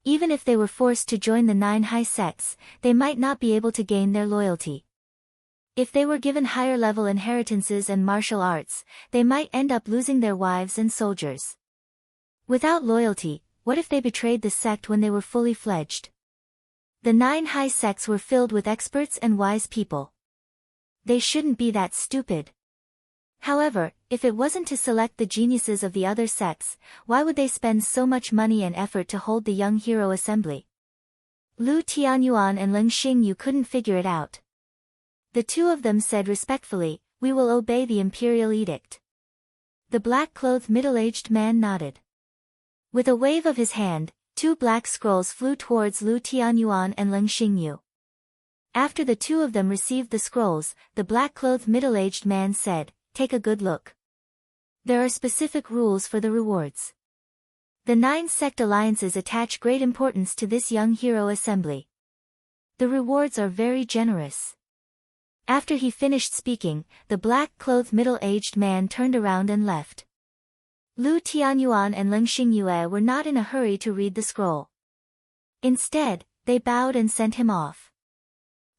Even if they were forced to join the 9 high sects, they might not be able to gain their loyalty. If they were given higher-level inheritances and martial arts, they might end up losing their wives and soldiers. Without loyalty, what if they betrayed the sect when they were fully fledged? The 9 high sects were filled with experts and wise people. They shouldn't be that stupid. However, if it wasn't to select the geniuses of the other sects, why would they spend so much money and effort to hold the young hero assembly? Lu Tianyuan and Leng Xingyu couldn't figure it out. The two of them said respectfully, "We will obey the imperial edict." The black-clothed middle-aged man nodded. With a wave of his hand, 2 black scrolls flew towards Lu Tianyuan and Leng Xingyu. After the two of them received the scrolls, the black-clothed middle-aged man said, "Take a good look. There are specific rules for the rewards. The 9 sect alliances attach great importance to this young hero assembly. The rewards are very generous." After he finished speaking, the black-clothed middle-aged man turned around and left. Lu Tianyuan and Leng Xingyue were not in a hurry to read the scroll. Instead, they bowed and sent him off.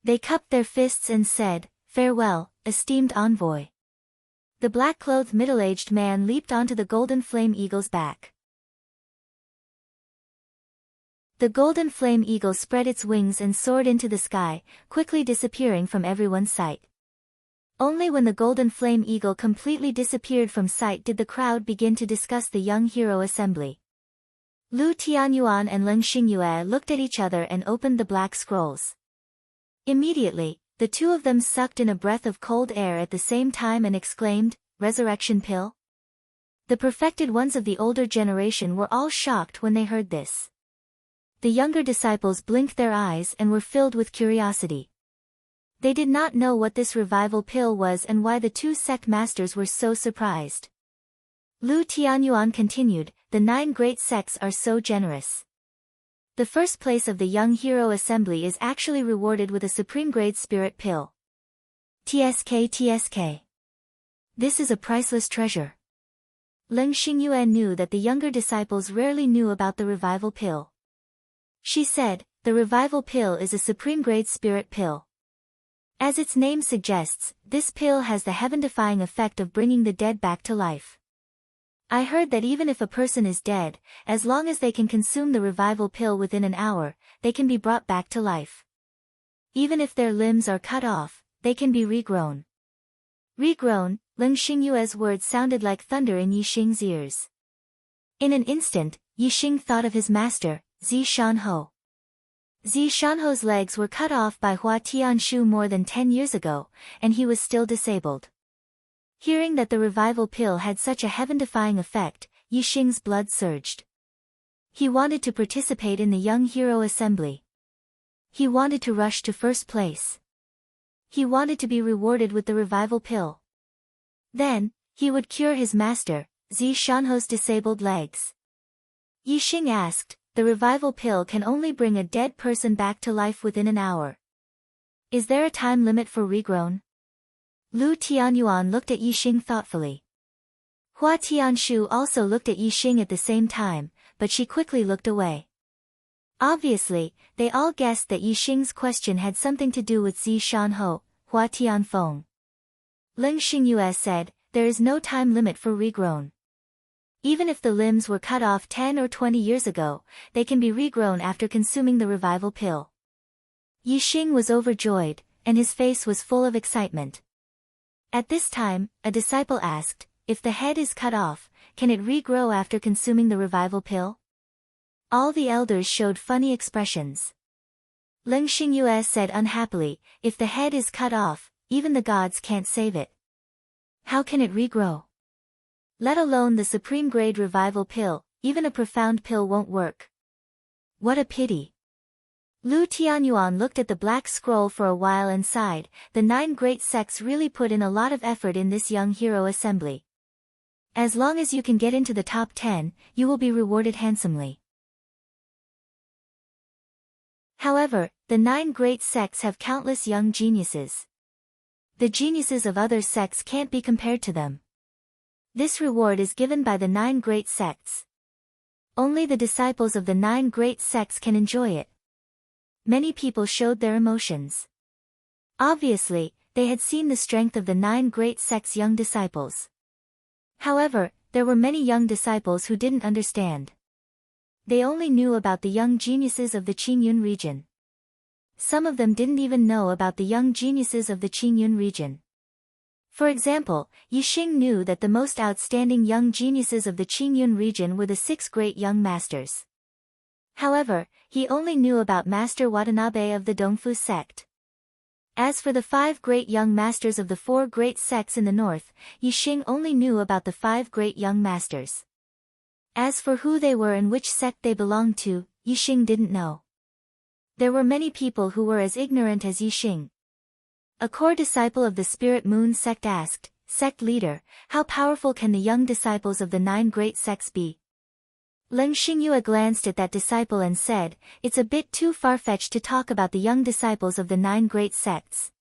They cupped their fists and said, "Farewell, esteemed envoy." The black-clothed middle-aged man leaped onto the golden flame eagle's back. The golden flame eagle spread its wings and soared into the sky, quickly disappearing from everyone's sight. Only when the golden flame eagle completely disappeared from sight did the crowd begin to discuss the young hero assembly. Lu Tianyuan and Leng Xingyue looked at each other and opened the black scrolls. Immediately, the two of them sucked in a breath of cold air at the same time and exclaimed, "Resurrection pill?" The perfected ones of the older generation were all shocked when they heard this. The younger disciples blinked their eyes and were filled with curiosity. They did not know what this revival pill was and why the 2 sect masters were so surprised. Lu Tianyuan continued, "The 9 great sects are so generous. The first place of the young hero assembly is actually rewarded with a supreme grade spirit pill. TSK. This is a priceless treasure." Leng Xingyue knew that the younger disciples rarely knew about the revival pill. She said, "The revival pill is a supreme grade spirit pill. As its name suggests, this pill has the heaven-defying effect of bringing the dead back to life. I heard that even if a person is dead, as long as they can consume the revival pill within an hour, they can be brought back to life. Even if their limbs are cut off, they can be regrown." Regrown, Leng Xingyue's words sounded like thunder in Yixing's ears. In an instant, Yixing thought of his master, Zi Shanho. Zi Shanho's legs were cut off by Hua Tianshu more than 10 years ago, and he was still disabled. Hearing that the revival pill had such a heaven-defying effect, Yixing's blood surged. He wanted to participate in the young hero assembly. He wanted to rush to first place. He wanted to be rewarded with the revival pill. Then, he would cure his master, Zi Shanho's disabled legs. Yixing asked, "The revival pill can only bring a dead person back to life within an hour. Is there a time limit for regrown?" Lu Tianyuan looked at Yixing thoughtfully. Hua Tianshu also looked at Yixing at the same time, but she quickly looked away. Obviously, they all guessed that Yixing's question had something to do with Zi Shanho, Hua Tianfeng. Leng Xingyue said, "There is no time limit for regrown. Even if the limbs were cut off 10 or 20 years ago, they can be regrown after consuming the revival pill." Yixing was overjoyed, and his face was full of excitement. At this time, a disciple asked, "If the head is cut off, can it regrow after consuming the revival pill?" All the elders showed funny expressions. Leng Xingyue said unhappily, "If the head is cut off, even the gods can't save it. How can it regrow? Let alone the supreme grade revival pill, even a profound pill won't work. What a pity." Lu Tianyuan looked at the black scroll for a while and sighed, "The 9 great sects really put in a lot of effort in this young hero assembly. As long as you can get into the top 10, you will be rewarded handsomely." However, the 9 great sects have countless young geniuses. The geniuses of other sects can't be compared to them. This reward is given by the 9 great sects. Only the disciples of the 9 great sects can enjoy it. Many people showed their emotions. Obviously, they had seen the strength of the 9 great sects' young disciples. However, there were many young disciples who didn't understand. They only knew about the young geniuses of the Qingyun region. Some of them didn't even know about the young geniuses of the Qingyun region. For example, Yixing knew that the most outstanding young geniuses of the Qingyun region were the 6 great young masters. However, he only knew about Master Watanabe of the Dongfu sect. As for the 5 great young masters of the 4 great sects in the north, Yixing only knew about the 5 great young masters. As for who they were and which sect they belonged to, Yixing didn't know. There were many people who were as ignorant as Yixing. A core disciple of the Spirit Moon sect asked, "Sect leader, how powerful can the young disciples of the 9 great sects be?" Leng Xingyue glanced at that disciple and said, "It's a bit too far-fetched to talk about the young disciples of the 9 great sects.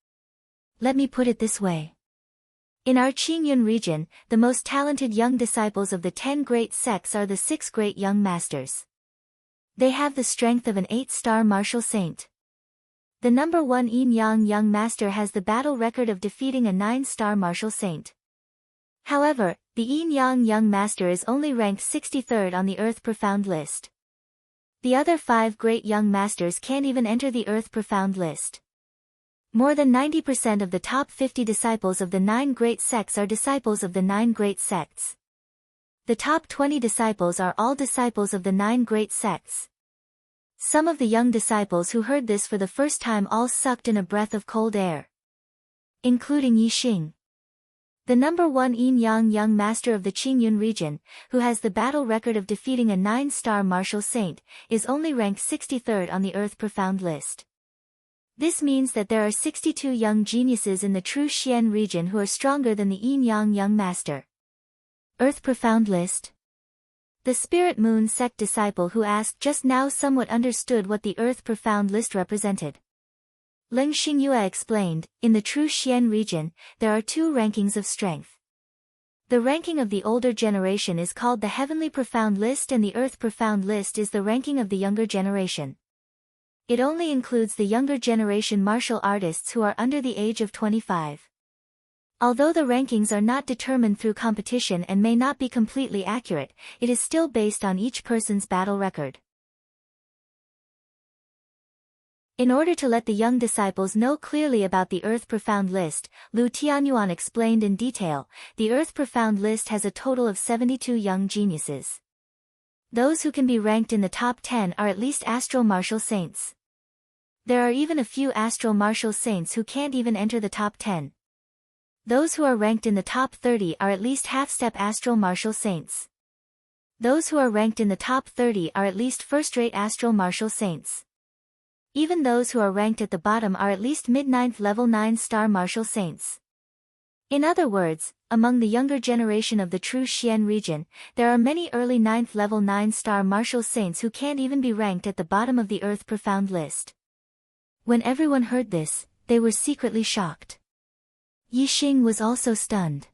Let me put it this way. In our Qingyun region, the most talented young disciples of the 10 great sects are the 6 great young masters. They have the strength of an 8-star martial saint. The number 1 Yin-Yang young master has the battle record of defeating a 9-star martial saint. However, the Yin-Yang young master is only ranked 63rd on the Earth Profound list. The other 5 great young masters can't even enter the Earth Profound list. More than 90% of the top 50 disciples of the 9 great sects are disciples of the 9 great sects. The top 20 disciples are all disciples of the 9 great sects." Some of the young disciples who heard this for the first time all sucked in a breath of cold air. Including Yixing. The number 1 Yin-Yang young master of the Qingyun region, who has the battle record of defeating a 9-star martial saint, is only ranked 63rd on the Earth Profound list. This means that there are 62 young geniuses in the true Xian region who are stronger than the Yin-Yang young master. Earth Profound list. The Spirit Moon sect disciple who asked just now somewhat understood what the Earth Profound list represented. Leng Xingyue explained, in the true Xian region, there are 2 rankings of strength. The ranking of the older generation is called the Heavenly Profound list and the Earth Profound list is the ranking of the younger generation. It only includes the younger generation martial artists who are under the age of 25. Although the rankings are not determined through competition and may not be completely accurate, it is still based on each person's battle record. In order to let the young disciples know clearly about the Earth Profound list, Lu Tianyuan explained in detail, the Earth Profound list has a total of 72 young geniuses. Those who can be ranked in the top 10 are at least astral martial saints. There are even a few astral martial saints who can't even enter the top 10. Those who are ranked in the top 30 are at least half-step astral martial saints. Those who are ranked in the top 30 are at least first-rate astral martial saints. Even those who are ranked at the bottom are at least mid-9th level 9-star martial saints. In other words, among the younger generation of the true Xian region, there are many early 9th level 9-star martial saints who can't even be ranked at the bottom of the Earth Profound list. When everyone heard this, they were secretly shocked. Yixing was also stunned.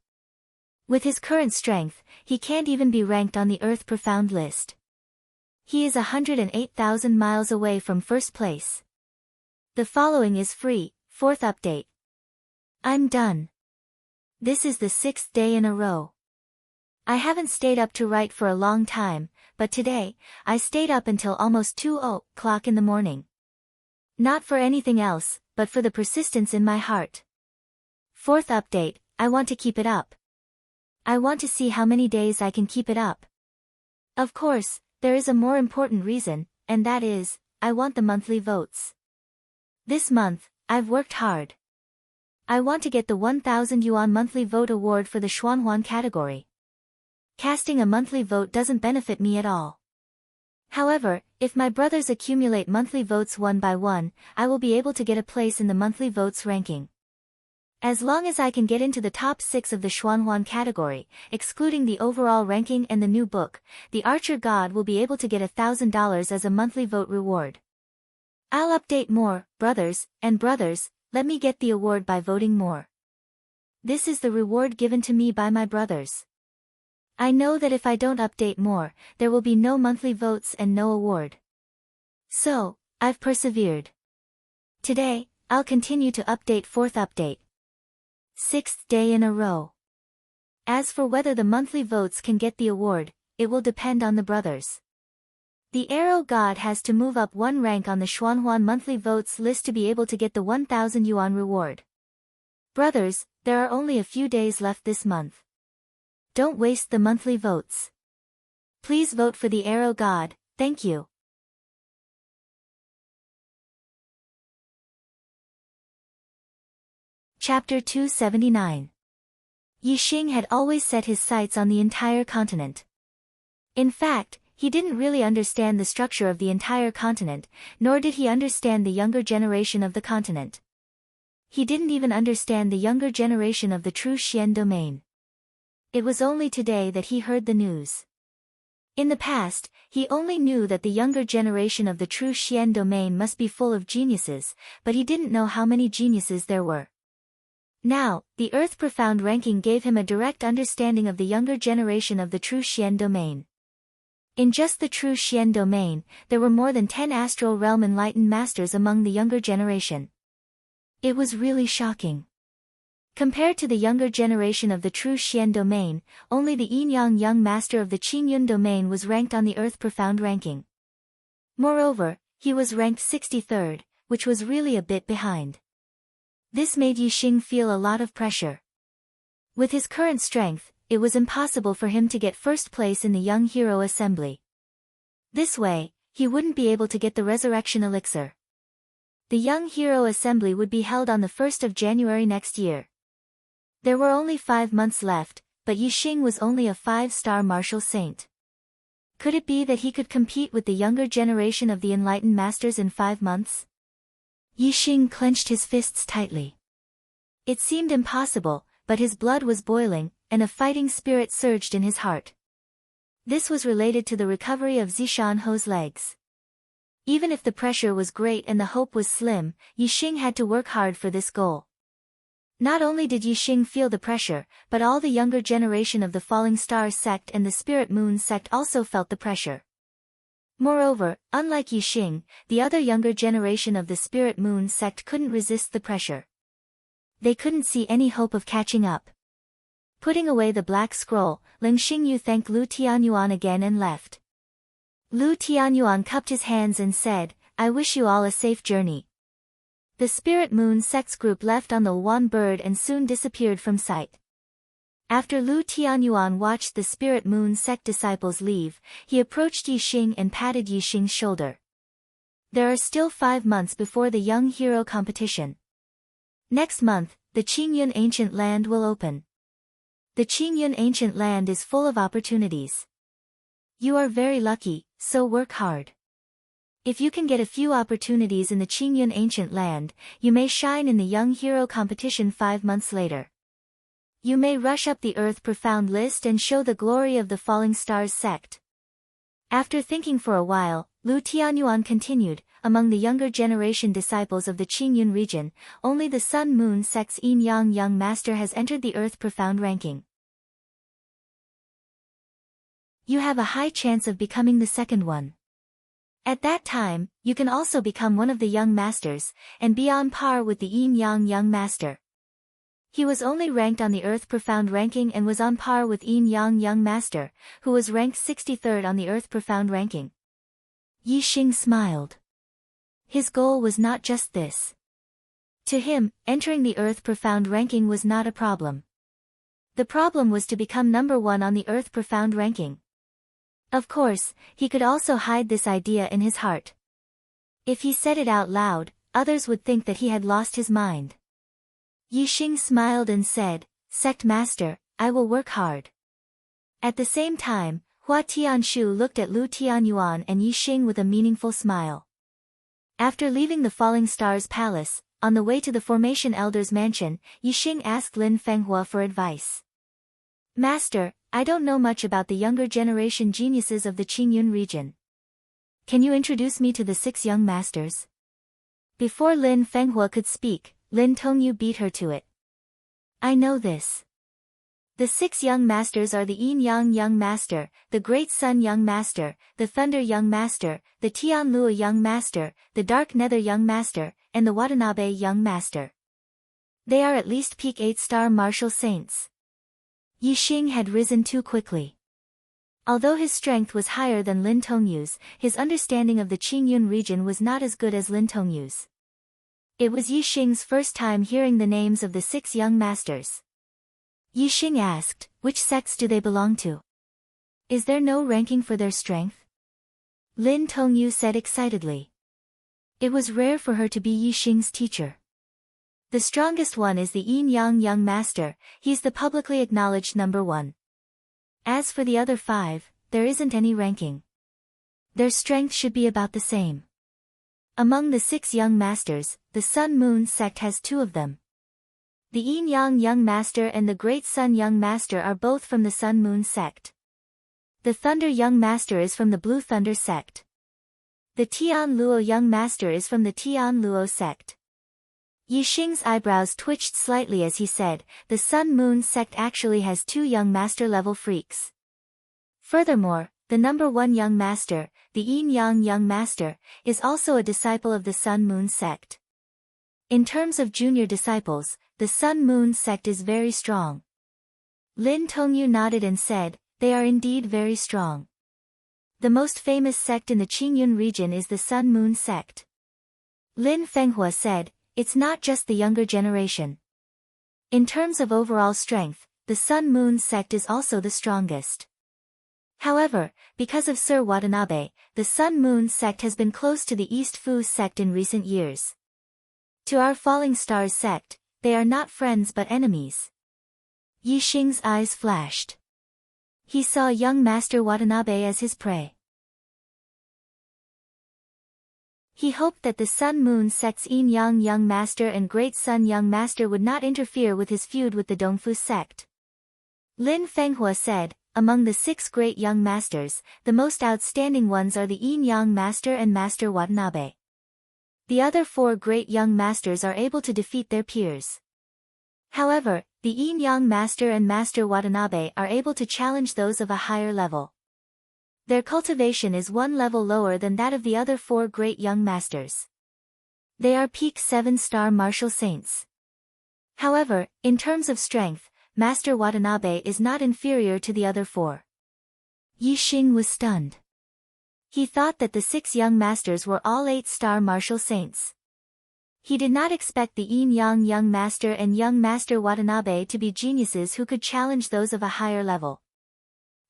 With his current strength, he can't even be ranked on the Earth Profound list. He is 108,000 miles away from first place. The following is free, 4th update. I'm done. This is the 6th day in a row. I haven't stayed up to write for a long time, but today, I stayed up until almost 2:00 in the morning. Not for anything else, but for the persistence in my heart. 4th update, I want to keep it up. I want to see how many days I can keep it up. Of course, there is a more important reason, and that is, I want the monthly votes. This month, I've worked hard. I want to get the 1,000 yuan monthly vote award for the Xuanhuan category. Casting a monthly vote doesn't benefit me at all. However, if my brothers accumulate monthly votes one by one, I will be able to get a place in the monthly votes ranking. As long as I can get into the top 6 of the Xuanhuan category, excluding the overall ranking and the new book, the Archer God will be able to get $1,000 as a monthly vote reward. I'll update more, brothers, let me get the award by voting more. This is the reward given to me by my brothers. I know that if I don't update more, there will be no monthly votes and no award. So, I've persevered. Today, I'll continue to update 4th update. 6th day in a row. As for whether the monthly votes can get the award, it will depend on the brothers. The Arrow God has to move up 1 rank on the Xuanhuan monthly votes list to be able to get the 1,000 yuan reward. Brothers, there are only a few days left this month. Don't waste the monthly votes. Please vote for the Arrow God, thank you. Chapter 279. Yixing had always set his sights on the entire continent. In fact, he didn't really understand the structure of the entire continent, nor did he understand the younger generation of the continent. He didn't even understand the younger generation of the true Xian domain. It was only today that he heard the news. In the past, he only knew that the younger generation of the true Xian domain must be full of geniuses, but he didn't know how many geniuses there were. Now, the Earth Profound ranking gave him a direct understanding of the younger generation of the true Xian domain. In just the true Xian domain, there were more than 10 astral realm enlightened masters among the younger generation. It was really shocking. Compared to the younger generation of the true Xian domain, only the Yin-Yang young master of the Qingyun domain was ranked on the Earth Profound ranking. Moreover, he was ranked 63rd, which was really a bit behind. This made Yixing feel a lot of pressure. With his current strength, it was impossible for him to get first place in the Young Hero Assembly. This way, he wouldn't be able to get the Resurrection Elixir. The Young Hero Assembly would be held on the 1st of January next year. There were only 5 months left, but Yixing was only a 5-star martial saint. Could it be that he could compete with the younger generation of the enlightened masters in 5 months? Yixing clenched his fists tightly. It seemed impossible, but his blood was boiling, and a fighting spirit surged in his heart. This was related to the recovery of Zishan Ho's legs. Even if the pressure was great and the hope was slim, Yixing had to work hard for this goal. Not only did Yixing feel the pressure, but all the younger generation of the Falling Star sect and the Spirit Moon sect also felt the pressure. Moreover, unlike Yixing, the other younger generation of the Spirit Moon sect couldn't resist the pressure. They couldn't see any hope of catching up. Putting away the black scroll, Ling Xingyu thanked Lu Tianyuan again and left. Lu Tianyuan cupped his hands and said, "I wish you all a safe journey." The Spirit Moon sect's group left on the Wan bird and soon disappeared from sight. After Lu Tianyuan watched the Spirit Moon sect disciples leave, he approached Yixing and patted Yixing's shoulder. There are still 5 months before the Young Hero competition. Next month, the Qingyun Ancient Land will open. The Qingyun Ancient Land is full of opportunities. You are very lucky, so work hard. If you can get a few opportunities in the Qingyun Ancient Land, you may shine in the Young Hero competition 5 months later. You may rush up the Earth Profound list and show the glory of the Falling Stars sect. After thinking for a while, Lu Tianyuan continued, among the younger generation disciples of the Qingyun region, only the Sun Moon sect's Yin-Yang young master has entered the Earth Profound ranking. You have a high chance of becoming the second one. At that time, you can also become one of the young masters, and be on par with the Yin-Yang young master. He was only ranked on the Earth Profound ranking and was on par with Yin-Yang young master, who was ranked 63rd on the Earth Profound ranking. Yixing smiled. His goal was not just this. To him, entering the Earth Profound ranking was not a problem. The problem was to become number 1 on the Earth Profound ranking. Of course, he could also hide this idea in his heart. If he said it out loud, others would think that he had lost his mind. Yixing smiled and said, "Sect Master, I will work hard." At the same time, Hua Tianshu looked at Lu Tianyuan and Yixing with a meaningful smile. After leaving the Falling Stars Palace, on the way to the Formation Elder's mansion, Yixing asked Lin Fenghua for advice. "Master, I don't know much about the younger generation geniuses of the Qingyun region. Can you introduce me to the 6 young masters?" Before Lin Fenghua could speak, Lin Tongyu beat her to it. "I know this. The 6 young masters are the Yin-Yang young master, the Great Sun young master, the Thunder young master, the Tianlua young master, the Dark Nether young master, and the Watanabe young master. They are at least peak 8-star martial saints." Yixing had risen too quickly. Although his strength was higher than Lin Tongyu's, his understanding of the Qingyun region was not as good as Lin Tongyu's. It was Yixing's first time hearing the names of the 6 young masters. Yixing asked, "Which sects do they belong to? Is there no ranking for their strength?" Lin Tongyu said excitedly. It was rare for her to be Yixing's teacher. The strongest one is the Yin-Yang young master, he's the publicly acknowledged number 1. As for the other 5, there isn't any ranking. Their strength should be about the same. Among the 6 young masters, the Sun-Moon sect has 2 of them. The Yin-Yang young master and the Great Sun young master are both from the Sun-Moon sect. The Thunder young master is from the Blue Thunder sect. The Tian Luo young master is from the Tian Luo sect. Yixing's eyebrows twitched slightly as he said, the Sun-Moon sect actually has 2 young master-level freaks. Furthermore, the number 1 young master, the Yin-Yang young master, is also a disciple of the Sun-Moon sect. In terms of junior disciples, the Sun-Moon sect is very strong. Lin Tongyu nodded and said, they are indeed very strong. The most famous sect in the Qingyun region is the Sun-Moon sect. Lin Fenghua said, it's not just the younger generation. In terms of overall strength, the Sun-Moon sect is also the strongest. However, because of Sir Watanabe, the Sun-Moon sect has been close to the East Fu sect in recent years. To our Falling Stars sect, they are not friends but enemies. Yixing's eyes flashed. He saw young Master Watanabe as his prey. He hoped that the Sun-Moon sect's Yin-Yang young master and Great Sun young master would not interfere with his feud with the Dongfu sect. Lin Fenghua said, among the 6 great young masters, the most outstanding ones are the Yin-Yang master and Master Watanabe. The other 4 great young masters are able to defeat their peers. However, the Yin-Yang master and Master Watanabe are able to challenge those of a higher level. Their cultivation is 1 level lower than that of the other 4 great young masters. They are peak 7-star martial saints. However, in terms of strength, Master Watanabe is not inferior to the other 4. Yixing was stunned. He thought that the 6 young masters were all 8-star martial saints. He did not expect the Yin-Yang young master and young Master Watanabe to be geniuses who could challenge those of a higher level.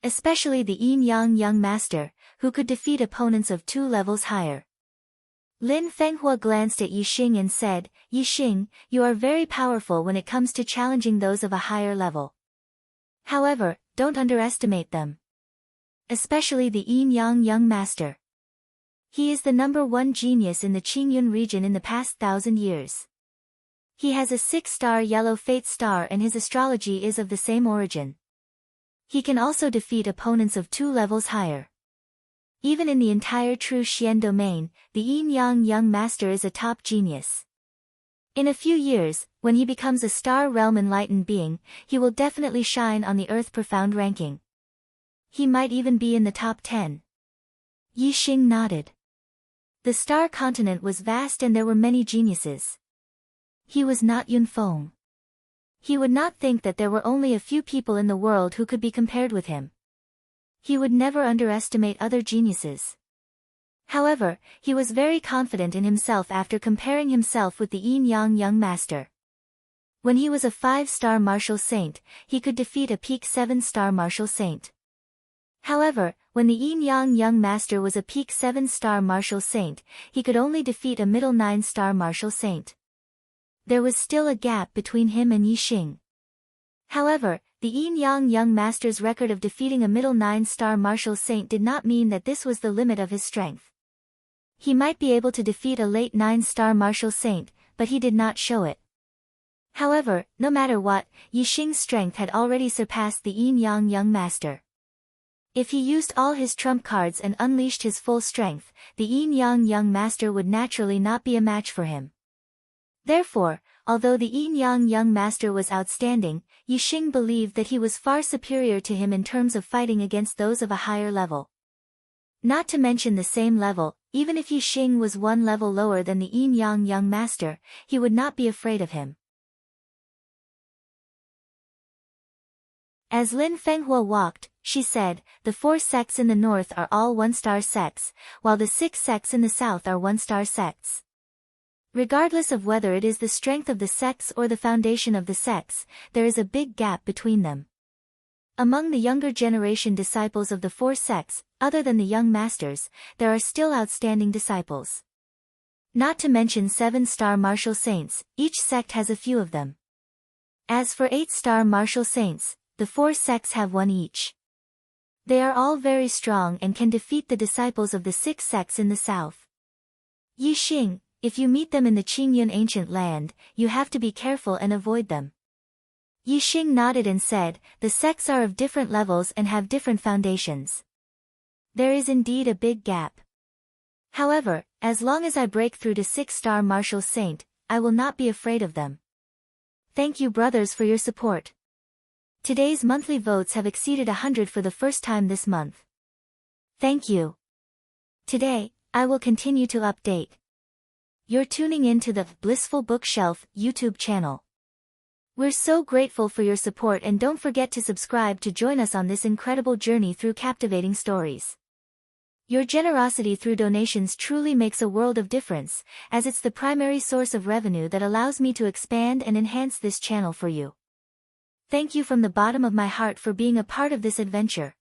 Especially the Yin-Yang young master, who could defeat opponents of 2 levels higher. Lin Fenghua glanced at Yixing and said, Yixing, you are very powerful when it comes to challenging those of a higher level. However, don't underestimate them. Especially the Yin-Yang young master. He is the number 1 genius in the Qingyun region in the past 1,000 years. He has a 6-star yellow fate star and his astrology is of the same origin. He can also defeat opponents of 2 levels higher. Even in the entire True Xian domain, the Yin-Yang young master is a top genius. In a few years, when he becomes a star realm enlightened being, he will definitely shine on the Earth Profound ranking. He might even be in the top 10. Yixing nodded. The star continent was vast and there were many geniuses. He was not Yunfeng. He would not think that there were only a few people in the world who could be compared with him. He would never underestimate other geniuses. However, he was very confident in himself after comparing himself with the Yin-Yang young master. When he was a 5-star martial saint, he could defeat a peak 7-star martial saint. However, when the Yin-Yang young master was a peak 7-star martial saint, he could only defeat a middle 9-star martial saint. There was still a gap between him and Yixing. However, the Yin-Yang young master's record of defeating a middle 9-star martial saint did not mean that this was the limit of his strength. He might be able to defeat a late 9-star martial saint, but he did not show it. However, no matter what, Yixing's strength had already surpassed the Yin-Yang young master. If he used all his trump cards and unleashed his full strength, the Yin-Yang young master would naturally not be a match for him. Therefore, although the Yin-Yang young master was outstanding, Yixing believed that he was far superior to him in terms of fighting against those of a higher level. Not to mention the same level, even if Yixing was 1 level lower than the Yin-Yang young master, he would not be afraid of him. As Lin Fenghua walked, she said, the 4 sects in the north are all 1-star sects, while the 6 sects in the south are 1-star sects. Regardless of whether it is the strength of the sects or the foundation of the sects, there is a big gap between them. Among the younger generation disciples of the 4 sects, other than the young masters, there are still outstanding disciples. Not to mention 7-star martial saints, each sect has a few of them. As for 8-star martial saints, the 4 sects have 1 each. They are all very strong and can defeat the disciples of the 6 sects in the south. Yi Xing, if you meet them in the Qingyun ancient land, you have to be careful and avoid them. Yi Xing nodded and said, the sects are of different levels and have different foundations. There is indeed a big gap. However, as long as I break through to 6-star Martial Saint, I will not be afraid of them. Thank you brothers for your support. Today's monthly votes have exceeded 100 for the first time this month. Thank you. Today, I will continue to update. You're tuning in to the Blissful Bookshelf YouTube channel. We're so grateful for your support and don't forget to subscribe to join us on this incredible journey through captivating stories. Your generosity through donations truly makes a world of difference, as it's the primary source of revenue that allows me to expand and enhance this channel for you. Thank you from the bottom of my heart for being a part of this adventure.